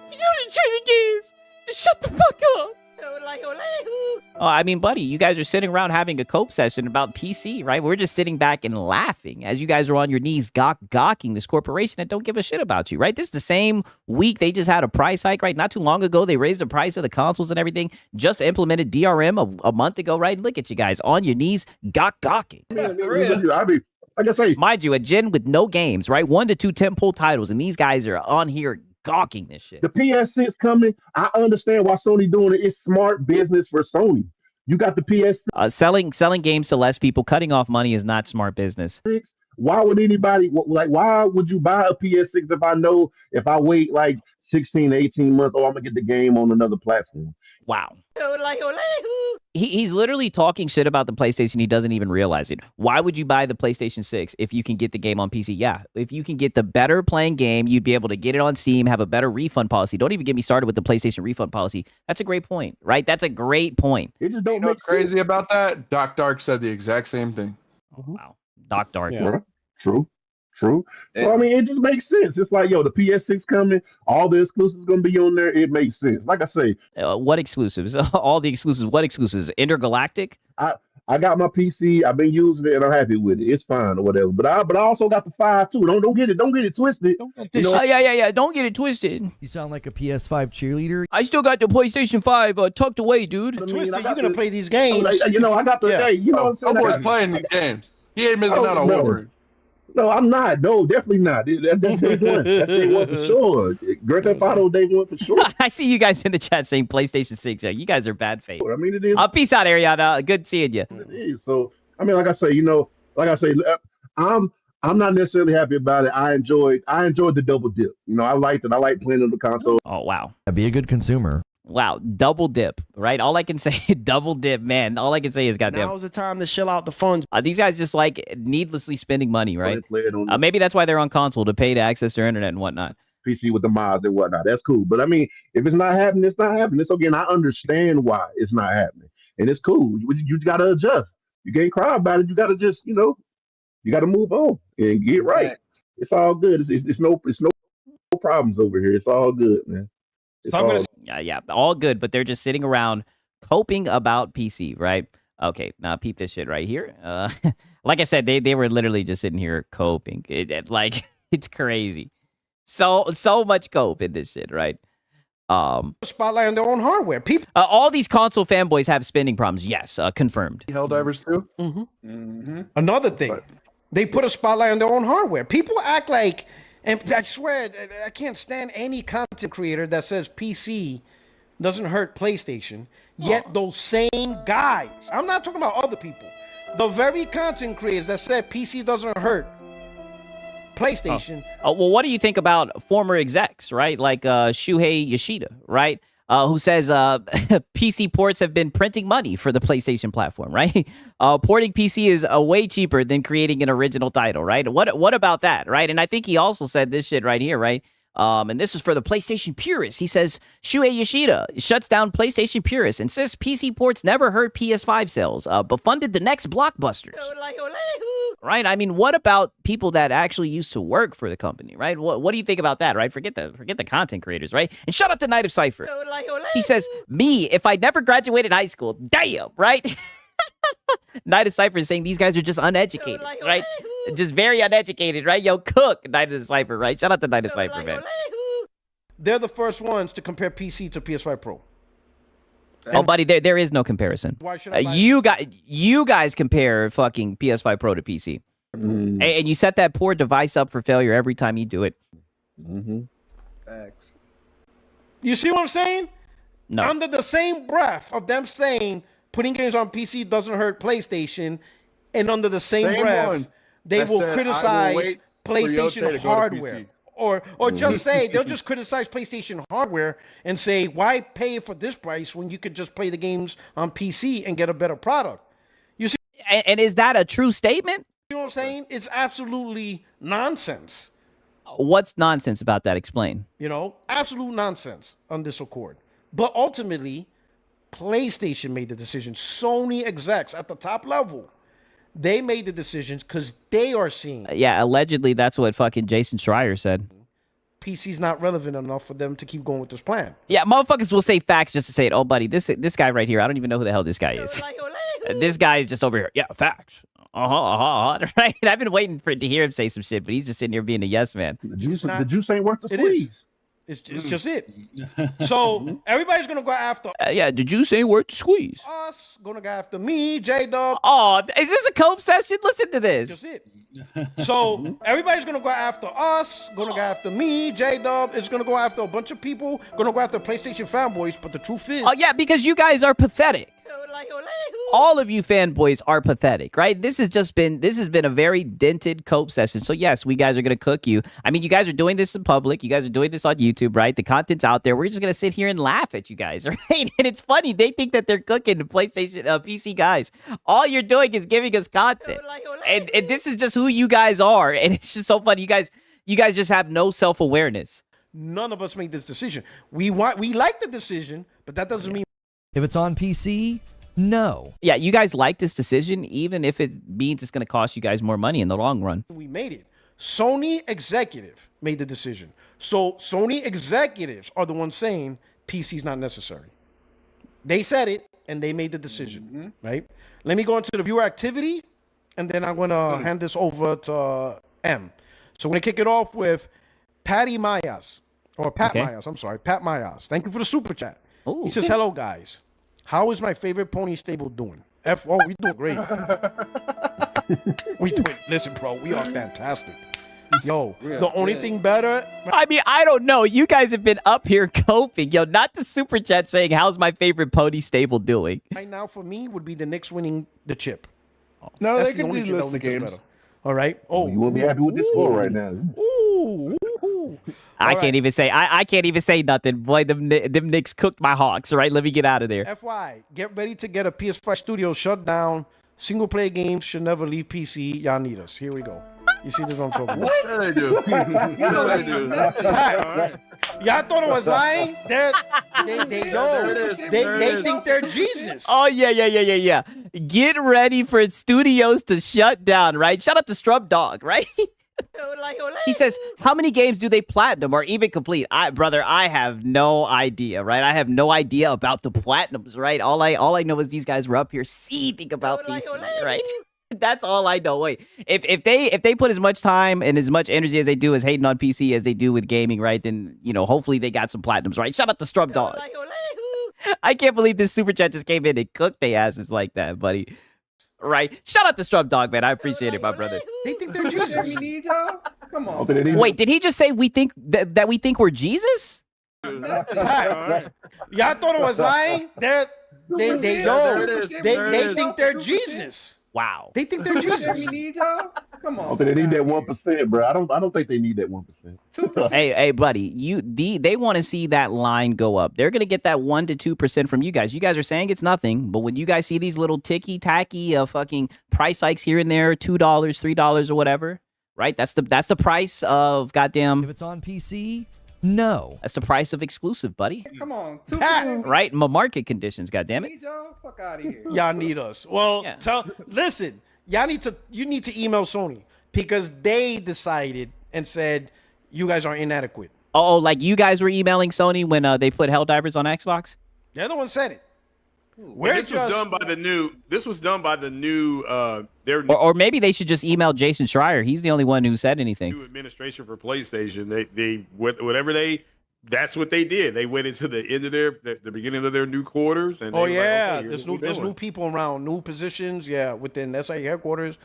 If you don't enjoy the games, just shut the fuck up. Oh, I mean, buddy, you guys are sitting around having a cope session about PC, right? We're just sitting back and laughing as you guys are on your knees gawking this corporation that don't give a shit about you, right? This is the same week they just had a price hike, right? Not too long ago, they raised the price of the consoles and everything. Just implemented DRM a month ago, right? Look at you guys on your knees gawking. Like I say, mind you, a gen with no games, right? 1 to 2 tentpole titles, and these guys are on here gawking this shit. The PS6 coming. I understand why Sony doing it. It's smart business for Sony. You got the PS6. Selling games to less people, cutting off money is not smart business. Why would anybody why would you buy a PS6 if I know if I wait like 16, 18 months, I'm gonna get the game on another platform? Wow. He's literally talking shit about the PlayStation. He doesn't even realize it. Why would you buy the PlayStation 6 if you can get the game on PC? Yeah, if you can get the better playing game, you'd be able to get it on Steam, have a better refund policy. Don't even get me started with the PlayStation refund policy. That's a great point, right? That's a great point. It just don't make what's crazy about that? Doc Dark said the exact same thing. Wow. Doc Dark. Yeah. True. So I mean, it just makes sense. It's like, yo, the PS6 coming, all the exclusives gonna be on there. It makes sense. Like I say, what exclusives? All the exclusives. What exclusives? Intergalactic. I got my PC. I've been using it, and I'm happy with it. It's fine or whatever. But I also got the 5 too. Don't get it twisted. Yeah. Don't get it twisted. You sound like a PS5 cheerleader. I still got the PlayStation 5 tucked away, dude. Twisted, you're gonna play these games. I got the hey, you know what I'm saying? Homeboy's playing these games. He ain't missing out on Wolverine. No, I'm not. No, definitely not. That's day one. That's day one for sure. Grand Theft Auto day one for sure. I see you guys in the chat saying PlayStation 6. Yeah, you guys are bad faith. I mean, it is. Peace out, Ariana. Good seeing you. It is. So, I mean, like I say, I'm not necessarily happy about it. I enjoyed the double dip. I liked it. I like playing on the console. Oh, wow. Be a good consumer. Wow, double dip, right? All I can say, double dip, man. All I can say is goddamn. Now's the time to shell out the funds. These guys just like needlessly spending money, right? Maybe that's why they're on console, to pay to access their internet and whatnot. PC with the mods and whatnot. That's cool. But I mean, if it's not happening, it's not happening. So again, I understand why it's not happening. And it's cool. You got to adjust. You can't cry about it. You got to just, you got to move on and get right. It's all good. It's no problems over here. It's all good, man. Yeah, all good, but they're just sitting around coping about PC, right? Okay, now peep this shit right here. Like I said, they were literally just sitting here coping. It's crazy. So much cope in this shit, right? Spotlight on their own hardware. People, all these console fanboys have spending problems. Yes, confirmed. Helldivers too. Another thing, they put a spotlight on their own hardware. People act like. And I swear, I can't stand any content creator that says PC doesn't hurt PlayStation, yet those same guys, I'm not talking about other people, the very content creators that said PC doesn't hurt PlayStation. Well, what do you think about former execs, right? Like Shuhei Yoshida, right? Who says PC ports have been printing money for the PlayStation platform, right? Porting PC is way cheaper than creating an original title, right? What about that, right? And I think he also said this shit right here, right? And this is for the PlayStation purists. He says, Shuhei Yoshida shuts down PlayStation purists, insists PC ports never hurt PS5 sales, but funded the next blockbusters. Right? I mean, what about people that actually used to work for the company, right? What do you think about that, right? Forget the content creators, right? And shout out to Night of Cypher. He says, me, if I never graduated high school, damn, right? Night of Cypher is saying these guys are just uneducated, right? Just very uneducated, right? Yo, cook Night of Cypher, right? Shout out to Night of Cypher, man. They're the first ones to compare PC to PS5 Pro. Oh, buddy, there is no comparison. Why should I you guys compare fucking PS5 Pro to PC. And you set that poor device up for failure every time you do it. Facts. You see what I'm saying? No. Under the same breath of them saying putting games on PC doesn't hurt PlayStation, and under the same breath, they will criticize PlayStation hardware. Or just say, they'll just criticize PlayStation hardware and say, why pay for this price when you could just play the games on PC and get a better product? You see? And is that a true statement? You know what I'm saying? It's absolutely nonsense. What's nonsense about that? Explain. Absolute nonsense on this accord. But ultimately, PlayStation made the decision. Sony execs at the top level, they made the decisions because they are seeing. Yeah, allegedly that's what fucking Jason Schreier said. PC's not relevant enough for them to keep going with this plan. Yeah, motherfuckers will say facts just to say it. Oh, buddy, this guy right here, I don't even know who the hell this guy is. This guy is just over here. Yeah, facts. Right? I've been waiting to hear him say some shit, but he's just sitting here being a yes man. The juice ain't worth the It squeeze. is. It's just it. So everybody's gonna go after Yeah, the juice ain't worth the squeeze. us. Gonna go after me, J-Dub. Oh, is this a cope session? Listen to this. Just it. So everybody's gonna go after us. Gonna go after me, J-Dub. It's gonna go after a bunch of people. Gonna go after PlayStation fanboys. But the truth is, Oh yeah, because you guys are pathetic. All of you fanboys are pathetic, right? This has been a very dented cope session. So yes, we guys are gonna cook you. I mean, you guys are doing this in public. You guys are doing this on YouTube, right? The content's out there. We're just gonna sit here and laugh at you guys, right? And it's funny. They think that they're cooking the PlayStation PC guys. All you're doing is giving us content, and this is just who you guys are. And it's just so funny. You guys just have no self-awareness. none of us made this decision. We like the decision, but that doesn't mean. If it's on PC, no. Yeah, you guys like this decision, even if it means it's going to cost you guys more money in the long run. We made it. Sony executive made the decision. So Sony executives are the ones saying PC's not necessary. They said it, and they made the decision, right? Let me go into the viewer activity, and then I'm going to hand this over to M. So we're going to kick it off with Patty Mayas, or Pat Mayas, I'm sorry, Pat Mayas. Thank you for the super chat. He says, hello, guys. How is my favorite pony stable doing? We doing great. Listen, bro, we are fantastic. Yo, the only thing better. I mean, I don't know. You guys have been up here coping. Yo, not the super chat saying, how's my favorite pony stable doing? Right now, for me, would be the Knicks winning the chip. No, That's they the can only do thing that list of we do games. better. All right. Oh, You won't be happy with this score right now. I can't even say. I can't even say nothing. Boy, them Knicks cooked my Hawks. All right, let me get out of there. FY, get ready to get a PS5 studio shut down. Single player games should never leave PC. Y'all need us. Here we go. You see this what I'm talking about? Sure they do. Sure they do. Y'all thought I was lying? They think they're Jesus. Oh, yeah. Get ready for studios to shut down, right? Shout out to Strub Dog, right? He says, how many games do they platinum or even complete? Brother, I have no idea, right? I have no idea about the platinums, right? All I know is these guys were up here seething about PC, right? That's all I know. Wait, if they put as much time and as much energy as they do as hating on PC as they do with gaming, right? Then, hopefully they got some platinums, right? Shout out to Strub Dog. I can't believe this super chat just came in and cooked their asses like that, buddy. Right? Shout out to Strub Dog, man. I appreciate it, my brother. They think they're Jesus. We need y'all. Come on. Wait, did he just say we think that we think we're Jesus? Y'all thought I was lying? They think they're Jesus. Wow. They think they're Jesus. We need y'all. Come on. They need that 1%, bro. I don't think they need that 1%. 2%. Hey, buddy, they want to see that line go up. They're gonna get that 1 to 2% from you guys. You guys are saying it's nothing, but when you guys see these little ticky tacky fucking price hikes here and there, $2, $3 or whatever, right? That's the price of goddamn. If it's on PC, no. That's the price of exclusive, buddy. Come on. 2%. Right? Market conditions, goddamn it. Need y'all. Fuck out of here. Y'all need us. Well, listen, you need to email Sony because they decided and said you guys are inadequate. Oh, like you guys were emailing Sony when they put Helldivers on Xbox? They're the one said it. This was done by the new. Or maybe they should just email Jason Schreier. He's the only one who said anything. New administration for PlayStation. That's what they did. They went into the end of the beginning of their new quarters. And there's new people around, new positions. Yeah, within SIE headquarters.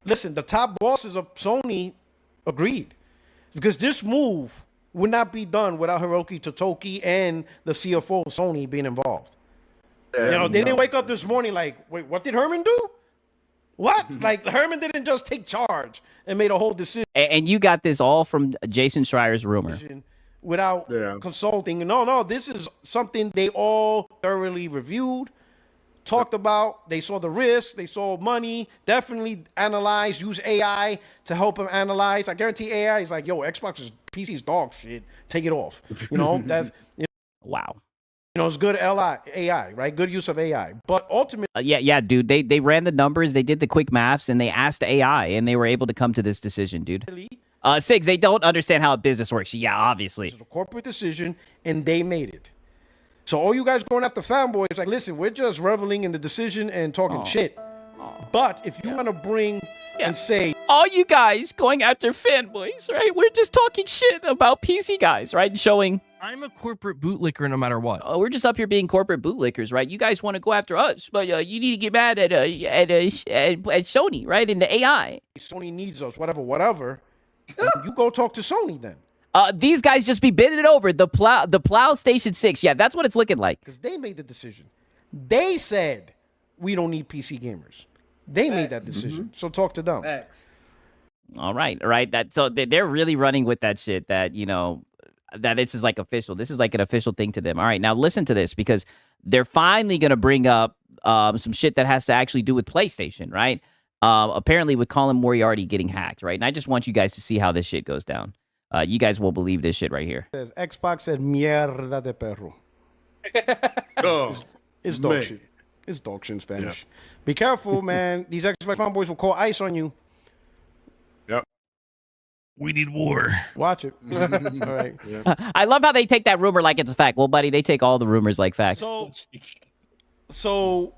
Listen, the top bosses of Sony agreed because this move would not be done without Hiroki Totoki and the CFO of Sony being involved. They didn't wake up this morning like, wait, what did Herman do? What? Like Herman didn't just take charge and made a whole decision. And you got this all from Jason Schreier's rumor. Without consulting. No, this is something they all thoroughly reviewed, talked about. They saw the risks, they saw money, definitely analyzed, use AI to help them analyze. I guarantee AI is like, yo, Xbox's PC's dog shit. Take it off. That's wow. It's good AI, right? Good use of AI. But ultimately, yeah, dude. They ran the numbers, they did the quick maths, and they asked AI, and they were able to come to this decision, dude. Sigs, they don't understand how a business works. Yeah, obviously. It's a corporate decision, and they made it. So all you guys going after Fanboys, like, listen, we're just reveling in the decision and talking shit. But if you want to bring and say, all you guys going after Fanboys, right? We're just talking shit about PC guys, right? And showing I'm a corporate bootlicker no matter what. we're just up here being corporate bootlickers, right? You guys want to go after us, but you need to get mad at Sony, right? In the AI. Sony needs us, whatever. You go talk to Sony then. These guys just be bidding it over. The Plow Station 6. Yeah, that's what it's looking like. Because they made the decision. They said we don't need PC gamers. They made that decision. So talk to them. All right. So they're really running with that shit that, that this is like official. This is like an official thing to them. All right, now listen to this, because they're finally going to bring up some shit that has to actually do with PlayStation, right? Apparently with Colin Moriarty getting hacked, right? And I just want you guys to see how this shit goes down. You guys won't believe this shit right here. Xbox said mierda de perro. It's dog shit. It's dog shit in Spanish. Yeah. Be careful, man. These Xbox fanboys will call ICE on you. Yep. We need war. Watch it. All right. Yeah. I love how they take that rumor like it's a fact. Well, buddy, they take all the rumors like facts. So,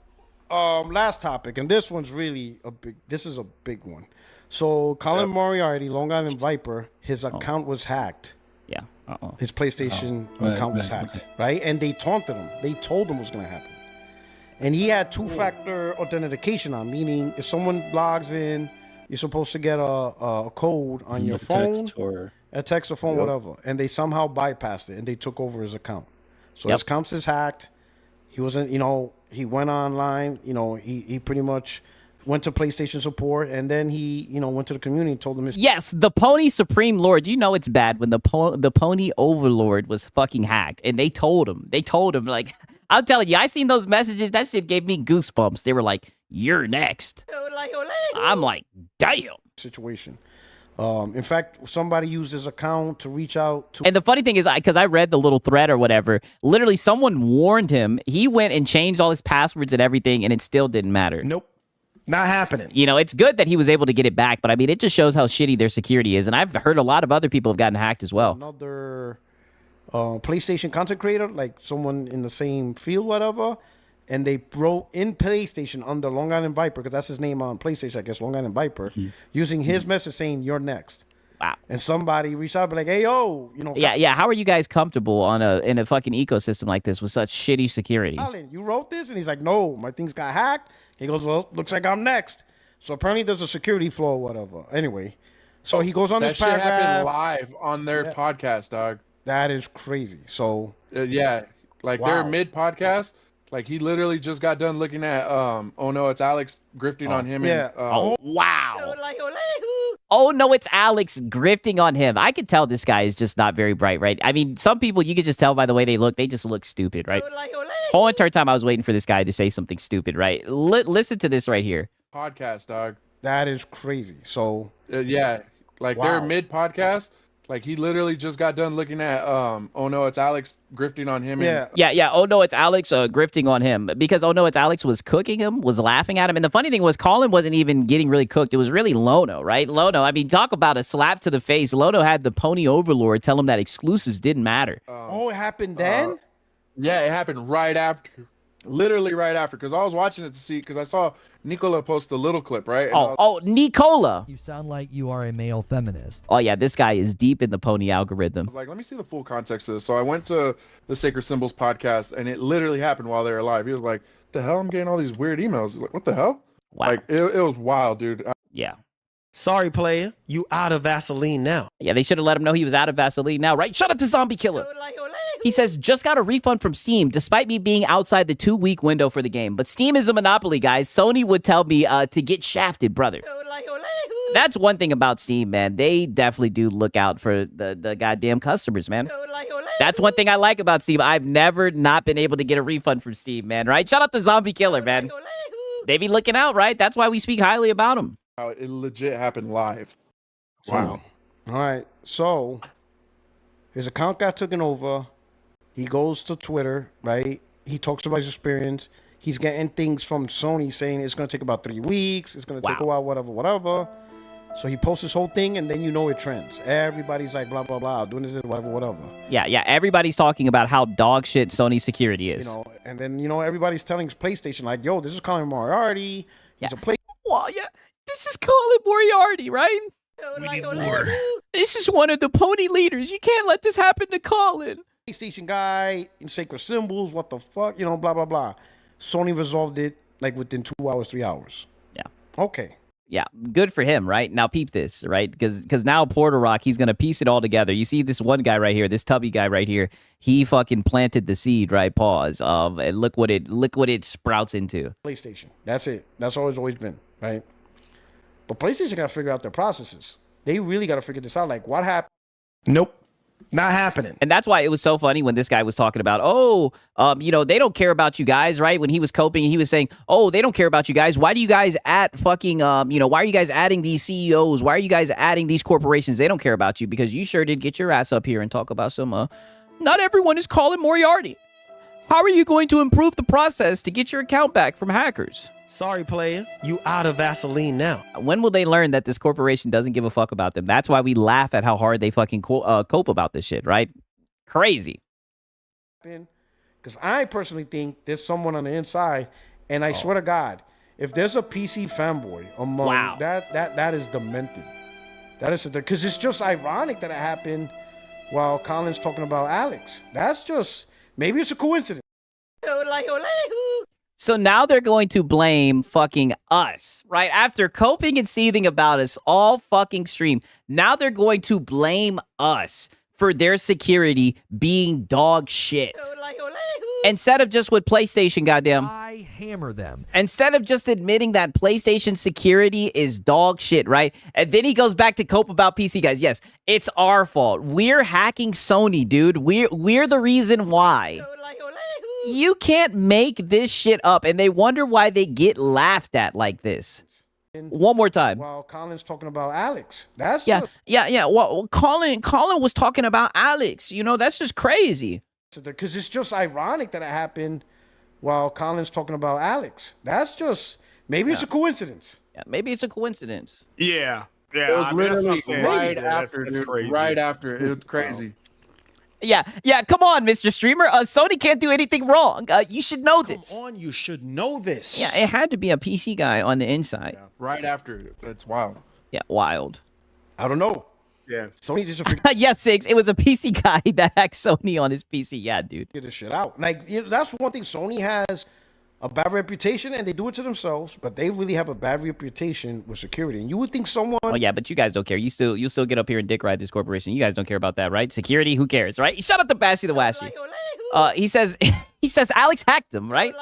last topic, and this one's really this is a big one. So, Colin Moriarty, Long Island Viper, his account was hacked. Yeah. His PlayStation account was hacked, right? And they taunted him. They told him it was going to happen. And he had two-factor authentication on, meaning if someone logs in, you're supposed to get a code on your phone, a text or phone, whatever. And they somehow bypassed it, and they took over his account. So his account is hacked. He wasn't, he went online, he pretty much went to PlayStation support, and then he, went to the community and told them yes, the Pony Supreme Lord. You know it's bad when the Pony Overlord was fucking hacked, and they told him, like, I'm telling you, I seen those messages. That shit gave me goosebumps. They were like, "You're next." I'm like, damn. Situation. In fact, somebody used his account to reach out to. And the funny thing is, because I read the little thread or whatever, literally someone warned him. He went and changed all his passwords and everything, and it still didn't matter. Nope. Not happening. It's good that he was able to get it back, but I mean, it just shows how shitty their security is. And I've heard a lot of other people have gotten hacked as well. Another PlayStation content creator, like someone in the same field, whatever, and they wrote in PlayStation under Long Island Viper, because that's his name on PlayStation, I guess, Long Island Viper, using his message saying, "You're next." Wow. And somebody reached out, like, "Hey, yo, Yeah. How are you guys comfortable in a fucking ecosystem like this with such shitty security? Alan, you wrote this? And he's like, "No, my things got hacked." He goes, "Well, looks like I'm next." So apparently there's a security flaw or whatever. Anyway, so he goes on this paragraph. That shit happened live on their podcast, dog. That is crazy. So they're mid podcast. Like, he literally just got done looking at oh no, it's Alex grifting on him. Yeah. Wow. Oh no, it's Alex grifting on him. I could tell this guy is just not very bright, right? I mean, some people you could just tell by the way they look. They just look stupid, right? Whole entire time I was waiting for this guy to say something stupid, right? Listen to this right here. Podcast, dog. That is crazy. So they're mid podcast. Like, he literally just got done looking at oh no, it's Alex grifting on him. Yeah. Oh no, it's Alex grifting on him, because oh no, it's Alex was cooking him, was laughing at him. And the funny thing was, Colin wasn't even getting really cooked. It was really Lono, right? Lono, I mean, talk about a slap to the face. Lono had the Pony Overlord tell him that exclusives didn't matter. It happened then? Yeah, it happened right after. Literally right after, because I was watching it to see, because I saw Nicola post a little clip, right? And Nicola. You sound like you are a male feminist. Oh, yeah, this guy is deep in the Pony algorithm. I was like, let me see the full context of this. So I went to the Sacred Symbols podcast, and it literally happened while they were live. He was like, the hell? I'm getting all these weird emails. Like, what the hell? Wow. Like, it was wild, dude. Yeah. Sorry, player. You out of Vaseline now. Yeah, they should have let him know he was out of Vaseline now, right? Shout out to Zombie Killer. He says, just got a refund from Steam, despite me being outside the 2-week window for the game. But Steam is a monopoly, guys. Sony would tell me to get shafted, brother. That's one thing about Steam, man. They definitely do look out for the goddamn customers, man. That's one thing I like about Steam. I've never not been able to get a refund from Steam, man, right? Shout out to Zombie Killer, man. They be looking out, right? That's why we speak highly about them. It legit happened live. Wow. All right. So his account got taken over. He goes to Twitter, right? He talks about his experience. He's getting things from Sony saying it's going to take about 3 weeks. It's going to take a while, whatever. So he posts this whole thing, and then it trends. Everybody's like, blah, blah, blah, doing this, whatever. Yeah, everybody's talking about how dog shit Sony security is. And then, everybody's telling PlayStation, like, yo, this is Colin Moriarty. He's a play. Well, yeah, this is Colin Moriarty, right? We need more. This is one of the pony leaders. You can't let this happen to Colin. PlayStation guy, in sacred symbols, what the fuck, blah, blah, blah. Sony resolved it, like, within 2 hours, 3 hours. Yeah. Okay. Yeah, good for him, right? Now peep this, right? Because now Porter Rock, he's going to piece it all together. You see this one guy right here, this tubby guy right here, he fucking planted the seed, right? Pause. And look what it sprouts into. PlayStation. That's it. That's always been, right? But PlayStation got to figure out their processes. They really got to figure this out. Like, what happened? Nope. Not happening. And that's why it was so funny when this guy was talking about, they don't care about you guys, right? When he was coping, he was saying, they don't care about you guys. Why do you guys why are you guys adding these CEOs? Why are you guys adding these corporations? They don't care about you because you sure did get your ass up here and talk about some, not everyone is Colin Moriarty. How are you going to improve the process to get your account back from hackers? Sorry, player. You out of Vaseline now. When will they learn that this corporation doesn't give a fuck about them? That's why we laugh at how hard they fucking cope about this shit, right? Crazy. Because I personally think there's someone on the inside, and I swear to God, if there's a PC fanboy among that is demented. That is because it's just ironic that it happened while Colin's talking about Alex. That's just maybe it's a coincidence. So now they're going to blame fucking us, right? After coping and seething about us all fucking stream, now they're going to blame us for their security being dog shit. Instead of just with PlayStation, goddamn. I hammer them. Instead of just admitting that PlayStation security is dog shit, right? And then he goes back to cope about PC guys. Yes, it's our fault. We're hacking Sony, dude. We're the reason why. You can't make this shit up, and they wonder why they get laughed at like this. One more time. While Colin's talking about Alex. That's yeah. Well, Colin was talking about Alex. That's just crazy. Because it's just ironic that it happened while Colin's talking about Alex. That's just maybe it's a coincidence. Yeah, maybe it's a coincidence. Yeah. It was literally right after, that's dude. crazy. Right after. It was crazy. Yeah, come on, Mr. Streamer. Sony can't do anything wrong. You should know this. Come on, you should know this. Yeah, it had to be a PC guy on the inside. Yeah, right after. That's wild. Yeah, wild. I don't know. Yeah. Sony just yes, Six. It was a PC guy that hacked Sony on his PC. Yeah, dude. Get this shit out. Like, that's one thing. Sony has a bad reputation, and they do it to themselves, but they really have a bad reputation with security. And you would think someone... Oh, yeah, but you guys don't care. You still get up here and dick ride this corporation. You guys don't care about that, right? Security, who cares, right? Shout out to Bassy the Washy. He says Alex hacked him, right?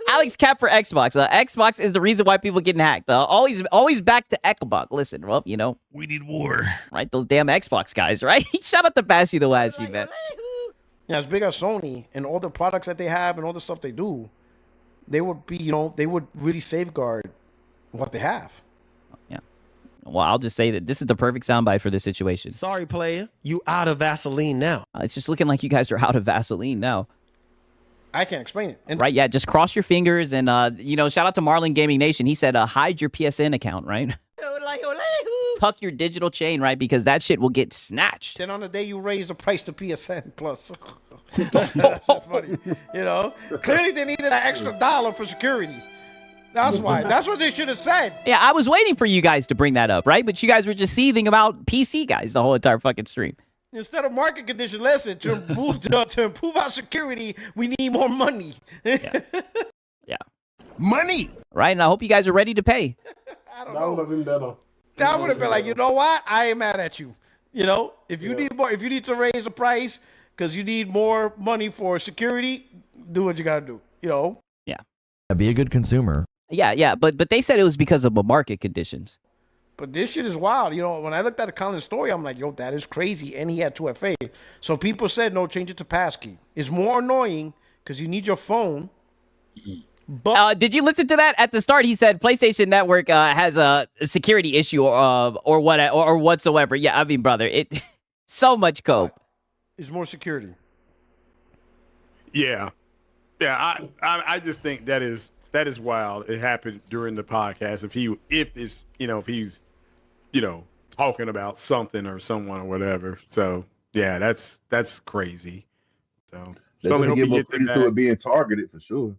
Alex capped for Xbox. Xbox is the reason why people getting hacked. Always back to Xbox. Listen, well, we need war, right? Those damn Xbox guys, right? Shout out to Bassy the Washy, man. Yeah, as big as Sony and all the products that they have and all the stuff they do, they would be, they would really safeguard what they have. Yeah. Well, I'll just say that this is the perfect soundbite for this situation. Sorry, player. You out of Vaseline now. It's just looking like you guys are out of Vaseline now. I can't explain it. Right, yeah, just cross your fingers and, shout out to Marlin Gaming Nation. He said, hide your PSN account, right? Tuck your digital chain, right? Because that shit will get snatched. Then on the day you raise the price to PSN Plus. That's just funny. Clearly they needed that extra $1 for security. That's why. That's what they should have said. Yeah, I was waiting for you guys to bring that up, right? But you guys were just seething about PC guys the whole entire fucking stream. Instead of market condition, listen, to improve our security, we need more money. Yeah. Money. Right, and I hope you guys are ready to pay. I don't That know. would have been better. That would have been like, you know what? I ain't mad at you. If you need more, if you need to raise the price because you need more money for security, do what you gotta do. Yeah. Be a good consumer. Yeah, but they said it was because of the market conditions. But this shit is wild. When I looked at the Collins story, I'm like, yo, that is crazy. And he had 2FA. So people said, no, change it to passkey. It's more annoying because you need your phone. But did you listen to that at the start? He said PlayStation Network has a security issue or whatsoever. Yeah, I mean, brother, it so much cope. It's more security. Yeah. I just think that is wild. It happened during the podcast. If he's talking about something or someone or whatever. So yeah, that's crazy. So They only could hope give he more gets it credit to back. it being targeted for sure.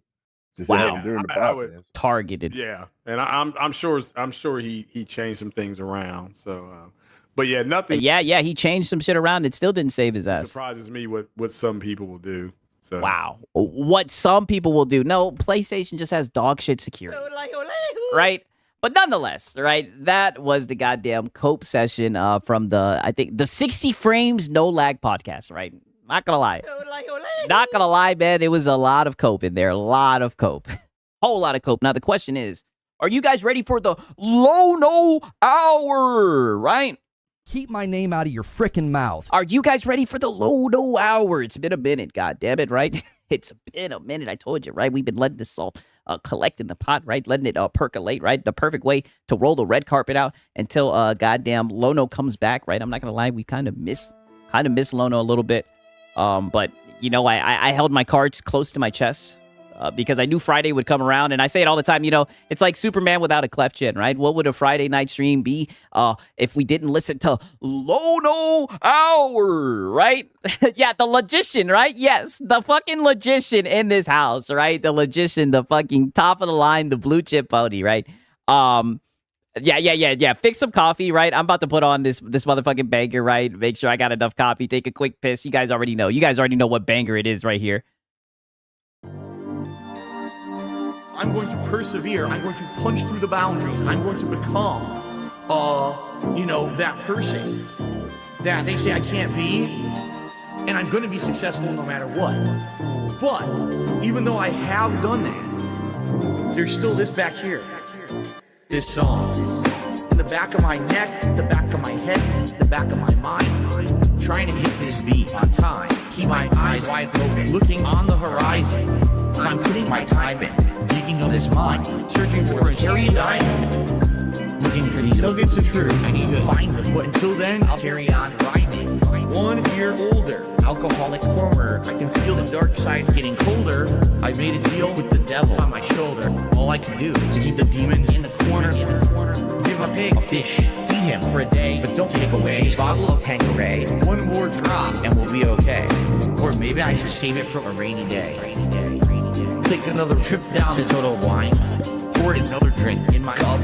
Since it happened during the I would. podcast. Targeted. Yeah, and I'm sure he changed some things around. So, but yeah, nothing Yeah, he changed some shit around. It still didn't save his ass. surprises me what some people will do. So Wow. What some people will do. No, PlayStation just has dog shit security. Right? But nonetheless, right? That was the goddamn cope session from the 60 frames no lag podcast, right? Not gonna lie. Not gonna lie, man. It was a lot of cope in there. A lot of cope. Whole lot of cope. Now the question is, are you guys ready for the Lono Hour, right? Keep my name out of your frickin' mouth. Are you guys ready for the Lono Hour? It's been a minute, god damn it, right? It's been a minute, I told you, right? We've been letting this salt collect in the pot, right? Letting it percolate, right? The perfect way to roll the red carpet out until goddamn Lono comes back, right? I'm not gonna lie, we kind of miss Lono a little bit. But I held my cards close to my chest. Because I knew Friday would come around, and I say it all the time, it's like Superman without a cleft chin, right? What would a Friday night stream be if we didn't listen to Lono Hour, right? Yeah, the logician, right? Yes, the fucking logician in this house, right? The logician, the fucking top of the line, the blue chip pony, right? Yeah. Fix some coffee, right? I'm about to put on this motherfucking banger, right? Make sure I got enough coffee. Take a quick piss. You guys already know. You guys already know what banger it is right here. I'm going to persevere. I'm going to punch through the boundaries. I'm going to become, that person that they say I can't be. And I'm going to be successful no matter what. But even though I have done that, there's still this back here. This song. In the back of my neck, the back of my head, the back of my mind. Trying to hit this beat on time. Keep my eyes wide open, looking on the horizon. I'm putting my time in, digging up this mine, searching for a cherry diamond, looking for these nuggets of truth. I need to find them, but until then, I'll carry on grinding. 1 year older, alcoholic former. I can feel the dark side getting colder. I made a deal with the devil on my shoulder. All I can do to keep the demons in the corner. Give a pig a fish, feed him for a day, but don't take away his bottle of Tanqueray. 1 more drop and we'll be okay. Or maybe I should save it for a rainy day. Take another trip down to Total Wine. Pour another drink in my cup.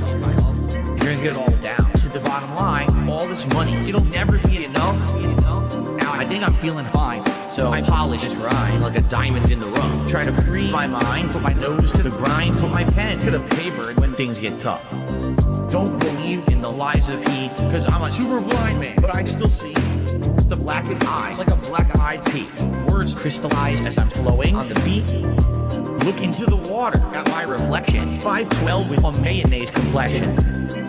Drink it all down to the bottom line. All this money, it'll never be enough. Now I think I'm feeling fine, so I polish this rhyme like a diamond in the rough. Try to free my mind, put my nose to the grind, put my pen to the paper when things get tough. Don't believe in the lies of he, cause I'm a super blind man, but I still see the blackest eyes like a black-eyed pea. Words crystallize as I'm flowing on the beat. Look into the water at my reflection. 5'12" with a mayonnaise complexion.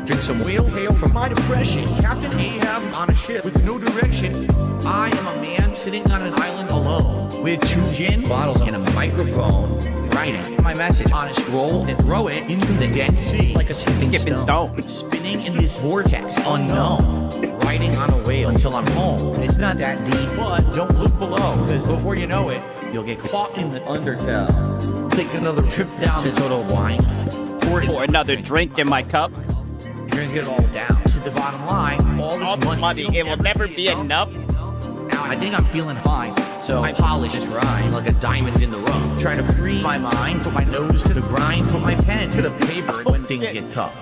Drink some whale tail from my depression. Captain Ahab on a ship with no direction. I am a man sitting on an island alone with 2 gin bottles and a microphone. Writing my message on a scroll and throw it into the Dead Sea like a skipping stone. Spinning in this vortex unknown. Riding on a whale until I'm home. It's not that deep, but don't look below, cause before you know it, you'll get caught in the undertow. Take another trip down to Total Wine. Pour another drink in my cup. Drink it all down to the bottom line. All this money, it will never be enough. Now I think I'm feeling fine, so I polish this rhyme like a diamond in the rough. Try to free my mind, put my nose to the grind, put my pen to the paper when things get tough.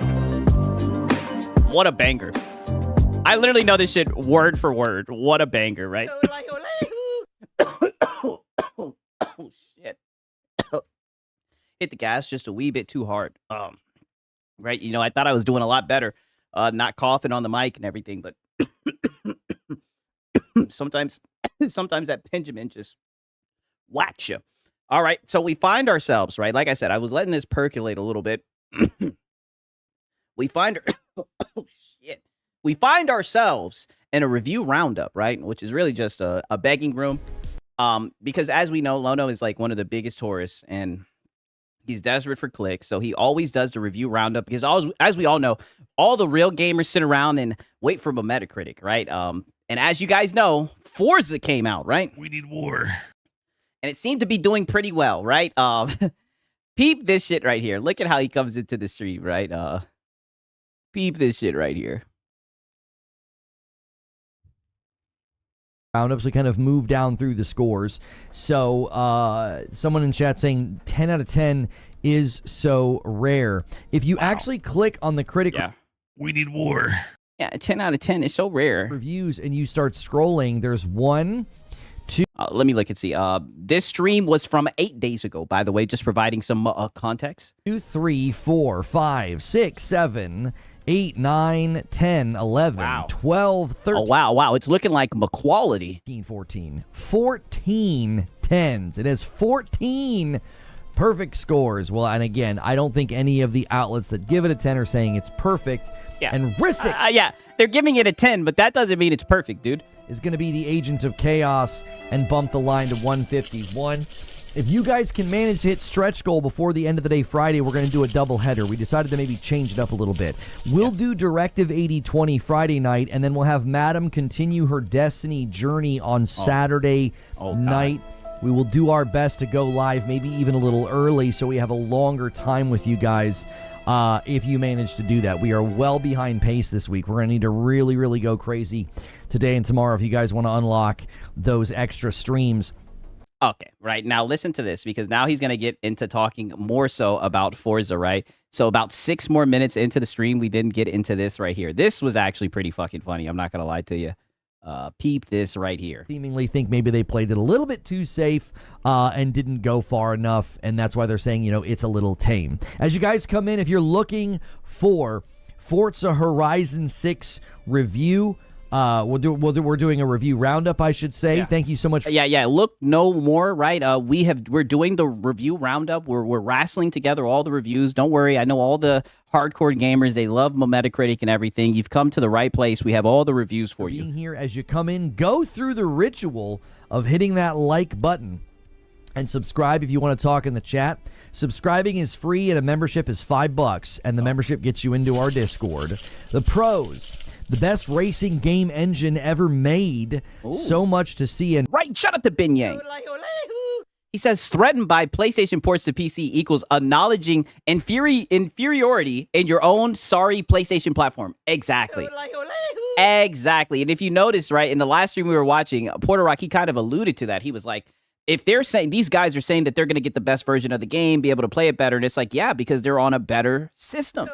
What a banger. I literally know this shit word for word. What a banger, right? Oh, shit. Hit the gas just a wee bit too hard. Right? I thought I was doing a lot better. Not coughing on the mic and everything, but sometimes that Benjamin just whacks you. All right, so we find ourselves, right? Like I said, I was letting this percolate a little bit. We find ourselves in a review roundup, right? Which is really just a begging room. Because as we know, Lono is like one of the biggest tourists, and he's desperate for clicks. So he always does the review roundup because, as we all know, all the real gamers sit around and wait for a Metacritic, right? And as you guys know, Forza came out, right? We need war. And it seemed to be doing pretty well, right? Peep this shit right here. Look at how he comes into the stream, right? Peep this shit right here. roundups. We kind of move down through the scores. So someone in chat saying 10 out of 10 is so rare. If you actually click on the critical... We need war. Yeah, 10 out of 10 is so rare. Reviews, and you start scrolling, there's 1, 2... let me look and see. This stream was from 8 days ago, by the way, just providing some context. 2, 3, 4, 5, 6, 7, 8, 9, 10, 11, 12, 13. Oh, wow. It's looking like McQuality. 14. 14 10s. It has 14 perfect scores. Well, and again, I don't think any of the outlets that give it a 10 are saying it's perfect. Yeah. And Rissick. Yeah, they're giving it a 10, but that doesn't mean it's perfect, dude. Is going to be the agent of chaos and bump the line to 151. If you guys can manage to hit stretch goal before the end of the day Friday, we're going to do a double header. We decided to maybe change it up a little bit. We'll do Directive 80-20 Friday night, and then we'll have Madam continue her Destiny journey on Saturday night. We will do our best to go live, maybe even a little early, so we have a longer time with you guys if you manage to do that. We are well behind pace this week. We're going to need to really, really go crazy today and tomorrow if you guys want to unlock those extra streams. Okay, right. Now listen to this, because now he's going to get into talking more so about Forza, right? So about 6 more minutes into the stream, we didn't get into this right here. This was actually pretty fucking funny. I'm not going to lie to you. Peep this right here. Seemingly think maybe they played it a little bit too safe and didn't go far enough, and that's why they're saying, it's a little tame. As you guys come in, if you're looking for Forza Horizon 6 review, we're doing a review roundup, I should say. Thank you so much. Look no more, right? We're doing the review roundup. We're wrestling together all the reviews. Don't worry, I know all the hardcore gamers, they love Metacritic and everything. You've come to the right place. We have all the reviews for you. Being here as you come in, go through the ritual of hitting that like button and subscribe if you want to talk in the chat. Subscribing is free and a membership is $5, and the membership gets you into our Discord. The pros: the best racing game engine ever made. Ooh. So much to see. And right, shout out to Binyang. He says, threatened by PlayStation ports to PC equals acknowledging inferiority in your own sorry PlayStation platform. Exactly. Exactly. And if you notice, right, in the last stream we were watching, Porter Rock, he kind of alluded to that. He was like, if they're saying, these guys are saying that they're going to get the best version of the game, be able to play it better, and it's like, yeah, because they're on a better system.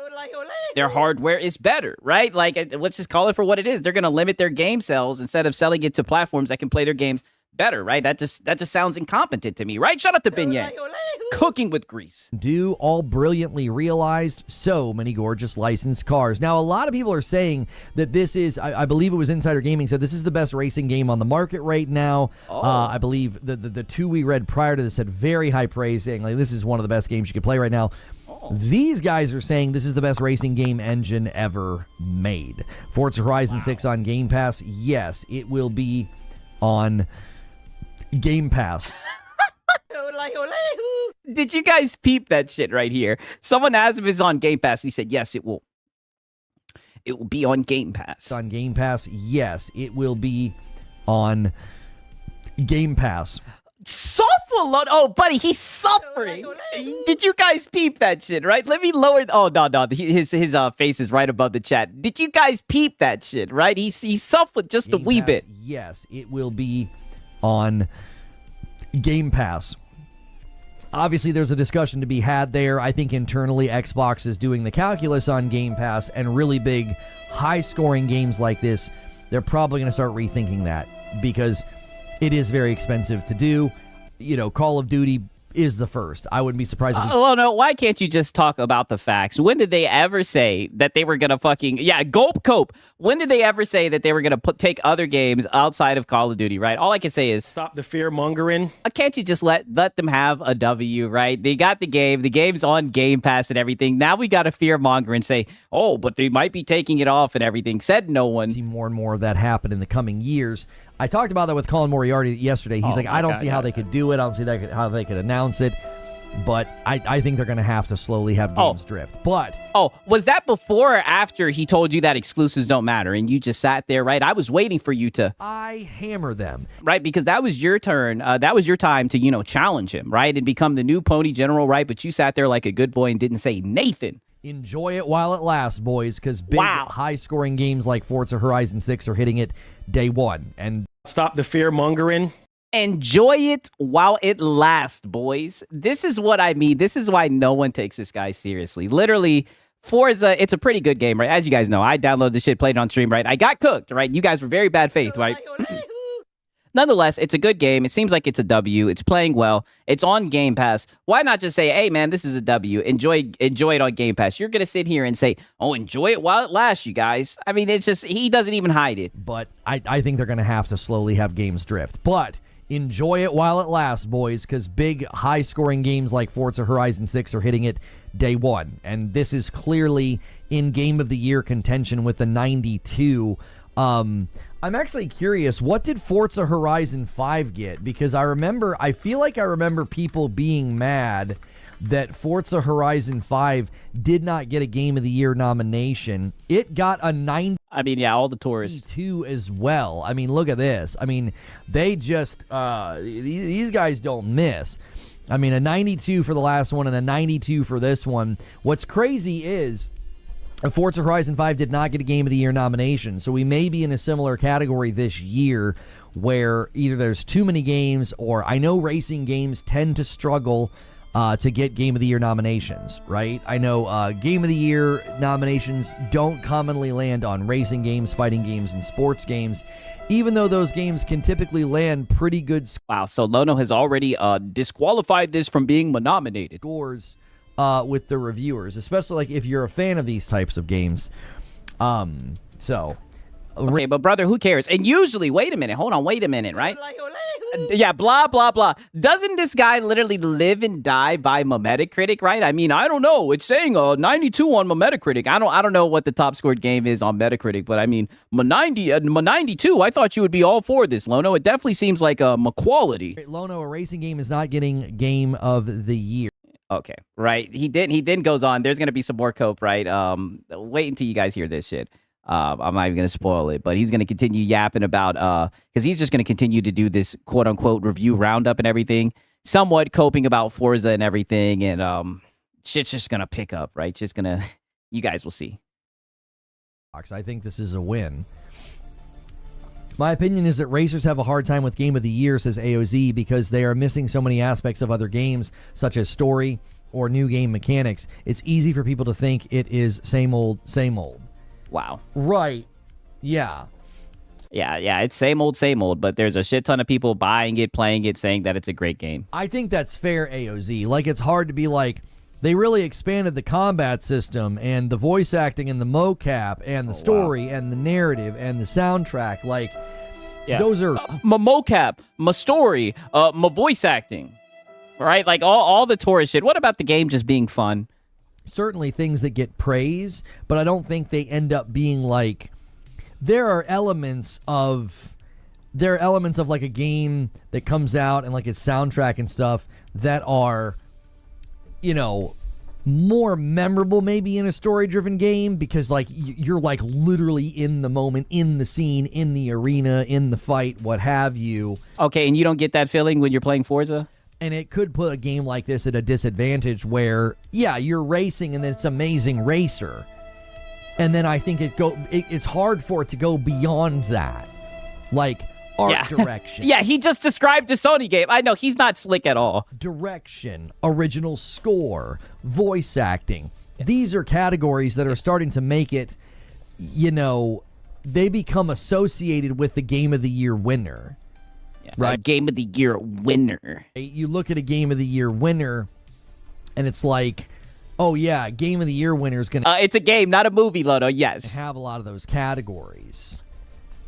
Their hardware is better, right? Like, let's just call it for what it is. They're going to limit their game sales instead of selling it to platforms that can play their games better, right? That just sounds incompetent to me, right? Shout out to Binyang. Cooking with grease. Do all brilliantly realized, so many gorgeous licensed cars. Now, a lot of people are saying that this is, I believe it was Insider Gaming said this is the best racing game on the market right now. I believe the two we read prior to this had very high praise, saying like this is one of the best games you could play right now. These guys are saying this is the best racing game engine ever made. Forza Horizon 6 on Game Pass. Yes, it will be on Game Pass. Did you guys peep that shit right here? Someone asked if it's on Game Pass, and he said, yes, it will. It will be on Game Pass. It's on Game Pass. Yes, it will be on Game Pass. Software. Oh, buddy, he's suffering. Did you guys peep that shit, right? Let me lower. Oh, no. His face is right above the chat. Did you guys peep that shit, right? He suffered just Game a wee Pass, bit. Yes, it will be on Game Pass. Obviously, there's a discussion to be had there. I think internally, Xbox is doing the calculus on Game Pass, and really big, high-scoring games like this, they're probably going to start rethinking that because it is very expensive to do. Call of Duty is the first. I wouldn't be surprised if well, no, why can't you just talk about the facts? When did they ever say that they were going to fucking... Yeah, cope. When did they ever say that they were going to take other games outside of Call of Duty, right? All I can say is... Stop the fear-mongering. Can't you just let them have a W, right? They got the game. The game's on Game Pass and everything. Now we got to fear-monger and say, oh, but they might be taking it off and everything. Said no one. See more and more of that happen in the coming years. I talked about that with Colin Moriarty yesterday. He's like, I don't see how they could do it. I don't see how they could announce it. But I think they're going to have to slowly have games drift. But was that before or after he told you that exclusives don't matter and you just sat there, right? I was waiting for you to... I hammer them. Right, because that was your turn. That was your time to, challenge him, right? And become the new Pony General, right? But you sat there like a good boy and didn't say Nathan. Enjoy it while it lasts, boys, because big, high-scoring games like Forza Horizon 6 are hitting it day one. And stop the fear-mongering. Enjoy it while it lasts, boys. This is what I mean. This is why no one takes this guy seriously. Literally, Forza, it's a pretty good game, right? As you guys know, I downloaded this shit, played it on stream, right? I got cooked, right? You guys were very bad faith, right? Nonetheless, it's a good game. It seems like it's a W. It's playing well. It's on Game Pass. Why not just say, hey, man, this is a W. Enjoy it on Game Pass. You're going to sit here and say, oh, enjoy it while it lasts, you guys. I mean, it's just, he doesn't even hide it. But I think they're going to have to slowly have games drift. But enjoy it while it lasts, boys, because big, high-scoring games like Forza Horizon 6 are hitting it day one. And this is clearly in Game of the Year contention with the 92. I'm actually curious, what did Forza Horizon 5 get? Because I feel like I remember people being mad that Forza Horizon 5 did not get a Game of the Year nomination. It got a 90. I mean, yeah, all the tourists. 92 as well. I mean, look at this. I mean, they just, these guys don't miss. I mean, a 92 for the last one and a 92 for this one. What's crazy is Forza Horizon 5 did not get a Game of the Year nomination, so we may be in a similar category this year where either there's too many games or I know racing games tend to struggle to get Game of the Year nominations, right? I know Game of the Year nominations don't commonly land on racing games, fighting games, and sports games, even though those games can typically land pretty good Wow, so Lono has already disqualified this from being nominated. Scores with the reviewers, especially like if you're a fan of these types of games. Okay, but brother, who cares? And usually, wait a minute, right? Yeah, blah, blah, blah. Doesn't this guy literally live and die by Metacritic, right? I mean, I don't know. It's saying 92 on Metacritic. I don't know what the top scored game is on Metacritic, but I mean, 92, I thought you would be all for this, Lono. It definitely seems like a quality. Lono, a racing game is not getting Game of the Year. Okay, right. He then goes on. There's going to be some more cope, right? Wait until you guys hear this shit. I'm not even going to spoil it, but he's going to continue yapping about, because he's just going to continue to do this quote unquote review roundup and everything, somewhat coping about Forza and everything. And shit's just going to pick up, right? Just going to, you guys will see. I think this is a win. My opinion is that racers have a hard time with Game of the Year, says AOZ, because they are missing so many aspects of other games, such as story or new game mechanics. It's easy for people to think it is same old, same old. Wow. Right. Yeah. Yeah, it's same old, but there's a shit ton of people buying it, playing it, saying that it's a great game. I think that's fair, AOZ. Like, it's hard to be like, they really expanded the combat system and the voice acting and the mocap and the story and the narrative and the soundtrack. Like, those are... my mocap, my story, my voice acting, right? Like, all the tourist shit. What about the game just being fun? Certainly things that get praise, but I don't think they end up being like... There are elements of like a game that comes out and like its soundtrack and stuff that are, you know, more memorable maybe in a story-driven game because like you're like literally in the moment, in the scene, in the arena, in the fight, what have you. Okay, and you don't get that feeling when you're playing Forza? And it could put a game like this at a disadvantage where, yeah, you're racing and it's Amazing Racer. And then I think it's hard for it to go beyond that. Like, art direction. Yeah, he just described a Sony game. I know, he's not slick at all. Direction, original score, voice acting. These are categories that are starting to make it, you know, they become associated with the Game of the Year winner. Right? Game of the Year winner. You look at a Game of the Year winner, and it's like, oh yeah, Game of the Year winner is going to... it's a game, not a movie, Lono, yes. Have a lot of those categories.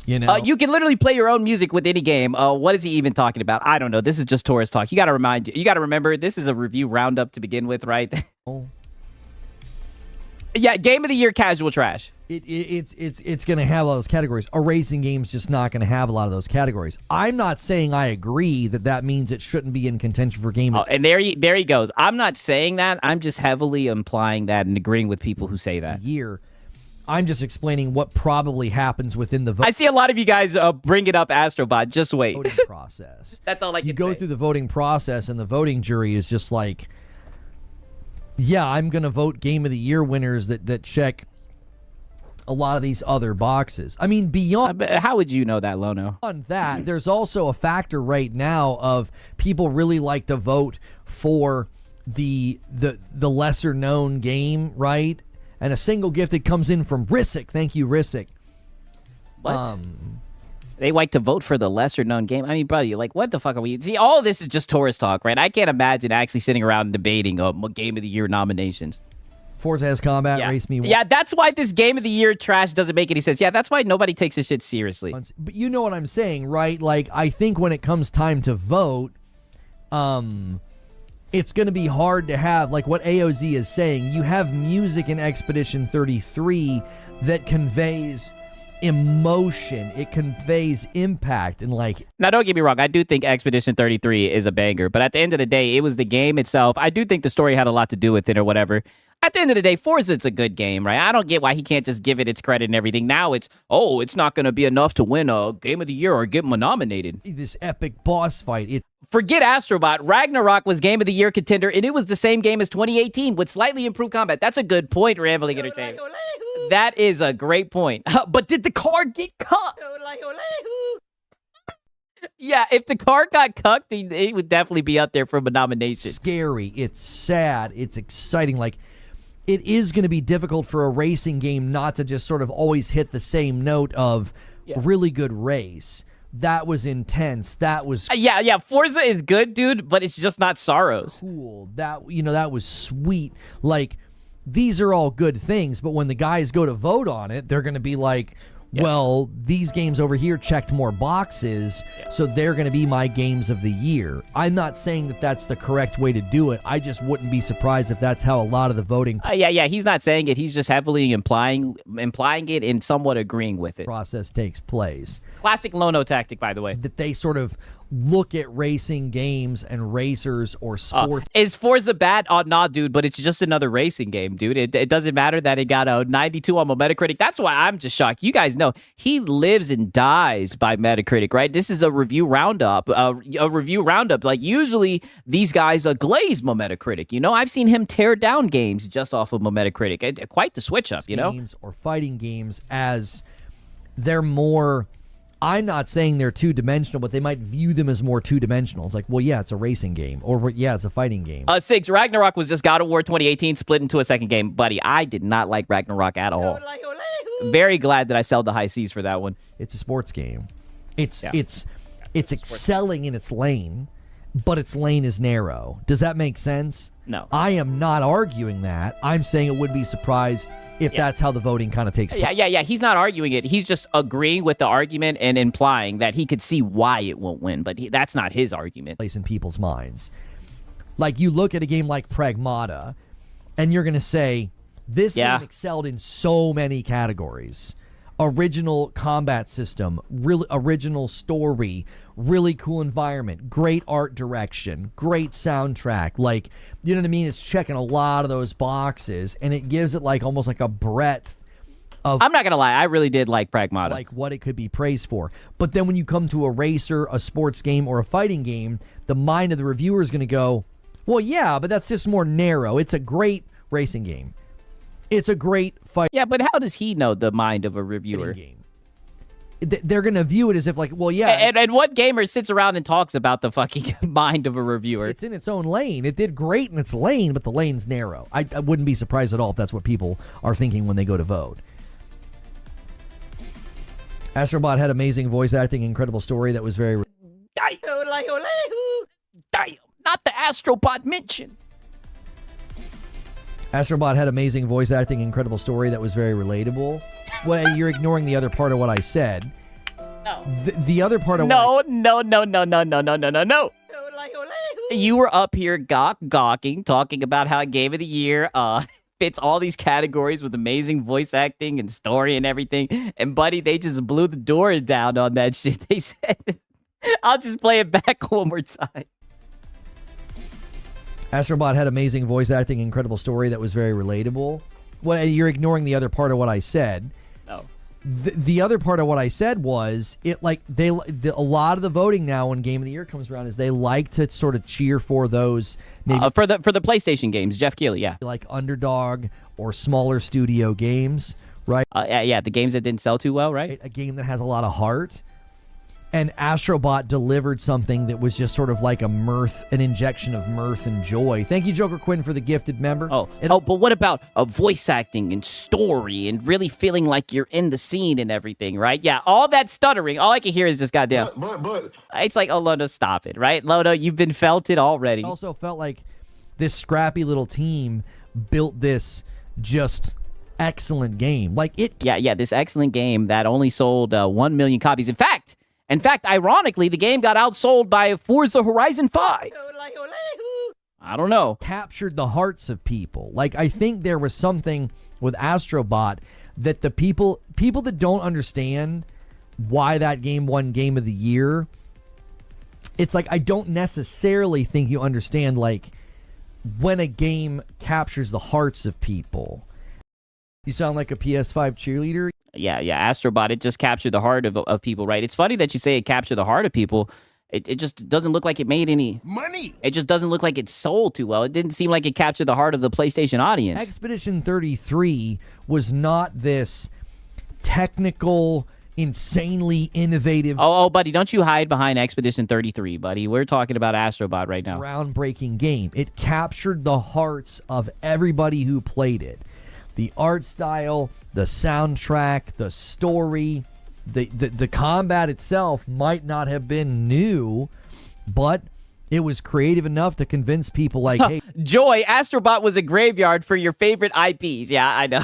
You know? You can literally play your own music with any game. What is he even talking about? I don't know. This is just tourist talk. You got to remember, this is a review roundup to begin with, right? Oh. Yeah, Game of the Year casual trash. It's going to have all those categories. A racing game's just not going to have a lot of those categories. I'm not saying I agree that means it shouldn't be in contention for game. And there he goes. I'm not saying that. I'm just heavily implying that and agreeing with people who say that. Year. I'm just explaining what probably happens within the vote. I see a lot of you guys bring it up, Astrobot. Just wait. Voting process. That's all I can say. You go through the voting process, and the voting jury is just like, Yeah, I'm going to vote Game of the Year winners that check a lot of these other boxes. I mean, beyond... How would you know that, Lono? On that, there's also a factor right now of people really like to vote for the lesser-known game, right? And a single gift that comes in from Rissick. Thank you, Rissick. What? They like to vote for the lesser-known game? I mean, buddy, like, what the fuck are we... See, all of this is just tourist talk, right? I can't imagine actually sitting around debating Game of the Year nominations. Forza has combat, race me. Yeah, that's why this Game of the Year trash doesn't make any sense. Yeah, that's why nobody takes this shit seriously. But you know what I'm saying, right? Like, I think when it comes time to vote, it's going to be hard to have, like what AOZ is saying, you have music in Expedition 33 that conveys emotion. It conveys impact and like... Now, don't get me wrong. I do think Expedition 33 is a banger, but at the end of the day, it was the game itself. I do think the story had a lot to do with it or whatever. At the end of the day, Forza's a good game, right? I don't get why he can't just give it its credit and everything. Now it's not going to be enough to win a Game of the Year or get nominated. This epic boss fight. Forget Astrobot. Ragnarok was Game of the Year contender, and it was the same game as 2018 with slightly improved combat. That's a good point, Rambling Entertainment. That is a great point. But did the car get cut? Yeah, if the car got cucked, it would definitely be up there for a nomination. Scary. It's sad. It's exciting. Like, it is going to be difficult for a racing game not to just sort of always hit the same note of really good race. That was intense. That was yeah. Forza is good, dude, but it's just not Sorrows. Cool. That was sweet. Like, these are all good things, but when the guys go to vote on it, they're going to be like, well, these games over here checked more boxes, so they're going to be my games of the year. I'm not saying that that's the correct way to do it. I just wouldn't be surprised if that's how a lot of the voting he's not saying it. He's just heavily implying it and somewhat agreeing with it. Process takes place. Classic Lono tactic, by the way. That they sort of look at racing games and racers or sports. Is Forza bad? Nah, dude, but it's just another racing game, dude. It doesn't matter that it got a 92 on Metacritic. That's why I'm just shocked. You guys know he lives and dies by Metacritic, right? This is a review roundup. A review roundup. Like, usually these guys glaze Metacritic. You know, I've seen him tear down games just off of Metacritic. Quite the switch up, you know? Games or fighting games as they're more... I'm not saying they're two-dimensional, but they might view them as more two-dimensional. It's like, well, yeah, it's a racing game. Or, yeah, it's a fighting game. Six, Ragnarok was just God of War 2018 split into a second game. Buddy, I did not like Ragnarok at all. Very glad that I sold the high seas for that one. It's a sports game. It's excelling in its lane, but its lane is narrow. Does that make sense? No. I am not arguing that. I'm saying it would be surprised if that's how the voting kind of takes place. Yeah. He's not arguing it. He's just agreeing with the argument and implying that he could see why it won't win, but that's not his argument. Place in people's minds. Like, you look at a game like Pragmata, and you're going to say, this game excelled in so many categories. Original combat system, really original story, really cool environment, great art direction, great soundtrack. Like, you know what I mean? It's checking a lot of those boxes, and it gives it like almost like a breadth of... I'm not going to lie, I really did like Pragmata. Like what it could be praised for. But then when you come to a racer, a sports game, or a fighting game, the mind of the reviewer is going to go, well, yeah, but that's just more narrow. It's a great racing game. It's a great fight. Yeah, but how does he know the mind of a reviewer? Game. They're going to view it as if like, well, yeah. And what gamer sits around and talks about the fucking mind of a reviewer? It's in its own lane. It did great in its lane, but the lane's narrow. I wouldn't be surprised at all if that's what people are thinking when they go to vote. Astrobot had amazing voice acting, incredible story that was very... Damn, not the Astrobot mention. Astrobot had amazing voice acting, incredible story that was very relatable. Well, you're ignoring the other part of what I said. No. The other part of No. You were up here gawking, talking about how Game of the Year fits all these categories with amazing voice acting and story and everything. And buddy, they just blew the door down on that shit. They said, I'll just play it back one more time. Astrobot had amazing voice acting, incredible story that was very relatable. Well, you're ignoring the other part of what I said. No. the other part of what I said was a lot of the voting now when Game of the Year comes around is they like to sort of cheer for those maybe for the PlayStation games. Jeff Keighley, yeah, like underdog or smaller studio games, right? Yeah, the games that didn't sell too well, right? A game that has a lot of heart. And Astrobot delivered something that was just sort of like an injection of mirth and joy. Thank you, Joker Quinn, for the gifted member. But what about voice acting and story and really feeling like you're in the scene and everything, right? Yeah, all that stuttering, all I can hear is just goddamn. But it's like, oh, Loda, stop it, right? Loda, you've been felted already. I also felt like this scrappy little team built this just excellent game. This excellent game that only sold 1 million copies. In fact, ironically, the game got outsold by Forza Horizon 5. I don't know. Captured the hearts of people. I think there was something with Astrobot that the people that don't understand why that game won Game of the Year, it's like I don't necessarily think you understand when a game captures the hearts of people. You sound like a PS5 cheerleader. Yeah, Astrobot, it just captured the heart of people, right? It's funny that you say it captured the heart of people. It just doesn't look like it made any money. It just doesn't look like it sold too well. It didn't seem like it captured the heart of the PlayStation audience. Expedition 33 was not this technical, insanely innovative... Oh, buddy, don't you hide behind Expedition 33, buddy. We're talking about Astrobot right now. Groundbreaking game. It captured the hearts of everybody who played it. The art style, the soundtrack, the story, the combat itself might not have been new, but it was creative enough to convince people hey... Joy, Astrobot was a graveyard for your favorite IPs. Yeah, I know.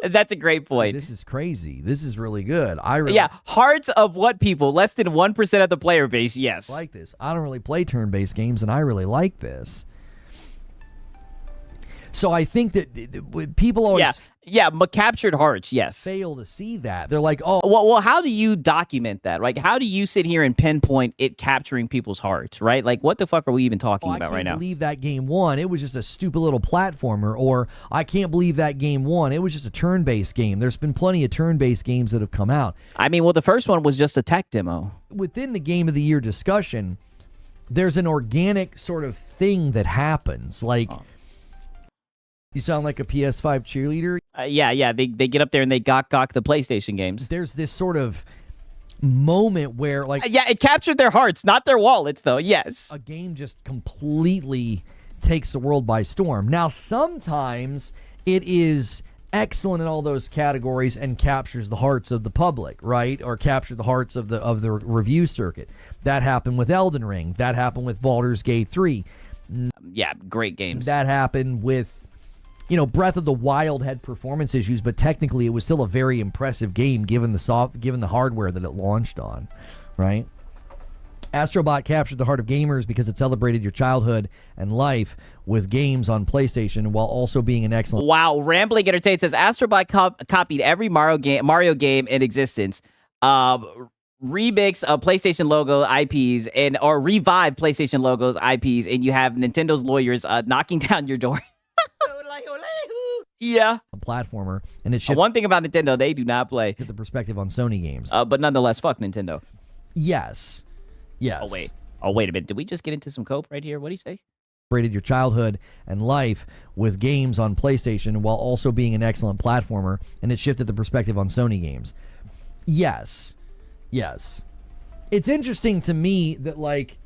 That's a great point. This is crazy. This is really good. Hearts of what people? Less than 1% of the player base, yes. I like this. I don't really play turn-based games, and I really like this. So I think that people always... captured hearts, yes. Fail to see that. They're like, oh... Well, how do you document that, right? How do you sit here and pinpoint it capturing people's hearts, right? What the fuck are we even talking about right now? I can't believe that game won. It was just a stupid little platformer. Or, I can't believe that game won. It was just a turn-based game. There's been plenty of turn-based games that have come out. I mean, the first one was just a tech demo. Within the Game of the Year discussion, there's an organic sort of thing that happens. You sound like a PS5 cheerleader. They get up there and they gawk the PlayStation games. There's this sort of moment where it captured their hearts, not their wallets, though. Yes, a game just completely takes the world by storm. Now, sometimes it is excellent in all those categories and captures the hearts of the public, right? Or capture the hearts of the review circuit. That happened with Elden Ring. That happened with Baldur's Gate 3. Great games. That happened with... Breath of the Wild had performance issues, but technically it was still a very impressive game given the hardware that it launched on, right? Astrobot captured the heart of gamers because it celebrated your childhood and life with games on PlayStation while also being an excellent... Wow, Rambling Entertain says Astrobot copied every Mario game in existence. Remix of PlayStation logo IPs or revive PlayStation logos IPs, and you have Nintendo's lawyers knocking down your door. Yeah. A platformer, and it one thing about Nintendo, they do not play to the perspective on Sony games. But nonetheless, fuck Nintendo. Yes. Oh wait a minute. Did we just get into some cope right here? What do you say? Celebrated your childhood and life with games on PlayStation while also being an excellent platformer, and it shifted the perspective on Sony games. Yes. It's interesting to me that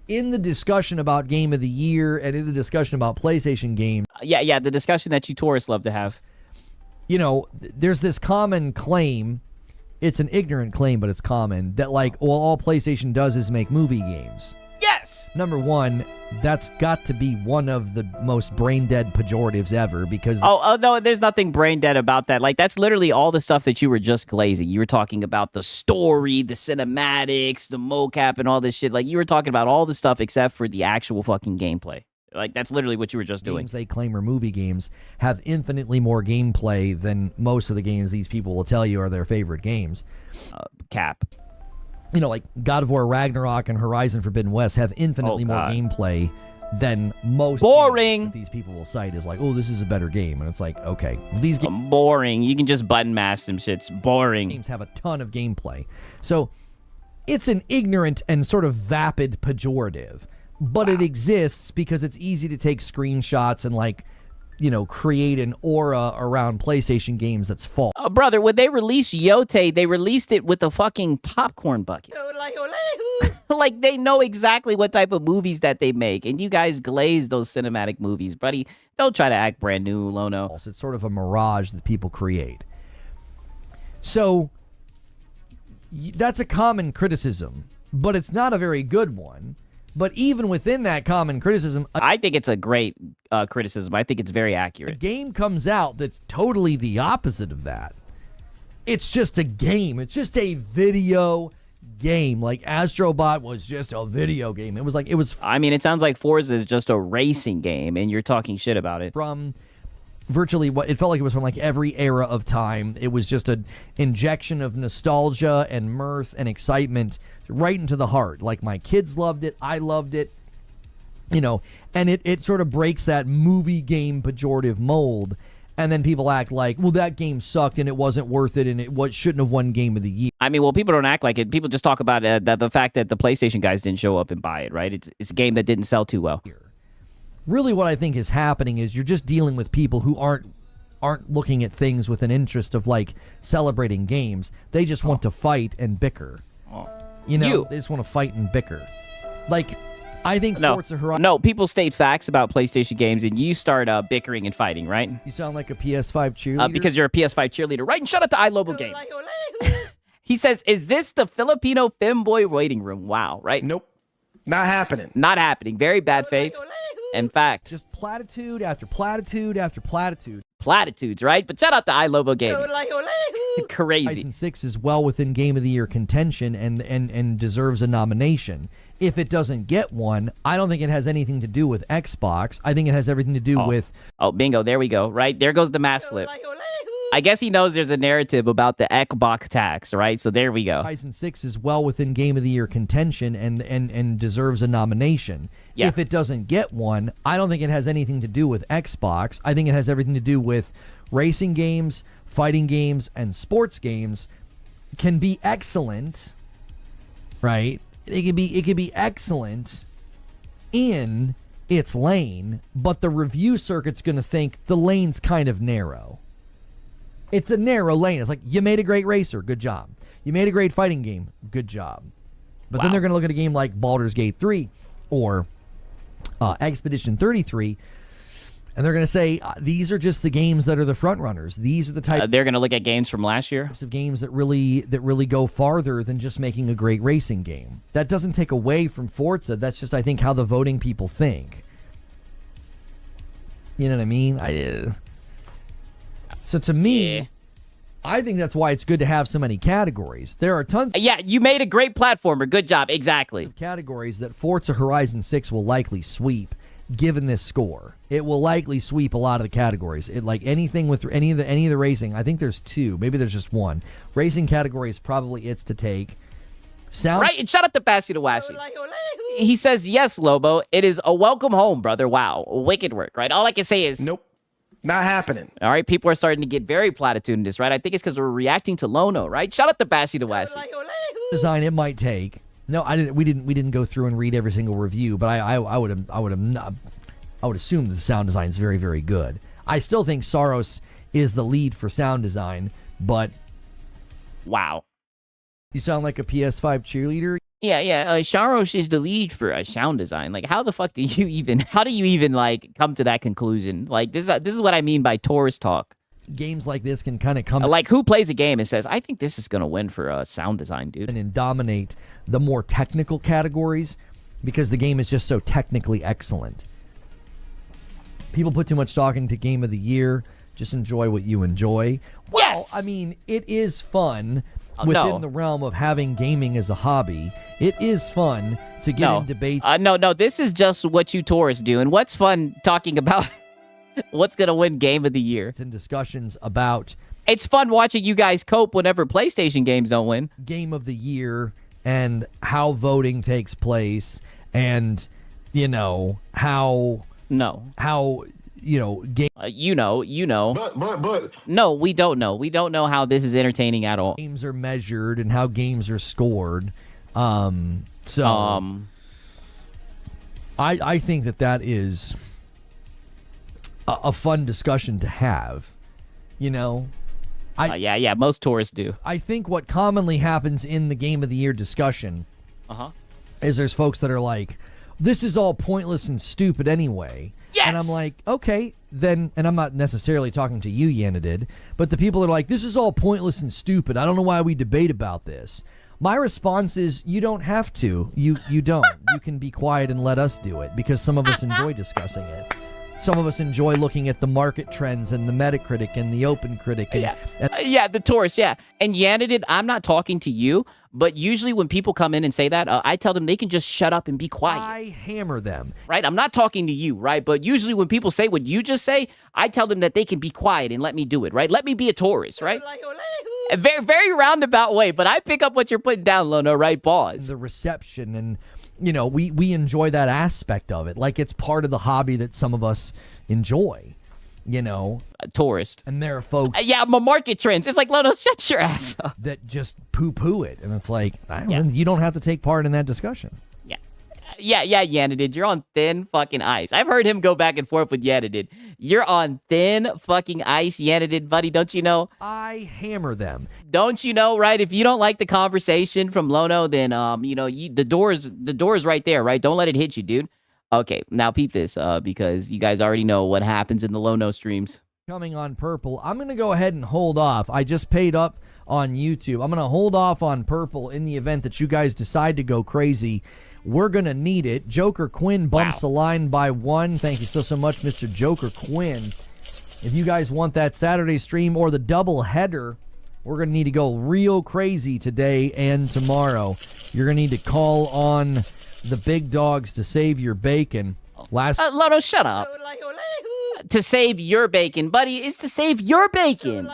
in the discussion about Game of the Year and in the discussion about PlayStation games... the discussion that you tourists love to have. There's this common claim, it's an ignorant claim, but it's common, that all PlayStation does is make movie games. Yes! Number one, that's got to be one of the most brain-dead pejoratives ever, because... Oh, no, there's nothing brain-dead about that. That's literally all the stuff that you were just glazing. You were talking about the story, the cinematics, the mocap, and all this shit. You were talking about all the stuff except for the actual fucking gameplay. That's literally what you were just doing. Games they claim are movie games have infinitely more gameplay than most of the games these people will tell you are their favorite games. Cap. God of War Ragnarok and Horizon Forbidden West have infinitely more gameplay than most boring games that these people will cite is like, oh, this is a better game. And it's like, okay, these games boring. You can just button mash them shits. Boring. Games have a ton of gameplay. So it's an ignorant and sort of vapid pejorative, but it exists because it's easy to take screenshots and like, you know, create an aura around PlayStation games that's false. Brother, when they released Yote, they released it with a fucking popcorn bucket. Like, they know exactly what type of movies that they make, and you guys glaze those cinematic movies, buddy. Don't try to act brand new, Lono. It's sort of a mirage that people create. So that's a common criticism, but it's not a very good one. But even within that common criticism, I think it's a great criticism. I think it's very accurate. A game comes out that's totally the opposite of that. It's just a game. It's just a video game. Like Astrobot was just a video game. It was. I mean, it sounds like Forza is just a racing game, and you're talking shit about it. From virtually what it felt like it was from like every era of time. It was just an injection of nostalgia and mirth and excitement right into the heart. Like my kids loved it, I loved it, you know, and it sort of breaks that movie game pejorative mold. And then people act like, well, that game sucked and it wasn't worth it and it shouldn't have won Game of the Year. I mean, well, people don't act like it. People just talk about the fact that the PlayStation guys didn't show up and buy it, right? It's a game that didn't sell too well. Really what I think is happening is you're just dealing with people who aren't looking at things with an interest of like celebrating games. They just want to fight and bicker. You know, they just want to fight and bicker. Like, I think Forza Horizon... No, people state facts about PlayStation games, and you start bickering and fighting, right? You sound like a PS5 cheerleader. Because you're a PS5 cheerleader, right? And shout out to iLobo Game. He says, is this the Filipino Fanboy waiting room? Wow, right? Nope. Not happening. Not happening. Very bad faith. In fact... Just platitude after platitude after platitude. Platitudes, right? But shout out to iLobo Game. Crazy. Horizon 6 is well within Game of the Year contention and deserves a nomination. If it doesn't get one, I don't think it has anything to do with Xbox. I think it has everything to do with... Oh, bingo. There we go, right? There goes the math slip. I guess he knows there's a narrative about the Xbox tax, right? So there we go. Horizon 6 is well within Game of the Year contention and deserves a nomination. Yeah. If it doesn't get one, I don't think it has anything to do with Xbox. I think it has everything to do with racing games, fighting games, and sports games can be excellent, right? It can be excellent in its lane, but the review circuit's going to think the lane's kind of narrow. It's a narrow lane. It's like, you made a great racer, good job. You made a great fighting game, good job. But then they're going to look at a game like Baldur's Gate 3 or Expedition 33, and they're going to say, these are just the games that are the front runners. These are the type. They're going to look at games from last year. Of games that really go farther than just making a great racing game. That doesn't take away from Forza. That's just, I think, how the voting people think. You know what I mean? So to me, I think that's why it's good to have so many categories. There are tons. Yeah, you made a great platformer. Good job. Exactly. Categories that Forza Horizon 6 will likely sweep. Given this score, it will likely sweep a lot of the categories. It like anything with any of the racing. I think there's two, maybe there's just one. Racing category is probably it's to take. Sound right, and shout out to Bassy to Washi. He says yes, Lobo. It is a welcome home, brother. Wow, wicked work, right? All I can say is nope, not happening. All right, people are starting to get very platitudinous, right? I think it's because we're reacting to Lono, right? Shout out to Bassy to Washi. Design it might take. No, I didn't. We didn't go through and read every single review, but I would assume that the sound design is very, very good. I still think Saros is the lead for sound design, but wow, you sound like a PS5 cheerleader. Yeah. Saros is the lead for sound design. Like, how the fuck do you even like come to that conclusion? Like, this is what I mean by tourist talk. Games like this can kind of come... Like, who plays a game and says, I think this is going to win for sound design, dude? And dominate the more technical categories because the game is just so technically excellent. People put too much stock into Game of the Year. Just enjoy what you enjoy. Yes! Well, I mean, it is fun within the realm of having gaming as a hobby. It is fun to get in debate. No, this is just what you tourists do. And what's fun talking about... What's going to win Game of the Year? And discussions about... It's fun watching you guys cope whenever PlayStation games don't win. Game of the Year and how voting takes place and, you know, how game But no, we don't know. We don't know how this is entertaining at all. Games are measured and how games are scored. I think that is a fun discussion to have. You know, yeah, most tourists do. I think what commonly happens in the Game of the Year discussion is there's folks that are like, this is all pointless and stupid anyway. Yes! And I'm like, okay, then, and I'm not necessarily talking to you, Yanadid, but the people that are like, this is all pointless and stupid. I don't know why we debate about this. My response is, you don't have to. You don't. You can be quiet and let us do it, because some of us enjoy discussing it. Some of us enjoy looking at the market trends and the Metacritic and the Open Critic. And, the tourists, yeah. And Yanadid, I'm not talking to you, but usually when people come in and say that, I tell them they can just shut up and be quiet. I hammer them. Right? I'm not talking to you, right? But usually when people say what you just say, I tell them that they can be quiet and let me do it, right? Let me be a tourist, right? A very, very roundabout way, but I pick up what you're putting down, Lono, right? Pause. The reception and... You know, we enjoy that aspect of it. Like, it's part of the hobby that some of us enjoy, you know. A tourist. And there are folks... market trends. It's like, Lono, shut your ass up. That just poo-poo it. And it's like, you don't have to take part in that discussion. Yeah, Yanadid, you're on thin fucking ice. I've heard him go back and forth with Yanadid. You're on thin fucking ice, Yanadid, buddy, don't you know? I hammer them. Don't you know, right? If you don't like the conversation from Lono, then, the door is right there, right? Don't let it hit you, dude. Okay, now peep this, because you guys already know what happens in the Lono streams. Coming on Purple, I'm going to go ahead and hold off. I just paid up on YouTube. I'm going to hold off on Purple in the event that you guys decide to go crazy. We're going to need it. Joker Quinn bumps the line by 1. Thank you so much, Mr. Joker Quinn. If you guys want that Saturday stream or the double header, we're going to need to go real crazy today and tomorrow. You're going to need to call on the big dogs to save your bacon. Lono, shut up. To save your bacon, buddy. It's to save your bacon.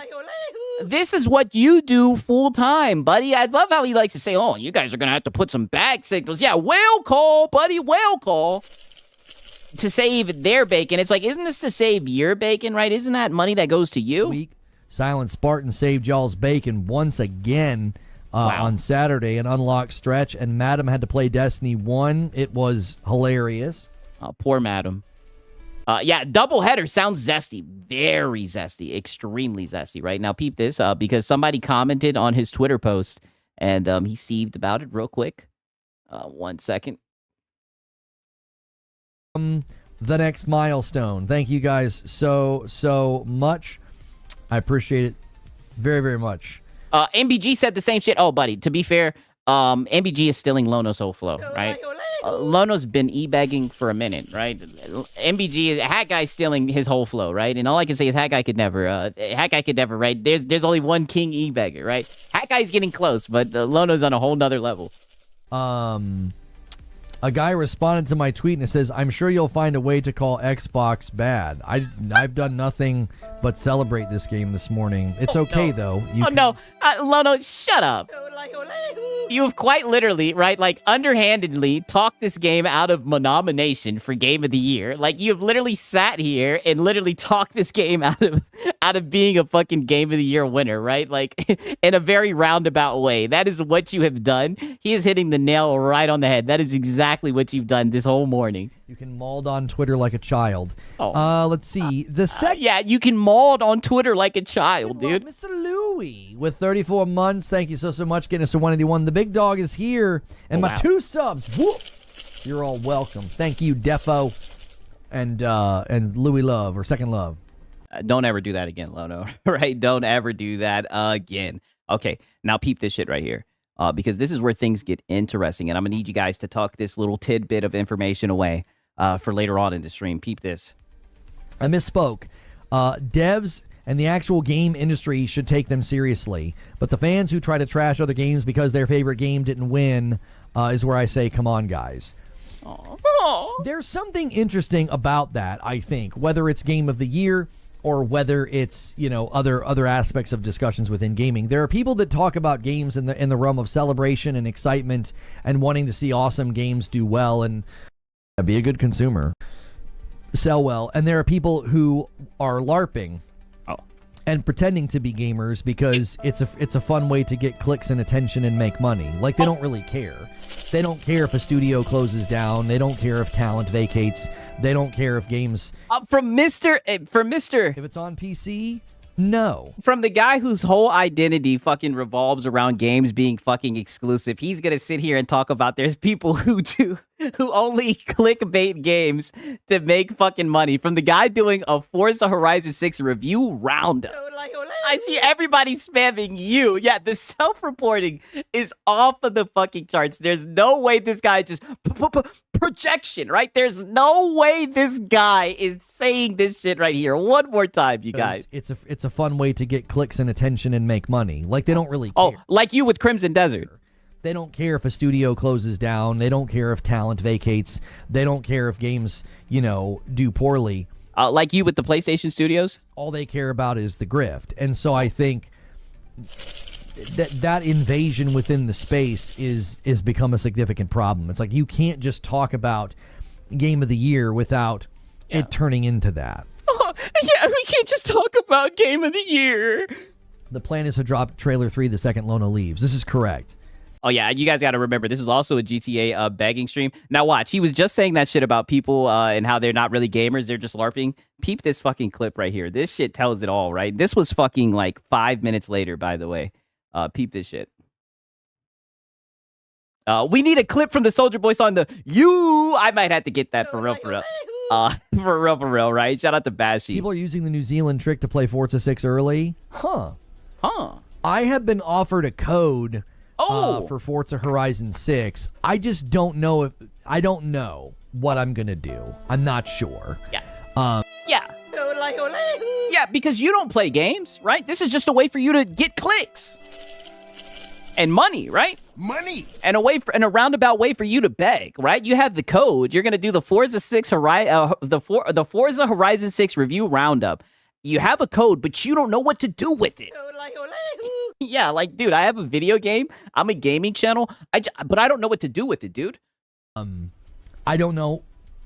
This is what you do full time, buddy. I love how he likes to say, oh, you guys are going to have to put some bag signals. Yeah, whale call, buddy, whale call. To save their bacon. It's like, isn't this to save your bacon, right? Isn't that money that goes to you? Silent Spartan saved y'all's bacon once again on Saturday, an unlocked stretch, and Madam had to play Destiny 1. It was hilarious. Poor Madam. Doubleheader sounds zesty. Very zesty. Extremely zesty, right? Now, peep this, because somebody commented on his Twitter post, and he seethed about it real quick. 1 second. The next milestone. Thank you guys so much. I appreciate it very, very much. MBG said the same shit. Oh, buddy, to be fair, MBG is stealing Lono's whole flow, right? Lono's been e-bagging for a minute, right? MBG, Hat Guy's stealing his whole flow, right? And all I can say is Hat Guy could never, right? There's only one king e-bagger, right? Hat Guy's getting close, but Lono's on a whole nother level. A guy responded to my tweet and it says, I'm sure you'll find a way to call Xbox bad. I've done nothing but celebrate this game this morning. It's okay, though. Lono, shut up. You've quite literally, right, like underhandedly talked this game out of nomination for Game of the Year. Like, you've literally sat here and literally talked this game out of being a fucking Game of the Year winner, right? Like, in a very roundabout way. That is what you have done. He is hitting the nail right on the head. That is exactly what you've done this whole morning. You can mauled on Twitter like a child. Let's see. You can mauled on Twitter like a child, dude. Mr. Louie with 34 months. Thank you so much. Getting us to 181. The big dog is here. And my 2 subs. Whoop. You're all welcome. Thank you, Defo and Louie Love or Second Love. Don't ever do that again, Lono. Right? Don't ever do that again. Okay, now peep this shit right here. Because this is where things get interesting, and I'm gonna need you guys to tuck this little tidbit of information away for later on in the stream. Peep this. I misspoke. Devs and the actual game industry should take them seriously, but the fans who try to trash other games because their favorite game didn't win is where I say, come on, guys. There's something interesting about that, I think, whether it's Game of the Year or whether it's, other aspects of discussions within gaming. There are people that talk about games in the realm of celebration and excitement and wanting to see awesome games do well. And Be a good consumer. Sell well. And there are people who are LARPing and pretending to be gamers because it's a fun way to get clicks and attention and make money. Like, they don't really care. They don't care if a studio closes down. They don't care if talent vacates. They don't care if games... If it's on PC, no. From the guy whose whole identity fucking revolves around games being fucking exclusive, he's gonna sit here and talk about there's people who only clickbait games to make fucking money. From the guy doing a Forza Horizon 6 review roundup. I see everybody spamming you. Yeah, the self-reporting is off of the fucking charts. There's no way this guy just projection, right? There's no way this guy is saying this shit right here. One more time, you guys. It's a fun way to get clicks and attention and make money. Like, they don't really care. Oh, like you with Crimson Desert. They don't care if a studio closes down. They don't care if talent vacates. They don't care if games, do poorly. Like you with the PlayStation Studios? All they care about is the grift. And so I think that invasion within the space is become a significant problem. It's like, you can't just talk about Game of the Year without it turning into that. Oh, yeah, we can't just talk about Game of the Year. The plan is to drop trailer 3 the second Lono leaves. This is correct. Oh, yeah, you guys got to remember, this is also a GTA begging stream. Now, watch, he was just saying that shit about people and how they're not really gamers, they're just LARPing. Peep this fucking clip right here. This shit tells it all, right? This was fucking like 5 minutes later, by the way. Peep this shit. We need a clip from the Soldier Boy song, I might have to get that for real. For real, right? Shout out to Bashi. People are using the New Zealand trick to play Forza 6 early. I have been offered a code for Forza Horizon 6. I just don't know I don't know what I'm gonna do. I'm not sure. Yeah, because you don't play games, right? This is just a way for you to get clicks and money, right? Money. And a roundabout way for you to beg, right? You have the code. You're gonna do the Forza Horizon 6 review roundup. You have a code, but you don't know what to do with it. Yeah, like, dude, I have a video game. I'm a gaming channel. But I don't know what to do with it, dude. I don't know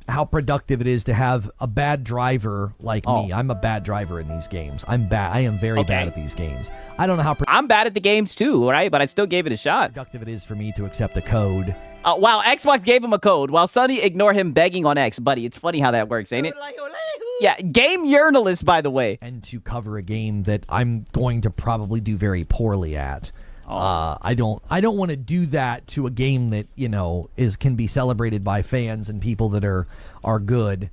how productive it is to have a bad driver like me. I'm a bad driver in these games. I'm bad. I am very bad at these games. I don't know how I'm bad at the games too, right? But I still gave it a shot. Productive it is for me to accept a code. While Xbox gave him a code, while Sonny ignored him begging on X. Buddy, it's funny how that works, ain't it? Yeah, game journalist, by the way. And to cover a game that I'm going to probably do very poorly at. I don't want to do that to a game that, can be celebrated by fans and people that are good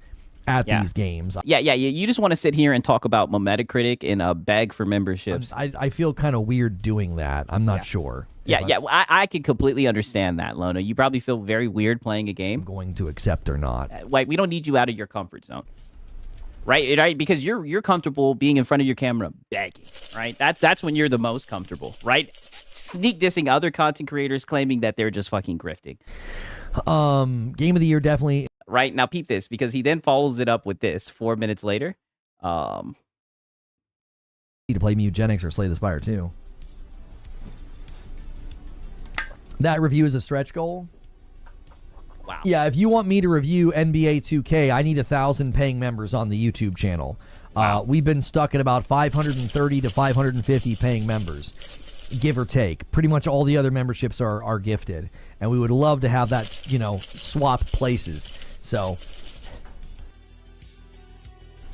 at these games. Yeah. You just want to sit here and talk about Metacritic and beg for memberships. I feel kind of weird doing that. I'm not sure. I can completely understand that, Lono. You probably feel very weird playing a game. I'm going to accept or not. Like, we don't need you out of your comfort zone. Right, because you're comfortable being in front of your camera begging, right? That's when you're the most comfortable, right? Sneak dissing other content creators claiming that they're just fucking grifting. Game of the Year, definitely. Right, now peep this, because he then follows it up with this 4 minutes later. Need to play Mutagenics or Slay the Spire too. That review is a stretch goal. Wow. Yeah, if you want me to review NBA 2K, I need 1,000 paying members on the YouTube channel. We've been stuck at about 530 to 550 paying members, give or take. Pretty much all the other memberships are gifted, and we would love to have that, swap places. So,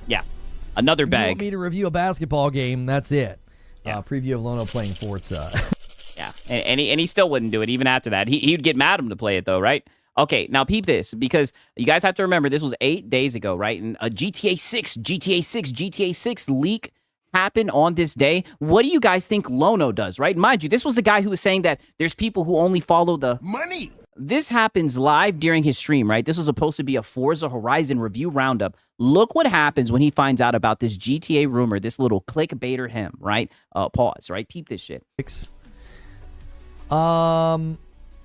yeah, another bag. If you want me to review a basketball game, that's it. Preview of Lono playing Forza. Yeah, and he still wouldn't do it even after that. He'd get mad at him to play it though, right? Okay, now peep this, because you guys have to remember this was 8 days ago, right? And a GTA 6 leak happened on this day. What do you guys think Lono does, right? Mind you, this was the guy who was saying that there's people who only follow the money. This happens live during his stream, right? This was supposed to be a Forza Horizon review roundup. Look what happens when he finds out about this GTA rumor, this little clickbaiter him, right? Pause, right? Peep this shit.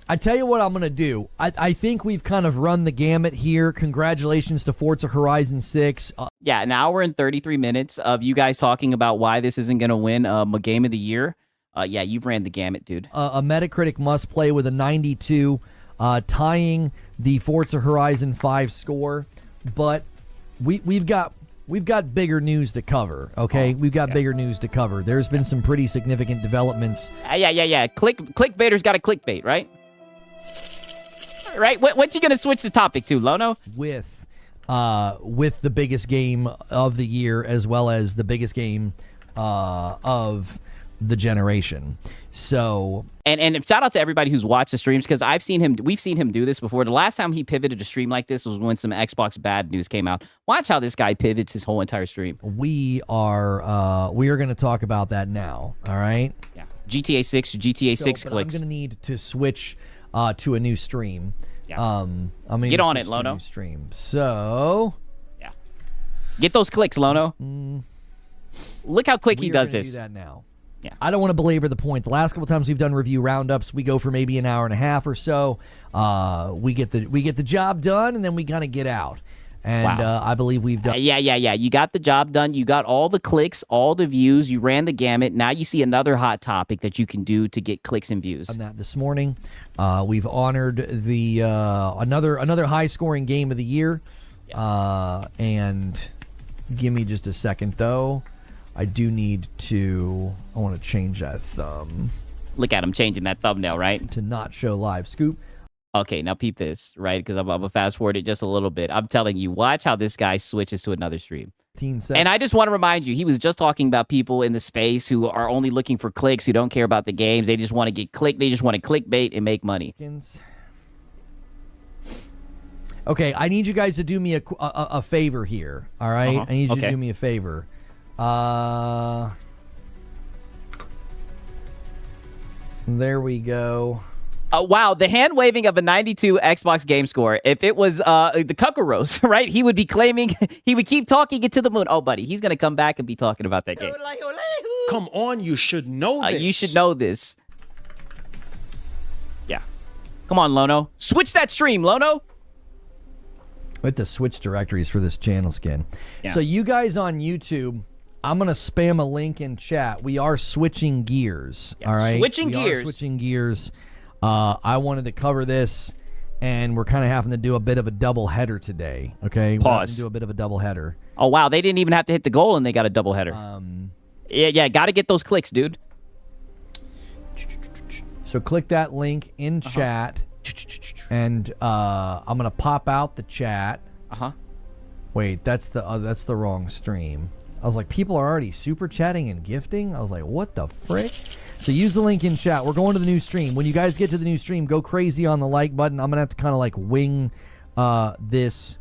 I tell you what I'm going to do. I think we've kind of run the gamut here. Congratulations to Forza Horizon 6. Yeah, an hour and 33 minutes of you guys talking about why this isn't going to win a Game of the Year. Yeah, you've ran the gamut, dude. A Metacritic must play with a 92. tying the Forza Horizon 5 score, but we've got bigger news to cover, okay? We've got bigger news to cover. There's been some pretty significant developments. Yeah. Clickbaiter's got a clickbait, right? Right? What's you going to switch the topic to, Lono? With the biggest game of the year, as well as the biggest game of the generation. So and shout out to everybody who's watched the streams, because we've seen him do this before. The last time he pivoted a stream like this was when some Xbox bad news came out. Watch how this guy pivots his whole entire stream. We are going to talk about that now. All right. Yeah. GTA 6 clicks. I'm going to need to switch to a new stream. Yeah. I'm gonna Get on it, switch to a Lono. new stream. So yeah, get those clicks, Lono. Look how quick he does this. Do that now. Yeah. I don't want to belabor the point. The last couple times we've done review roundups, we go for maybe an hour and a half or so. We get the job done, and then we kind of get out. And I believe we've done. Yeah. You got the job done. You got all the clicks, all the views. You ran the gamut. Now you see another hot topic that you can do to get clicks and views. On that this morning, we've honored the another high scoring game of the year. And give me just a second though. I do need to. I want to change that thumb. Look at him changing that thumbnail, right? To not show live scoop. Okay, now peep this, right? Because I'm going to fast forward it just a little bit. I'm telling you, watch how this guy switches to another stream. And I just want to remind you, he was just talking about people in the space who are only looking for clicks, who don't care about the games. They just want to get clicked. They just want to clickbait and make money. Okay, I need you guys to do me a favor here, all right? I need you to do me a favor. There we go. Wow, the hand waving of a 92 Xbox game score. If it was the Cuckaroos, right? He would be claiming, he would keep talking it to the moon. Oh, buddy, he's going to come back and be talking about that game. Come on, you should know this. You should know this. Yeah. Come on, Lono. Switch that stream, Lono. We have to switch directories for this channel skin. Yeah. So you guys on YouTube, I'm going to spam a link in chat. We are switching gears, all right? Switching gears. I wanted to cover this, and we're kind of having to do a bit of a double header today, okay? We're having to do a bit of a double header. Oh, wow. They didn't even have to hit the goal, and they got a double header. Yeah, got to get those clicks, dude. So click that link in chat, and I'm going to pop out the chat. Wait, that's the wrong stream. I was like, people are already super chatting and gifting? I was like, what the frick? So use the link in chat. We're going to the new stream. When you guys get to the new stream, go crazy on the like button. I'm going to have to kind of like wing this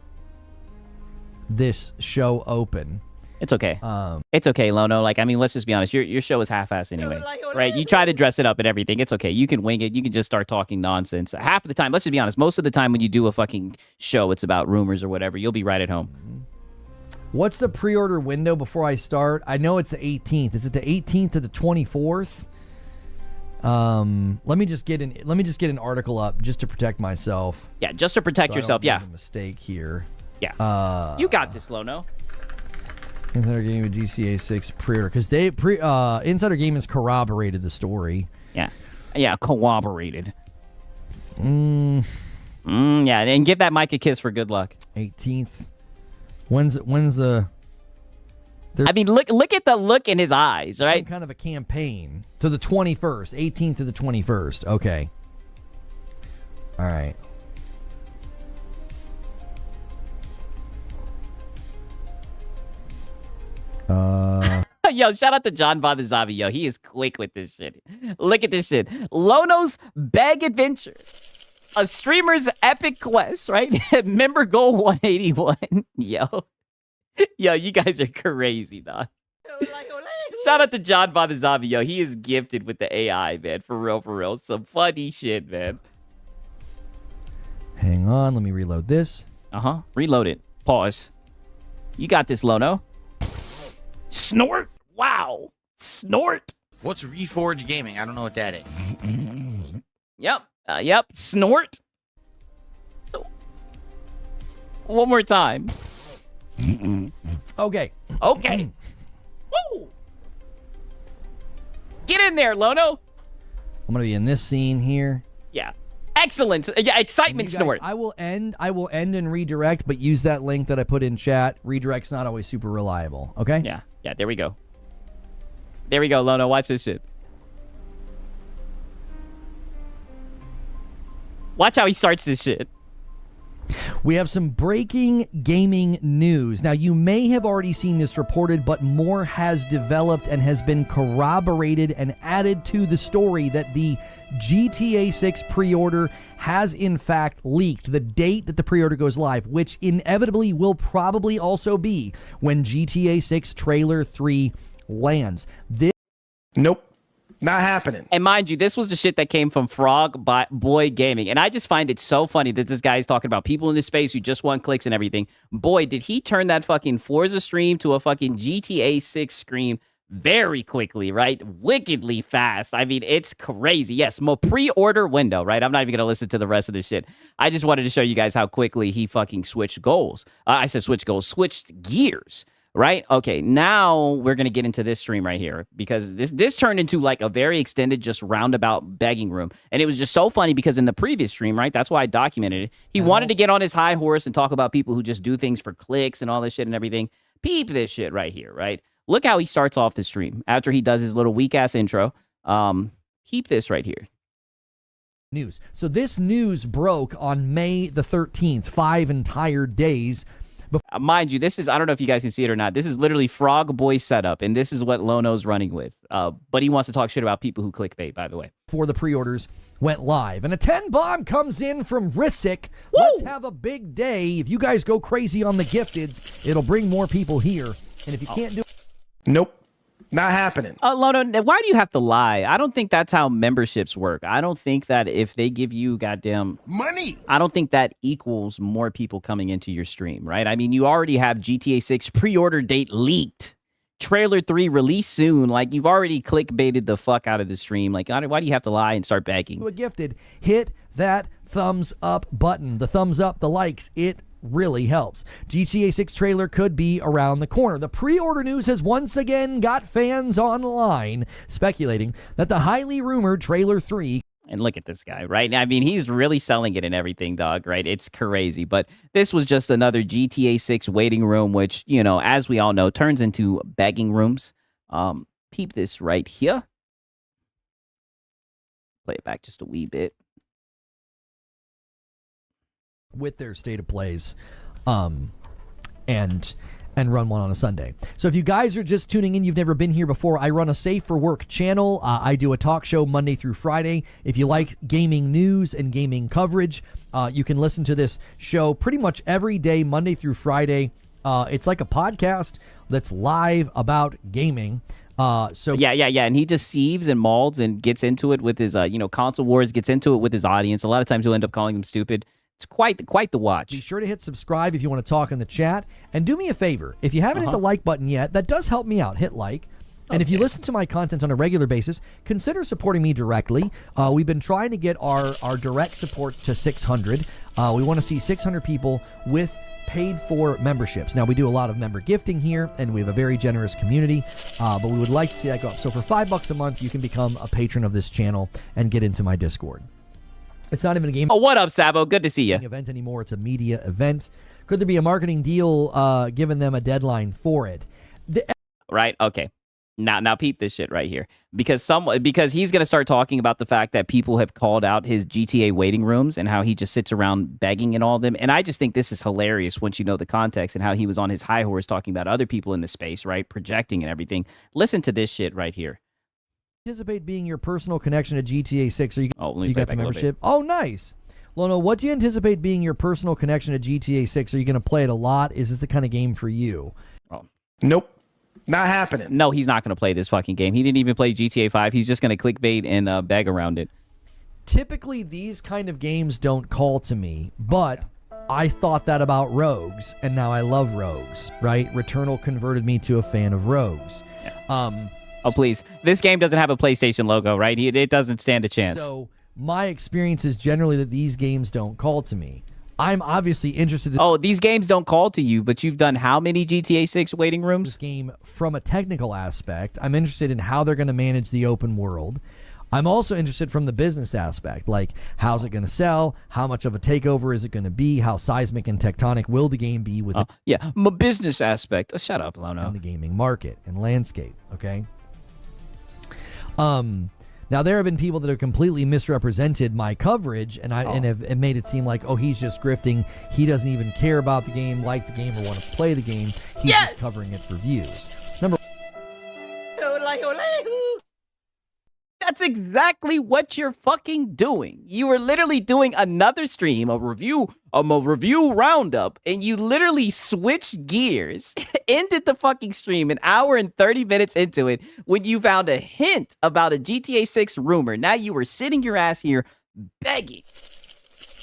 show open. It's okay. It's okay, Lono. Like, I mean, let's just be honest. Your show is half-assed anyways, right? You try to dress it up and everything. It's okay. You can wing it. You can just start talking nonsense. Half of the time, let's just be honest. Most of the time when you do a fucking show, it's about rumors or whatever. You'll be right at home. What's the pre-order window before I start? I know it's the 18th. Is it the 18th to the 24th? Let me just get an article up just to protect myself. Yeah, just to protect yourself. I don't make a mistake here. Yeah. You got this, Lono. Insider Game with GTA 6 pre-order, because Insider Game has corroborated the story. Yeah, corroborated. Yeah, and give that mic a kiss for good luck. 18th. When's the? I mean, look at the look in his eyes, right? Some kind of a campaign to the 21st, 18th to the 21st. Okay. All right. Yo, shout out to John Badazabi. Yo, he is quick with this shit. Look at this shit. Lono's Bag Adventure. A streamer's epic quest, right? Member goal 181. Yo, you guys are crazy, dog. Shout out to John Badazabi. Yo, he is gifted with the AI, man. For real. Some funny shit, man. Hang on, let me reload this. Reload it. Pause. You got this, Lono. Snort. Wow. Snort. What's Reforge Gaming? I don't know what that is. Yep. Snort. One more time. Okay. Woo. Get in there, Lono. I'm going to be in this scene here. Yeah. Excellent. Yeah, excitement You guys, snort. I will end and redirect, but use that link that I put in chat. Redirect's not always super reliable. Okay? Yeah. There we go. There we go, Lono. Watch this shit. Watch how he starts this shit. We have some breaking gaming news. Now, you may have already seen this reported, but more has developed and has been corroborated and added to the story that the GTA 6 pre-order has in fact leaked. The date that the pre-order goes live, which inevitably will probably also be when GTA 6 Trailer 3 lands. Nope. Not happening. And mind you, this was the shit that came from Frog Boy Gaming. And I just find it so funny that this guy is talking about people in this space who just want clicks and everything. Boy, did he turn that fucking Forza stream to a fucking GTA 6 stream very quickly, right? Wickedly fast. I mean, it's crazy. Yes, pre-order window, right? I'm not even going to listen to the rest of this shit. I just wanted to show you guys how quickly he fucking switched goals. Switched gears. Right? Okay, now we're going to get into this stream right here because this turned into like a very extended just roundabout begging room. And it was just so funny because in the previous stream, right, that's why I documented it. He wanted to get on his high horse and talk about people who just do things for clicks and all this shit and everything. Peep this shit right here, right? Look how he starts off the stream after he does his little weak-ass intro. Keep this right here. News. So this news broke on May the 13th, 5 entire days. Mind you, this is, I don't know if you guys can see it or not. This is literally Frog Boy setup, and this is what Lono's running with. But he wants to talk shit about people who clickbait, by the way. Before the pre-orders went live. And a 10 bomb comes in from Rissick. Let's have a big day. If you guys go crazy on the gifteds, it'll bring more people here. And if you can't do it. Nope. Not happening. Lono, why do you have to lie? I don't think that's how memberships work. I don't think that if they give you goddamn money, I don't think that equals more people coming into your stream, right? I mean, you already have GTA 6 pre-order date leaked. Trailer 3 release soon. Like, you've already clickbaited the fuck out of the stream. Like, why do you have to lie and start begging? A gifted, hit that thumbs up button. The thumbs up, the likes, it really helps. GTA 6 trailer could be around the corner. The pre-order news has once again got fans online speculating that the highly rumored Trailer 3. And look at this guy, right? I mean, he's really selling it and everything, dog, right? It's crazy. But this was just another GTA 6 waiting room, which, you know, as we all know, turns into begging rooms. Peep this right here. Play it back just a wee bit. With their state of plays and run one on a Sunday. So if you guys are just tuning in, you've never been here before, I run a Safe for Work channel. I do a talk show Monday through Friday. If you like gaming news and gaming coverage, you can listen to this show pretty much every day, Monday through Friday. It's like a podcast that's live about gaming. Yeah, and he just sieves and mauls and gets into it with his console wars, gets into it with his audience. A lot of times he'll end up calling them stupid. It's quite the watch. Be sure to hit subscribe if you want to talk in the chat. And do me a favor. If you haven't hit the like button yet, that does help me out. Hit like. And if you listen to my content on a regular basis, consider supporting me directly. We've been trying to get our direct support to 600. We want to see 600 people with paid for memberships. Now, we do a lot of member gifting here, and we have a very generous community, but we would like to see that go up. So for $5 a month, you can become a patron of this channel and get into my Discord. It's not even a game. Oh, what up, Sabo? Good to see you. Event anymore. It's a media event. Could there be a marketing deal giving them a deadline for it? Right? Okay. Now peep this shit right here. Because he's going to start talking about the fact that people have called out his GTA waiting rooms and how he just sits around begging and all of them. And I just think this is hilarious once you know the context and how he was on his high horse talking about other people in the space, right? Projecting and everything. Listen to this shit right here. Anticipate being your personal connection to GTA 6? Are you you got the membership? Oh, nice. Lono, what do you anticipate being your personal connection to GTA 6? Are you going to play it a lot? Is this the kind of game for you? Oh. Nope. Not happening. No, he's not going to play this fucking game. He didn't even play GTA 5. He's just going to clickbait and beg around it. Typically, these kind of games don't call to me, but I thought that about Rogues, and now I love Rogues, right? Returnal converted me to a fan of Rogues. Yeah. Oh, please. This game doesn't have a PlayStation logo, right? It doesn't stand a chance. So my experience is generally that these games don't call to me. I'm obviously interested in... Oh, these games don't call to you, but you've done how many GTA 6 waiting rooms? This game from a technical aspect. I'm interested in how they're going to manage the open world. I'm also interested from the business aspect, like how's it going to sell? How much of a takeover is it going to be? How seismic and tectonic will the game be with my business aspect. Shut up, Lono. in the gaming market and landscape, okay? Now there have been people that have completely misrepresented my coverage and have made it seem like, oh, he's just grifting. He doesn't even care about the game, like the game, or want to play the game. He's just covering it for views. That's exactly what you're fucking doing. You were literally doing another stream, a review roundup, and you literally switched gears, ended the fucking stream an hour and 30 minutes into it when you found a hint about a GTA 6 rumor. Now you were sitting your ass here begging.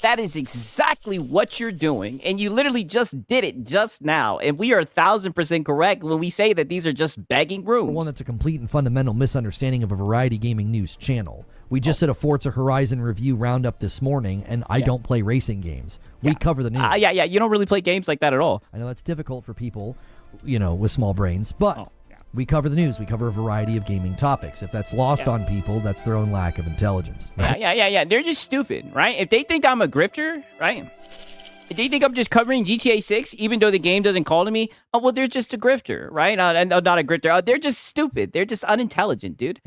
That is exactly what you're doing, and you literally just did it just now, and we are 1,000% correct when we say that these are just begging rooms. One that's a complete and fundamental misunderstanding of a variety gaming news channel. We just did a Forza Horizon review roundup this morning, and I don't play racing games. We cover the news. Yeah, you don't really play games like that at all. I know that's difficult for people, with small brains, but we cover the news. We cover a variety of gaming topics. If that's lost on people, that's their own lack of intelligence. Right? Yeah. They're just stupid, right? If they think I'm a grifter, right? If they think I'm just covering GTA 6, even though the game doesn't call to me, well, they're just a grifter, right? Not a grifter. They're just stupid. They're just unintelligent, dude.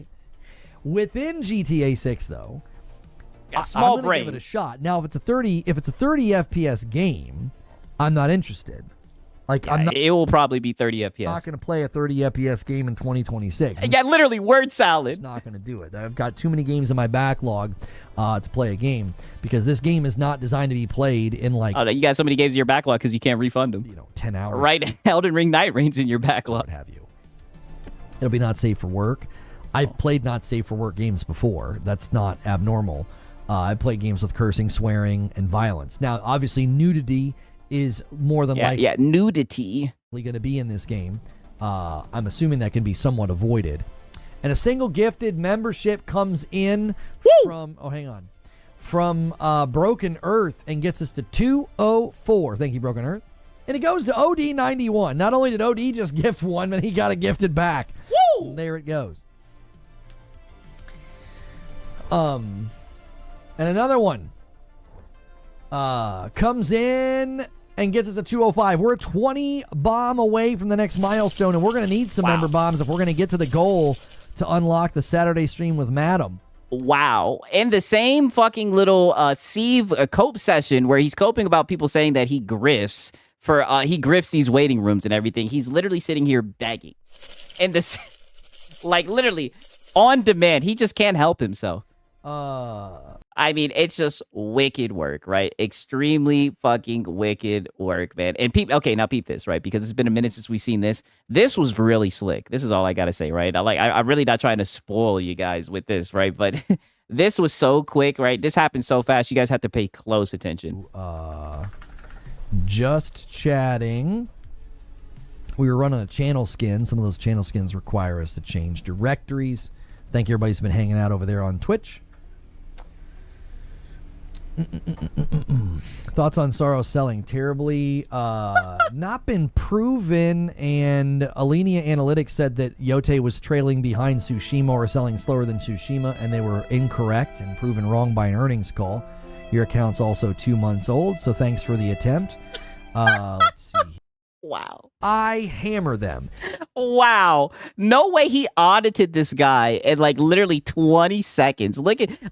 Within GTA 6, though, small I'm gonna brains. give it a shot. Now, if it's a 30 FPS game, I'm not interested. It will probably be 30 FPS. I'm not going to play a 30 FPS game in 2026. Yeah, literally, word salad. I'm not going to do it. I've got too many games in my backlog to play a game because this game is not designed to be played in Oh, no, you got so many games in your backlog because you can't refund them. 10 hours. Right, Elden Ring Night Reigns in your backlog. What have you? It'll be not safe for work. I've played not safe for work games before. That's not abnormal. I played games with cursing, swearing, and violence. Now, obviously, nudity is more than likely nudity going to be in this game. I'm assuming that can be somewhat avoided. And a single gifted membership comes in from Broken Earth and gets us to 204. Thank you, Broken Earth. And it goes to OD91. Not only did OD just gift one, but he got it gifted back. Woo! There it goes. And another one comes in and gets us a 205. We're 20 bomb away from the next milestone, and we're going to need some member bombs if we're going to get to the goal to unlock the Saturday stream with Madam. Wow. And the same fucking little Steve cope session where he's coping about people saying that he grifts he grifts these waiting rooms and everything. He's literally sitting here begging. And this, literally on demand. He just can't help himself. I mean, it's just wicked work, right? Extremely fucking wicked work, man. And now peep this, right? Because it's been a minute since we've seen this. This was really slick. This is all I gotta say, right? I'm really not trying to spoil you guys with this, right? But this was so quick, right? This happened so fast. You guys have to pay close attention. Just chatting. We were running a channel skin. Some of those channel skins require us to change directories. Thank you, everybody who's been hanging out over there on Twitch. Thoughts on Sorrow selling terribly? Not been proven. And Alenia Analytics said that Yote was trailing behind Tsushima or selling slower than Tsushima, and they were incorrect and proven wrong by an earnings call. Your account's also 2 months old, so thanks for the attempt. Let's see. Wow. I hammer them. Wow. No way he audited this guy in literally 20 seconds.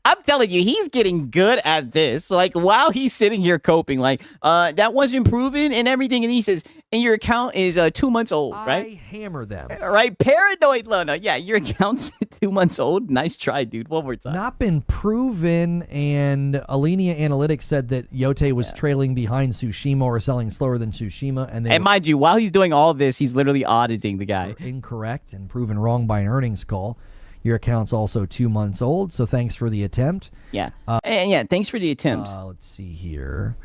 I'm telling you, he's getting good at this. While he's sitting here coping, that wasn't proven and everything. And he says, and your account is 2 months old, right? I hammer them. Right? Paranoid Luna. Yeah, your account's 2 months old. Nice try, dude. One more time. Not been proven. And Alenia Analytics said that Yote was trailing behind Tsushima or selling slower than Tsushima. And mind you, while he's doing all this, he's literally auditing the guy. Incorrect and proven wrong by an earnings call. Your account's also 2 months old, so thanks for the attempt. Yeah. Thanks for the attempt. Let's see here.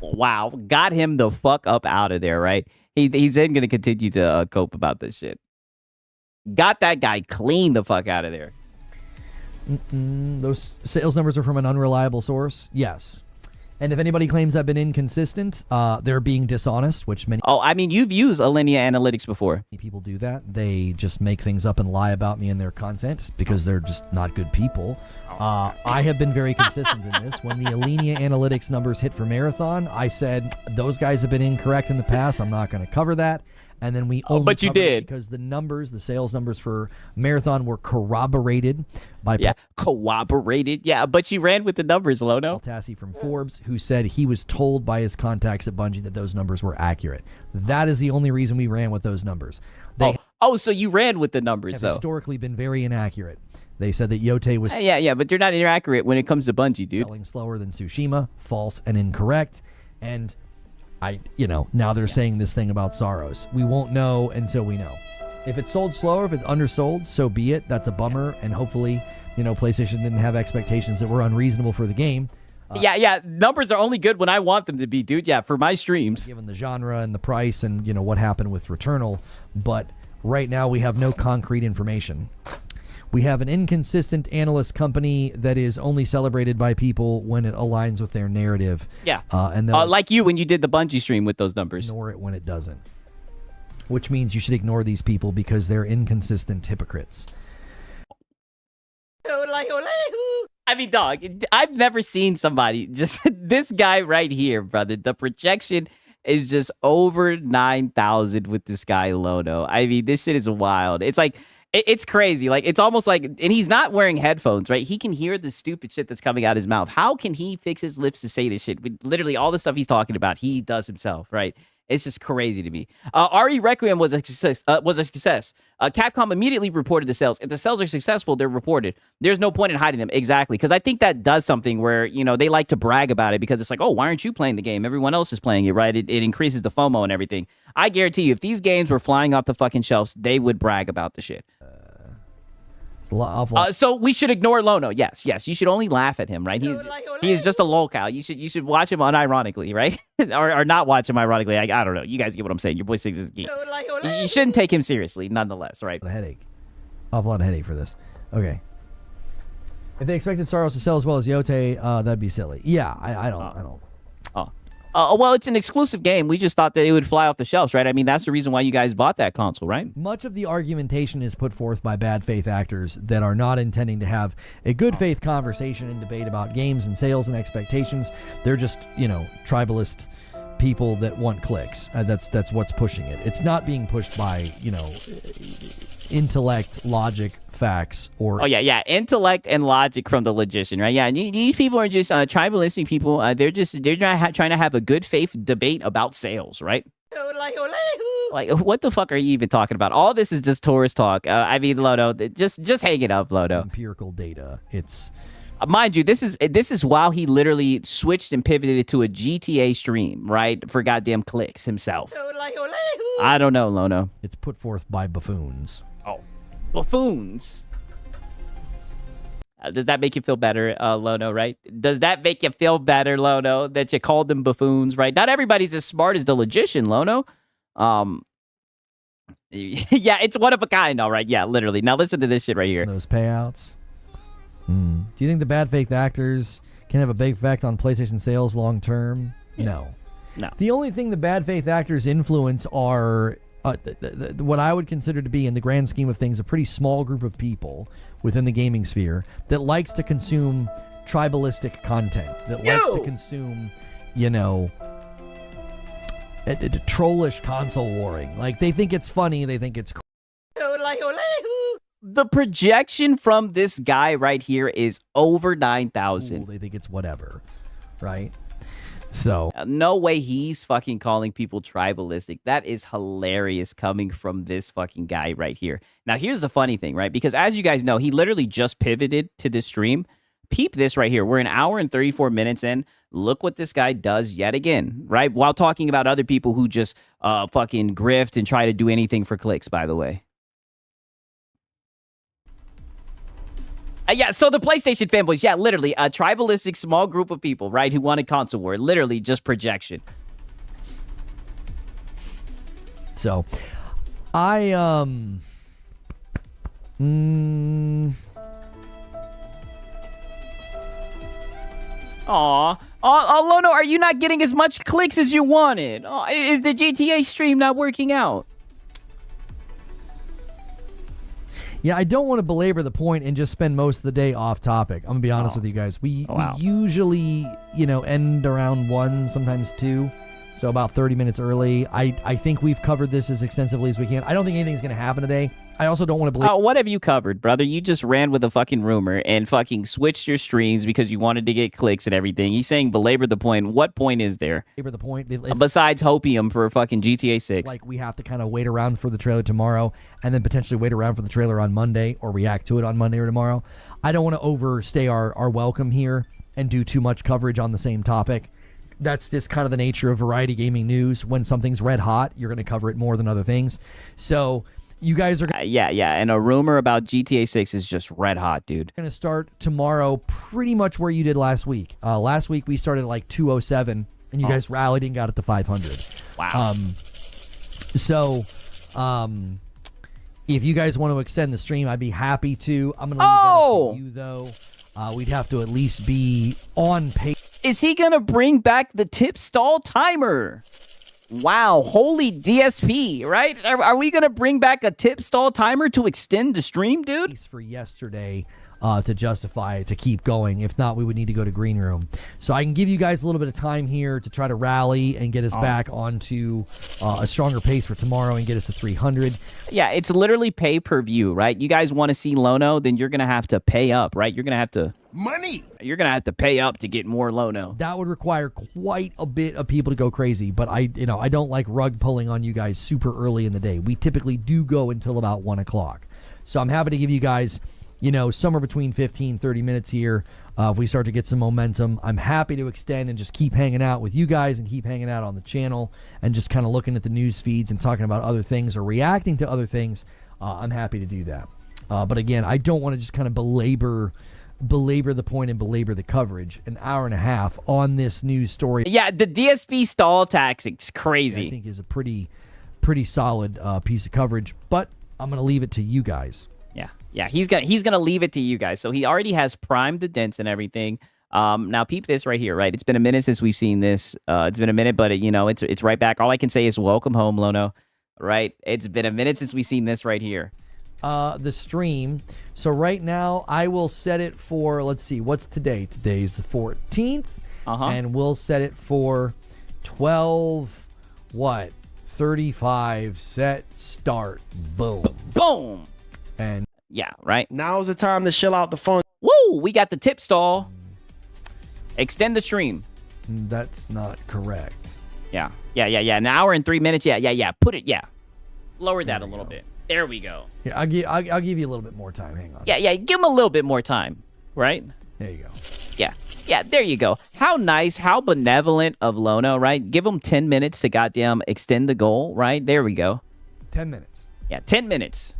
Wow. Got him the fuck up out of there, right? He's then going to continue to cope about this shit. Got that guy clean the fuck out of there. Those sales numbers are from an unreliable source? Yes. And if anybody claims I've been inconsistent, they're being dishonest, which many Oh, I mean, you've used Alinea Analytics before. people do that. They just make things up and lie about me in their content because they're just not good people. I have been very consistent in this. When the Alinea Analytics numbers hit for Marathon, I said, those guys have been incorrect in the past. I'm not going to cover that. And then we only but you covered it did. because the numbers, the sales numbers for Marathon were corroborated by corroborated. Yeah, but you ran with the numbers, Lono. Tassi from Forbes, who said he was told by his contacts at Bungie that those numbers were accurate. That is the only reason we ran with those numbers. They So you ran with the numbers, have though. historically been very inaccurate. They said that Yote was Yeah, but they're not inaccurate when it comes to Bungie, dude. selling slower than Tsushima, false and incorrect. And now they're saying this thing about Saros. We won't know until we know. If it sold slower, if it's undersold, so be it. That's a bummer. And hopefully, PlayStation didn't have expectations that were unreasonable for the game. Yeah. Numbers are only good when I want them to be, dude. Yeah, for my streams. Given the genre and the price and, what happened with Returnal. But right now we have no concrete information. We have an inconsistent analyst company that is only celebrated by people when it aligns with their narrative. Yeah. And they'll like you when you did the Bungie stream with those numbers. ignore it when it doesn't. Which means you should ignore these people because they're inconsistent hypocrites. I mean, dog, I've never seen somebody just this guy right here, brother. The projection is just over 9,000 with this guy Lono. I mean, this shit is wild. It's like it's crazy. Like it's almost like, and he's not wearing headphones, right? He can hear the stupid shit that's coming out his mouth. How can he fix his lips to say this shit? Literally, all the stuff he's talking about, he does himself, right? It's just crazy to me. RE Requiem was a success. Capcom immediately reported the sales. If the sales are successful, they're reported. There's no point in hiding them. Exactly. Because I think that does something where, they like to brag about it because it's like, oh, why aren't you playing the game? Everyone else is playing it, right? It increases the FOMO and everything. I guarantee you, if these games were flying off the fucking shelves, they would brag about the shit. So we should ignore Lono. Yes. You should only laugh at him, right? He's just a lolcow. You should watch him unironically, right? or not watch him ironically. I don't know. You guys get what I'm saying. Your boy Six is geek. You shouldn't take him seriously, nonetheless, right? A headache. Awful lot of headache for this. Okay. If they expected Saros to sell as well as Yote, that'd be silly. Yeah, I don't. Well, it's an exclusive game. We just thought that it would fly off the shelves, right? I mean, that's the reason why you guys bought that console, right? Much of the argumentation is put forth by bad faith actors that are not intending to have a good faith conversation and debate about games and sales and expectations. They're just, tribalist people that want clicks. That's what's pushing it. It's not being pushed by, intellect, logic, facts, or intellect and logic from the logician, right? Yeah, and these people are just tribalistic people. They're not trying to have a good faith debate about sales, right? Like, what the fuck are you even talking about? All this is just tourist talk. I mean, Lono, just hang it up, Lono. Empirical data. It's mind you, this is while he literally switched and pivoted it to a GTA stream, right? For goddamn clicks himself. I don't know, Lono. It's put forth by buffoons. Oh, buffoons. Does that make you feel better, Lono, right? Does that make you feel better, Lono, that you called them buffoons, right? Not everybody's as smart as the logician, Lono. Yeah, it's one of a kind, all right. Yeah, literally. Now listen to this shit right here. Those payouts. Do you think the bad faith actors can have a big effect on PlayStation sales long term? No. The only thing the bad faith actors influence are what I would consider to be, in the grand scheme of things, a pretty small group of people within the gaming sphere that likes to consume tribalistic content, that likes to consume, trollish console warring. Like, they think it's funny, they think it's cool. The projection from this guy right here is over 9,000. They think it's whatever, right? So no way he's fucking calling people tribalistic. That is hilarious coming from this fucking guy right here. Now, here's the funny thing, right? Because as you guys know, he literally just pivoted to this stream. Peep this right here. We're an hour and 34 minutes in. Look what this guy does yet again, right? While talking about other people who just fucking grift and try to do anything for clicks, by the way. So the PlayStation fanboys, literally a tribalistic small group of people, right, who wanted console war, literally just projection. So, I Aw. Lono, are you not getting as much clicks as you wanted? Is the GTA stream not working out? Yeah, I don't want to belabor the point and just spend most of the day off topic. I'm going to be honest with you guys. We usually, end around 1, sometimes 2. So about 30 minutes early. I think we've covered this as extensively as we can. I don't think anything's going to happen today. I also don't want to believe. What have you covered, brother? You just ran with a fucking rumor and fucking switched your streams because you wanted to get clicks and everything. He's saying belabor the point. What point is there? Belabor the point. Besides hopium for fucking GTA 6. Like, we have to kind of wait around for the trailer tomorrow and then potentially wait around for the trailer on Monday or react to it on Monday or tomorrow. I don't want to overstay our welcome here and do too much coverage on the same topic. That's just kind of the nature of variety gaming news. When something's red hot, you're going to cover it more than other things. So you guys are yeah, and a rumor about GTA 6 is just red hot, dude. Going to start tomorrow pretty much where you did last week. Last week we started at like 207 and you guys rallied and got it to 500. Wow. If you guys want to extend the stream, I'd be happy to. I'm going to leave that up to you though. We'd have to at least be on pace. Is he going to bring back the tip stall timer? Wow, holy DSP, right? Are we going to bring back a tip stall timer to extend the stream, dude? For yesterday to justify it, to keep going. If not, we would need to go to green room. So I can give you guys a little bit of time here to try to rally and get us back onto a stronger pace for tomorrow and get us to 300. Yeah, it's literally pay-per-view, right? You guys want to see Lono, then you're going to have to pay up, right? You're going to have to... Money! You're going to have to pay up to get more Lono. That would require quite a bit of people to go crazy, but I don't like rug pulling on you guys super early in the day. We typically do go until about 1 o'clock. So I'm happy to give you guys, somewhere between 15, 30 minutes here. If we start to get some momentum, I'm happy to extend and just keep hanging out with you guys and keep hanging out on the channel and just kind of looking at the news feeds and talking about other things or reacting to other things. I'm happy to do that. But again, I don't want to just kind of belabor the point and belabor the coverage. An hour and a half on this news story. Yeah, the DSP stall tactics crazy. I think is a pretty solid piece of coverage, but I'm going to leave it to you guys. Yeah, he's gonna leave it to you guys. So he already has primed the dents and everything. Now peep this right here, right? It's been a minute since we've seen this. It's been a minute, but it's right back. All I can say is welcome home, Lono. Right? It's been a minute since we've seen this right here. The stream. So right now I will set it for, let's see, what's today? Today's the 14th. And we'll set it for 35 set start. Boom. Boom. And yeah, right. Now's the time to shill out the phone. Woo! We got the tip stall. Extend the stream. That's not correct. Yeah. An hour and 3 minutes. Yeah. Put it. Yeah. Lower that a little bit. There we go. Yeah, I'll give you a little bit more time. Hang on. Yeah. Give him a little bit more time. Right. There you go. Yeah. There you go. How nice. How benevolent of Lono. Right. Give him 10 minutes to goddamn extend the goal. Right. There we go. 10 minutes. Yeah. 10 minutes.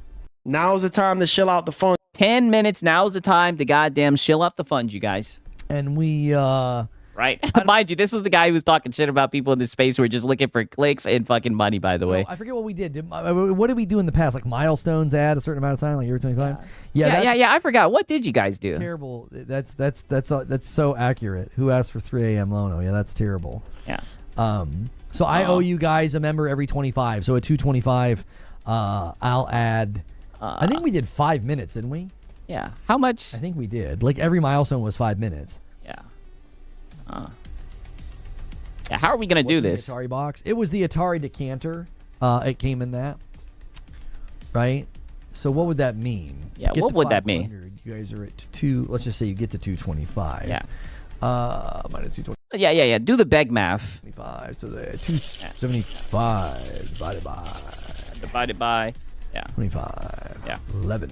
Now's the time to shill out the funds. 10 minutes. Now's the time to goddamn shill out the funds, you guys. And we, right. Mind you, this was the guy who was talking shit about people in this space who were just looking for clicks and fucking money, by the way. I forget what we did. What did we do in the past? Like milestones add a certain amount of time, like every 25? Yeah. I forgot. What did you guys do? Terrible. That's so accurate. Who asked for 3 a.m. Lono? Yeah, that's terrible. Yeah. So I owe you guys a member every 25. So at 225, I'll add... I think we did 5 minutes, didn't we? Yeah. How much? I think we did. Like every milestone was 5 minutes. Yeah. Yeah. How are we gonna do this? The Atari box. It was the Atari decanter. It came in that. Right. So what would that mean? Yeah. What would that mean? You guys are at 2. Let's just say you get to 225. Yeah. Minus 220. Yeah. Do the beg math. 25. So the 275 divided by. Yeah. 25. Yeah. 11.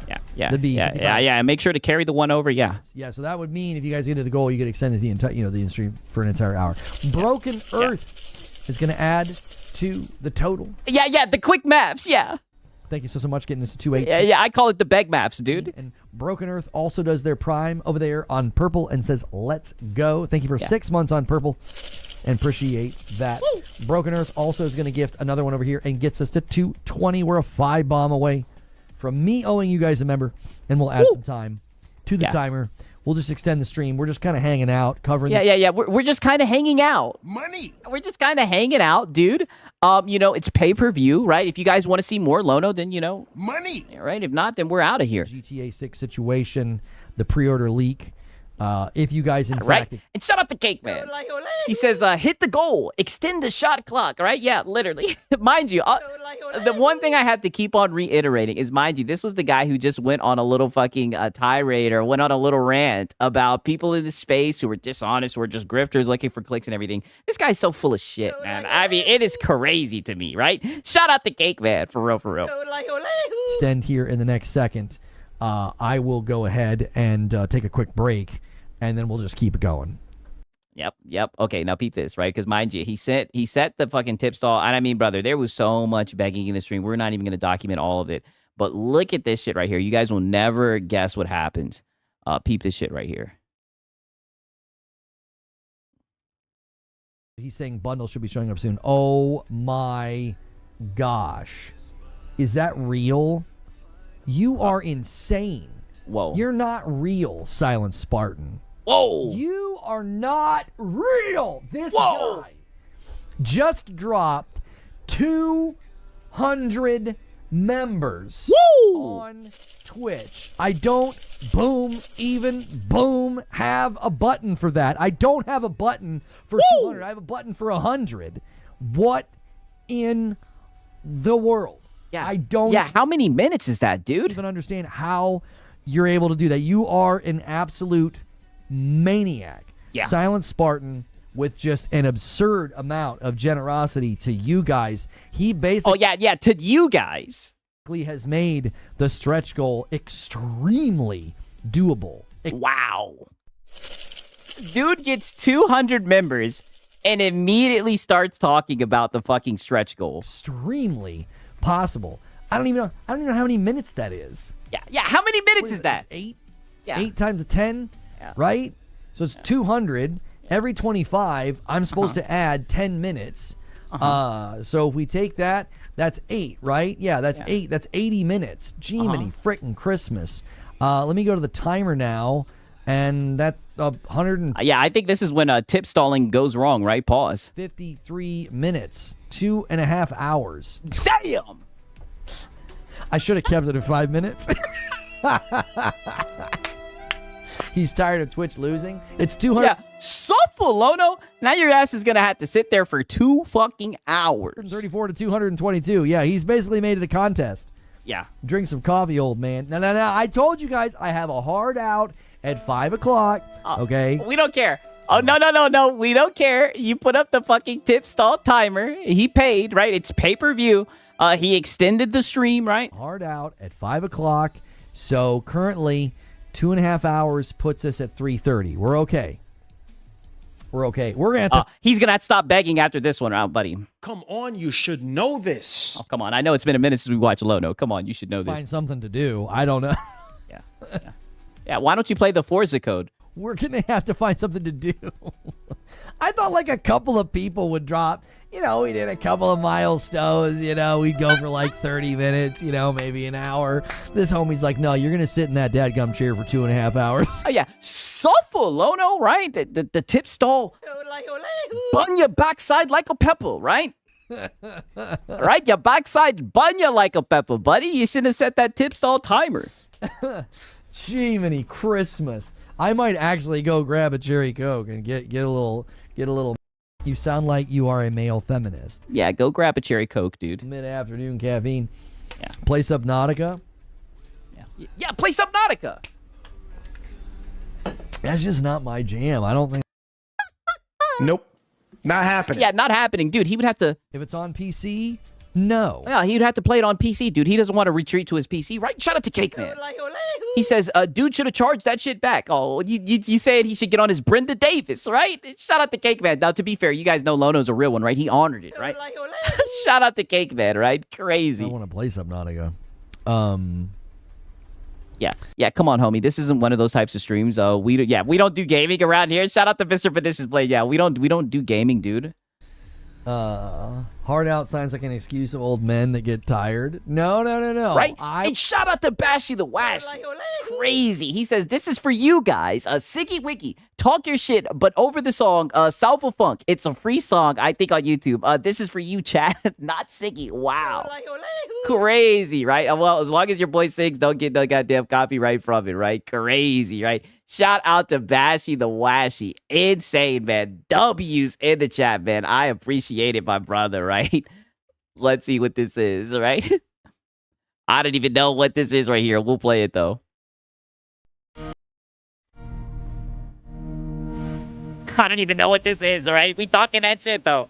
Yeah. That'd be 55. Yeah. Make sure to carry the one over. Yeah. Yeah. So that would mean if you guys get to the goal, you get extended the entire, the stream for an entire hour. Broken Earth is going to add to the total. Yeah. The quick maps. Yeah. Thank you so much getting us to 280. Yeah. I call it the beg maps, dude. And Broken Earth also does their prime over there on purple and says, "Let's go." Thank you for 6 months on purple. And appreciate that. Woo! Broken Earth also is going to gift another one over here and gets us to 220. We're a 5 bomb away from me owing you guys a member, and we'll add some time to the timer We'll just extend the stream. We're just kind of hanging out, covering. Yeah. We're just kind of hanging out. Money. We're just kind of hanging out, dude. It's pay-per-view, right? If you guys want to see more Lono, then money. Right? If not, then we're out of here. GTA 6 situation, the pre-order leak. If you guys in right. fact, and shut up the cake, man. He says, hit the goal, extend the shot clock. Right? Yeah, literally. Mind you, the one thing I have to keep on reiterating is, mind you, this was the guy who just went on a little fucking tirade or went on a little rant about people in the space who were dishonest, who were just grifters looking for clicks and everything. This guy's so full of shit, man. I mean, it is crazy to me, right? Shout out the cake, man. For real, for real. Extend here in the next second. I will go ahead and take a quick break, and then we'll just keep it going. Yep. Okay, now peep this, right? Because mind you, he set the fucking tip stall, and I mean, brother, there was so much begging in the stream. We're not even going to document all of it, but look at this shit right here. You guys will never guess what happens. Peep this shit right here. He's saying bundle should be showing up soon. Oh my gosh. Is that real? You are insane. Whoa. You're not real, Silent Spartan. Whoa. You are not real. This guy just dropped 200 members on Twitch. I don't have a button for that. I don't have a button for 200. I have a button for 100. What in the world? Yeah. I don't. Yeah, how many minutes is that, dude? Even understand how you're able to do that. You are an absolute maniac. Yeah. Silent Spartan with just an absurd amount of generosity to you guys. He basically to you guys. Has made the stretch goal extremely doable. Wow. Dude gets 200 members and immediately starts talking about the fucking stretch goal. Extremely possible. I don't even know how many minutes that is. Yeah. How many minutes is that? 8? Yeah. 8 times 10, right? So it's 200. Every 25, I'm supposed to add 10 minutes. So if we take that, that's 8, right? Yeah, that's 8. That's 80 minutes. Jiminy frickin' Christmas. Let me go to the timer now, and that's 100. Yeah, I think this is when tip stalling goes wrong, right? Pause. 53 minutes. 2.5 hours. Damn! I should have kept it at 5 minutes. He's tired of Twitch losing. It's 200. Yeah, suffer, Lono. Now your ass is going to have to sit there for 2 fucking hours. 134 to 222. Yeah, he's basically made it a contest. Yeah. Drink some coffee, old man. No. I told you guys I have a hard out at 5 o'clock. Okay? We don't care. Oh, no. We don't care. You put up the fucking tip stall timer. He paid, right? It's pay-per-view. He extended the stream, right? Hard out at 5 o'clock. So currently, 2.5 hours puts us at 3:30. We're okay. We're okay. We're going to have to... He's going to have to stop begging after this one round, buddy. Come on, you should know this. Oh, come on. I know it's been a minute since we watched Lono. Come on, you should know this. Find something to do. I don't know. Yeah, why don't you play the Forza code? We're going to have to find something to do. I thought like a couple of people would drop. We did a couple of milestones. We'd go for like 30 minutes, maybe an hour. This homie's like, no, you're going to sit in that dadgum chair for 2.5 hours. Oh, yeah. Suffer, Lono, right? The tip stall. Bun your backside like a pepper, right? Right? Your backside bun you like a pepper, buddy. You shouldn't have set that tip stall timer. Jiminy Christmas. I might actually go grab a cherry Coke and get a little. You sound like you are a male feminist. Yeah, go grab a cherry Coke, dude. Mid-afternoon caffeine. Yeah. Play Subnautica. Yeah, play Subnautica. That's just not my jam. I don't think. Nope. Not happening. Yeah, not happening. Dude, he would have to... If it's on PC, no. Yeah, he'd have to play it on PC, dude. He doesn't want to retreat to his PC, right? Shout out to Cake Man. He says, dude should have charged that shit back. Oh, you said he should get on his Brenda Davis, right? Shout out to Cake Man. Now, to be fair, you guys know Lono's a real one, right? He honored it, right? Shout out to Cake Man, right? Crazy. I want to play Subnautica. Yeah, come on, homie. This isn't one of those types of streams. We don't do gaming around here. Shout out to Mr. But this is play. Yeah, we don't do gaming, dude. Hard out sounds like an excuse of old men that get tired. No. Right? And shout out to Bashy the Wash. Crazy. He says, this is for you guys. Siggy Wiggy, talk your shit, but over the song, Salva Funk. It's a free song, I think, on YouTube. This is for you, chat, not Siggy. Wow. Crazy, right? Well, as long as your boy sings, don't get no goddamn copyright from it, right? Crazy, right? Shout out to Bashy the Washy. Insane, man. W's in the chat, man. I appreciate it, my brother, right? Let's see what this is, right? I don't even know what this is right here. We'll play it, though. I don't even know what this is, all right? We talking that shit, though.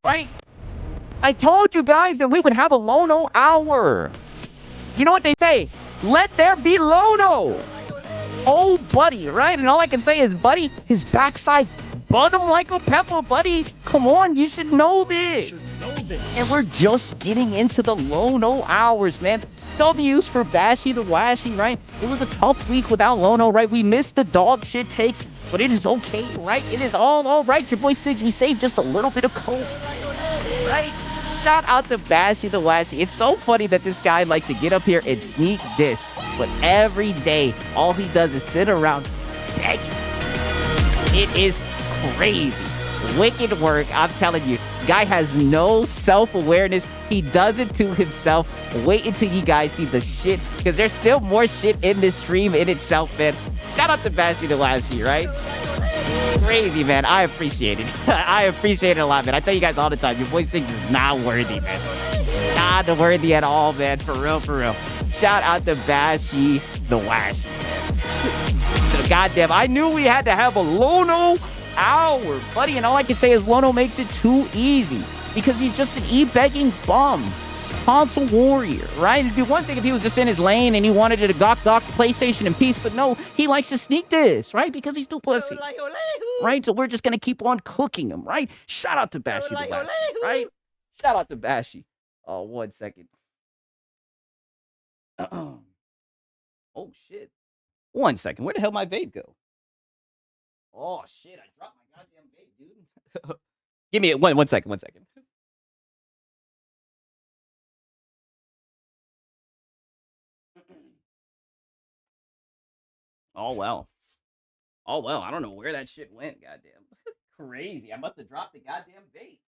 Right? I told you guys that we would have a Lono hour. You know what they say? Let there be Lono. Oh, buddy, right? And all I can say is, buddy, his backside bun him like a pepper, buddy. Come on, you should know this. And we're just getting into the Lono hours, man. W's for Bashy the Washy, right? It was a tough week without Lono, right? We missed the dog shit takes, but it is okay, right? It is all right. Your boy Siggs, we saved just a little bit of coke, right? Shout out to Bashy the Washy. It's so funny that this guy likes to get up here and sneak this, but every day, all he does is sit around begging. It is crazy. Wicked work, I'm telling you. Guy has no self-awareness. He does it to himself. Wait until you guys see the shit, because there's still more shit in this stream in itself, man. Shout out to Bashy the Washy, right? Crazy, man. I appreciate it. I appreciate it a lot, man. I tell you guys all the time, your boy Six is not worthy, man. Not worthy at all, man. For real, for real. Shout out to Bashy the Washy. Goddamn, I knew we had to have a Lono hour, buddy, and all I can say is Lono makes it too easy because he's just an e-begging bum. Console warrior, right? It'd be one thing if he was just in his lane and he wanted to gawk PlayStation in peace, but no, he likes to sneak this, right? Because he's too pussy, right? So we're just gonna keep on cooking him, right? Shout out to Bashy the Washy, right? Shout out to Bashy. Oh, 1 second. Oh shit. 1 second. Where the hell my vape go? Oh shit! I dropped my goddamn vape, dude. Give me one second. 1 second. Oh well. I don't know where that shit went. Goddamn. Crazy. I must have dropped the goddamn vape.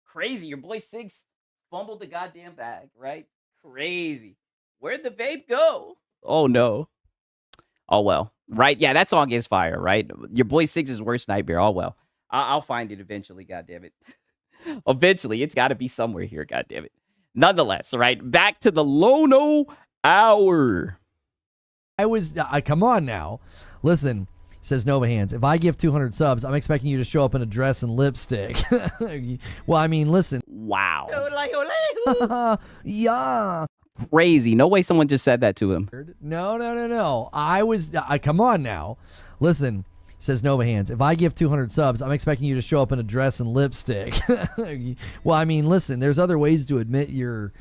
Crazy. Your boy Siggs fumbled the goddamn bag, right? Crazy. Where'd the vape go? Oh no. Oh well. Right? Yeah, that song is fire, right? Your boy Siggs' worst nightmare. Oh well. I'll find it eventually, goddammit. Eventually, it's got to be somewhere here, goddammit. Nonetheless, right? Back to the Lono hour. Come on now. Listen, says Nova Hands, if I give 200 subs, I'm expecting you to show up in a dress and lipstick. Well, I mean, listen. Wow. Yeah. Crazy. No way someone just said that to him. No. Come on now. Listen, says Nova Hands, if I give 200 subs, I'm expecting you to show up in a dress and lipstick. Well, I mean, listen, there's other ways to admit your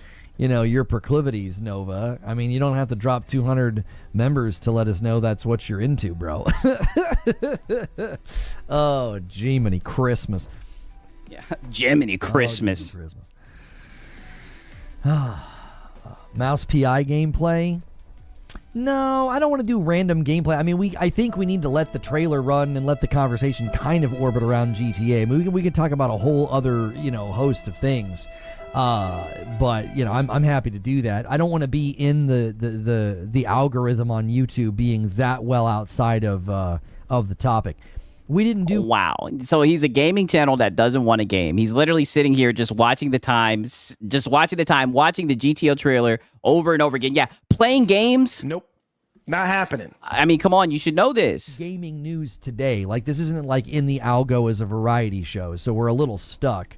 proclivities, Nova. I mean, you don't have to drop 200 members to let us know that's what you're into, bro. Oh, Jiminy Christmas. Yeah, Jiminy Christmas. Mouse PI gameplay? No, I don't want to do random gameplay. I mean, I think we need to let the trailer run and let the conversation kind of orbit around GTA. I mean, we can talk about a whole other, host of things. But I'm happy to do that. I don't want to be in the algorithm on YouTube being that well outside of the topic. We didn't do. Wow. So he's a gaming channel that doesn't want a game. He's literally sitting here just watching the time, watching the GTO trailer over and over again. Yeah, playing games. Nope. Not happening. I mean, come on, you should know this. Gaming news today. Like, this isn't like In the Algo as a variety show, so we're a little stuck.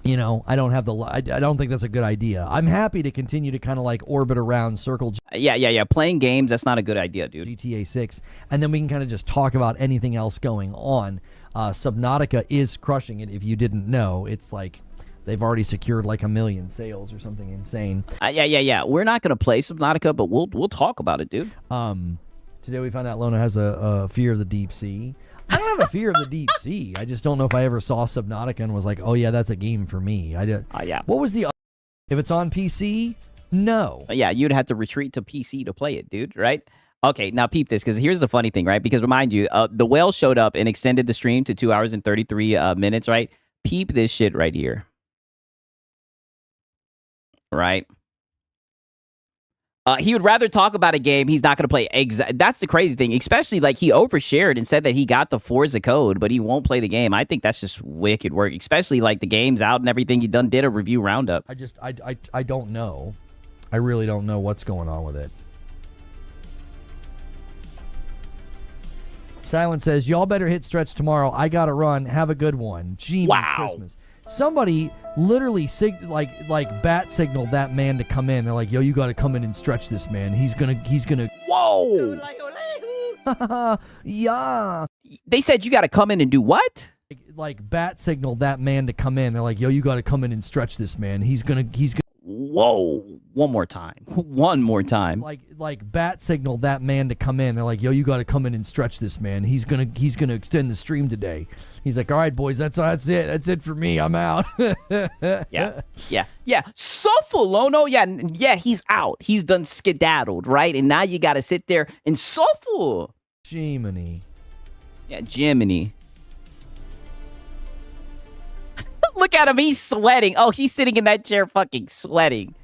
You know, I don't have the. I don't think that's a good idea. I'm happy to continue to kind of like orbit around Circle. Yeah. Playing games, that's not a good idea, dude. GTA 6, and then we can kind of just talk about anything else going on. Subnautica is crushing it. If you didn't know, it's like they've already secured like 1 million sales or something insane. Yeah. We're not gonna play Subnautica, but we'll talk about it, dude. Today we found out Lona has a fear of the deep sea. I don't have a fear of the deep sea. I just don't know if I ever saw Subnautica and was like, oh yeah, that's a game for me. I did. Yeah. What was the? If it's on PC, no. Yeah, you'd have to retreat to PC to play it, dude. Right? Okay, now peep this, because here's the funny thing, right? Because remind you, the whale showed up and extended the stream to 2 hours and 33 minutes, right? Peep this shit right here. Right? He would rather talk about a game he's not going to play. That's the crazy thing. Especially, like, he overshared and said that he got the Forza code, but he won't play the game. I think that's just wicked work. Especially, like, the game's out and everything. He did a review roundup. I don't know. I really don't know what's going on with it. Silent says, y'all better hit stretch tomorrow. I got to run. Have a good one. Gee, wow. Christmas. Somebody literally bat signaled that man to come in. They're like, yo, you got to come in and stretch this man. He's gonna. Whoa. Yeah. They said you got to come in and do what? Like bat signaled that man to come in. They're like, yo, you got to come in and stretch this man. He's gonna. Whoa. One more time. One more time. Like bat signaled that man to come in. They're like, yo, you got to come in and stretch this man. He's gonna extend the stream today. He's like, all right, boys, that's it. That's it for me. I'm out. Yeah. Suffer, Lono. Yeah, he's out. He's done skedaddled, right? And now you got to sit there and suffer. Jiminy. Yeah, Jiminy. Look at him. He's sweating. Oh, he's sitting in that chair fucking sweating.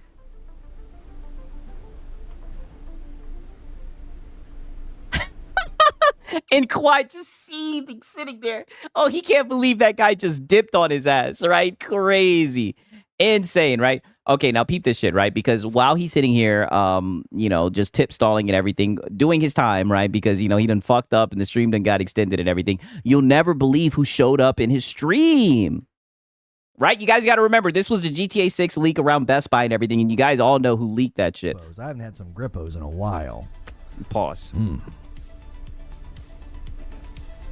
And quiet, just seething, sitting there. Oh, he can't believe that guy just dipped on his ass, right? Crazy. Insane, right? Okay, now peep this shit, right? Because while he's sitting here, just tip stalling and everything, doing his time, right? Because, he done fucked up and the stream done got extended and everything. You'll never believe who showed up in his stream. Right? You guys got to remember, this was the GTA 6 leak around Best Buy and everything, and you guys all know who leaked that shit. I haven't had some Grippos in a while. Pause.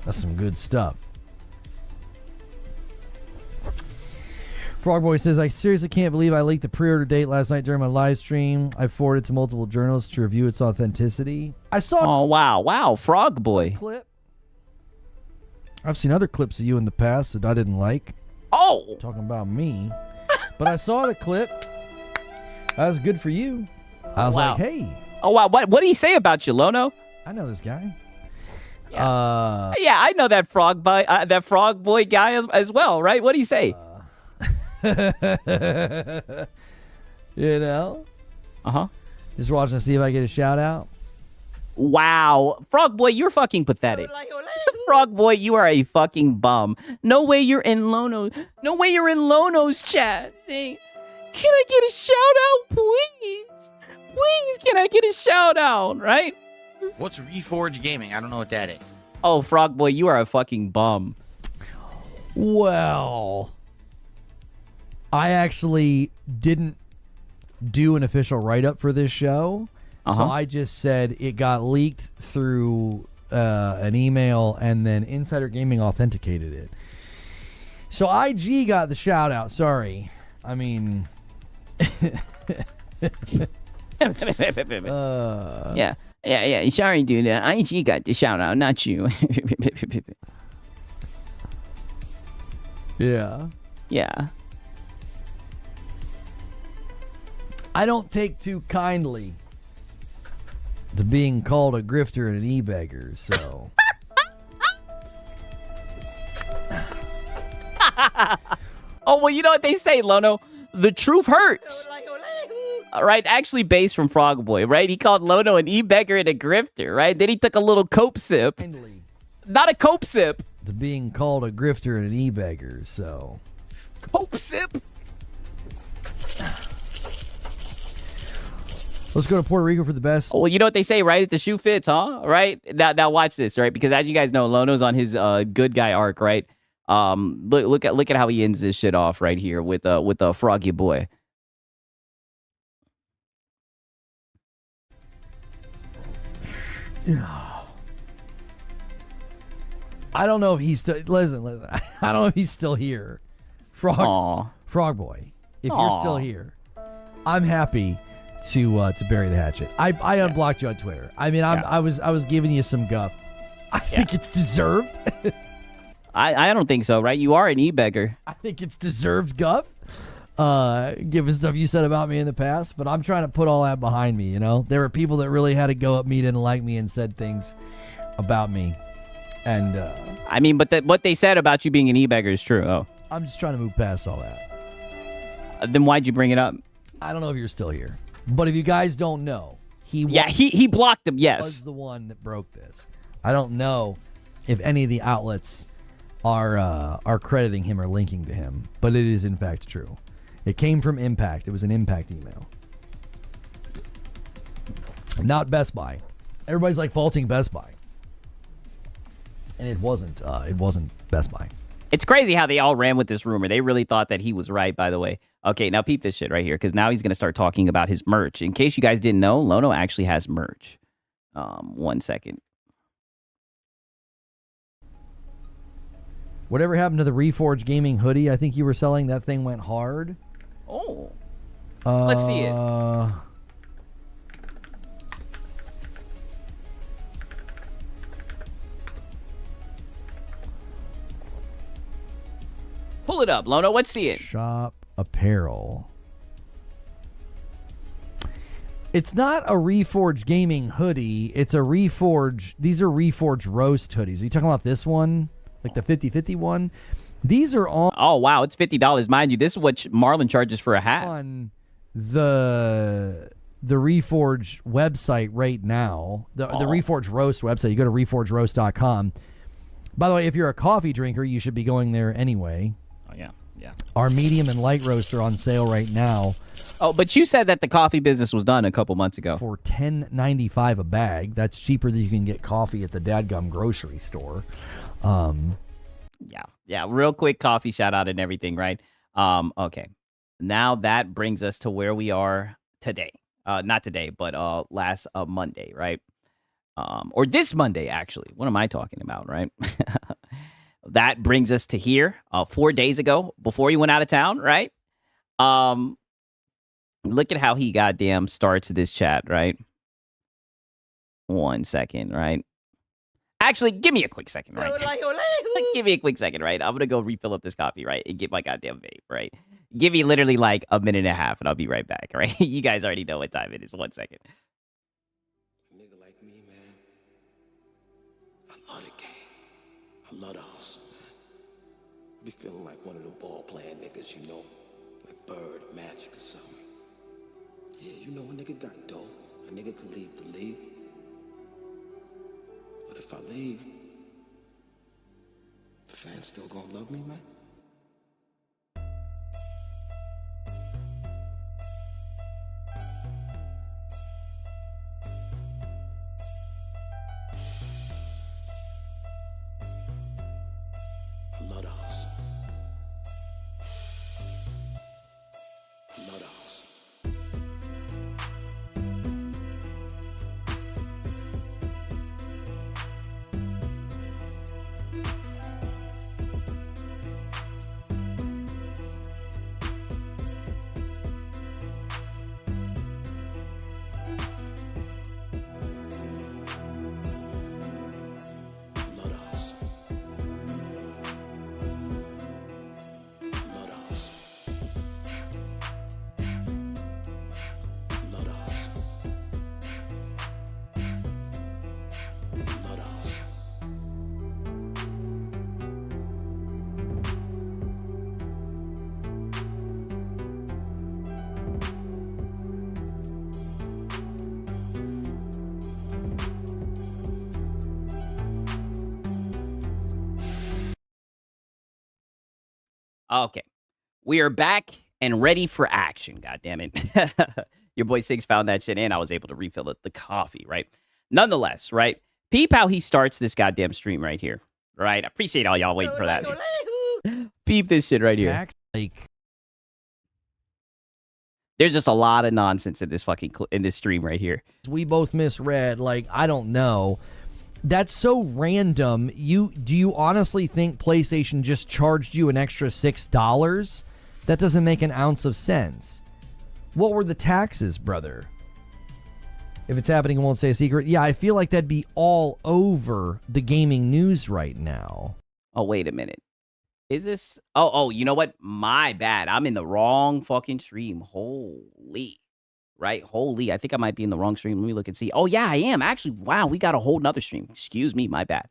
That's some good stuff. Frogboy says, I seriously can't believe I leaked the pre-order date last night during my live stream. I forwarded to multiple journalists to review its authenticity. I saw... Oh, wow, Frogboy. Clip. I've seen other clips of you in the past that I didn't like. Oh! Talking about me. But I saw the clip. That was good for you. I was like, hey. Oh, wow. What did he say about you, Lono? I know this guy. Yeah, I know that frog boy guy as well, right? What do you say? You know? Uh-huh. Just watching to see if I get a shout out. Wow. Frog boy, you're fucking pathetic. Frog boy, you are a fucking bum. No way you're in Lono's chat saying, can I get a shout out, please? Please, can I get a shout out, right? What's Reforge Gaming? I don't know what that is. Oh, Frog boy, you are a fucking bum. Well, I actually didn't do an official write-up for this show. So I just said it got leaked through an email, and then Insider Gaming authenticated it. So IG got the shout out. Sorry. I mean... Yeah. Sorry, dude. IG got the shout out, not you. Yeah. Yeah. I don't take too kindly to being called a grifter and an e-beggar, so... Oh, well, you know what they say, Lono? The truth hurts. Right? Actually based from Frog Boy, right? He called Lono an e-beggar and a grifter, right? Then he took a little cope sip. Not a cope sip. To being called a grifter and an e-beggar, so... Cope sip? Let's go to Puerto Rico for the best. Well, you know what they say, right? If the shoe fits, huh? Right? Now watch this, right? Because as you guys know, Lono's on his good guy arc, right? Look at how he ends this shit off right here with a Froggy Boy. I don't know if he's still listen. I don't know if he's still here. Frog Boy, if you're still here, I'm happy to bury the hatchet. I unblocked you on Twitter. I mean, I was giving you some guff. I think it's deserved. I don't think so, right? You are an e-beggar. I think it's deserved guff. Given stuff you said about me in the past, but I'm trying to put all that behind me. You know, there were people that really had to go at me, didn't like me, and said things about me. And I mean, but what they said about you being an e-beggar is true. Oh, I'm just trying to move past all that. Then why'd you bring it up? I don't know if you're still here, but if you guys don't know, he blocked him. Yes, was the one that broke this. I don't know if any of the outlets are crediting him or linking to him, but it is in fact true. It came from Impact. It was an Impact email, not Best Buy. Everybody's like faulting Best Buy, and it wasn't. It wasn't Best Buy. It's crazy how they all ran with this rumor. They really thought that he was right, by the way. Okay, now peep this shit right here, because now he's going to start talking about his merch. In case you guys didn't know, Lono actually has merch. 1 second. Whatever happened to the Reforged Gaming hoodie? I think you were selling. That thing went hard. Oh. Let's see it. Pull it up, Lono. Let's see it. Shop apparel. It's not a Reforged Gaming hoodie. It's a Reforged. These are Reforged Roast hoodies. Are you talking about this one? Like the 50/50 one? These are all. Oh, wow. It's $50. Mind you, this is what Marlin charges for a hat. On the Reforged website right now. The Reforged Roast website. You go to reforgedroast.com. By the way, if you're a coffee drinker, you should be going there anyway. Oh, yeah. Yeah. Our medium and light roast are on sale right now. Oh, but you said that the coffee business was done a couple months ago. For $10.95 a bag. That's cheaper than you can get coffee at the dadgum grocery store. Yeah, real quick coffee shout out and everything, right? Okay. Now that brings us to where we are today. Not today, but last Monday, right? Or this Monday, actually. What am I talking about, right? That brings us to here, 4 days ago, before he went out of town, right? Look at how he goddamn starts this chat, right? 1 second, right? Actually, give me a quick second, right? Give me a quick second, right? I'm going to go refill up this coffee, right? And get my goddamn vape, right? Give me literally like a minute and a half, and I'll be right back, right? You guys already know what time it is. 1 second. A nigga like me, man, I love the game. I love the hustle, man. Be feeling like one of the ball-playing niggas, you know? Like Bird, Magic, or something. Yeah, you know, a nigga got dough. A nigga could leave the league. But if I leave, the fans still gonna love me, man? I love the hustle. I love the hustle. Okay. We are back and ready for action, goddammit. Your boy Siggs found that shit and I was able to refill the coffee, right? Nonetheless, right? Peep how he starts this goddamn stream right here, right? I appreciate all y'all waiting for that. Peep this shit right here. There's just a lot of nonsense in this in this stream right here. We both misread. Like, I don't know. That's so random. Do you honestly think PlayStation just charged you an extra $6? That doesn't make an ounce of sense. What were the taxes, brother? If it's happening, I won't say a secret. Yeah, I feel like that'd be all over the gaming news right now. Oh, wait a minute. Is this? Oh, you know what? My bad. I'm in the wrong fucking stream. Holy. Right? Holy. I think I might be in the wrong stream. Let me look and see. Oh, yeah, I am. Actually, wow, we got a whole nother stream. Excuse me. My bad.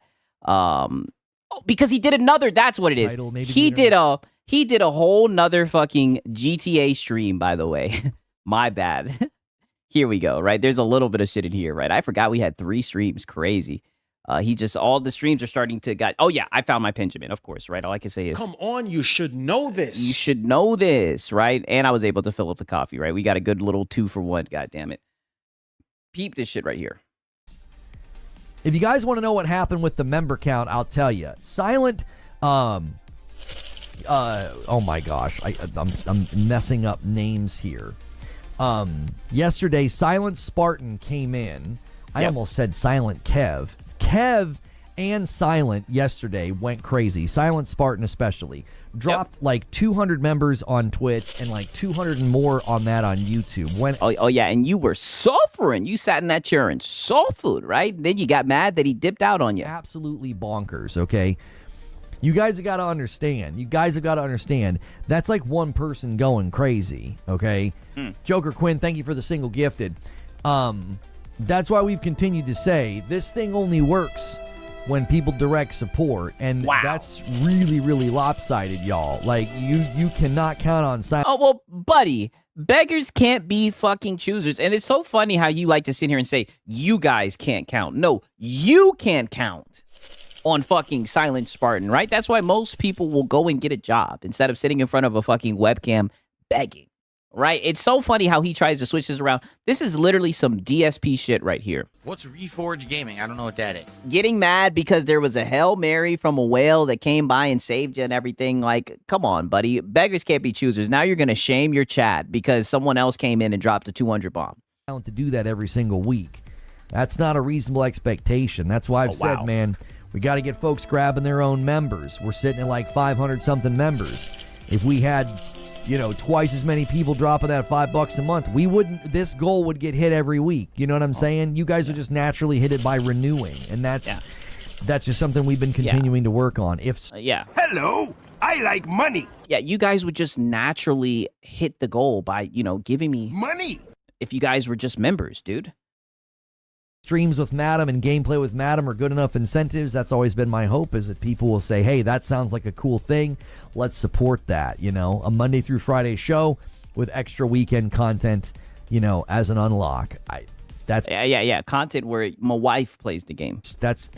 Because he did another. That's what it is. He did a whole nother fucking GTA stream, by the way. My bad. Here we go, right? There's a little bit of shit in here, right? I forgot we had 3 streams. Crazy. All the streams are starting to oh yeah, I found my Benjamin, of course, right? All I can say is, come on, you should know this. You should know this, right? And I was able to fill up the coffee, right? We got a good little 2 for 1, god damn it. Peep this shit right here. If you guys want to know what happened with the member count, I'll tell you. Silent, oh my gosh, I'm messing up names here. Yesterday, Silent Spartan came in. I almost said Silent Kev. Kev and Silent yesterday went crazy. Silent Spartan especially. Dropped like 200 members on Twitch and like 200 and more on that on YouTube. Oh yeah, and you were suffering. You sat in that chair and suffered, right? Then you got mad that he dipped out on you. Absolutely bonkers, okay? You guys have got to understand. That's like one person going crazy, okay? Joker Quinn, thank you for the single gifted. That's why we've continued to say this thing only works when people direct support, and that's really, really lopsided, y'all. Like, you cannot count on Silent. Oh, well, buddy, beggars can't be fucking choosers. And it's so funny how you like to sit here and say, you guys can't count. No, you can't count on fucking Silent Spartan, right? That's why most people will go and get a job instead of sitting in front of a fucking webcam begging, right? It's so funny how he tries to switch this around. This is literally some DSP shit right here. What's Reforge Gaming? I don't know what that is. Getting mad because there was a Hail Mary from a whale that came by and saved you and everything. Like, come on, buddy. Beggars can't be choosers. Now you're going to shame your chat because someone else came in and dropped a 200 bomb. To do that every single week. That's not a reasonable expectation. That's why I've said, man, we got to get folks grabbing their own members. We're sitting at like 500-something members. If we had, twice as many people dropping that $5 a month, this goal would get hit every week. You know what I'm saying? You guys would just naturally hit it by renewing. And that's just something we've been continuing to work on. Hello, I like money. Yeah, you guys would just naturally hit the goal by, giving me money. If you guys were just members, dude. Streams with Madam and gameplay with Madam are good enough incentives. That's always been my hope, is that people will say, hey, that sounds like a cool thing. Let's support that, a Monday through Friday show with extra weekend content, as an unlock. Content where my wife plays the game. That's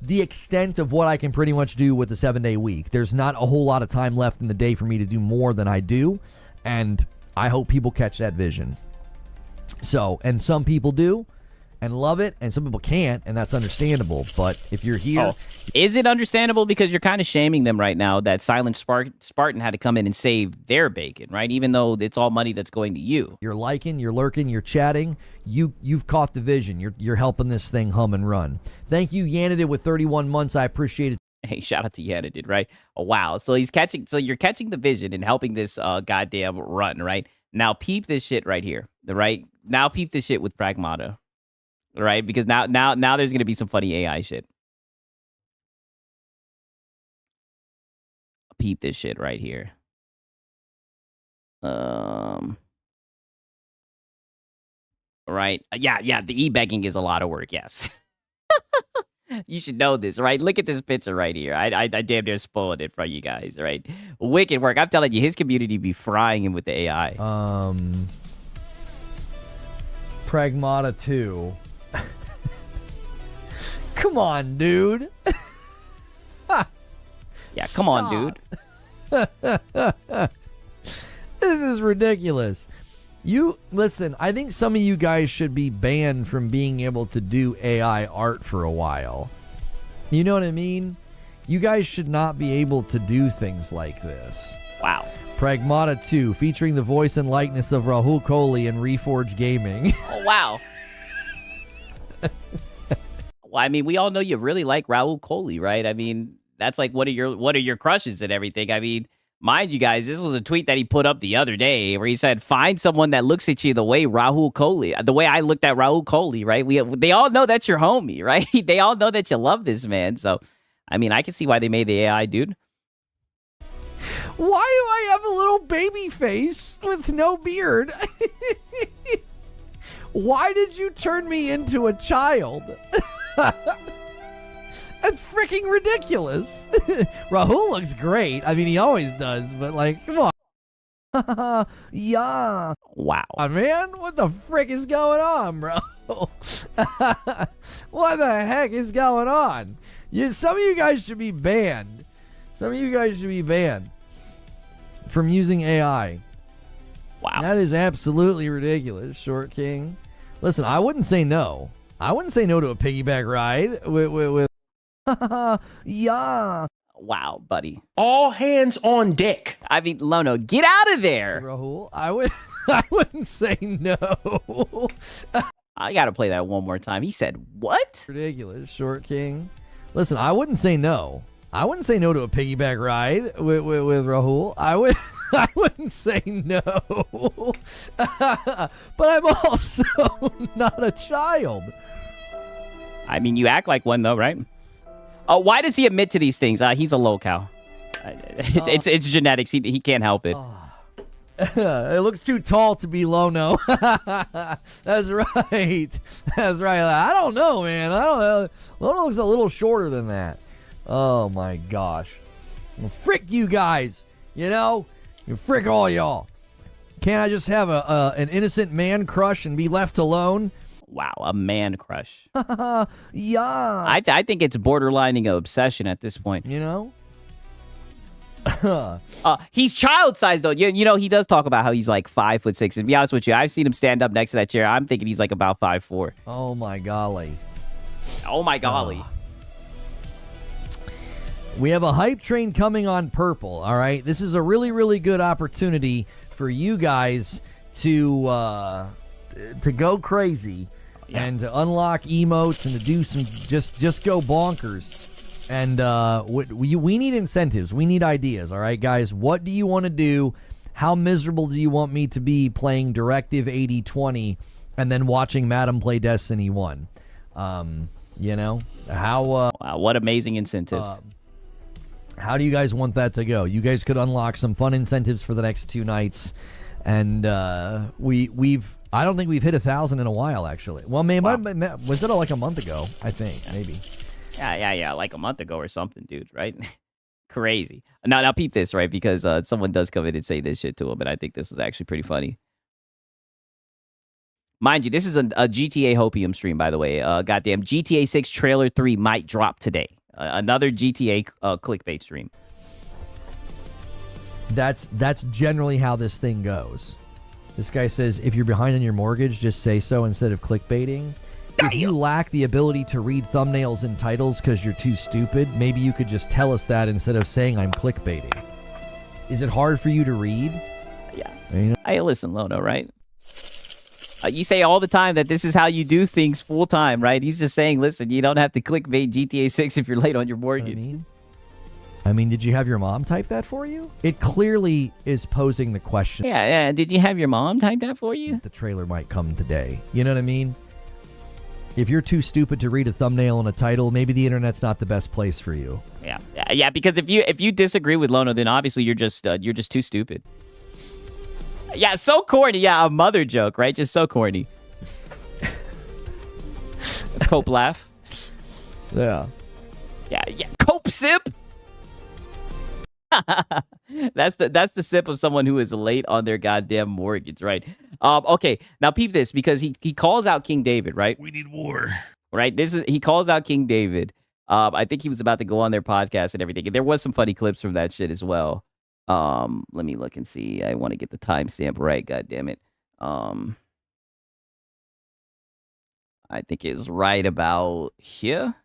the extent of what I can pretty much do with the 7-day week. There's not a whole lot of time left in the day for me to do more than I do, and I hope people catch that vision. So, and some people do and love it, and some people can't, and that's understandable. But if you're here... Is it understandable? Because you're kind of shaming them right now that Silent Spartan had to come in and save their bacon, right? Even though it's all money that's going to you. You're liking, you're lurking, you're chatting. You've caught the vision. You're helping this thing hum and run. Thank you, Yanadid, with 31 months. I appreciate it. Hey, shout out to Yanadid, right? Oh, wow. So you're catching the vision and helping this goddamn run, right? Now peep this shit right here, right? Now peep this shit with Pragmata. Right, because now there's gonna be some funny AI shit. Peep this shit right here. Right, yeah. The e-begging is a lot of work. Yes, you should know this, right? Look at this picture right here. I damn near spoiled it for you guys, right? Wicked work. I'm telling you, his community be frying him with the AI. Pragmata 2. Come on, dude. Yeah, come on, dude. This is ridiculous. Listen, I think some of you guys should be banned from being able to do AI art for a while. You know what I mean? You guys should not be able to do things like this. Wow. Pragmata 2, featuring the voice and likeness of Rahul Kohli in Reforge Gaming. Oh, wow. Well, I mean, we all know you really like Rahul Kohli, right? I mean, that's like one of your crushes and everything. I mean, mind you guys, this was a tweet that he put up the other day where he said, find someone that looks at you the way Rahul Kohli, the way I looked at Rahul Kohli, right? They all know that's your homie, right? They all know that you love this man. So, I mean, I can see why they made the AI, dude. Why do I have a little baby face with no beard? Why did you turn me into a child? That's freaking ridiculous. Rahul looks great. I mean, he always does, but like, come on. Yeah. Wow. Man, what the frick is going on, bro? What the heck is going on? Some of you guys should be banned. Some of you guys should be banned from using AI. Wow. That is absolutely ridiculous, Short King. Listen, I wouldn't say no. I wouldn't say no to a piggyback ride with yeah. Wow, buddy. All hands on deck. I mean, Lono, get out of there. Rahul, I wouldn't say no. I got to play that one more time. He said, what? Ridiculous, Short King. Listen, I wouldn't say no. I wouldn't say no to a piggyback ride with Rahul. I wouldn't say no. But I'm also not a child. I mean, you act like one, though, right? Oh, why does he admit to these things? He's a low-cow. It's genetics. He can't help it. It looks too tall to be Lono. That's right. That's right. I don't know, man. I don't know. Lono looks a little shorter than that. Oh, my gosh. Well, frick you guys. You know? Frick all y'all. Can't I just have an innocent man crush and be left alone? Wow, a man crush. Yeah. I think it's borderlining an obsession at this point. You know? He's child-sized, though. You know, he does talk about how he's like 5'6". And to be honest with you, I've seen him stand up next to that chair. I'm thinking he's like about 5'4". Oh, my golly. Oh, my golly. We have a hype train coming on Purple, all right? This is a really, really good opportunity for you guys to go crazy and to unlock emotes and to do some just go bonkers. And we need incentives. We need ideas, all right, guys? What do you want to do? How miserable do you want me to be playing Directive 8020 and then watching Madam play Destiny 1? You know? How wow, what amazing incentives. How do you guys want that to go? You guys could unlock some fun incentives for the next 2 nights. And we've I don't think we've hit 1,000 in a while, actually. Well, maybe was it like a month ago? I think maybe. Yeah, like a month ago or something, dude. Right? Crazy. Now peep this, right? Because someone does come in and say this shit to him, and I think this was actually pretty funny. Mind you, this is a GTA Hopium stream, by the way. Goddamn, GTA 6 Trailer 3 might drop today. Another GTA clickbait stream. That's generally how this thing goes. This guy says, if you're behind on your mortgage, just say so instead of clickbaiting. If you lack the ability to read thumbnails and titles because you're too stupid, maybe you could just tell us that instead of saying I'm clickbaiting. Is it hard for you to read? Yeah. You know? Hey, listen, Lono, right? You say all the time that this is how you do things full time, right? He's just saying, listen, you don't have to clickbait GTA 6 if you're late on your mortgage. I mean, did you have your mom type that for you? It clearly is posing the question. Yeah. Did you have your mom type that for you? The trailer might come today. You know what I mean? If you're too stupid to read a thumbnail and a title, maybe the internet's not the best place for you. Yeah. Because if you disagree with Lono, then obviously you're just too stupid. Yeah, so corny. Yeah, a mother joke, right? Just so corny. Cope laugh. Yeah. Yeah. Cope sip. That's the sip of someone who is late on their goddamn mortgage, right? Okay, now peep this, because he calls out King David, right? We need war, right? He calls out King David. I think he was about to go on their podcast and everything. And there was some funny clips from that shit as well. Let me look and see. I want to get the timestamp right. God damn it. I think it's right about here.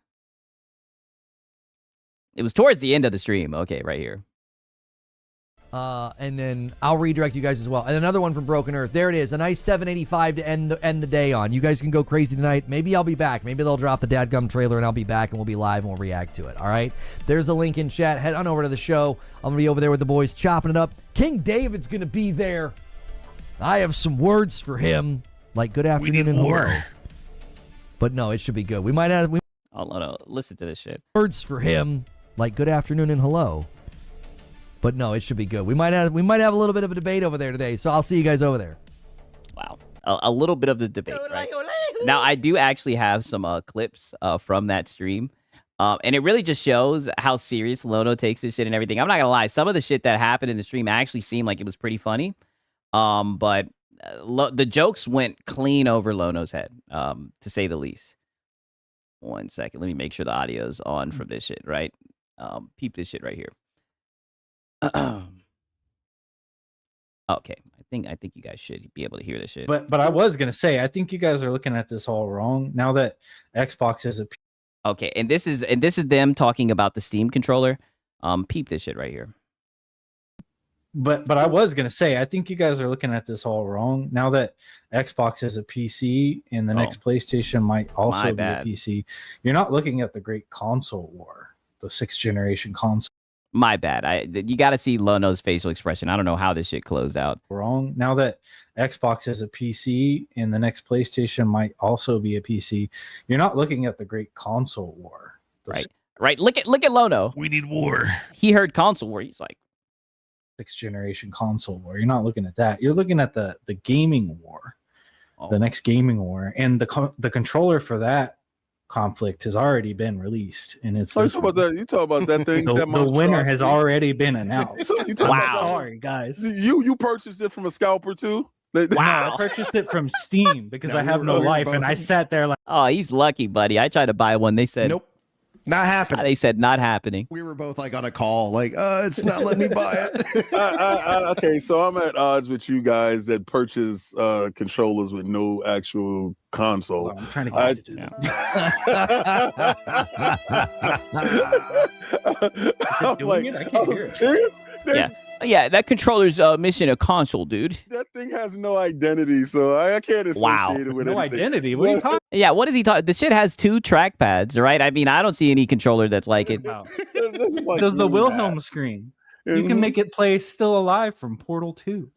It was towards the end of the stream. Okay, right here. And then I'll redirect you guys as well. And another one from Broken Earth. There it is. A nice 785 to end the day on. You guys can go crazy tonight. Maybe I'll be back. Maybe they'll drop the dadgum trailer and I'll be back and we'll be live and we'll react to it. All right? There's a link in chat. Head on over to the show. I'm going to be over there with the boys chopping it up. King David's going to be there. I have some words for him. Like good afternoon and hello. But no, it should be good. We might have... Oh, no. Listen to this shit. Words for him. Like good afternoon and hello. But no, it should be good. We might have a little bit of a debate over there today, so I'll see you guys over there. Wow. A little bit of the debate, right? Now, I do actually have some clips from that stream, and it really just shows how serious Lono takes this shit and everything. I'm not going to lie. Some of the shit that happened in the stream actually seemed like it was pretty funny, but the jokes went clean over Lono's head, to say the least. 1 second. Let me make sure the audio's on from this shit, right? Peep this shit right here. Okay, I think you guys should be able to hear this shit. But I was gonna say, I think you guys are looking at this all wrong. Now that Xbox is a okay, and this is them talking about the Steam controller. Peep this shit right here. But I was gonna say, I think you guys are looking at this all wrong. Now that Xbox is a PC and the next PlayStation might also be a PC, you're not looking at the great console war, the 6th generation console. My bad. You got to see Lono's facial expression. I don't know how this shit closed out. Wrong. Now that Xbox is a PC and the next PlayStation might also be a PC, you're not looking at the great console war. Right. Look at Lono. We need war. He heard console war. He's like 6th generation console war. You're not looking at that. You're looking at the gaming war, the next gaming war, and the controller for that conflict has already been released, and it's you talk about that thing. The winner has already been announced. Wow! Sorry, guys. You purchased it from a scalper too? Wow! No, I purchased it from Steam because I have no life, and I sat there like, oh, he's lucky, buddy. I tried to buy one. They said nope, not happening. They said not happening. We were both like on a call, like, it's not letting me buy it. Okay, so I'm at odds with you guys that purchase controllers with no actual console. I'm trying to get you to I can't hear it. Yeah, that controller's missing a console, dude. That thing has no identity, so I can't associate it with no anything. identity. What are you talking? Yeah, what is he talking? The shit has 2 trackpads, right? I mean, I don't see any controller that's like it. Does the Wilhelm screen? You can make it play Still Alive from Portal 2.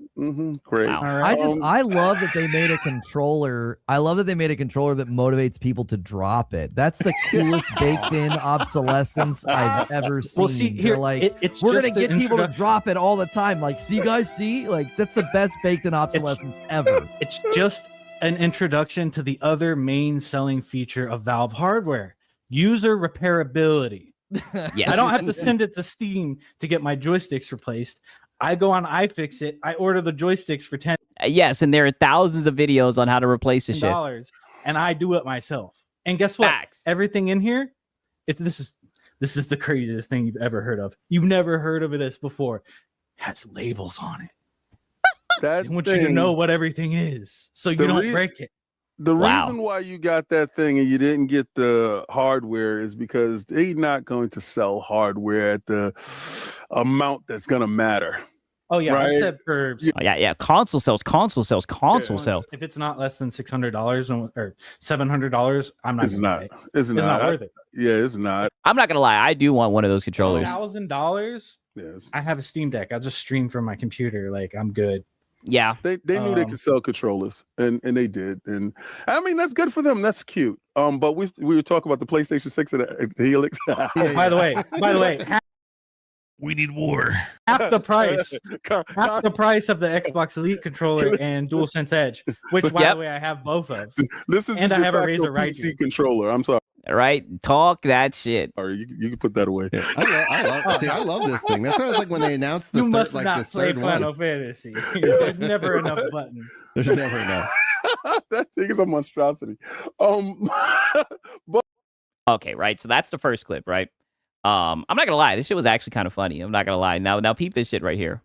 Great. All right. I love that they made a controller. I love that they made a controller that motivates people to drop it. That's the coolest baked-in obsolescence I've ever seen. Well, see, here, They're like, it's we're just gonna get the people to introduction. drop it all the time. Like, see, you guys, see, like that's the best baked-in obsolescence ever. It's just an introduction to the other main selling feature of Valve hardware: user repairability. Yes. I don't have to send it to Steam to get my joysticks replaced. I go on iFixit. I order the joysticks for $10. Yes, and there are thousands of videos on how to replace the shit. And I do it myself. And guess what? Facts. Everything in here, this is the craziest thing you've ever heard of. You've never heard of this before. It has labels on it. I want you to know what everything is, so you don't break it. The reason why you got that thing and you didn't get the hardware is because they're not going to sell hardware at the amount that's going to matter. Oh yeah, right? I said for yeah. Console sales. If it's not less than $600 or $700, I'm not. It's not. It's not worth it. Yeah, it's not. I'm not gonna lie. I do want one of those controllers. $1,000. Yes. I have a Steam Deck. I'll just stream from my computer. Like I'm good. Yeah, they knew they could sell controllers, and they did, and I mean that's good for them. That's cute. But we were talking about the PlayStation 6 and the Helix. By the way, we need war. Half the price of the Xbox Elite controller and DualSense Edge, which by the way I have both of. This is and the I have a de facto Razer right PC controller. I'm sorry. Right, talk that shit. Or you can put that away. Yeah. I love this thing. That's why I was like when they announced the you third, must like not this play third Final one. Fantasy. There's never enough buttons. There's never enough. That thing is a monstrosity. But okay, right. So that's the first clip, right? I'm not gonna lie. This shit was actually kind of funny. I'm not gonna lie. Now peep this shit right here.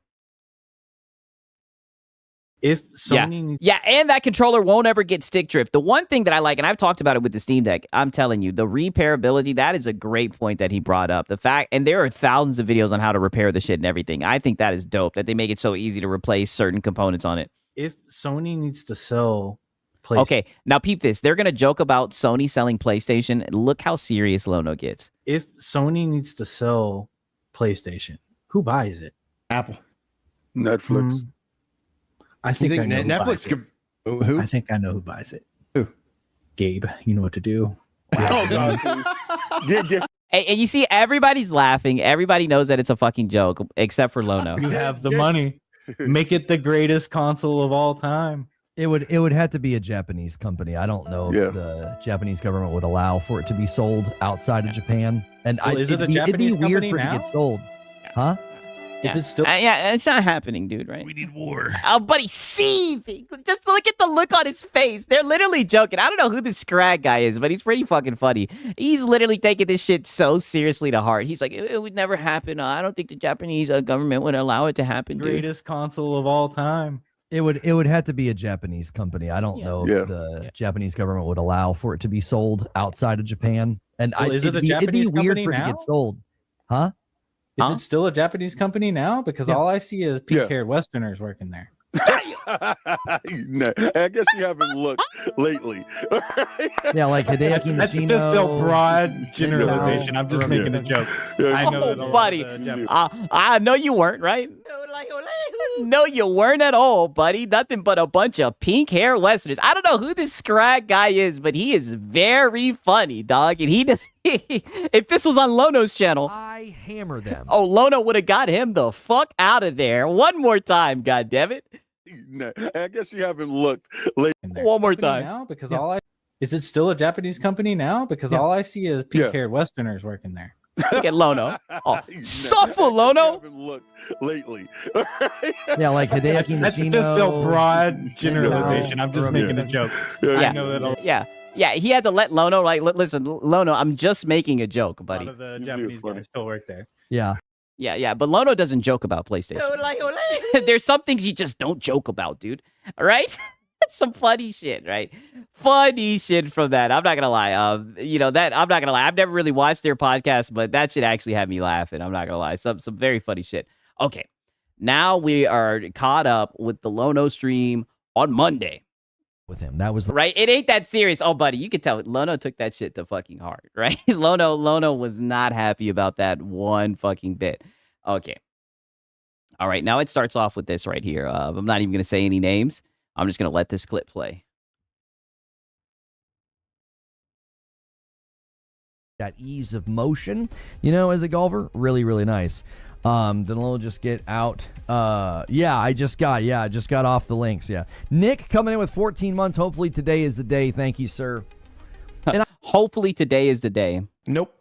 If Sony yeah, and that controller won't ever get stick drift. The one thing that I like, and I've talked about it with the Steam Deck, I'm telling you, the repairability, that is a great point that he brought up. The fact, and there are thousands of videos on how to repair the shit and everything. I think that is dope, that they make it so easy to replace certain components on it. If Sony needs to sell PlayStation. Okay, now peep this. They're going to joke about Sony selling PlayStation. Look how serious Lono gets. If Sony needs to sell PlayStation, who buys it? Apple. Netflix. I think I know Netflix could. Who? I think I know who buys it. Who? Gabe. You know what to do. Oh God! And you see, everybody's laughing. Everybody knows that it's a fucking joke, except for Lono. You have the money. Make it the greatest console of all time. It would have to be a Japanese company. I don't know if the Japanese government would allow for it to be sold outside of Japan. And Well, is it a Japanese it'd be weird company for it to now? get sold. Huh? Is it still? Yeah, it's not happening, dude, right? We need war. Oh, buddy, seething. Just look at the look on his face. They're literally joking. I don't know who this Scrag guy is, but he's pretty fucking funny. He's literally taking this shit so seriously to heart. He's like, it would never happen. I don't think the Japanese government would allow it to happen, dude. Greatest console of all time. It would have to be a Japanese company. I don't know if the Japanese government would allow for it to be sold outside of Japan. And Well, is it a it'd be Japanese weird company for it to now? get sold. Huh? Is it still a Japanese company now? Because all I see is pink-haired Westerners working there. No, I guess you haven't looked lately. Yeah, like Hideki Nishino. That's just a broad generalization. I'm just making a joke. I know that a lot of buddy. the Japanese- I know you weren't, right? No, you weren't at all, buddy. Nothing but a bunch of pink hair Westerners. I don't know who this Scrag guy is, but he is very funny, dog. And he does. If this was on Lono's channel, I hammer them. Oh, Lono would have got him the fuck out of there. One more time, goddammit. No, I guess you haven't looked lately. One more time. Now, because all I is it still a Japanese company now? Because all I see is pink-haired Westerners working there. Look at Lono. Oh, suffer, Lono. Haven't looked lately. Yeah, like Hideki Nishino. That's just a broad generalization. I'm just making a joke. I know that a Yeah, he had to let Lono, like, listen, Lono, I'm just making a joke, buddy. lot of the Japanese guys still work there. Yeah. Yeah, but Lono doesn't joke about PlayStation. There's some things you just don't joke about, dude. All right? That's some funny shit, right? Funny shit from that. I'm not gonna lie. I'm not gonna lie. I've never really watched their podcast, but that shit actually had me laughing. I'm not gonna lie. Some very funny shit. Okay. Now we are caught up with the Lono stream on Monday. With him. That was right. It ain't that serious. Oh, buddy, you can tell Lono took that shit to fucking heart, right? Lono was not happy about that one fucking bit. Okay. All right. Now it starts off with this right here. I'm not even going to say any names. I'm just going to let this clip play. That ease of motion, as a golfer, really, really nice. Then we'll just get out. I just got off the links. Yeah. Nick coming in with 14 months. Hopefully today is the day. Thank you, sir. And hopefully today is the day. Nope.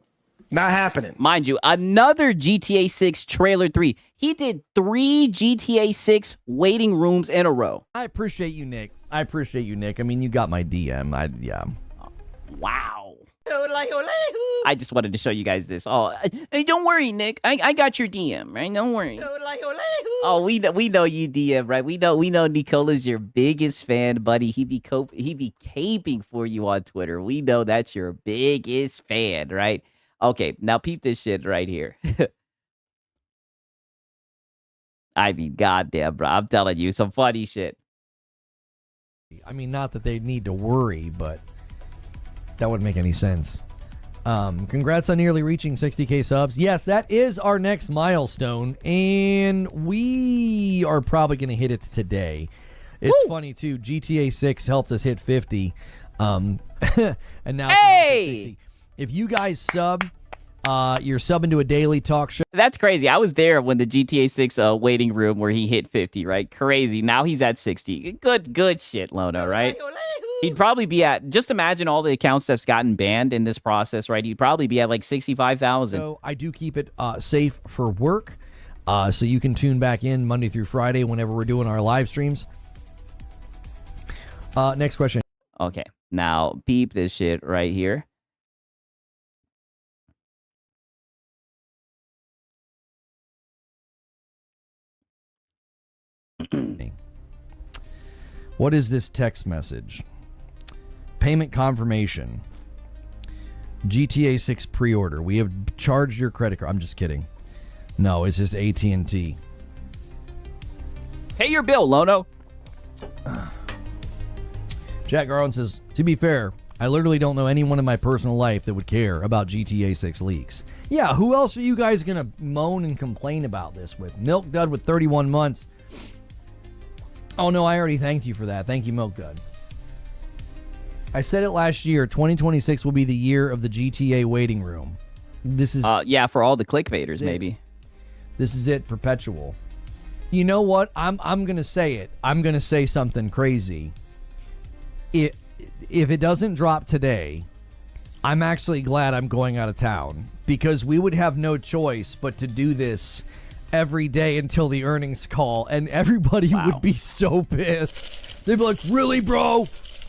Not happening. Mind you, another GTA 6 trailer 3. He did 3 GTA 6 waiting rooms in a row. I appreciate you, Nick. I mean, you got my DM. Wow. I just wanted to show you guys this. Oh, hey, don't worry, Nick. I got your DM, right? Don't worry. Oh, we know you DM, right? We know Nicola's your biggest fan, buddy. He be caping for you on Twitter. We know that's your biggest fan, right? Okay, now peep this shit right here. I mean, goddamn, bro. I'm telling you, some funny shit. I mean, not that they need to worry, but that wouldn't make any sense. Congrats on nearly reaching 60K subs. Yes, that is our next milestone, and we are probably going to hit it today. It's funny, too. GTA 6 helped us hit 50, and now hey! If you guys sub, you're subbing to a daily talk show. That's crazy. I was there when the GTA 6 waiting room where he hit 50, right? Crazy. Now he's at 60. Good shit, Lono, right? He'd probably be at, just imagine all the accounts that's gotten banned in this process, right? He'd probably be at like 65,000. So I do keep it safe for work, so you can tune back in Monday through Friday whenever we're doing our live streams. Next question. Okay, now peep this shit right here. What is this text message? Payment confirmation. GTA 6 pre-order. We have charged your credit card. I'm just kidding. No, it's just AT&T. Pay your bill, Lono. Jack Garland says, to be fair, I literally don't know anyone in my personal life that would care about GTA 6 leaks. Yeah, who else are you guys going to moan and complain about this with? Milk Dud with 31 months. Oh, no, I already thanked you for that. Thank you, Milk Dud. I said it last year. 2026 will be the year of the GTA waiting room. This is... yeah, for all the clickbaiters, maybe. This is it, perpetual. You know what? I'm going to say it. I'm going to say something crazy. If it doesn't drop today, I'm actually glad I'm going out of town, because we would have no choice but to do this every day until the earnings call, and everybody would be so pissed. They'd be like, really, bro?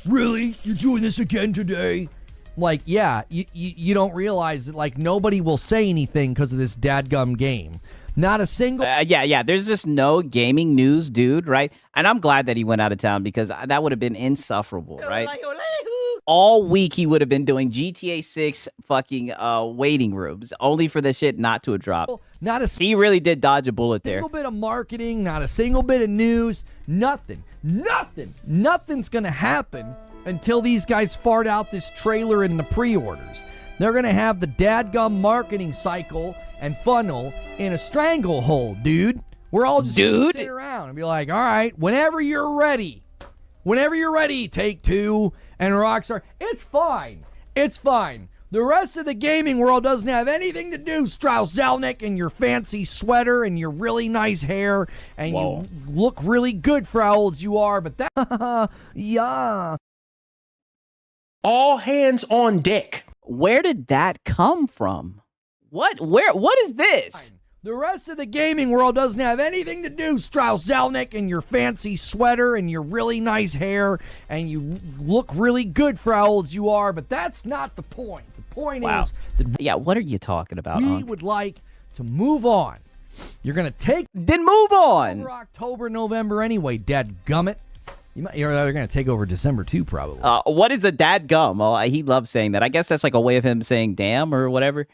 Really? You're doing this again today? Like, yeah, you don't realize that, like, nobody will say anything because of this dadgum game. Not a single... yeah. There's just no gaming news, dude, right? And I'm glad that he went out of town, because that would have been insufferable, right? All week he would have been doing GTA 6 fucking waiting rooms, only for the shit not to drop. Not a he really did dodge a bullet there. Single bit of marketing, not a single bit of news, nothing. Nothing's gonna happen until these guys fart out this trailer in the pre-orders. They're gonna have the dadgum marketing cycle and funnel in a stranglehold, dude. We're all just gonna sit around and be like, all right, whenever you're ready, Take-Two and Rockstar, it's fine. The rest of the gaming world doesn't have anything to do, Strauss Zelnick, and your fancy sweater and your really nice hair, and you look really good for how old you are, but that, yeah. All hands on deck. Where did that come from? What is this? The rest of the gaming world doesn't have anything to do, Strauss Zelnick, and your fancy sweater and your really nice hair, and you look really good for how old you are, but that's not the point. The point is that yeah, what are you talking about? We would like to move on. You're going to take... Then move on! Over October, November anyway, dadgummit. They're going to take over December too, probably. What is a dadgum? Oh, he loves saying that. I guess that's like a way of him saying damn or whatever.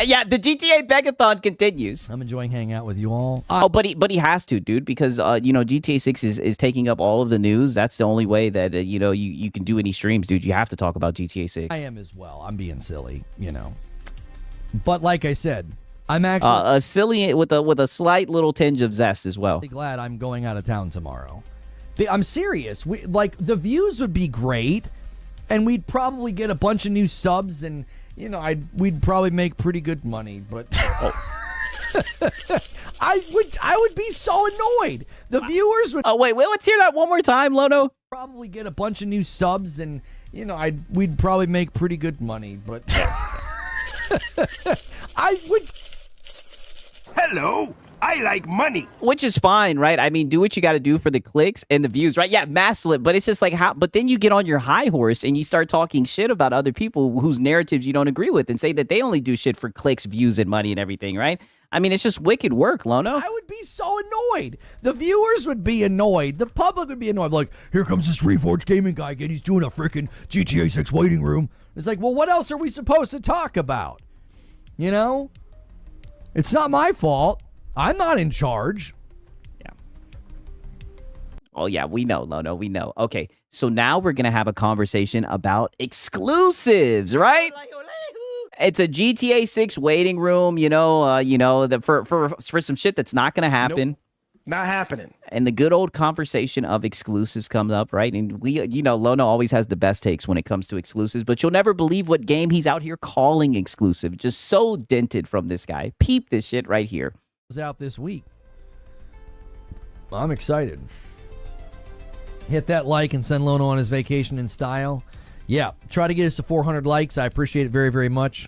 Yeah, the GTA Begathon continues. I'm enjoying hanging out with you all. But he has to, dude, because GTA 6 is taking up all of the news. That's the only way that you can do any streams, dude. You have to talk about GTA 6. I am as well. I'm being silly, But like I said, I'm actually silly with a slight little tinge of zest as well. Glad I'm going out of town tomorrow. I'm serious. The views would be great, and we'd probably get a bunch of new subs, and we'd probably make pretty good money, but I would be so annoyed. The viewers would. Oh wait, let's hear that one more time, Lono. Probably get a bunch of new subs, and we'd probably make pretty good money, but I would. Hello. I like money. Which is fine, right? I mean, do what you got to do for the clicks and the views, right? Yeah, masslit, but it's just like how. But then you get on your high horse and you start talking shit about other people whose narratives you don't agree with, and say that they only do shit for clicks, views, and money and everything, right? I mean, it's just wicked work, Lono. I would be so annoyed. The viewers would be annoyed. The public would be annoyed. Like, here comes this Reforged Gaming guy again. He's doing a freaking GTA 6 waiting room. It's like, well, what else are we supposed to talk about? It's not my fault. I'm not in charge. Yeah. Oh, yeah, we know, Lono. We know. Okay, so now we're going to have a conversation about exclusives, right? It's a GTA 6 waiting room, for some shit that's not going to happen. Nope. Not happening. And the good old conversation of exclusives comes up, right? And Lono always has the best takes when it comes to exclusives, but you'll never believe what game he's out here calling exclusive. Just so dented from this guy. Peep this shit right here. Out this week. I'm excited. Hit that like and send Lono on his vacation in style. Yeah, try to get us to 400 likes. I appreciate it very, very much.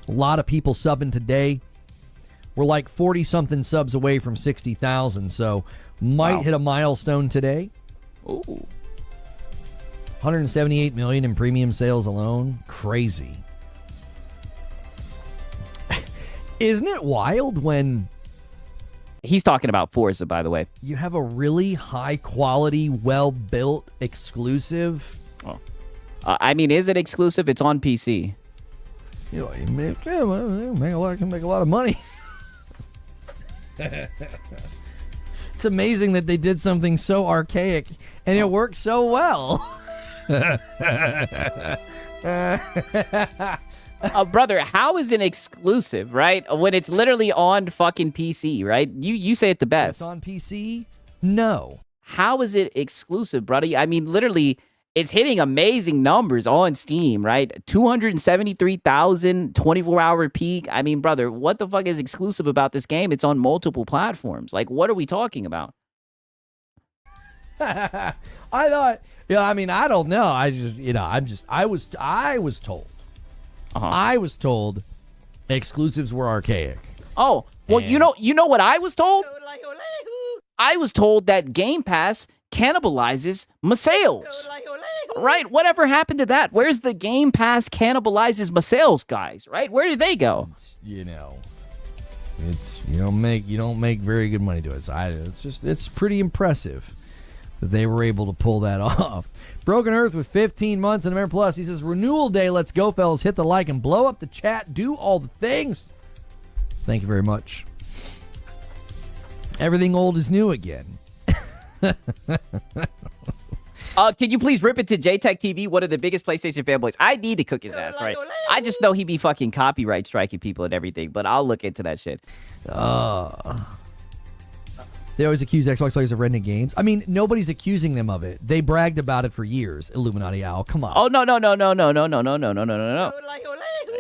A lot of people subbing today. We're like 40-something subs away from 60,000, so might hit a milestone today. Ooh. 178 million in premium sales alone. Crazy. Isn't it wild when He's talking about Forza, by the way. You have a really high quality, well built exclusive. Oh. I mean, is it exclusive? It's on PC. You know, you make a lot of money. It's amazing that they did something so archaic and it works so well. Brother, how is it exclusive, right? When it's literally on fucking PC, right? You say it the best. It's on PC? No. How is it exclusive, brother? I mean, literally, it's hitting amazing numbers on Steam, right? 273,000 24-hour peak. I mean, brother, what the fuck is exclusive about this game? It's on multiple platforms. Like, what are we talking about? I thought, I mean, I don't know. I was told. I was told exclusives were archaic. Oh, well, you know what I was told? I was told that Game Pass cannibalizes my sales. Right? Whatever happened to that? Where's the Game Pass cannibalizes my sales guys? Right? Where did they go? You know, you don't make very good money doing it. It's pretty impressive that they were able to pull that off. Broken Earth with 15 months and a member plus. He says, renewal day. Let's go, fellas. Hit the like and blow up the chat. Do all the things. Thank you very much. Everything old is new again. Can you please rip it to JTech TV, one of the biggest PlayStation fanboys? I need to cook his ass, right? I just know he be fucking copyright striking people and everything, but I'll look into that shit. They always accuse Xbox players of renting games. I mean, nobody's accusing them of it. They bragged about it for years. Illuminati Owl, come on. Oh no.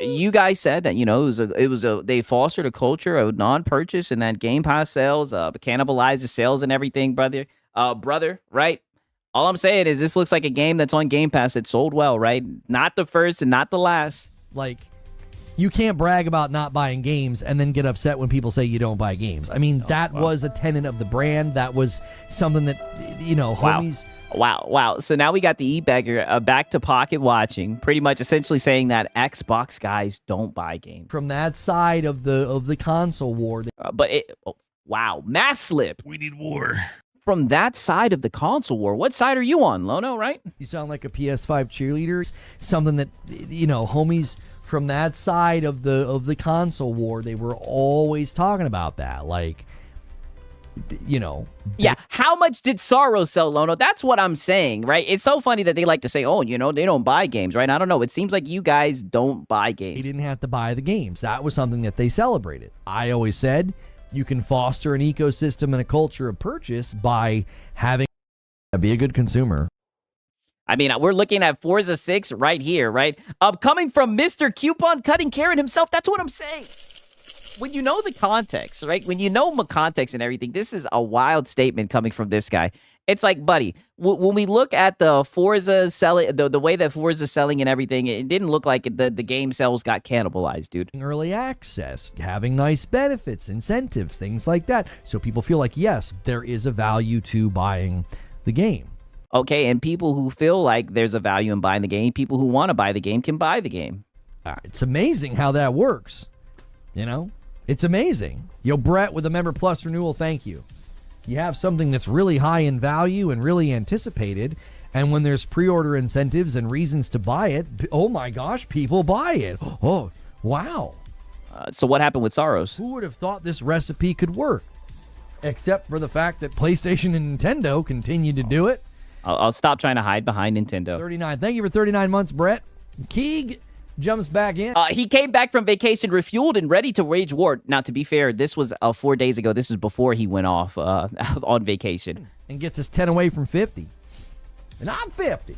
You guys said that, they fostered a culture of non-purchase and that Game Pass sales cannibalizes sales and everything, brother, right? All I'm saying is this looks like a game that's on Game Pass that sold well, right? Not the first and not the last. Like, you can't brag about not buying games and then get upset when people say you don't buy games. I mean, that was a tenet of the brand. That was something that, homies... Wow. So now we got the e-bagger back to pocket watching, pretty much essentially saying that Xbox guys don't buy games. From that side of the console war. Mass slip. We need war. From that side of the console war. What side are you on, Lono, right? You sound like a PS5 cheerleader. Something that, homies from that side of the console war, they were always talking about that. Like, Yeah, how much did Sorrow sell, Lono? That's what I'm saying, right? It's so funny that they like to say, they don't buy games, right? I don't know. It seems like you guys don't buy games. They didn't have to buy the games. That was something that they celebrated. I always said you can foster an ecosystem and a culture of purchase by be a good consumer. I mean, we're looking at Forza 6 right here, right? Coming from Mr. Coupon Cutting Karen himself. That's what I'm saying. When you know the context, right? When you know the context and everything, this is a wild statement coming from this guy. It's like, buddy, when we look at the Forza selling, the way that Forza's selling and everything, it didn't look like the game sales got cannibalized, dude. Early access, having nice benefits, incentives, things like that. So people feel like, yes, there is a value to buying the game. Okay, and people who feel like there's a value in buying the game, people who want to buy the game can buy the game. It's amazing how that works. It's amazing. Brett with a Member Plus renewal, thank you. You have something that's really high in value and really anticipated, and when there's pre-order incentives and reasons to buy it, oh my gosh, people buy it. Oh, wow. So what happened with Sorrows? Who would have thought this recipe could work? Except for the fact that PlayStation and Nintendo continue to do it. I'll stop trying to hide behind Nintendo. 39. Thank you for 39 months, Brett. Keeg jumps back in. He came back from vacation refueled and ready to wage war. Now, to be fair, this was 4 days ago. This is before he went off on vacation. And gets us 10 away from 50. And I'm 50.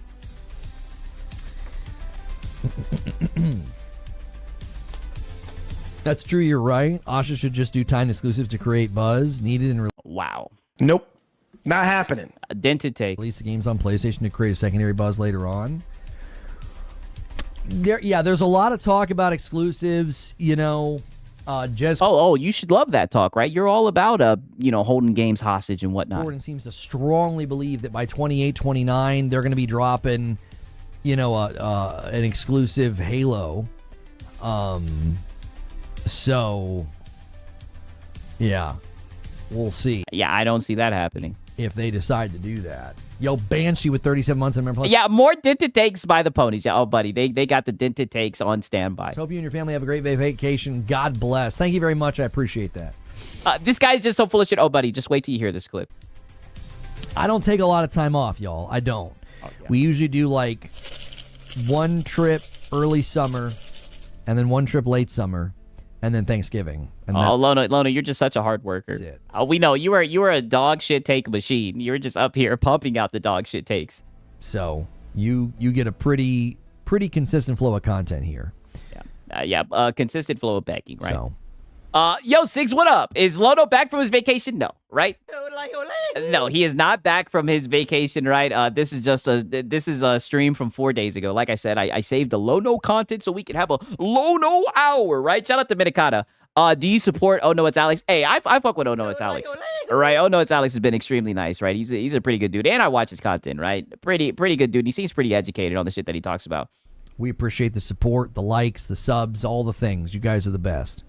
That's true, you're right. Asha should just do timed exclusives to create buzz. Needed and... Wow. Nope. Not happening. Identity. Release the games on PlayStation to create a secondary buzz later on. There's a lot of talk about exclusives, just... you should love that talk, right? You're all about, holding games hostage and whatnot. Gordon seems to strongly believe that by 28, 29, they're going to be dropping, an exclusive Halo. So, yeah. We'll see. Yeah, I don't see that happening. If they decide to do that. Yo, Banshee with 37 months in Member Plus. Yeah, more dented takes by the ponies. Yeah, oh, buddy, they got the dented takes on standby. Hope you and your family have a great vacation. God bless. Thank you very much. I appreciate that. This guy's just so full of shit. Oh, buddy, just wait till you hear this clip. I don't take a lot of time off, y'all. I don't. Oh, yeah. We usually do like one trip early summer and then one trip late summer and then Thanksgiving. And Lono, you're just such a hard worker. That's it. We know you were a dog shit take machine. You're just up here pumping out the dog shit takes. So you get a pretty consistent flow of content here. Yeah. Consistent flow of backing, right? So. Yo, Sigs, what up? Is Lono back from his vacation? No, right? No, he is not back from his vacation, right? This is a stream from 4 days ago. Like I said, I saved the Lono content so we can have a Lono hour, right? Shout out to Minikata. Do you support Oh No It's Alex? Hey, I fuck with Oh No It's Alex. Right? Oh No It's Alex has been extremely nice, right? He's a pretty good dude. And I watch his content, right? Pretty good dude. He seems pretty educated on the shit that he talks about. We appreciate the support, the likes, the subs, all the things. You guys are the best.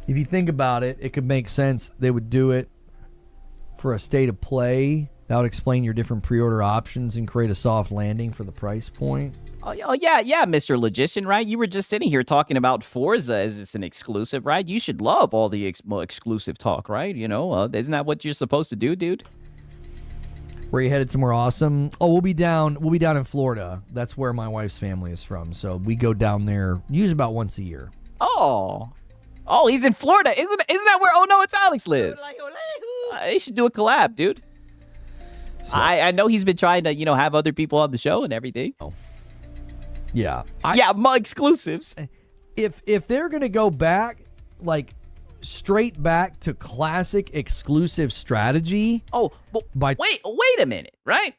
If you think about it, it could make sense they would do it for a state of play. That would explain your different pre-order options and create a soft landing for the price point. Oh yeah, Mr. Logician, right? You were just sitting here talking about Forza as it's an exclusive, right? You should love all the exclusive talk, right? You know, isn't that what you're supposed to do, dude? Where you headed somewhere awesome? Oh, we'll be down in Florida. That's where my wife's family is from. So we go down there usually about once a year. Oh, he's in Florida. Isn't that where Oh No It's Alex lives? They should do a collab, dude. So, I know he's been trying to, have other people on the show and everything. Oh. Yeah. My exclusives. If they're going to go back, like, straight back to classic exclusive strategy. Oh, but wait a minute, right?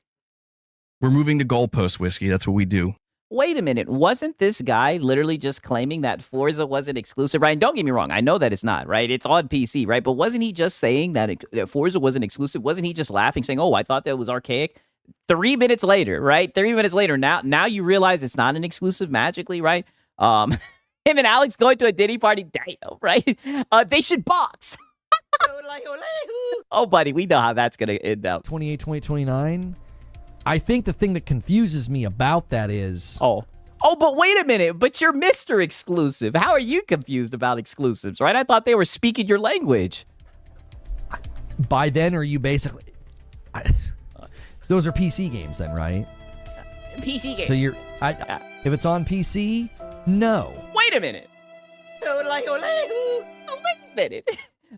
We're moving the goalpost, Whiskey. That's what we do. Wait a minute. Wasn't this guy literally just claiming that Forza wasn't exclusive, right? And don't get me wrong. I know that it's not, right? It's on PC, right? But wasn't he just saying that Forza wasn't exclusive? Wasn't he just laughing, saying, oh, I thought that was archaic? 3 minutes later, right? 3 minutes later, now you realize it's not an exclusive magically, right? Him and Alex going to a Diddy party, damn, right? They should box. Oh, buddy, we know how that's going to end up. 28, 29. I think the thing that confuses me about that is... Oh, but wait a minute. But you're Mr. Exclusive. How are you confused about exclusives, right? I thought they were speaking your language. By then, are you basically... Those are PC games then, right? PC games. So you're... if it's on PC, no. Wait a minute. Wait a minute.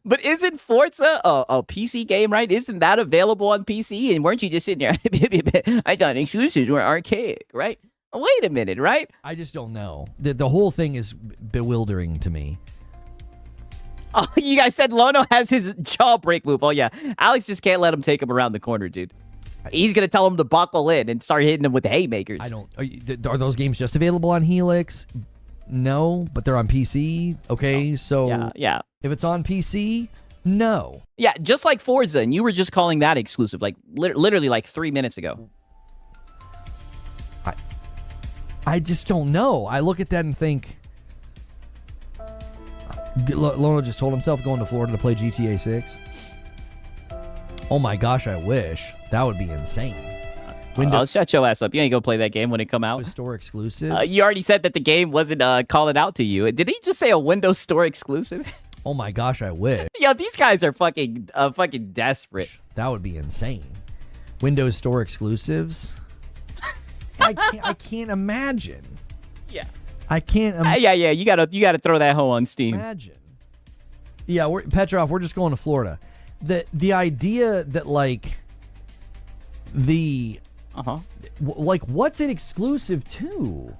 But isn't Forza a PC game, right? Isn't that available on PC? And weren't you just sitting there? I thought exclusives were archaic, right? Wait a minute, right? I just don't know. The whole thing is bewildering to me. Oh, you guys said Lono has his jawbreak move. Oh, yeah. Alex just can't let him take him around the corner, dude. He's going to tell him to buckle in and start hitting him with the haymakers. Are those games just available on Helix? No, but they're on PC. Okay, so yeah. If it's on PC, no. Yeah, just like Forza, and you were just calling that exclusive, like literally like 3 minutes ago. I just don't know. I look at that and think, Lono just told himself going to Florida to play GTA 6. Oh my gosh, I wish. That would be insane. I'll shut your ass up. You ain't gonna play that game when it come out. Windows Store exclusive. You already said that the game wasn't calling out to you. Did he just say a Windows Store exclusive? Oh my gosh, I wish. Yo, these guys are fucking desperate. That would be insane. Windows Store exclusives. I can't imagine. Yeah. I can't. Yeah. You gotta throw that hoe on Steam. Imagine. Yeah, Petrov. We're just going to Florida. The idea that like the like what's it exclusive to?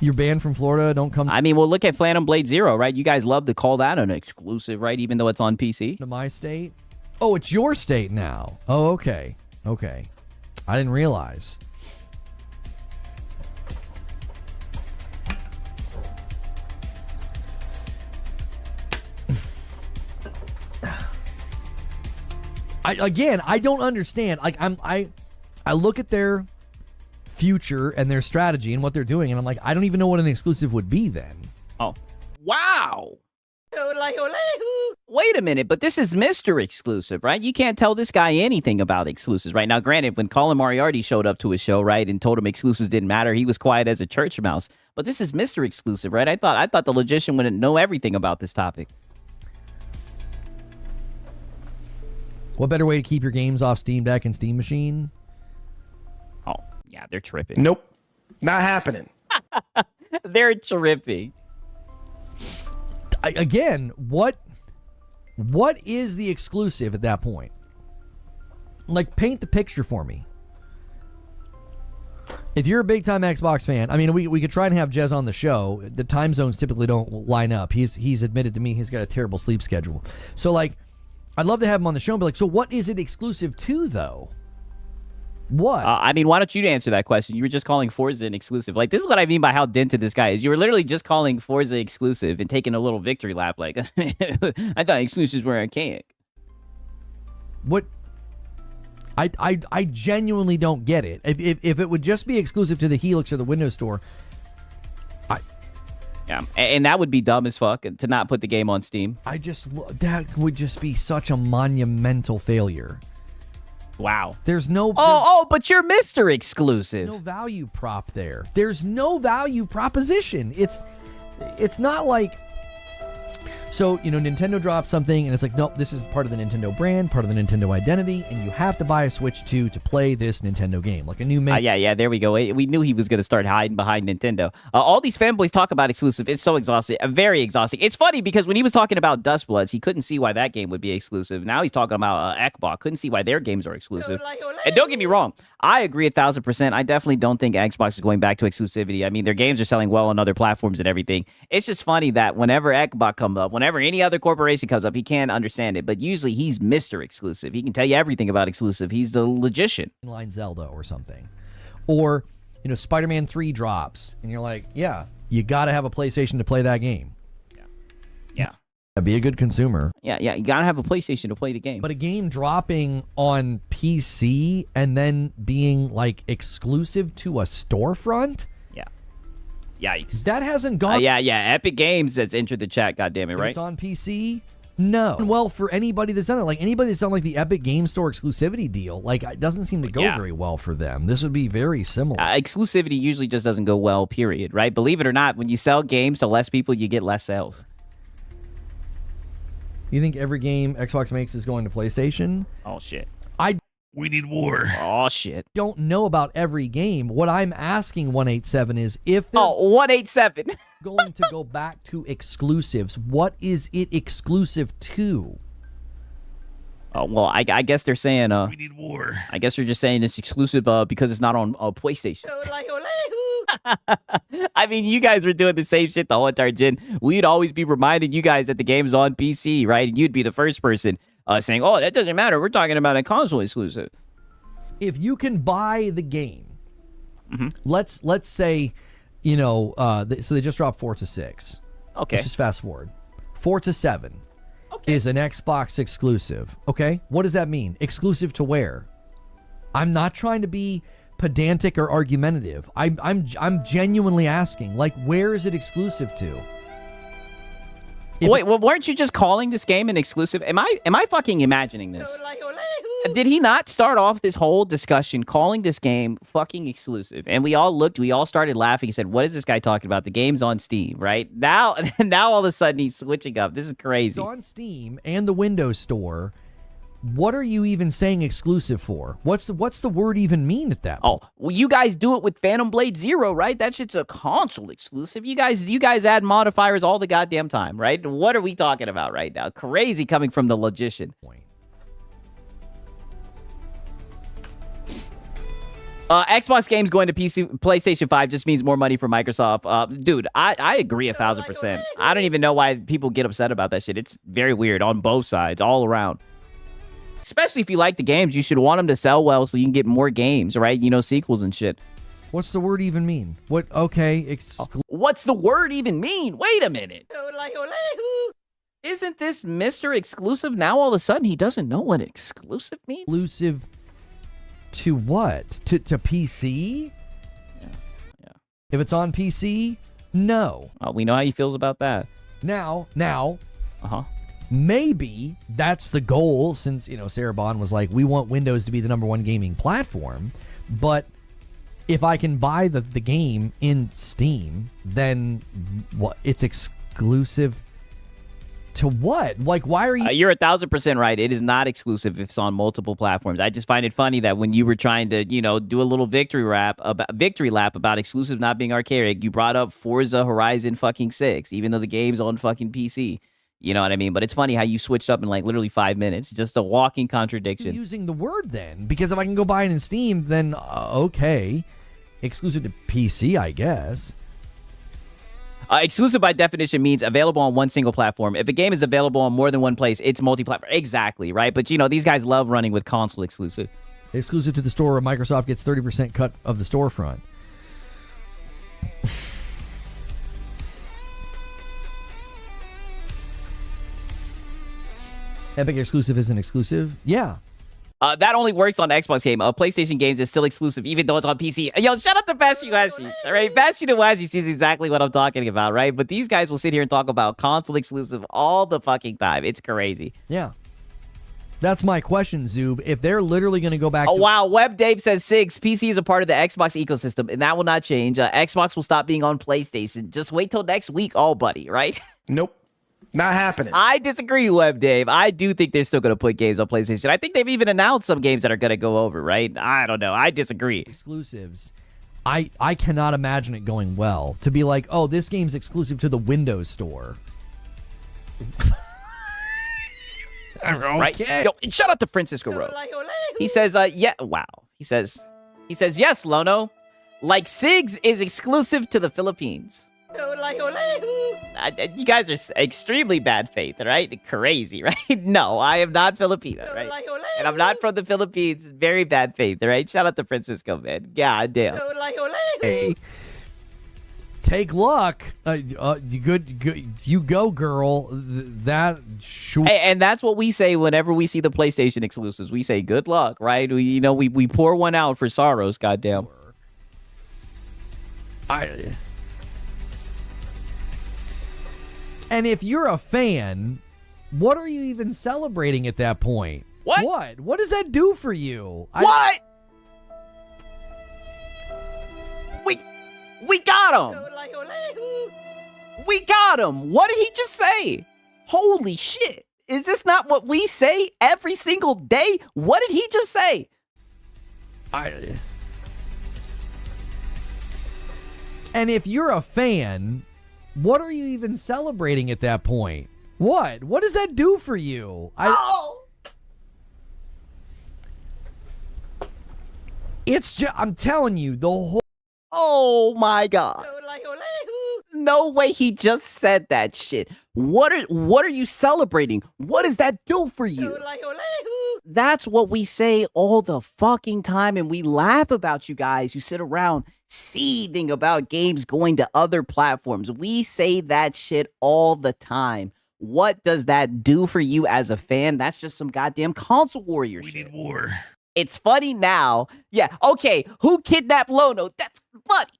You're banned from Florida. Don't come. I mean, well, look at Phantom Blade Zero, right? You guys love to call that an exclusive, right? Even though it's on PC. To my state. Oh, it's your state now. Oh, okay. I didn't realize. I don't understand. Like I look at their future and their strategy and what they're doing, and I'm like, I don't even know what an exclusive would be then. Oh, wow. Wait a minute, but this is Mr. Exclusive, right? You can't tell this guy anything about exclusives, right? Now, granted, when Colin Moriarty showed up to his show, right, and told him exclusives didn't matter, he was quiet as a church mouse. But this is Mr. Exclusive, right? I thought the logician wouldn't know everything about this topic. What better way to keep your games off Steam Deck and Steam Machine? Oh, yeah, they're tripping. Nope. Not happening. They're tripping. Again, what is the exclusive at that point? Like, paint the picture for me. If you're a big-time Xbox fan, I mean, we could try and have Jez on the show. The time zones typically don't line up. He's admitted to me he's got a terrible sleep schedule. So, like, I'd love to have him on the show and be like, so what is it exclusive to, though? What? I mean, why don't you answer that question? You were just calling Forza an exclusive. Like, this is what I mean by how dented this guy is. You were literally just calling Forza exclusive and taking a little victory lap. Like, I thought exclusives were archaic. What? I genuinely don't get it. If it would just be exclusive to the Helix or the Windows Store, yeah, and that would be dumb as fuck to not put the game on Steam. That would just be such a monumental failure. Wow. There's no... but you're Mr. Exclusive. No value prop there. There's no value proposition. It's not like... So, Nintendo drops something, and it's like, nope, this is part of the Nintendo brand, part of the Nintendo identity, and you have to buy a Switch 2 to play this Nintendo game. Like a new... Yeah, there we go. We knew he was going to start hiding behind Nintendo. All these fanboys talk about exclusive. It's so exhausting. Very exhausting. It's funny because when he was talking about Dustbloods, he couldn't see why that game would be exclusive. Now he's talking about Ekbok. Couldn't see why their games are exclusive. And don't get me wrong. I agree 1,000%. I definitely don't think Xbox is going back to exclusivity. I mean, their games are selling well on other platforms and everything. It's just funny that whenever Ekbok comes up, whenever any other corporation comes up, he can't understand it. But usually he's Mr. Exclusive. He can tell you everything about exclusive. He's the logician. Line Zelda or something. Or, Spider-Man 3 drops, and you're like, yeah, you got to have a PlayStation to play that game. Yeah. Be a good consumer. Yeah, you got to have a PlayStation to play the game. But a game dropping on PC and then being, like, exclusive to a storefront? Yikes. That hasn't gone... Yeah. Epic Games has entered the chat, goddammit, right? It's on PC? No. Well, for anybody that's done it, like anybody that's done like the Epic Game Store exclusivity deal, like it doesn't seem to go very well for them. This would be very similar. Exclusivity usually just doesn't go well, period, right? Believe it or not, when you sell games to less people, you get less sales. You think every game Xbox makes is going to PlayStation? Oh, shit. We need war. Oh, shit. Don't know about every game. What I'm asking 187 is if they're 187 going to go back to exclusives, what is it exclusive to? Oh, well, I guess they're saying... we need war. I guess they're just saying it's exclusive because it's not on PlayStation. I mean, you guys were doing the same shit the whole entire gen. We'd always be reminding you guys that the game's on PC, right? And you'd be the first person saying, oh, that doesn't matter. We're talking about a console exclusive. If you can buy the game, let's say, so they just dropped Forza 6. Okay. Let's just fast forward. Forza 7 is an Xbox exclusive. Okay. What does that mean? Exclusive to where? I'm not trying to be pedantic or argumentative. I'm genuinely asking, like, where is it exclusive to? Wait, well, weren't you just calling this game an exclusive? Am I fucking imagining this? Did he not start off this whole discussion calling this game fucking exclusive? And we all started laughing and said, what is this guy talking about? The game's on Steam, right? Now all of a sudden he's switching up. This is crazy. It's on Steam and the Windows Store. What are you even saying exclusive for? What's the word even mean at that point? Oh, well, you guys do it with Phantom Blade Zero, right? That shit's a console exclusive. You guys add modifiers all the goddamn time, right? What are we talking about right now? Crazy coming from the logician. Xbox games going to PlayStation 5 just means more money for Microsoft. Dude, I agree 1,000%. I don't even know why people get upset about that shit. It's very weird on both sides, all around. Especially if you like the games, you should want them to sell well so you can get more games, right? Sequels and shit. What's the word even mean? What? Okay. What's the word even mean? Wait a minute. Isn't this Mr. Exclusive now all of a sudden he doesn't know what exclusive means? Exclusive to what? To PC? Yeah. If it's on PC, no. We know how he feels about that. Now, Maybe that's the goal, since, Sarah Bond was like, we want Windows to be the #1 gaming platform. But if I can buy the game in Steam, then what? It's exclusive to what? Like, why are you... You're 1,000% right. It is not exclusive if it's on multiple platforms. I just find it funny that when you were trying to, do a little victory lap about exclusive not being archaic, you brought up Forza Horizon fucking 6, even though the game's on fucking PC. You know what I mean? But it's funny how you switched up in like literally 5 minutes. Just a walking contradiction. Using the word then, because if I can go buy it in Steam, then okay, exclusive to PC, I guess. Exclusive by definition means available on one single platform. If a game is available on more than one place, it's multi-platform. Exactly, right? But these guys love running with console exclusive. Exclusive to the store, Microsoft gets 30% cut of the storefront. Epic exclusive isn't exclusive? Yeah. That only works on Xbox game. PlayStation games is still exclusive, even though it's on PC. Yo, shout out to Bashiwashi. All right, Bashiwashi sees exactly what I'm talking about, right? But these guys will sit here and talk about console exclusive all the fucking time. It's crazy. Yeah. That's my question, Zoob. If they're literally going to go back to... wow, Web Dave says 6. PC is a part of the Xbox ecosystem, and that will not change. Xbox will stop being on PlayStation. Just wait till next week, buddy, right? Nope. Not happening. I disagree, Web Dave. I do think they're still going to put games on PlayStation. I think they've even announced some games that are going to go over, right? I don't know. I disagree. Exclusives. I cannot imagine it going well. To be like, oh, this game's exclusive to the Windows Store. Right? Yo, and shout out to Francisco Rowe. He says, yeah, wow. He says, yes, Lono. Like SIGs is exclusive to the Philippines. You guys are extremely bad faith, right? Crazy, right? No, I am not Filipino, right? And I'm not from the Philippines. Very bad faith, right? Shout out to Francisco, man. God damn. Hey, take luck. You go, girl. Hey, and that's what we say whenever we see the PlayStation exclusives. We say good luck, right? We pour one out for Soros. Goddamn. And if you're a fan, what are you even celebrating at that point? What? What does that do for you? What? We got him. We got him. What did he just say? Holy shit. Is this not what we say every single day? What did he just say? And if you're a fan, what are you even celebrating at that point? What does that do for you? It's just, I'm telling you, the whole... Oh my God. No way he just said that shit. What are you celebrating? What does that do for you? That's what we say all the fucking time, and we laugh about you guys who sit around seething about games going to other platforms. We say that shit all the time. What does that do for you as a fan? That's just some goddamn console warrior shit. We need war. It's funny now. Yeah, okay, who kidnapped Lono? That's funny.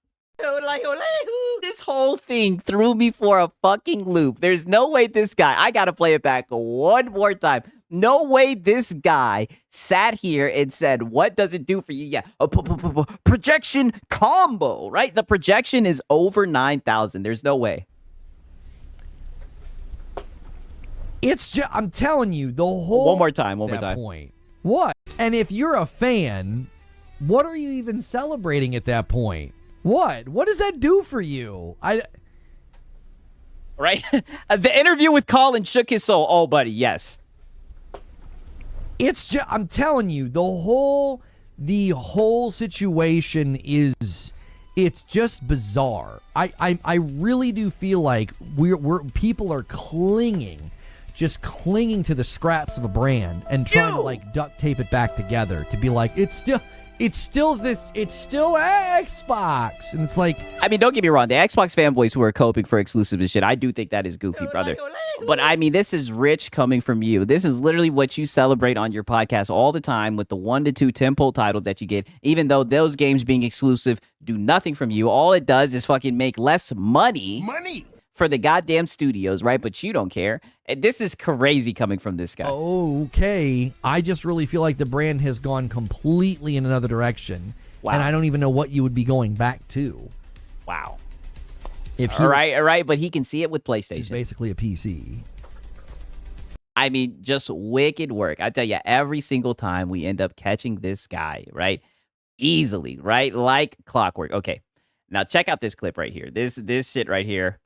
This whole thing threw me for a fucking loop. There's no way this guy, I gotta play it back one more time. No way this guy sat here and said, what does it do for you? Yeah, a projection combo, right? The projection is over 9,000. There's no way. It's just, I'm telling you, the whole... One more time. Point. What? And if you're a fan, what are you even celebrating at that point? What does that do for you? Right? The interview with Colin shook his soul. Oh, buddy, yes. It's just, I'm telling you, the whole situation is, it's just bizarre. I really do feel like people are clinging to the scraps of a brand and trying to like duct tape it back together to be like, it's still Xbox. And it's like, I mean, don't get me wrong, the Xbox fanboys who are coping for exclusive and shit, I do think that is goofy, brother. But I mean, this is rich coming from you. This is literally what you celebrate on your podcast all the time with the 1 to 2 tentpole titles that you get, even though those games being exclusive do nothing from you. All it does is fucking make less money for the goddamn studios, right? But you don't care. And this is crazy coming from this guy. Okay. I just really feel like the brand has gone completely in another direction. Wow. And I don't even know what you would be going back to. Wow. If all right, but he can see it with PlayStation. It's basically a PC. I mean, just wicked work. I tell you, every single time we end up catching this guy, right? Easily, right? Like clockwork. Okay. Now check out this clip right here. This shit right here.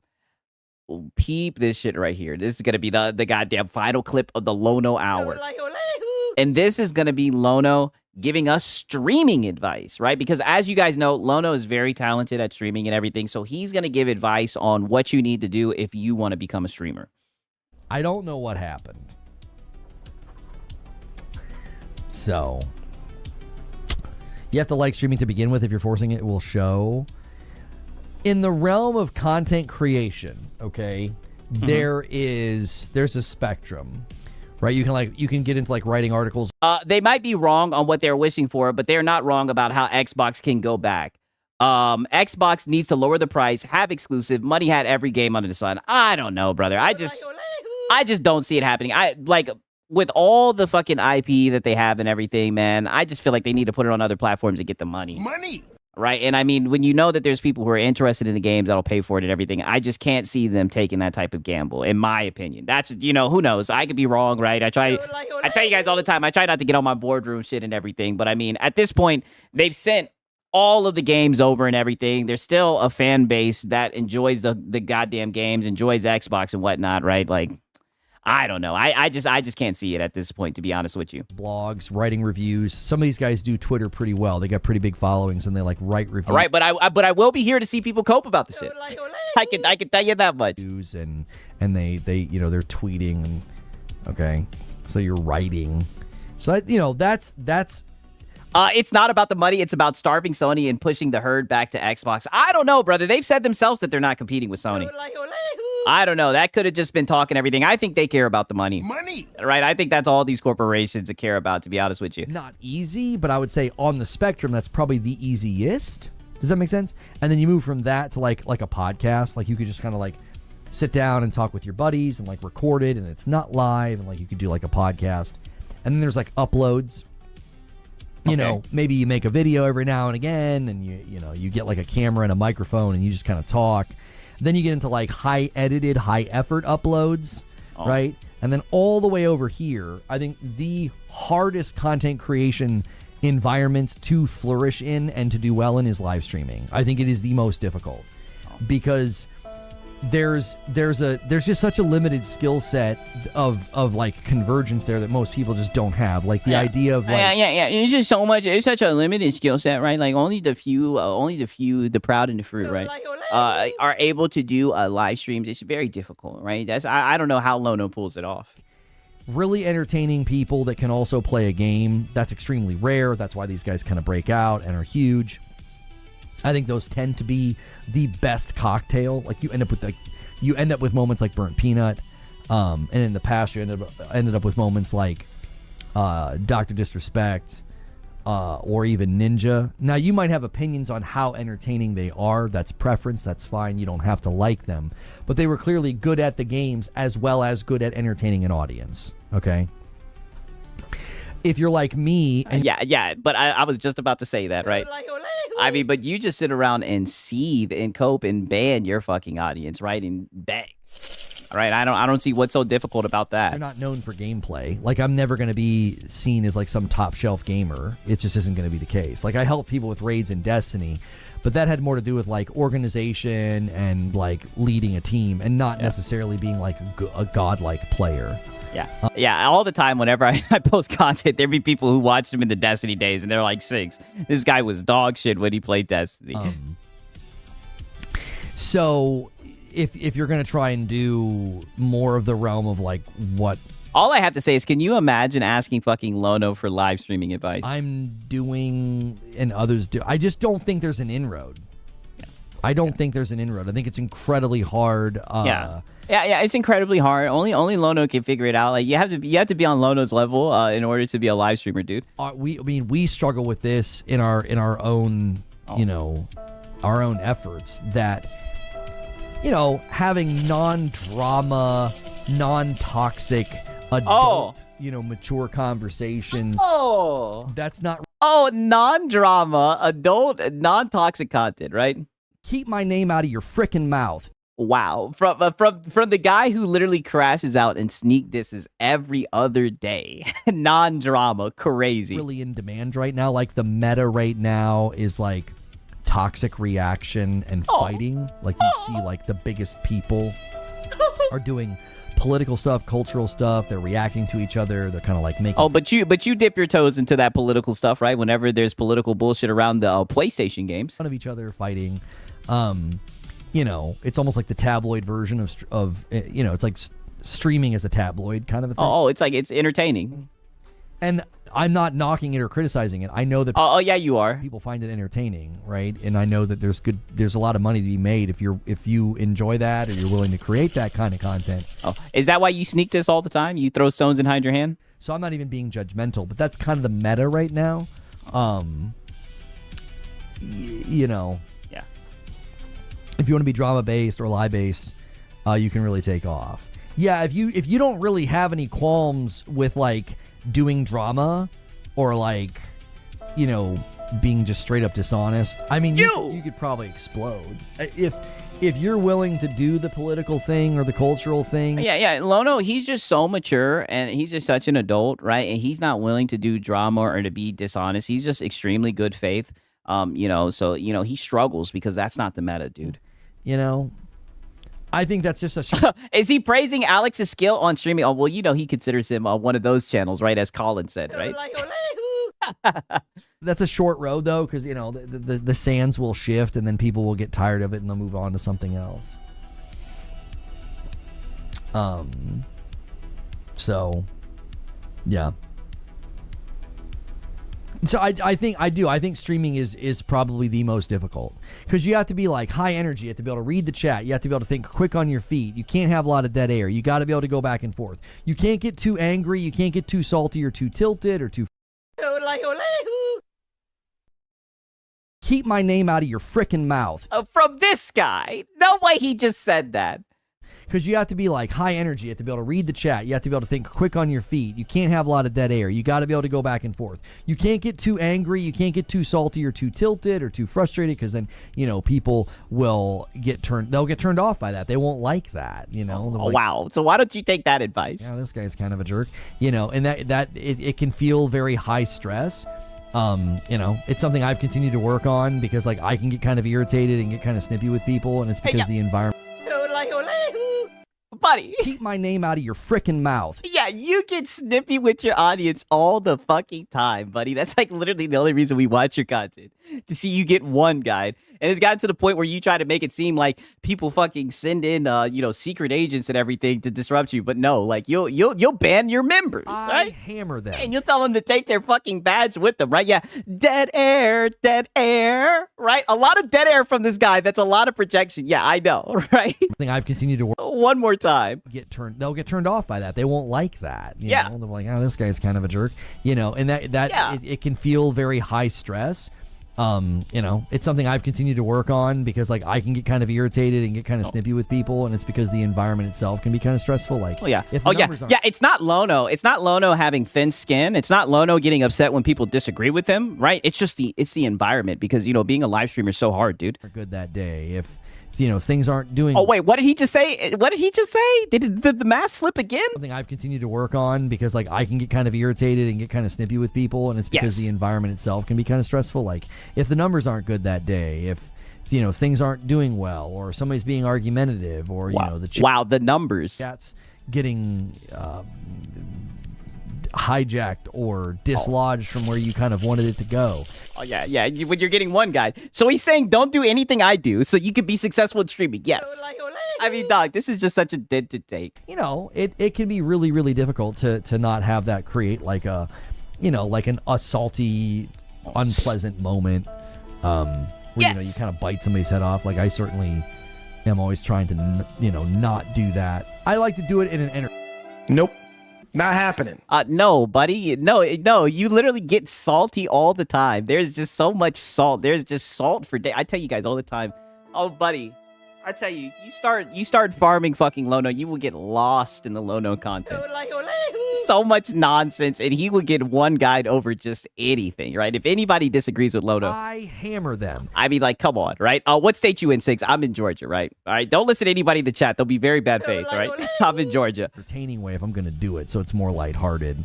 Peep this shit right here. This is going to be the goddamn final clip of the Lono hour. And this is going to be Lono giving us streaming advice, right? Because as you guys know, Lono is very talented at streaming and everything. So he's going to give advice on what you need to do if you want to become a streamer. I don't know what happened. So, you have to like streaming to begin with. If you're forcing it, it will show. In the realm of content creation, okay, there's a spectrum, right? You can get into like writing articles. They might be wrong on what they're wishing for, but they're not wrong about how Xbox can go back. Xbox needs to lower the price, have exclusive. Money had every game under the sun. I don't know, brother. I just don't see it happening. With all the fucking IP that they have and everything, man, I just feel like they need to put it on other platforms and get the money. Right? And I mean, when you know that there's people who are interested in the games that'll pay for it and everything, I just can't see them taking that type of gamble, in my opinion. That's, who knows? I could be wrong, right? I tell you guys all the time, I try not to get on my boardroom shit and everything, but I mean, at this point, they've sent all of the games over and everything. There's still a fan base that enjoys the goddamn games, enjoys Xbox and whatnot, right? Like, I don't know. I just can't see it at this point, to be honest with you. Blogs, writing reviews. Some of these guys do Twitter pretty well. They got pretty big followings and they like write reviews. Right, but I will be here to see people cope about the shit. I can tell you that much. And they they're tweeting and okay. So you're writing. So that's it's not about the money. It's about starving Sony and pushing the herd back to Xbox. I don't know, brother. They've said themselves that they're not competing with Sony. I don't know. That could have just been talk and everything. I think they care about the money. Right? I think that's all these corporations that care about, to be honest with you. Not easy, but I would say on the spectrum, that's probably the easiest. Does that make sense? And then you move from that to like a podcast. Like you could just kind of like sit down and talk with your buddies and like record it, and it's not live, and like you could do like a podcast. And then there's like uploads. You know, maybe you make a video every now and again, and you get like a camera and a microphone, and you just kind of talk. Then you get into like high edited, high effort uploads, right? And then all the way over here, I think the hardest content creation environment to flourish in and to do well in is live streaming. I think it is the most difficult because there's just such a limited skill set of like convergence there that most people just don't have. Like the idea of like it's just so much. It's such a limited skill set, right? Like only the few, the proud and the fruit, right, are able to do live streams. It's very difficult, right? I don't know how Lono pulls it off. Really entertaining people that can also play a game. That's extremely rare. That's why these guys kind of break out and are huge. I think those tend to be the best cocktail. Like you end up with moments like Burnt Peanut, and in the past you ended up with moments like Dr. Disrespect, or even Ninja. Now you might have opinions on how entertaining they are. That's preference. That's fine. You don't have to like them, but they were clearly good at the games as well as good at entertaining an audience. Okay. If you're like me, and but I was just about to say that, right? I mean, but you just sit around and seethe and cope and ban your fucking audience, right? And beg. All right, I don't see what's so difficult about that. They're not known for gameplay. Like I'm never going to be seen as like some top shelf gamer. It just isn't going to be the case. Like I help people with raids in Destiny, but that had more to do with like organization and like leading a team, and not necessarily being like a godlike player. Yeah, all the time whenever I post content, there'd be people who watched him in the Destiny days, and they're like, "6, this guy was dog shit when he played Destiny." So, if you're going to try and do more of the realm of like what... All I have to say is, can you imagine asking fucking Lono for live streaming advice? I'm doing, and others do. I just don't think there's an inroad. I don't think there's an inroad. I think it's incredibly hard. Yeah, it's incredibly hard. Only Lono can figure it out. Like you have to be on Lono's level in order to be a live streamer, dude. We struggle with this in our own, our own efforts. That you know, having non-drama, non-toxic, adult, you know, mature conversations. That's not. Non-drama, adult, non-toxic content, right? Keep my name out of your frickin' mouth. Wow, from the guy who literally crashes out and sneak disses every other day. Non-drama, crazy. Really in demand right now. Like the meta right now is like toxic reaction and fighting. Like you see, like the biggest people are doing political stuff, cultural stuff. They're reacting to each other. They're kind of like making. But you dip your toes into that political stuff, right? Whenever there's political bullshit around the PlayStation games, fun of each other, fighting. You know, it's almost like the tabloid version of you know, it's like streaming as a tabloid kind of a thing. It's like it's entertaining. And I'm not knocking it or criticizing it. I know that. Yeah, you are. People find it entertaining, right? And I know that there's a lot of money to be made if you enjoy that or you're willing to create that kind of content. Is that why you sneak this all the time? You throw stones and hide your hand? So I'm not even being judgmental, but that's kind of the meta right now. You know. Yeah. If you want to be drama based or lie based, you can really take off. Yeah, if you don't really have any qualms with like doing drama or like, you know, being just straight up dishonest, I mean, you could probably explode. If you're willing to do the political thing or the cultural thing. Yeah. Lono, he's just so mature and he's just such an adult, right? And he's not willing to do drama or to be dishonest. He's just extremely good faith. You know, so, you know, he struggles because that's not the meta, dude. You know, I think that's just a... Is he praising Alex's skill on streaming? Oh, well, you know, he considers him one of those channels, right? As Colin said, right? That's a short road, though, because, you know, the sands will shift and then people will get tired of it and they'll move on to something else. So, yeah. So I think streaming is probably the most difficult because you have to be like high energy. You have to be able to read the chat. You have to be able to think quick on your feet. You can't have a lot of dead air. You got to be able to go back and forth. You can't get too angry. You can't get too salty or too tilted or too. Keep my name out of your frickin' mouth. From this guy. No way he just said that. Because you have to be like high energy. You have to be able to read the chat. You have to be able to think quick on your feet. You can't have a lot of dead air. You got to be able to go back and forth. You can't get too angry. You can't get too salty or too tilted or too frustrated because then, you know, people will they'll get turned off by that. They won't like that, you know. Like, wow. So why don't you take that advice? Yeah, this guy's kind of a jerk, you know, and that it can feel very high stress. You know, it's something I've continued to work on because like I can get kind of irritated and get kind of snippy with people and it's because the environment. Buddy. Keep my name out of your frickin' mouth. Yeah, you get snippy with your audience all the fucking time, buddy. That's like literally the only reason we watch your content. To see you get one guide. And it's gotten to the point where you try to make it seem like people fucking send in you know, secret agents and everything to disrupt you. But no, like you'll ban your members, right? Hammer them. And you'll tell them to take their fucking badge with them, right? Yeah. Dead air, right? A lot of dead air from this guy. That's a lot of projection. Yeah, I know, right? Something I've continued to work. One more time. They'll get turned off by that. They won't like that. You know? They're like, oh, this guy's kind of a jerk. You know, and it can feel very high stress. You know, it's something I've continued to work on because like I can get kind of irritated and get kind of snippy with people, and it's because the environment itself can be kind of stressful. Like, it's not Lono. It's not Lono having thin skin. It's not Lono getting upset when people disagree with him, right? It's just the environment because, you know, being a live streamer is so hard, dude. Good that day if you know things aren't doing. Oh wait, what did he just say? Did the mask slip again? Something I've continued to work on because like I can get kind of irritated and get kind of snippy with people, and it's because the environment itself can be kind of stressful. Like if the numbers aren't good that day, if you know things aren't doing well, or somebody's being argumentative, or you know the numbers. Chat's getting hijacked or dislodged from where you kind of wanted it to go. Oh yeah. When you're getting one guy, so he's saying don't do anything I do, so you could be successful in streaming. Yes. I mean, dog, this is just such a dead to take. You know, it can be really, really difficult to not have that create like a, you know, like a salty, unpleasant moment. Where you know you kind of bite somebody's head off. Like I certainly am always trying to, you know, not do that. I like to do it in an Nope. Not happening. No, buddy. No. You literally get salty all the time. There's just so much salt. There's just salt for days. I tell you guys all the time. Oh, buddy. I tell you, you start farming fucking Lono, you will get lost in the Lono content. So much nonsense, and he will get one guide over just anything, right? If anybody disagrees with Lono, I hammer them. I mean, like, come on, right? What state you in, Six? I'm in Georgia, right? All right, don't listen to anybody in the chat. They'll be very bad faith, right? I'm in Georgia. Entertaining way if I'm going to do it, so it's more lighthearted.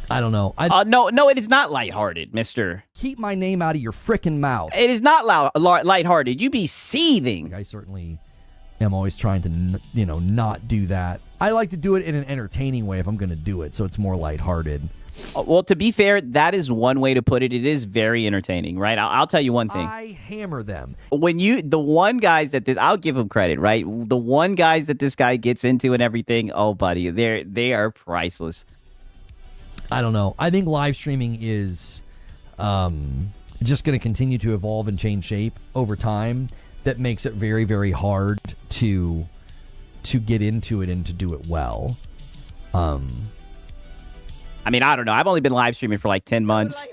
I don't know. No, it is not lighthearted, mister. Keep my name out of your frickin' mouth. It is not lighthearted. You be seething. I certainly am always trying to, not do that. I like to do it in an entertaining way if I'm going to do it, so it's more lighthearted. Well, to be fair, that is one way to put it. It is very entertaining, right? I'll tell you one thing. I hammer them. The one guys that this, I'll give him credit, right? The one guys that this guy gets into and everything, oh, buddy, they are priceless. I don't know. I think live streaming is just going to continue to evolve and change shape over time. That makes it very, very hard to get into it and to do it well. I mean, I don't know. I've only been live streaming for like 10 months.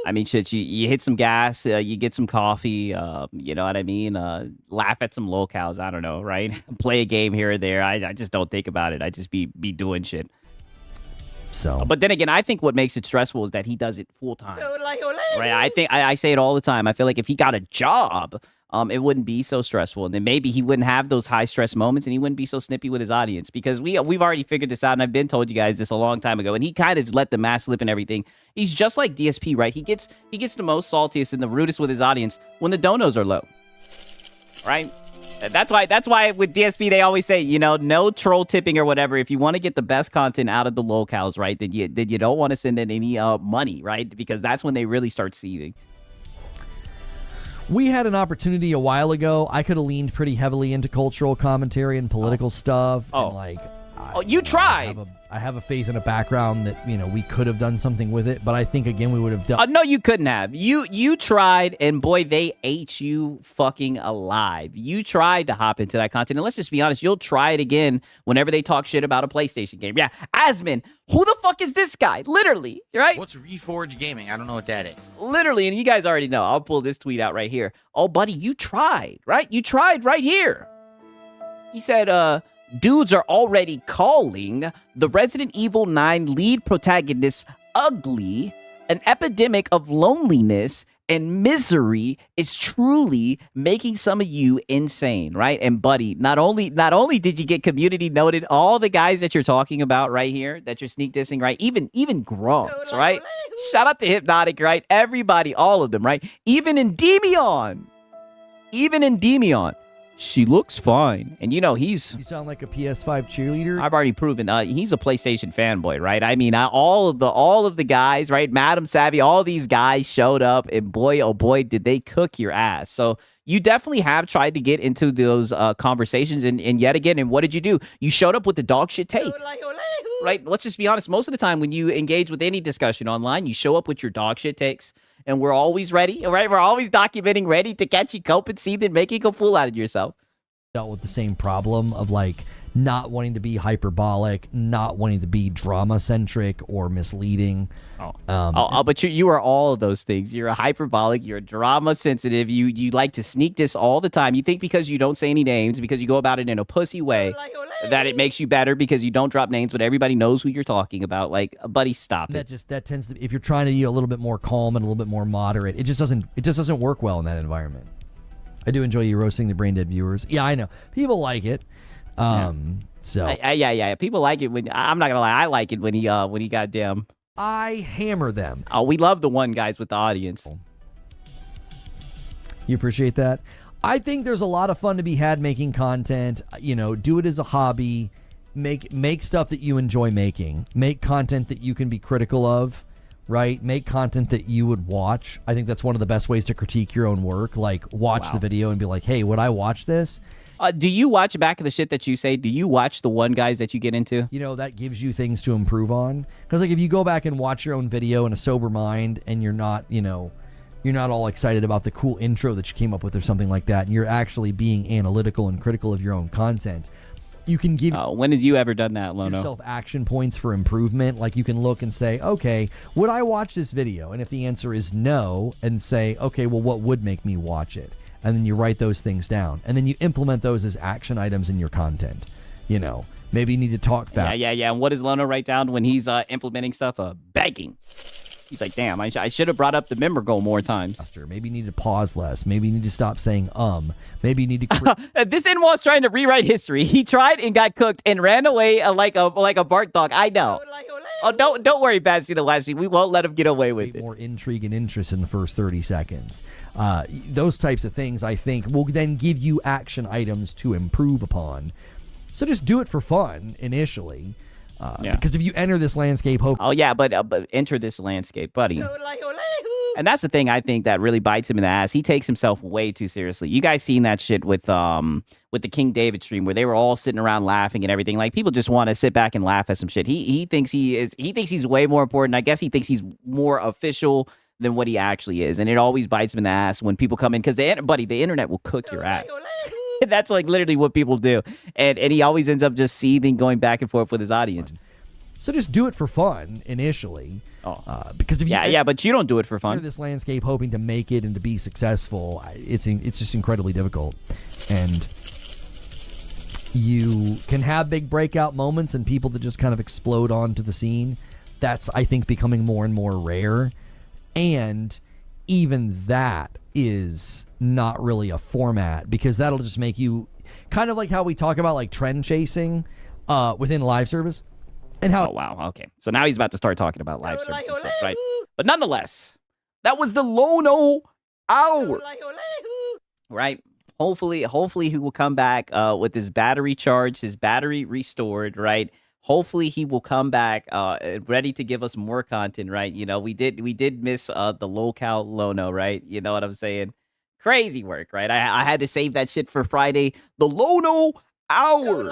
I mean, shit, you hit some gas, you get some coffee, you know what I mean? Laugh at some locals, I don't know, right? Play a game here or there. I just don't think about it. I just be doing shit. So, but then again, I think what makes it stressful is that he does it full time. Right? I think I say it all the time. I feel like if he got a job, it wouldn't be so stressful, and then maybe he wouldn't have those high stress moments, and he wouldn't be so snippy with his audience. Because we've already figured this out, and I've been told you guys this a long time ago. And he kind of let the mask slip and everything. He's just like DSP, right? He gets the most saltiest and the rudest with his audience when the donos are low, right? That's why with DSP they always say, no troll tipping or whatever. If you want to get the best content out of the locals, right, then you don't want to send in any money, right? Because that's when they really start seething. We had an opportunity a while ago. I could have leaned pretty heavily into cultural commentary and political stuff. And you tried. I have a faith and a background that, we could have done something with it, but I think, again, we would have done... No, you couldn't have. You tried, and boy, they ate you fucking alive. You tried to hop into that content, and let's just be honest, you'll try it again whenever they talk shit about a PlayStation game. Yeah, Asmin, who the fuck is this guy? Literally, right? What's Reforge Gaming? I don't know what that is. Literally, and you guys already know. I'll pull this tweet out right here. Oh, buddy, you tried, right? You tried right here. He said, dudes are already calling the Resident Evil 9 lead protagonist ugly. An epidemic of loneliness and misery is truly making some of you insane, right? And buddy, not only did you get community noted, all the guys that you're talking about right here that you're sneak dissing, right? Even Grumps, right? Shout out to Hypnotic, right? Everybody, all of them, right? Even Endymion. She looks fine. And You sound like a PS5 cheerleader. I've already proven he's a PlayStation fanboy, right? I mean, all of the guys, right? Madam Savvy, all these guys showed up, and boy, oh boy, did they cook your ass. So you definitely have tried to get into those conversations, and yet again, and what did you do? You showed up with the dog shit take. Right? Let's just be honest. Most of the time when you engage with any discussion online, you show up with your dog shit takes. And we're always ready, right? We're always documenting, ready to catch you coping, seething, making a fool out of yourself. Dealt with the same problem of not wanting to be hyperbolic, not wanting to be drama-centric or misleading. But you are all of those things. You're a hyperbolic, you're drama-sensitive, you like to sneak this all the time. You think because you don't say any names, because you go about it in a pussy way, that it makes you better because you don't drop names, but everybody knows who you're talking about. Like, buddy, stop it. That tends to, if you're trying to be a little bit more calm and a little bit more moderate, it just doesn't work well in that environment. I do enjoy you roasting the brain dead viewers. Yeah, I know. People like it. So yeah. People like it when I'm not gonna lie. I like it when he goddamn. I hammer them. Oh, we love the one guys with the audience. You appreciate that? I think there's a lot of fun to be had making content. Do it as a hobby. Make stuff that you enjoy making. Make content that you can be critical of. Right? Make content that you would watch. I think that's one of the best ways to critique your own work. Like, watch the video and be like, hey, would I watch this? Do you watch back of the shit that you say? Do you watch the one guys that you get into? That gives you things to improve on. Because, if you go back and watch your own video in a sober mind and you're not all excited about the cool intro that you came up with or something like that, and you're actually being analytical and critical of your own content, you can give when have you ever done that, Lono? Yourself action points for improvement. Like, you can look and say, okay, would I watch this video? And if the answer is no, and say, okay, well, what would make me watch it? and then you write those things down, and then you implement those as action items in your content. You know, maybe you need to talk fast. Yeah. And what does Lono write down when he's implementing stuff? Begging. He's like, damn, I should have brought up the member goal more times. Maybe you need to pause less. Maybe you need to stop saying Maybe you need to. This Inwal's trying to rewrite history. He tried and got cooked and ran away like a bark dog. I know. Oh, don't worry, Basti the Lassie. We won't let him get away with it. More intrigue and interest in the first 30 seconds. Those types of things, I think, will then give you action items to improve upon. So just do it for fun initially. Because if you enter this landscape, but enter this landscape, buddy. And that's the thing I think that really bites him in the ass. He takes himself way too seriously. You guys seen that shit with the King David stream where they were all sitting around laughing and everything. Like, people just want to sit back and laugh at some shit. He thinks he's way more important. I guess he thinks he's more official than what he actually is. And it always bites him in the ass when people come in, because the internet will cook your ass. That's like literally what people do. And he always ends up just seething, going back and forth with his audience. So just do it for fun initially. Because if you but you don't do it for fun. Enter this landscape hoping to make it and to be successful, it's just incredibly difficult. And you can have big breakout moments and people that just kind of explode onto the scene. That's, I think, becoming more and more rare. And even that is not really a format, because that'll just make you kind of like how we talk about like trend chasing within live service. And how? Oh, wow. Okay. So now he's about to start talking about live service and stuff, right? But nonetheless, that was the Lono hour, right? Hopefully he will come back with his battery charged, his battery restored, right? Hopefully he will come back ready to give us more content, right? You know, we did miss the locale Lono, right? You know what I'm saying? Crazy work, right? I had to save that shit for Friday. The Lono hour.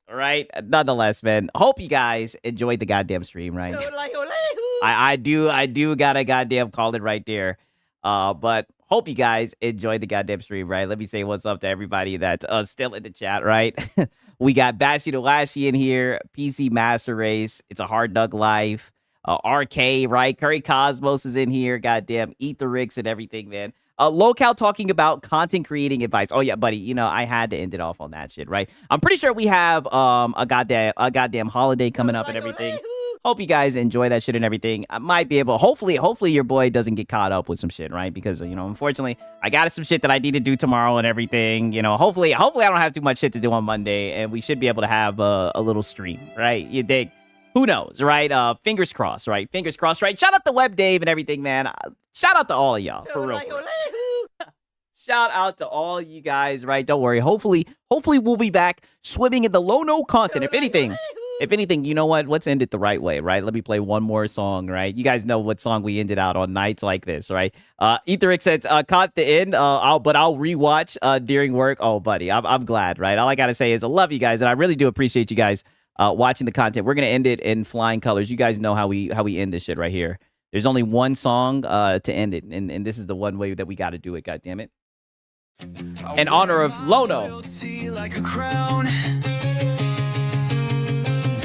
Right? Nonetheless, man, hope you guys enjoyed the goddamn stream, right? I do gotta goddamn call it right there. But hope you guys enjoyed the goddamn stream, right? Let me say what's up to everybody that's still in the chat, right? We got Bashi Dawashi in here, PC Master Race, It's a Hard Dug Life, RK, right? Curry Cosmos is in here, goddamn Etherix and everything, man. Locale talking about content creating advice. Oh yeah, buddy. You know, I had to end it off on that shit, right? I'm pretty sure we have a goddamn holiday coming up and everything. Hope you guys enjoy that shit and everything. I might be able, hopefully your boy doesn't get caught up with some shit, right? Because, you know, unfortunately, I got some shit that I need to do tomorrow and everything. You know, hopefully I don't have too much shit to do on Monday, and we should be able to have a little stream, right? You dig? Who knows, right? Fingers crossed, right? Fingers crossed, right? Shout out to Web Dave and everything, man. Shout out to all of y'all, for real. Shout out to all you guys, right? Don't worry. Hopefully we'll be back swimming in the Lono content. If anything, you know what? Let's end it the right way, right? Let me play one more song, right? You guys know what song we ended out on nights like this, right? Etherix says, caught the end, I'll rewatch during work. Oh, buddy, I'm glad, right? All I gotta say is I love you guys, and I really do appreciate you guys watching the content. We're gonna end it in flying colors. You guys know how we end this shit right here. There's only one song to end it, and this is the one way that we got to do it. God damn it! In honor of Lono. Like a crown,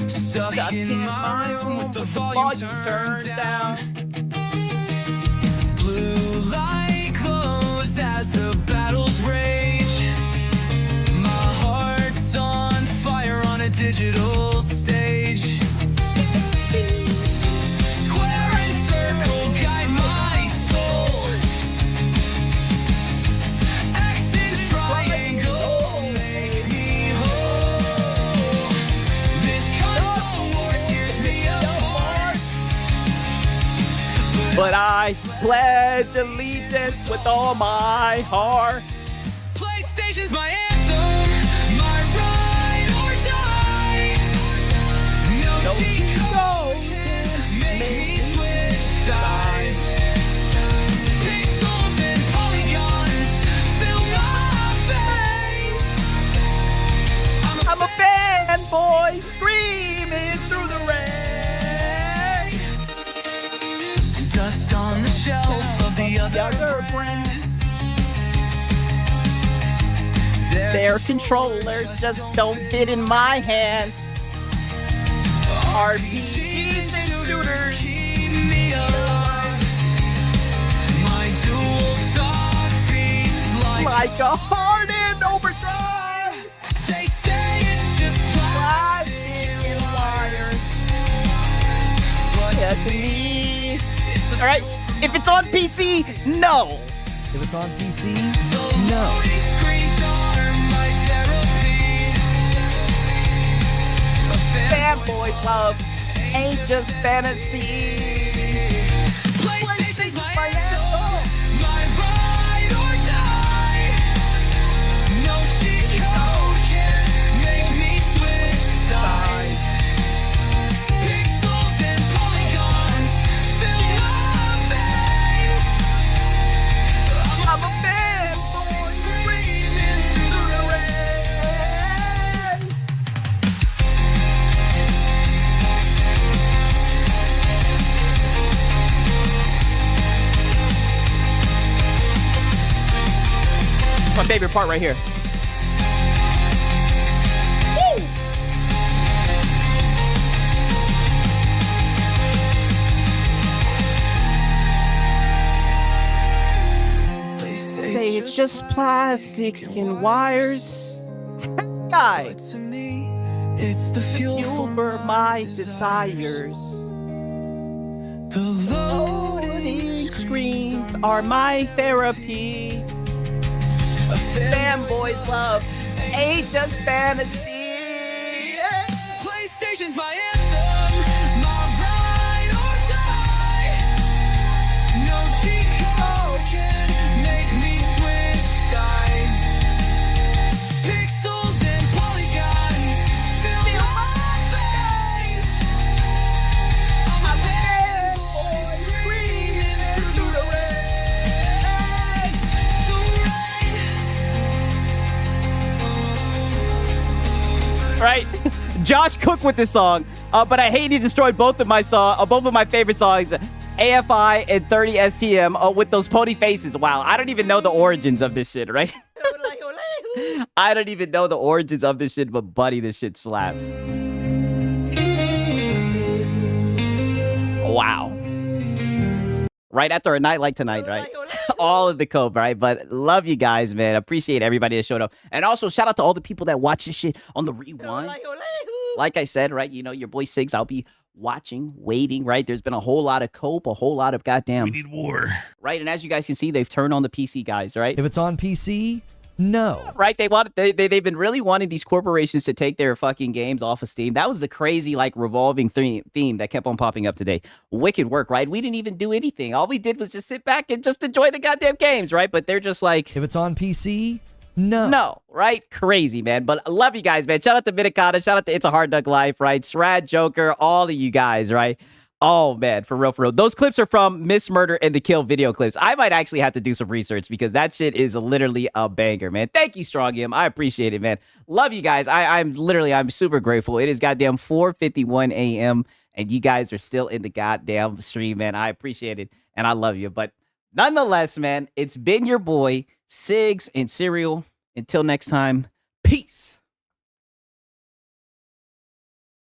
stuck in my room with the volume turned down. Blue light glows as the battles rage. My heart's on fire on a digital stage. Square and circle guide my soul. X and triangle make me whole. This console war tears me apart. But I pledge allegiance with all my heart. PlayStation's my anthem, my ride or die. No decode can make me switch sides. Pixels and polygons fill my face. I'm a fanboy screaming through the rain. Dust on the shelf of the other friend. Their controller just don't fit in my hand. RPGs and shooters keep me alive. My dual sock beats like a heart in overdrive. They say it's just Plastic and wire. Yeah, to me. All right. If it's on PC, no. If it's on PC, no. Fanboys love ain't just fantasy. PlayStation's my anthem, my ride or die. No cheat code can make me switch sides. Pixels and polygons fill my face. I'm a fanboy screaming through the rain. My favorite part right here. Say it's just plastic and wires. Guy. It's the fuel for my desires. The Loading screens are my therapy. Fanboys love ain't just fantasy. PlayStation's my anthem, my ride or die. No cheat code can make me switch sides. Pixels and polygons fill my face. I'm a fanboy screaming through the rain. Right? Josh Cook with this song, but I hate he destroyed both of my favorite songs, AFI and 30 STM, with those pony faces. Wow, I don't even know the origins of this shit, right? I don't even know the origins of this shit, but buddy, this shit slaps. Wow. Right after a night like tonight, right? All of the code, right? But love you guys, man. Appreciate everybody that showed up. And also, shout out to all the people that watch this shit on the rewind. Like I said, right? You know, your boy Siggs, I'll be watching, waiting, right? There's been a whole lot of cope, a whole lot of goddamn. We need war. Right? And as you guys can see, they've turned on the PC guys, right? If it's on PC, no. Right? They've been really wanting these corporations to take their fucking games off of Steam. That was the crazy, like, revolving theme that kept on popping up today. Wicked work, right? We didn't even do anything. All we did was just sit back and just enjoy the goddamn games, right? But they're just like, if it's on PC, no. No, right? Crazy, man. But I love you guys, man. Shout out to Minikata. Shout out to It's a Hard Duck Life, right? Srad Joker, all of you guys, right? Oh, man, for real, for real. Those clips are from Miss Murder and the Kill video clips. I might actually have to do some research because that shit is literally a banger, man. Thank you, Strong M. I appreciate it, man. Love you guys. I'm super grateful. It is goddamn 4:51 a.m. and you guys are still in the goddamn stream, man. I appreciate it and I love you. But nonetheless, man, it's been your boy, Siggs and Serial. Until next time, peace.